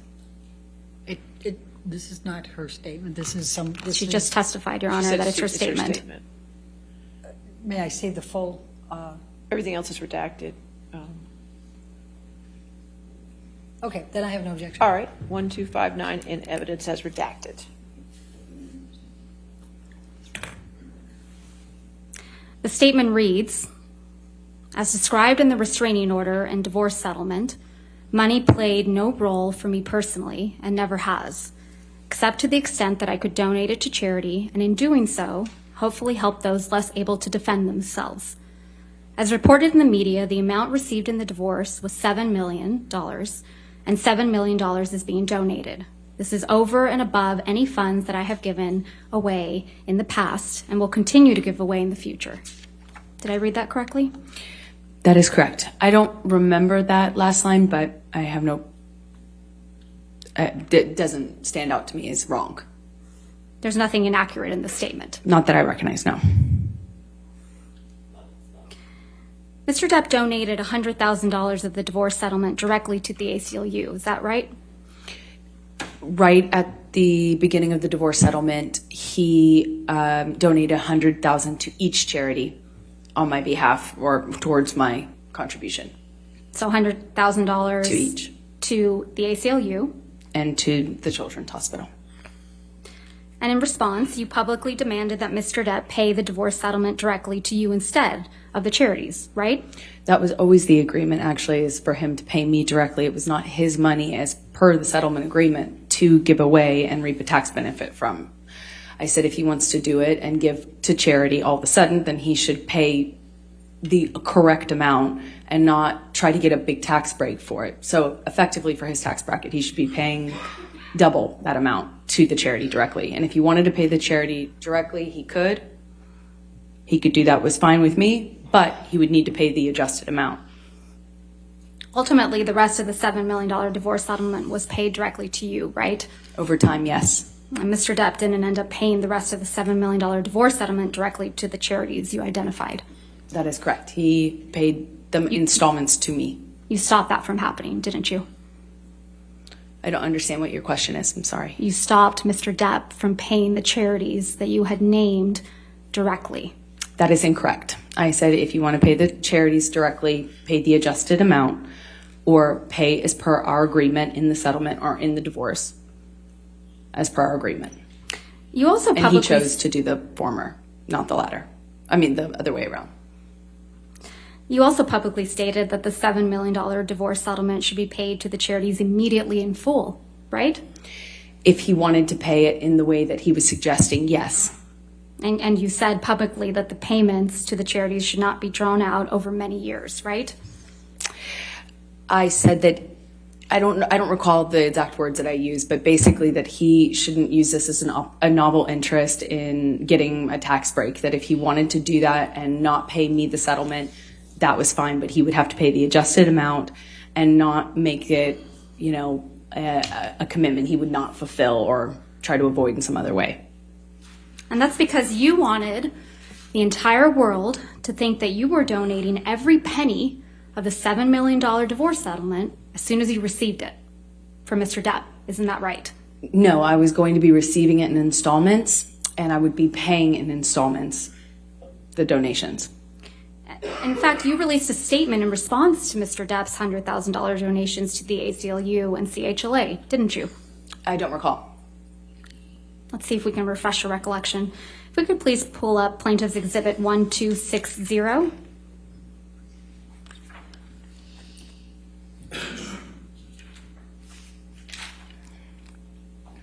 S2: This is not her statement. This is
S3: She just testified, Your Honor, that it's her statement.
S2: May I see the full?
S4: Everything else is redacted.
S2: Okay, then I have no objection.
S4: All right, 1259 in evidence as redacted.
S3: The statement reads, as described in the restraining order and divorce settlement, money played no role for me personally and never has, except to the extent that I could donate it to charity, and in doing so, hopefully help those less able to defend themselves. As reported in the media, the amount received in the divorce was $7 million, and $7 million is being donated. This is over and above any funds that I have given away in the past and will continue to give away in the future. Did I read that correctly?
S1: That is correct. I don't remember that last line, but I have no... it doesn't stand out to me as wrong.
S3: There's nothing inaccurate in the statement.
S1: Not that I recognize, no.
S3: Mr. Depp donated $100,000 of the divorce settlement directly to the ACLU. Is that right?
S1: Right at the beginning of the divorce settlement, he donated $100,000 to each charity on my behalf or towards my contribution.
S3: So $100,000
S1: to each.
S3: To the ACLU.
S1: And to the Children's Hospital.
S3: And in response, you publicly demanded that Mr. Depp pay the divorce settlement directly to you instead of the charities, right?
S1: That was always the agreement, actually, is for him to pay me directly. It was not his money as per the settlement agreement to give away and reap a tax benefit from. I said if he wants to do it and give to charity all of a sudden, then he should pay the correct amount and not try to get a big tax break for it. So effectively for his tax bracket, he should be paying double that amount to the charity directly. And if he wanted to pay the charity directly, he could. He could do that, was fine with me, but he would need to pay the adjusted amount.
S3: Ultimately, the rest of the $7 million divorce settlement was paid directly to you, right?
S1: Over time, yes.
S3: And Mr. Depp didn't end up paying the rest of the $7 million divorce settlement directly to the charities you identified.
S1: That is correct. He paid the installments to me.
S3: You stopped that from happening, didn't you?
S1: I don't understand what your question is. I'm sorry.
S3: You stopped Mr. Depp from paying the charities that you had named directly.
S1: That is incorrect. I said if you want to pay the charities directly, pay the adjusted amount, or pay as per our agreement in the settlement or in the divorce, as per our agreement.
S3: You also
S1: And
S3: publicly...
S1: he chose to do the former, not the latter. I mean, the other way around.
S3: You also publicly stated that the $7 million divorce settlement should be paid to the charities immediately in full, right?
S1: If he wanted to pay it in the way that he was suggesting, yes.
S3: And you said publicly that the payments to the charities should not be drawn out over many years, right?
S1: I said that I don't recall the exact words that I used, but basically that he shouldn't use this as a novel interest in getting a tax break. That if he wanted to do that and not pay me the settlement, that was fine, but he would have to pay the adjusted amount and not make it, a commitment he would not fulfill or try to avoid in some other way.
S3: And that's because you wanted the entire world to think that you were donating every penny of the $7 million divorce settlement as soon as you received it from Mr. Depp. Isn't that right?
S1: No, I was going to be receiving it in installments, and I would be paying in installments the donations.
S3: In fact, you released a statement in response to Mr. Depp's $100,000 donations to the ACLU and CHLA, didn't you?
S1: I don't recall.
S3: Let's see if we can refresh your recollection. If we could please pull up Plaintiff's Exhibit 1260.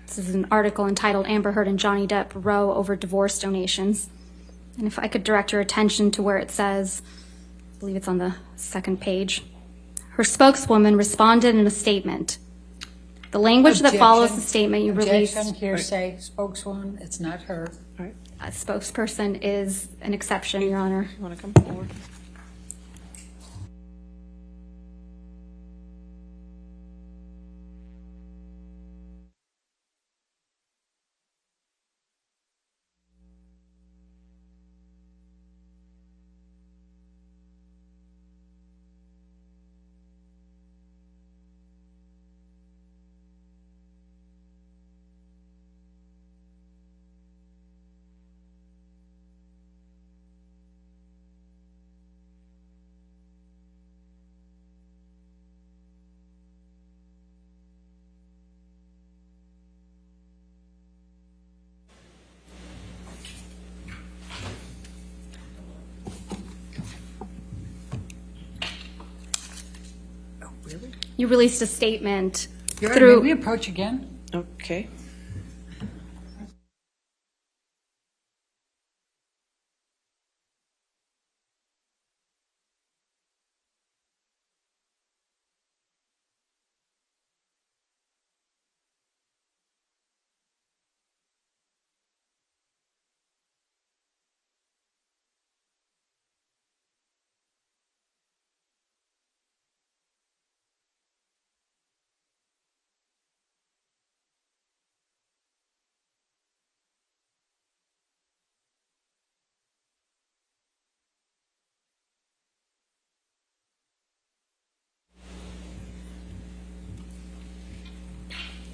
S3: This is an article entitled Amber Heard and Johnny Depp Row Over Divorce Donations. And if I could direct your attention to where it says, I believe it's on the second page, her spokeswoman responded in a statement. The language that follows the statement you released.
S2: Objection, hearsay, spokeswoman, it's not her.
S3: A spokesperson is an exception, Your Honor.
S4: You want to come forward?
S3: You released a statement
S2: Your Honor,
S3: through...
S2: may we approach again?
S4: Okay.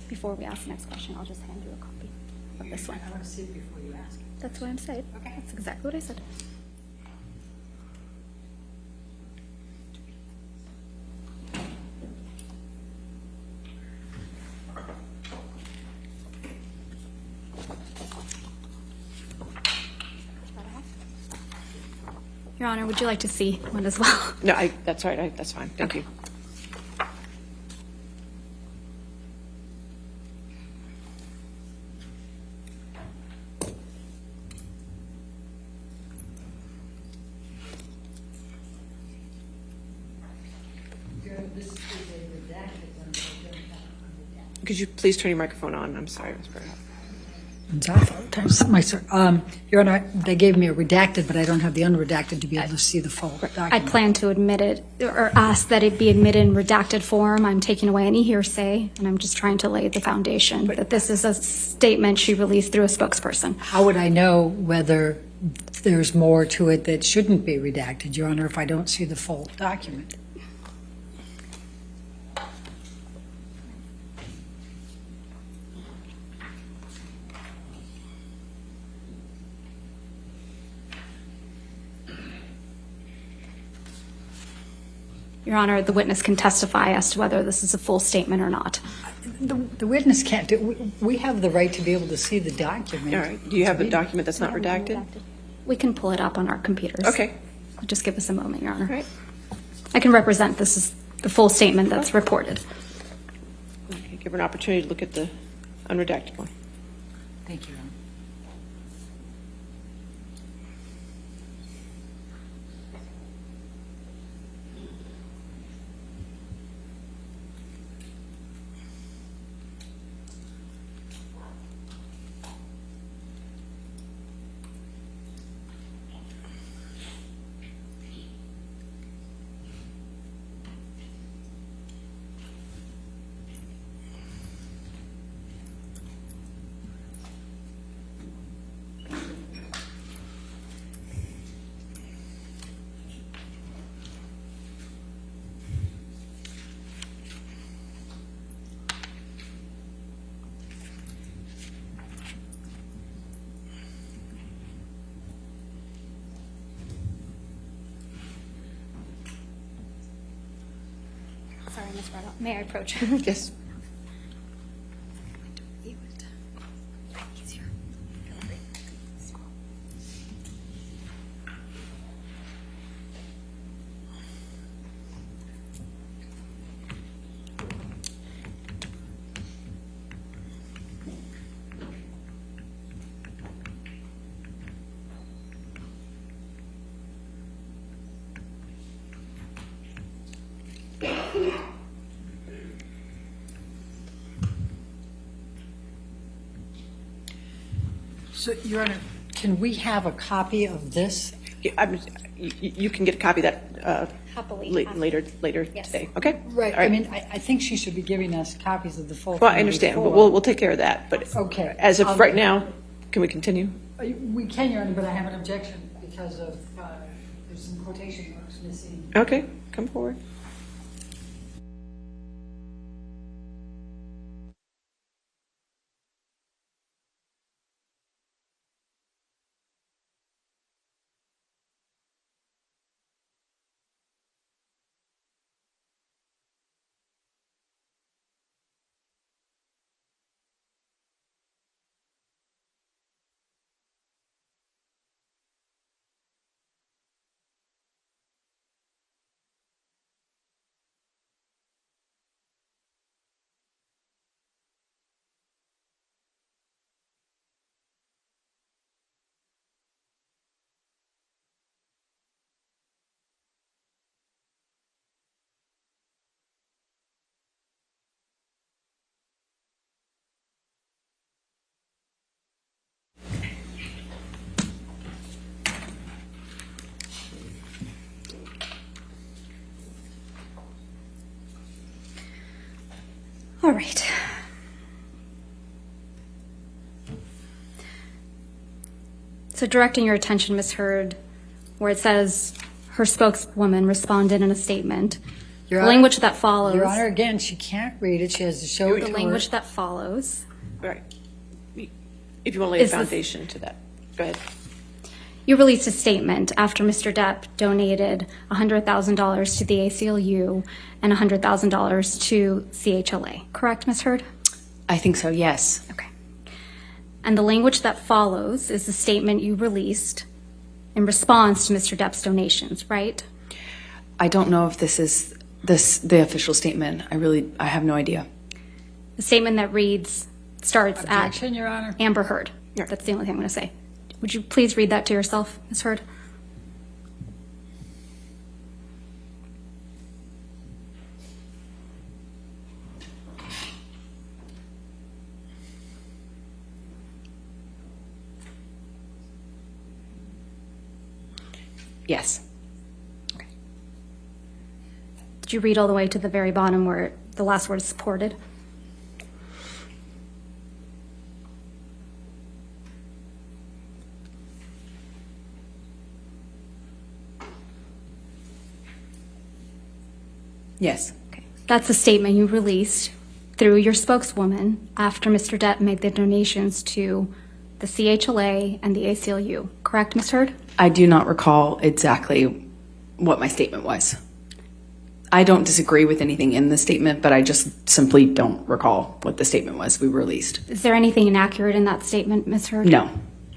S3: Before we ask the next question, I'll just hand you a copy of this one.
S2: I want to see it before you ask.
S3: That's what I'm saying. Okay. That's exactly what I said. Your Honor, would you like to see one as well?
S4: No, that's all right. That's fine. Thank you. Could you please turn your microphone on? I'm sorry, Ms. Berghoff.
S2: Your Honor, they gave me a redacted, but I don't have the unredacted to be able to see the full document.
S3: I plan to admit it, or ask that it be admitted in redacted form. I'm taking away any hearsay, and I'm just trying to lay the foundation that this is a statement she released through a spokesperson.
S2: How would I know whether there's more to it that shouldn't be redacted, Your Honor, if I don't see the full document?
S3: Your Honor, the witness can testify as to whether this is a full statement or not.
S2: The witness can't do. We have the right to be able to see the document.
S4: All right. Do you have a document that's not redacted?
S3: We can pull it up on our computers.
S4: Okay.
S3: Just give us a moment, Your Honor.
S4: All right.
S3: I can represent this is the full statement that's reported.
S4: Okay, give her an opportunity to look at the unredacted one.
S2: Thank you.
S3: Sorry, Ms. Braddock. May I approach?
S4: Yes.
S2: So, Your Honor, can we have a copy of this?
S4: Yeah, you can get a copy of that
S3: Happily.
S4: later
S3: Yes.
S4: today. Okay?
S2: Right.
S4: All right.
S2: I mean, I think she should be giving us copies of the full.
S4: Well, I understand, but
S2: 1084.
S4: we'll take care of that. But
S2: Okay.
S4: as of right now, can we continue?
S2: We can, Your Honor, but I have an objection because of there's some quotation marks missing.
S4: Okay, come forward.
S3: All right. So directing your attention, Ms. Hurd, where it says her spokeswoman responded in a statement.
S2: Your
S3: The
S2: Honor-
S3: language that follows.
S2: Your Honor, again, she can't read it. She has to show it
S3: The
S2: to
S3: language
S2: her.
S3: that follows.
S4: All right. If you want to lay a
S3: Is this-
S4: foundation to that, go ahead.
S3: You released a statement after Mr. Depp donated $100,000 to the ACLU and $100,000 to CHLA. Correct, Ms. Hurd?
S1: I think so, yes.
S3: Okay. And the language that follows is the statement you released in response to Mr. Depp's donations, right?
S1: I don't know if this is the official statement. I have no idea.
S3: The statement that starts
S2: Objection, Your Honor.
S3: at Amber Heard. That's the only thing I'm going to say. Would you please read that to yourself, Ms. Heard?
S1: Yes.
S3: Okay. Did you read all the way to the very bottom where the last word is supported?
S1: Yes.
S3: Okay. That's a statement you released through your spokeswoman after Mr. Depp made the donations to the CHLA and the ACLU. Correct, Ms. Heard?
S1: I do not recall exactly what my statement was. I don't disagree with anything in the statement, but I just simply don't recall what the statement was we released.
S3: Is there anything inaccurate in that statement, Ms. Heard?
S1: No.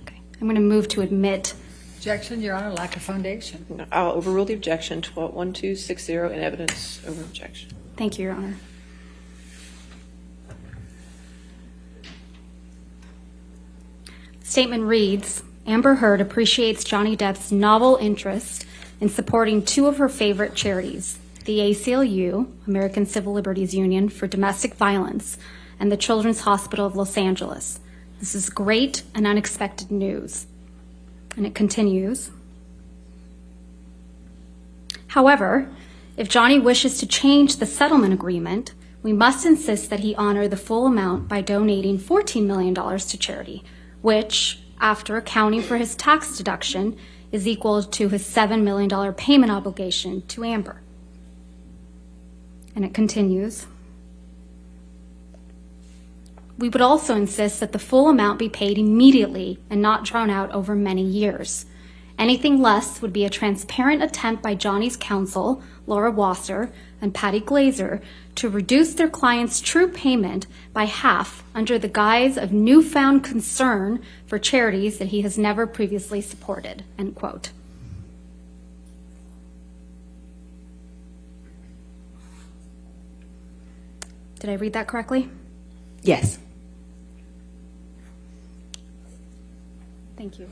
S3: Okay. I'm going to move to admit.
S2: Objection, Your Honor, lack of foundation.
S4: No, I'll overrule the objection. 1260 in evidence over objection.
S3: Thank you, Your Honor. Statement reads, Amber Heard appreciates Johnny Depp's novel interest in supporting two of her favorite charities, the ACLU, American Civil Liberties Union for Domestic Violence, and the Children's Hospital of Los Angeles. This is great and unexpected news. And it continues. However, if Johnny wishes to change the settlement agreement, we must insist that he honor the full amount by donating $14 million to charity, which, after accounting for his tax deduction, is equal to his $7 million payment obligation to Amber. And it continues. We would also insist that the full amount be paid immediately and not drawn out over many years. Anything less would be a transparent attempt by Johnny's counsel, Laura Wasser and Patty Glazer, to reduce their client's true payment by half under the guise of newfound concern for charities that he has never previously supported, end quote. Did I read that correctly?
S1: Yes.
S3: Thank you.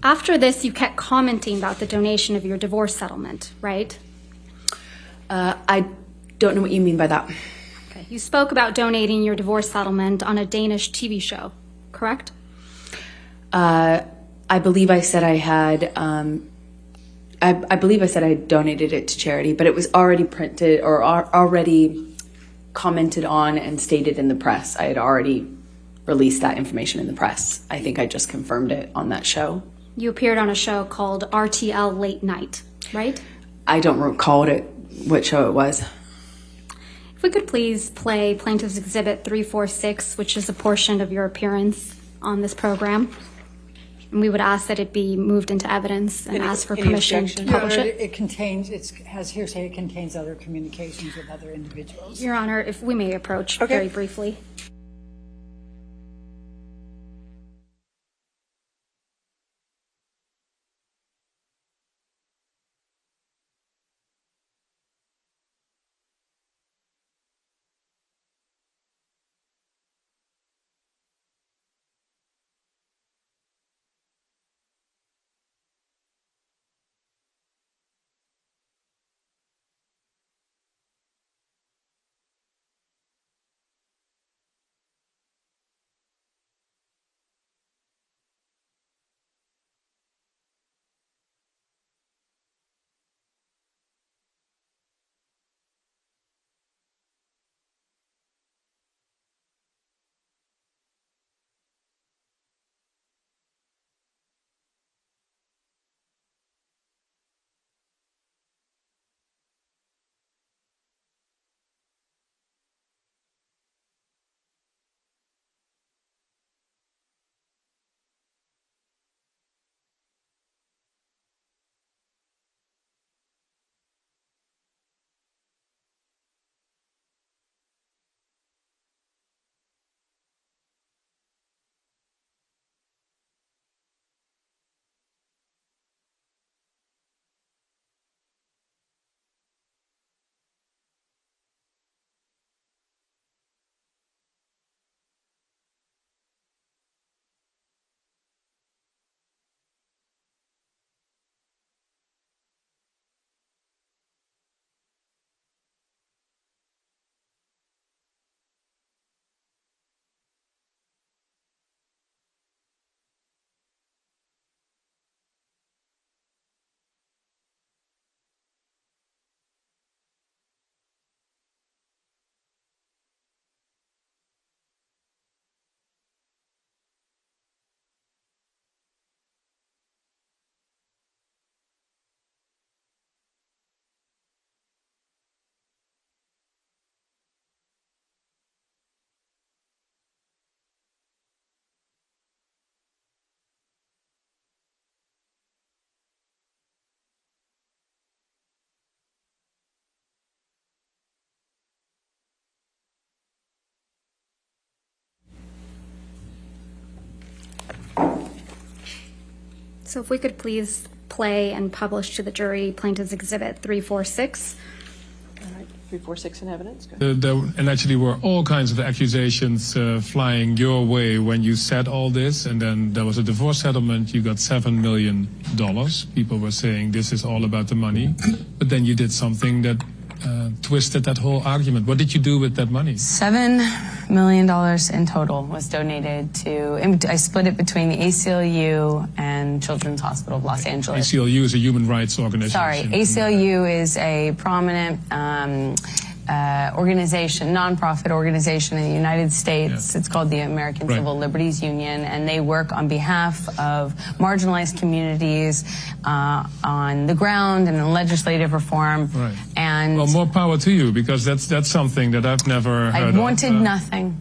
S3: After this, you kept commenting about the donation of your divorce settlement, right?
S1: I don't know what you mean by that.
S3: Okay. You spoke about donating your divorce settlement on a Danish TV show, correct?
S1: I believe I said I had. I believe I said I donated it to charity, but it was already printed or already commented on and stated in the press. I had already released that information in the press. I think I just confirmed it on that show.
S3: You appeared on a show called RTL Late Night, right?
S1: I don't recall what show it was.
S3: If we could please play Plaintiff's Exhibit 346, which is a portion of your appearance on this program. And we would ask that it be moved into evidence and ask for permission to publish it.
S2: It contains, it has hearsay, it contains other communications with other individuals.
S3: Your Honor, if we may approach very briefly. So if we could please play and publish to the jury Plaintiff's Exhibit 346.
S4: All right, 346 in evidence. Go ahead.
S11: And actually were all kinds of accusations flying your way when you said all this, and then there was a divorce settlement, you got $7 million. People were saying this is all about the money, but then you did something that twisted that whole argument. What did you do with that money?
S8: $7 million in total was donated to, I split it between the ACLU and Children's Hospital of Los Angeles.
S11: ACLU is a human rights organization.
S8: Sorry, ACLU is a prominent organization, nonprofit organization in the United States. Yeah. It's called the American Civil Liberties Union, and they work on behalf of marginalized communities on the ground and in legislative reform.
S11: Right.
S8: And
S11: well, more power to you, because that's something that I've never heard of.
S8: I wanted nothing.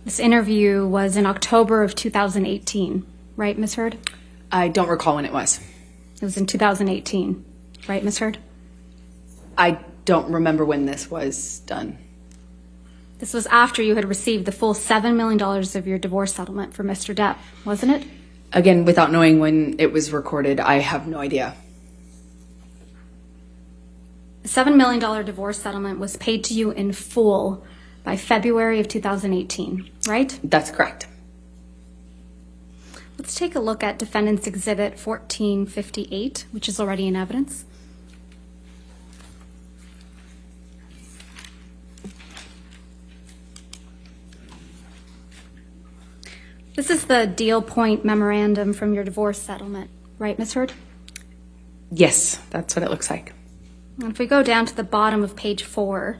S3: This interview was in October of 2018, right, Ms. Heard?
S1: I don't recall when it was.
S3: It was in 2018, right, Ms. Heard?
S1: I don't remember when this was done.
S3: This was after you had received the full $7 million of your divorce settlement for Mr. Depp, wasn't it?
S1: Again, without knowing when it was recorded, I have no idea.
S3: The $7 million divorce settlement was paid to you in full by February of 2018, right?
S1: That's correct.
S3: Let's take a look at Defendant's Exhibit 1458, which is already in evidence. This is the deal point memorandum from your divorce settlement, right, Ms. Heard?
S1: Yes, that's what it looks like.
S3: And if we go down to the bottom of page 4,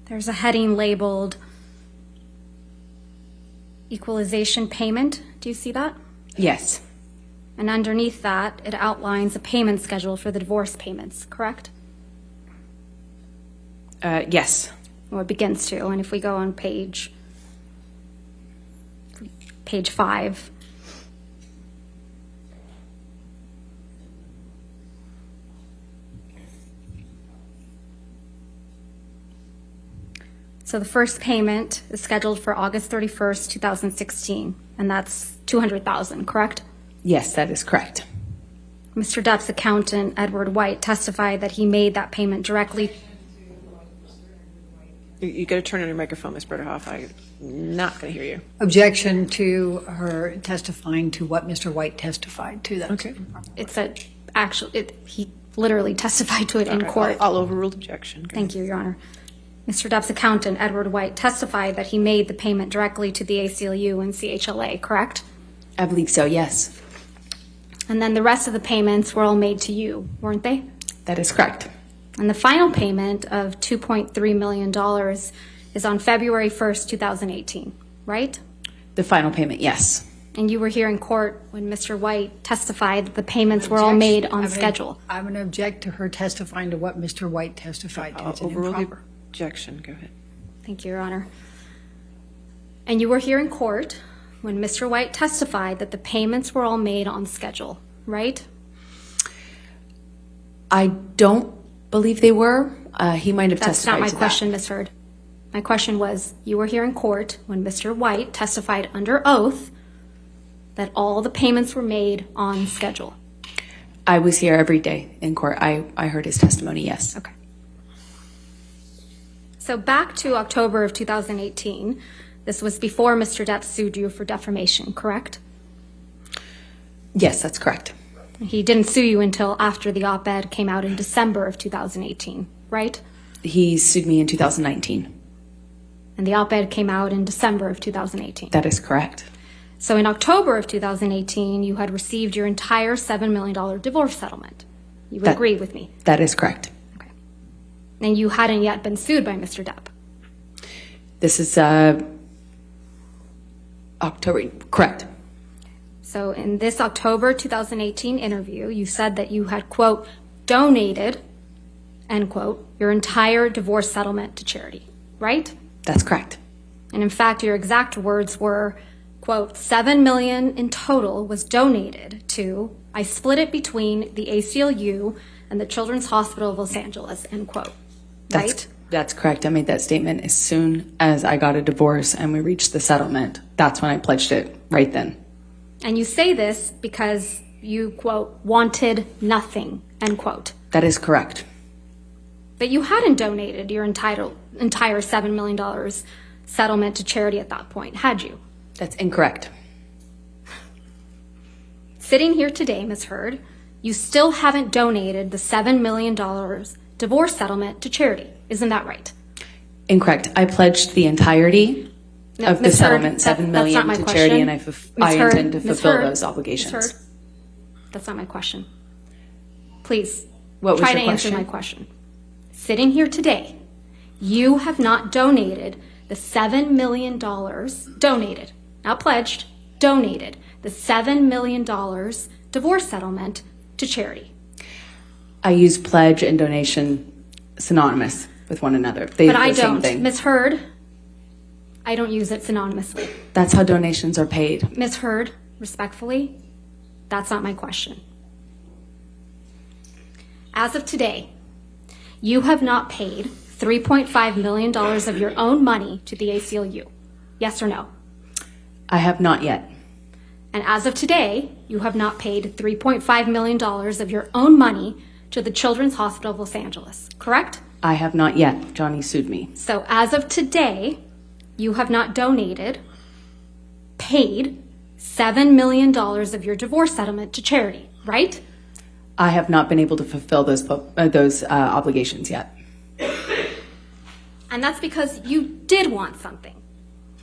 S3: there's a heading labeled Equalization Payment. Do you see that?
S1: Yes.
S3: And underneath that, it outlines a payment schedule for the divorce payments, correct?
S1: Yes.
S3: Well, it begins to. And if we go on page 5, so the first payment is scheduled for August 31st, 2016, and that's $200,000, correct?
S1: Yes, that is correct.
S3: Mr. Depp's accountant, Edward White, testified that he made that payment directly.
S4: You got to turn on your microphone, Ms. Berderhoff. I'm not going to hear you.
S2: Objection to her testifying to what Mr. White testified to. That.
S4: Okay.
S3: He literally testified to it in court.
S4: I'll overrule objection.
S3: Thank you, Your Honor. Mr. Depp's accountant, Edward White, testified that he made the payment directly to the ACLU and CHLA, correct?
S1: I believe so, yes.
S3: And then the rest of the payments were all made to you, weren't they?
S1: That is correct.
S3: And the final payment of $2.3 million is on February 1st, 2018, right?
S1: The final payment, yes.
S3: And you were here in court when Mr. White testified that the payments were all made on schedule.
S2: I'm going to object to her testifying to what Mr. White testified to.
S4: I'll overrule the objection. Go ahead.
S3: Thank you, Your Honor. And you were here in court when Mr. White testified that the payments were all made on schedule, right?
S1: I don't believe they were. He might have
S3: That's
S1: testified
S3: not
S1: to
S3: my question, Ms. Heard. My question was, you were here in court when Mr. White testified under oath that all the payments were made on schedule.
S1: I was here every day in court. I heard his testimony, yes.
S3: Okay. So back to October of 2018, this was before Mr. Depp sued you for defamation, correct?
S1: Yes, that's correct.
S3: He didn't sue you until after the op-ed came out in December of 2018, right?
S1: He sued me in 2019.
S3: And the op-ed came out in December of 2018.
S1: That is correct.
S3: So in October of 2018, you had received your entire $7 million divorce settlement. You would agree with me?
S1: That is correct.
S3: Okay. And you hadn't yet been sued by Mr. Depp?
S1: This is October, correct.
S3: So in this October 2018 interview, you said that you had, quote, donated, end quote, your entire divorce settlement to charity, right?
S1: That's correct.
S3: And in fact, your exact words were, quote, $7 million in total was donated to, I split it between the ACLU and the Children's Hospital of Los Angeles, end quote. Right?
S1: That's correct. I made that statement as soon as I got a divorce and we reached the settlement. That's when I pledged it, right then.
S3: And you say this because you, quote, wanted nothing, end quote.
S1: That is correct.
S3: But you hadn't donated your entire $7 million settlement to charity at that point, had you?
S1: That's incorrect.
S3: Sitting here today, Ms. Heard, you still haven't donated the $7 million divorce settlement to charity. Isn't that right?
S1: Incorrect. I pledged the entirety of the
S3: Ms.
S1: settlement,
S3: Heard,
S1: $7 million to charity, and I intend to fulfill those obligations.
S3: Ms. Heard, that's not my question. Please,
S1: What was
S3: try
S1: your
S3: to answer
S1: question?
S3: my question. Sitting here today, you have not donated the $7 million, donated, not pledged, donated the $7 million divorce settlement to charity.
S1: I use pledge and donation synonymous with one another. They're
S3: But I
S1: the same
S3: don't.
S1: thing.
S3: Ms. Heard, I don't use it synonymously.
S1: That's how donations are paid.
S3: Ms. Heard, respectfully, that's not my question. As of today, you have not paid $3.5 million of your own money to the ACLU. Yes or no?
S1: I have not yet.
S3: And as of today, you have not paid $3.5 million of your own money to the Children's Hospital of Los Angeles, correct?
S1: I have not yet. Johnny sued me.
S3: So as of today, you have not donated, paid $7 million of your divorce settlement to charity, right?
S1: I have not been able to fulfill those obligations yet.
S3: And that's because you did want something,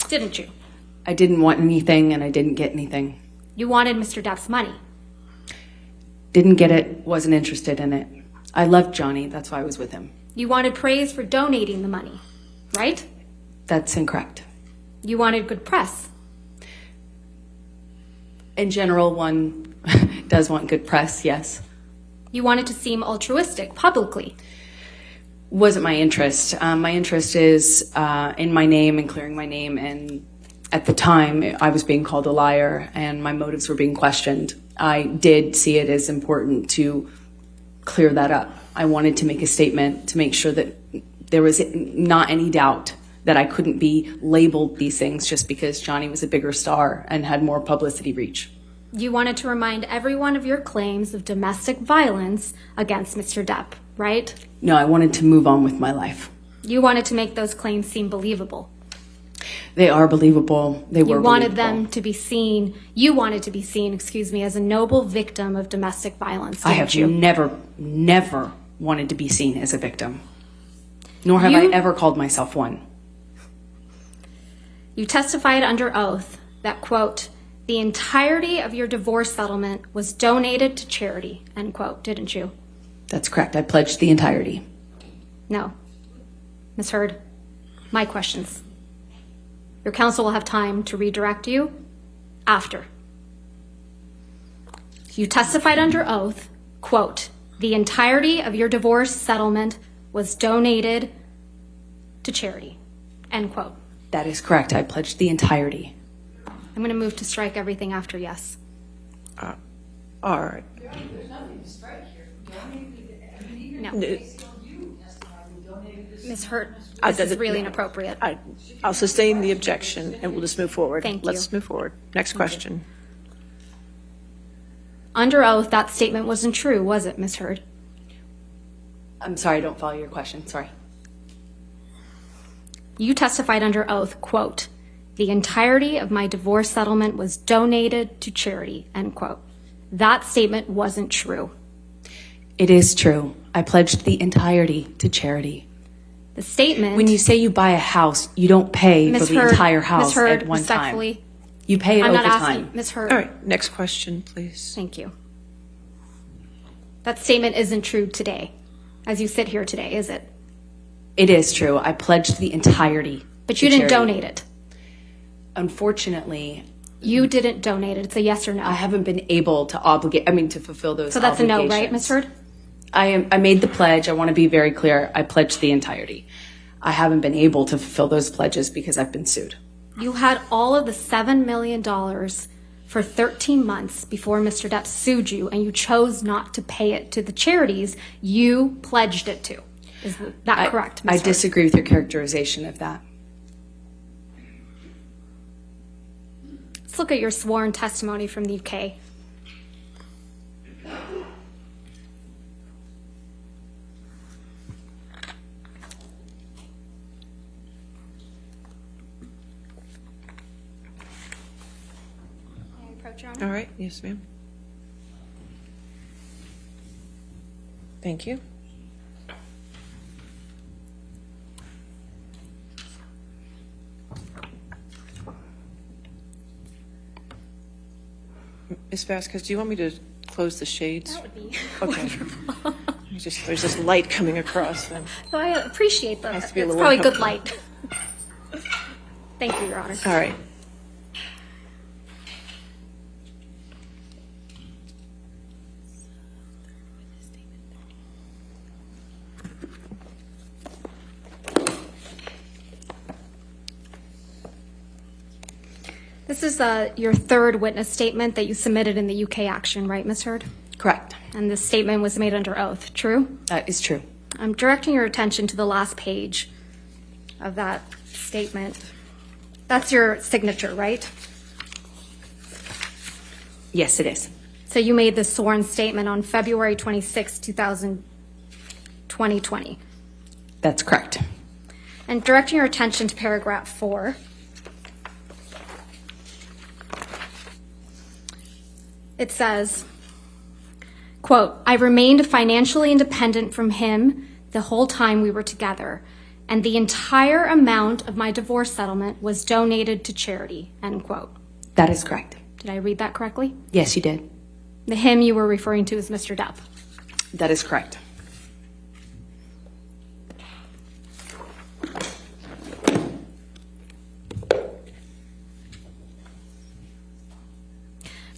S3: didn't you?
S1: I didn't want anything and I didn't get anything.
S3: You wanted Mr. Depp's money.
S1: Didn't get it, wasn't interested in it. I loved Johnny, that's why I was with him.
S3: You wanted praise for donating the money, right?
S1: That's incorrect.
S3: You wanted good press.
S1: In general, one does want good press, yes.
S3: You wanted to seem altruistic publicly.
S1: Wasn't my interest. My interest is in my name and clearing my name, and at the time I was being called a liar and my motives were being questioned. I did see it as important to clear that up. I wanted to make a statement to make sure that there was not any doubt that I couldn't be labeled these things just because Johnny was a bigger star and had more publicity reach.
S3: You wanted to remind everyone of your claims of domestic violence against Mr. Depp, right?
S1: No, I wanted to move on with my life.
S3: You wanted to make those claims seem believable.
S1: They are believable. They were
S3: You wanted
S1: believable.
S3: them to be seen, you wanted to be seen, as a noble victim of domestic violence,
S1: I
S3: didn't
S1: have
S3: you?
S1: never wanted to be seen as a victim. Nor have I ever called myself one.
S3: You testified under oath that, quote, the entirety of your divorce settlement was donated to charity, end quote, didn't you?
S1: That's correct. I pledged the entirety.
S3: No. Ms. Heard, my questions. Your counsel will have time to redirect you after. You testified under oath, quote, the entirety of your divorce settlement was donated to charity, end quote.
S1: That is correct. I pledged the entirety.
S3: I'm going to move to strike everything after yes.
S4: All right.
S3: No. Ms. Hurt, this is really inappropriate.
S4: I'll sustain the objection and we'll just move forward.
S3: Thank you.
S4: Let's move forward. Next question.
S3: Under oath, that statement wasn't true, was it, Ms. Heard?
S1: I'm sorry, I don't follow your question. Sorry.
S3: You testified under oath, quote, the entirety of my divorce settlement was donated to charity, end quote. That statement wasn't true.
S1: It is true. I pledged the entirety to charity.
S3: The statement...
S1: When you say you buy a house, you don't pay
S3: Ms.
S1: for the
S3: Heard,
S1: entire house
S3: Ms. Heard,
S1: at one
S3: respectfully,
S1: time. You pay it
S3: I'm
S1: over
S3: not asking,
S1: time.
S3: Ms. Heard.
S4: All right. Next question, please.
S3: Thank you. That statement isn't true today, as you sit here today, is it?
S1: It is true. I pledged the entirety.
S3: But you didn't donate it.
S1: Unfortunately,
S3: you didn't donate it. It's a yes or no.
S1: I haven't been able to to fulfill those
S3: So that's
S1: obligations.
S3: a no, right, Ms. Heard?
S1: I made the pledge. I want to be very clear. I pledged the entirety. I haven't been able to fulfill those pledges because I've been sued.
S3: You had all of the $7 million for 13 months before Mr. Depp sued you, and you chose not to pay it to the charities you pledged it to. Is that correct, Ms.
S1: I
S3: Hurd?
S1: disagree with your characterization of that.
S3: Let's look at your sworn testimony from the UK. May I approach, Your Honor?
S4: All right, yes, ma'am. Thank you. Ms. Vasquez, do you want me to close the shades?
S3: That would be
S4: Okay.
S3: wonderful.
S4: There's this light coming across.
S3: So I appreciate that.
S4: Has
S3: It's
S4: to be a little
S3: probably good
S4: uncomfortable.
S3: light. Thank you, Your Honor.
S4: All right.
S3: This is your third witness statement that you submitted in the UK action, right, Ms. Hurd?
S1: Correct.
S3: And this statement was made under oath, true?
S1: That is true.
S3: I'm directing your attention to the last page of that statement. That's your signature, right?
S1: Yes, it is.
S3: So you made this sworn statement on February 26, 2020.
S1: That's correct.
S3: And directing your attention to paragraph 4. It says, quote, I remained financially independent from him the whole time we were together, and the entire amount of my divorce settlement was donated to charity, end quote.
S1: That is correct.
S3: Did I read that correctly?
S1: Yes, you did.
S3: The him you were referring to is Mr. Depp.
S1: That is correct.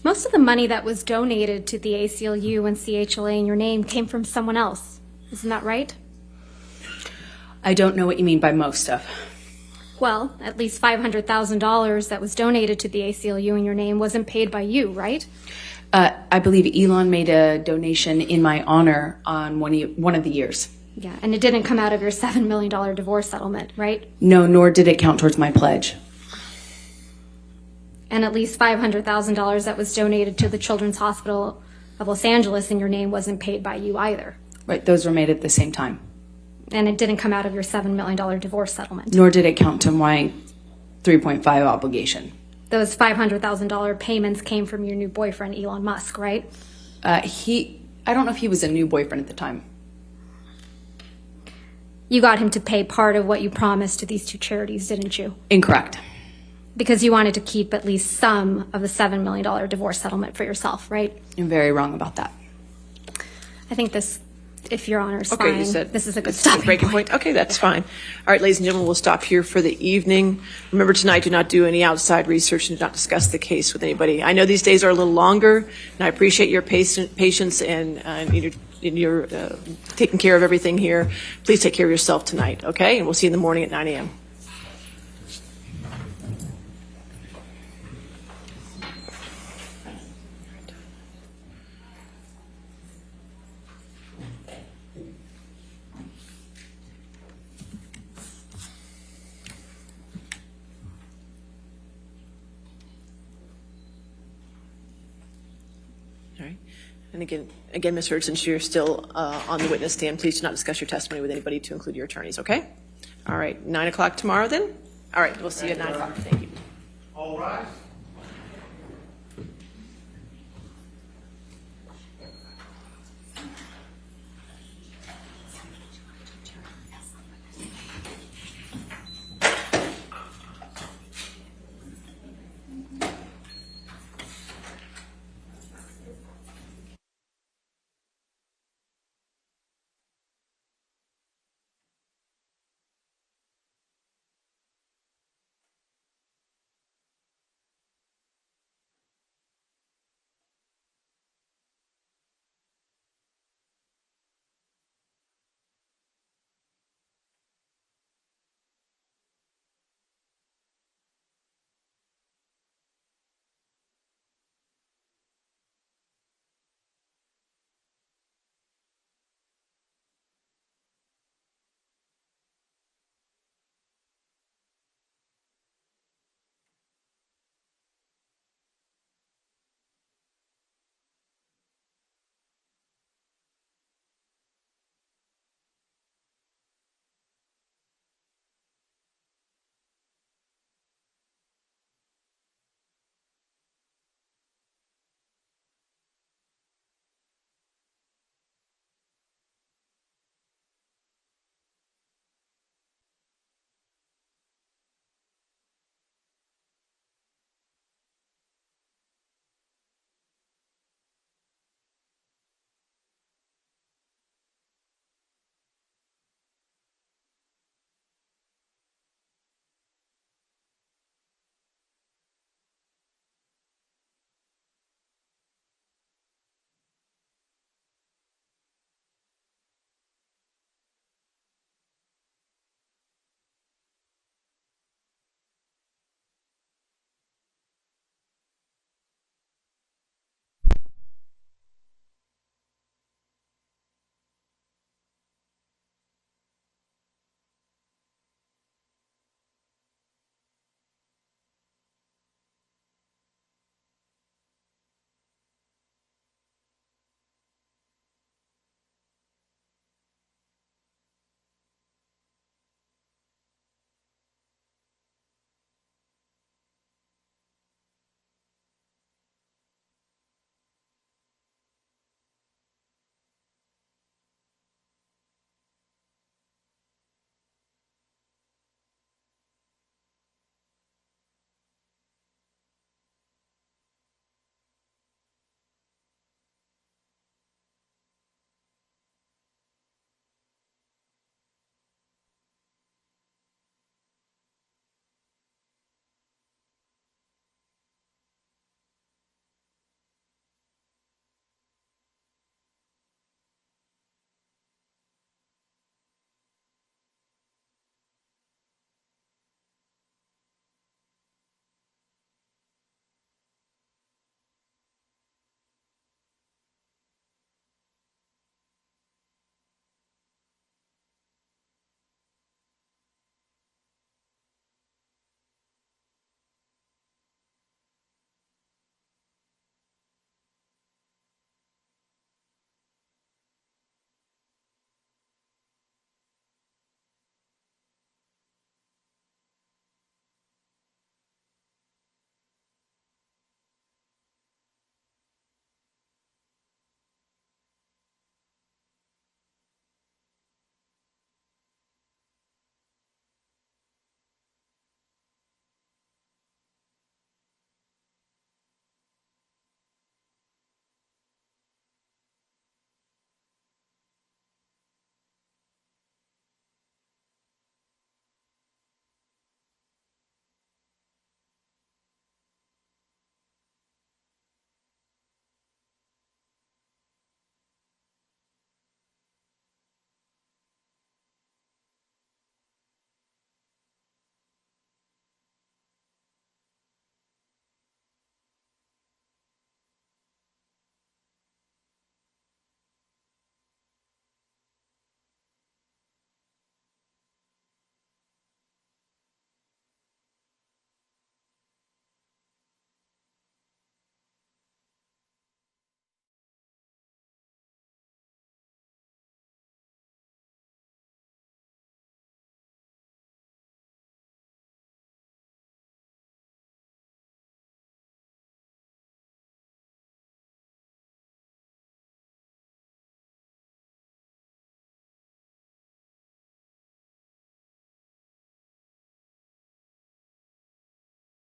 S3: Most of the money that was donated to the ACLU and CHLA in your name came from someone else. Isn't that right?
S1: I don't know what you mean by most of.
S3: Well, at least $500,000 that was donated to the ACLU in your name wasn't paid by you, right?
S1: I believe Elon made a donation in my honor on one of the years.
S3: Yeah, and it didn't come out of your $7 million divorce settlement, right?
S1: No, nor did it count towards my pledge.
S3: And at least $500,000 that was donated to the Children's Hospital of Los Angeles in your name wasn't paid by you either.
S1: Right, those were made at the same time.
S3: And it didn't come out of your $7 million divorce settlement.
S1: Nor did it count to my 3.5 obligation.
S3: Those $500,000 payments came from your new boyfriend, Elon Musk, right?
S1: I don't know if he was a new boyfriend at the time.
S3: You got him to pay part of what you promised to these two charities, didn't you?
S1: Incorrect.
S3: Because you wanted to keep at least some of the $7 million divorce settlement for yourself, right?
S1: You're very wrong about that.
S3: I think this, if Your Honor is
S4: Okay,
S3: fine,
S4: you said
S3: this is a good
S4: this is
S3: stopping
S4: breaking
S3: point.
S4: point. Okay, that's fine. All right, ladies and gentlemen, we'll stop here for the evening. Remember tonight, do not do any outside research and do not discuss the case with anybody. I know these days are a little longer, and I appreciate your patience and your taking care of everything here. Please take care of yourself tonight, okay? And we'll see you in the morning at 9 a.m. All right. And again, Ms. Hurd, since you're still on the witness stand, please do not discuss your testimony with anybody to include your attorneys, okay? All right, 9 o'clock tomorrow then? All right, we'll see you at 9 o'clock. Thank you.
S5: All rise.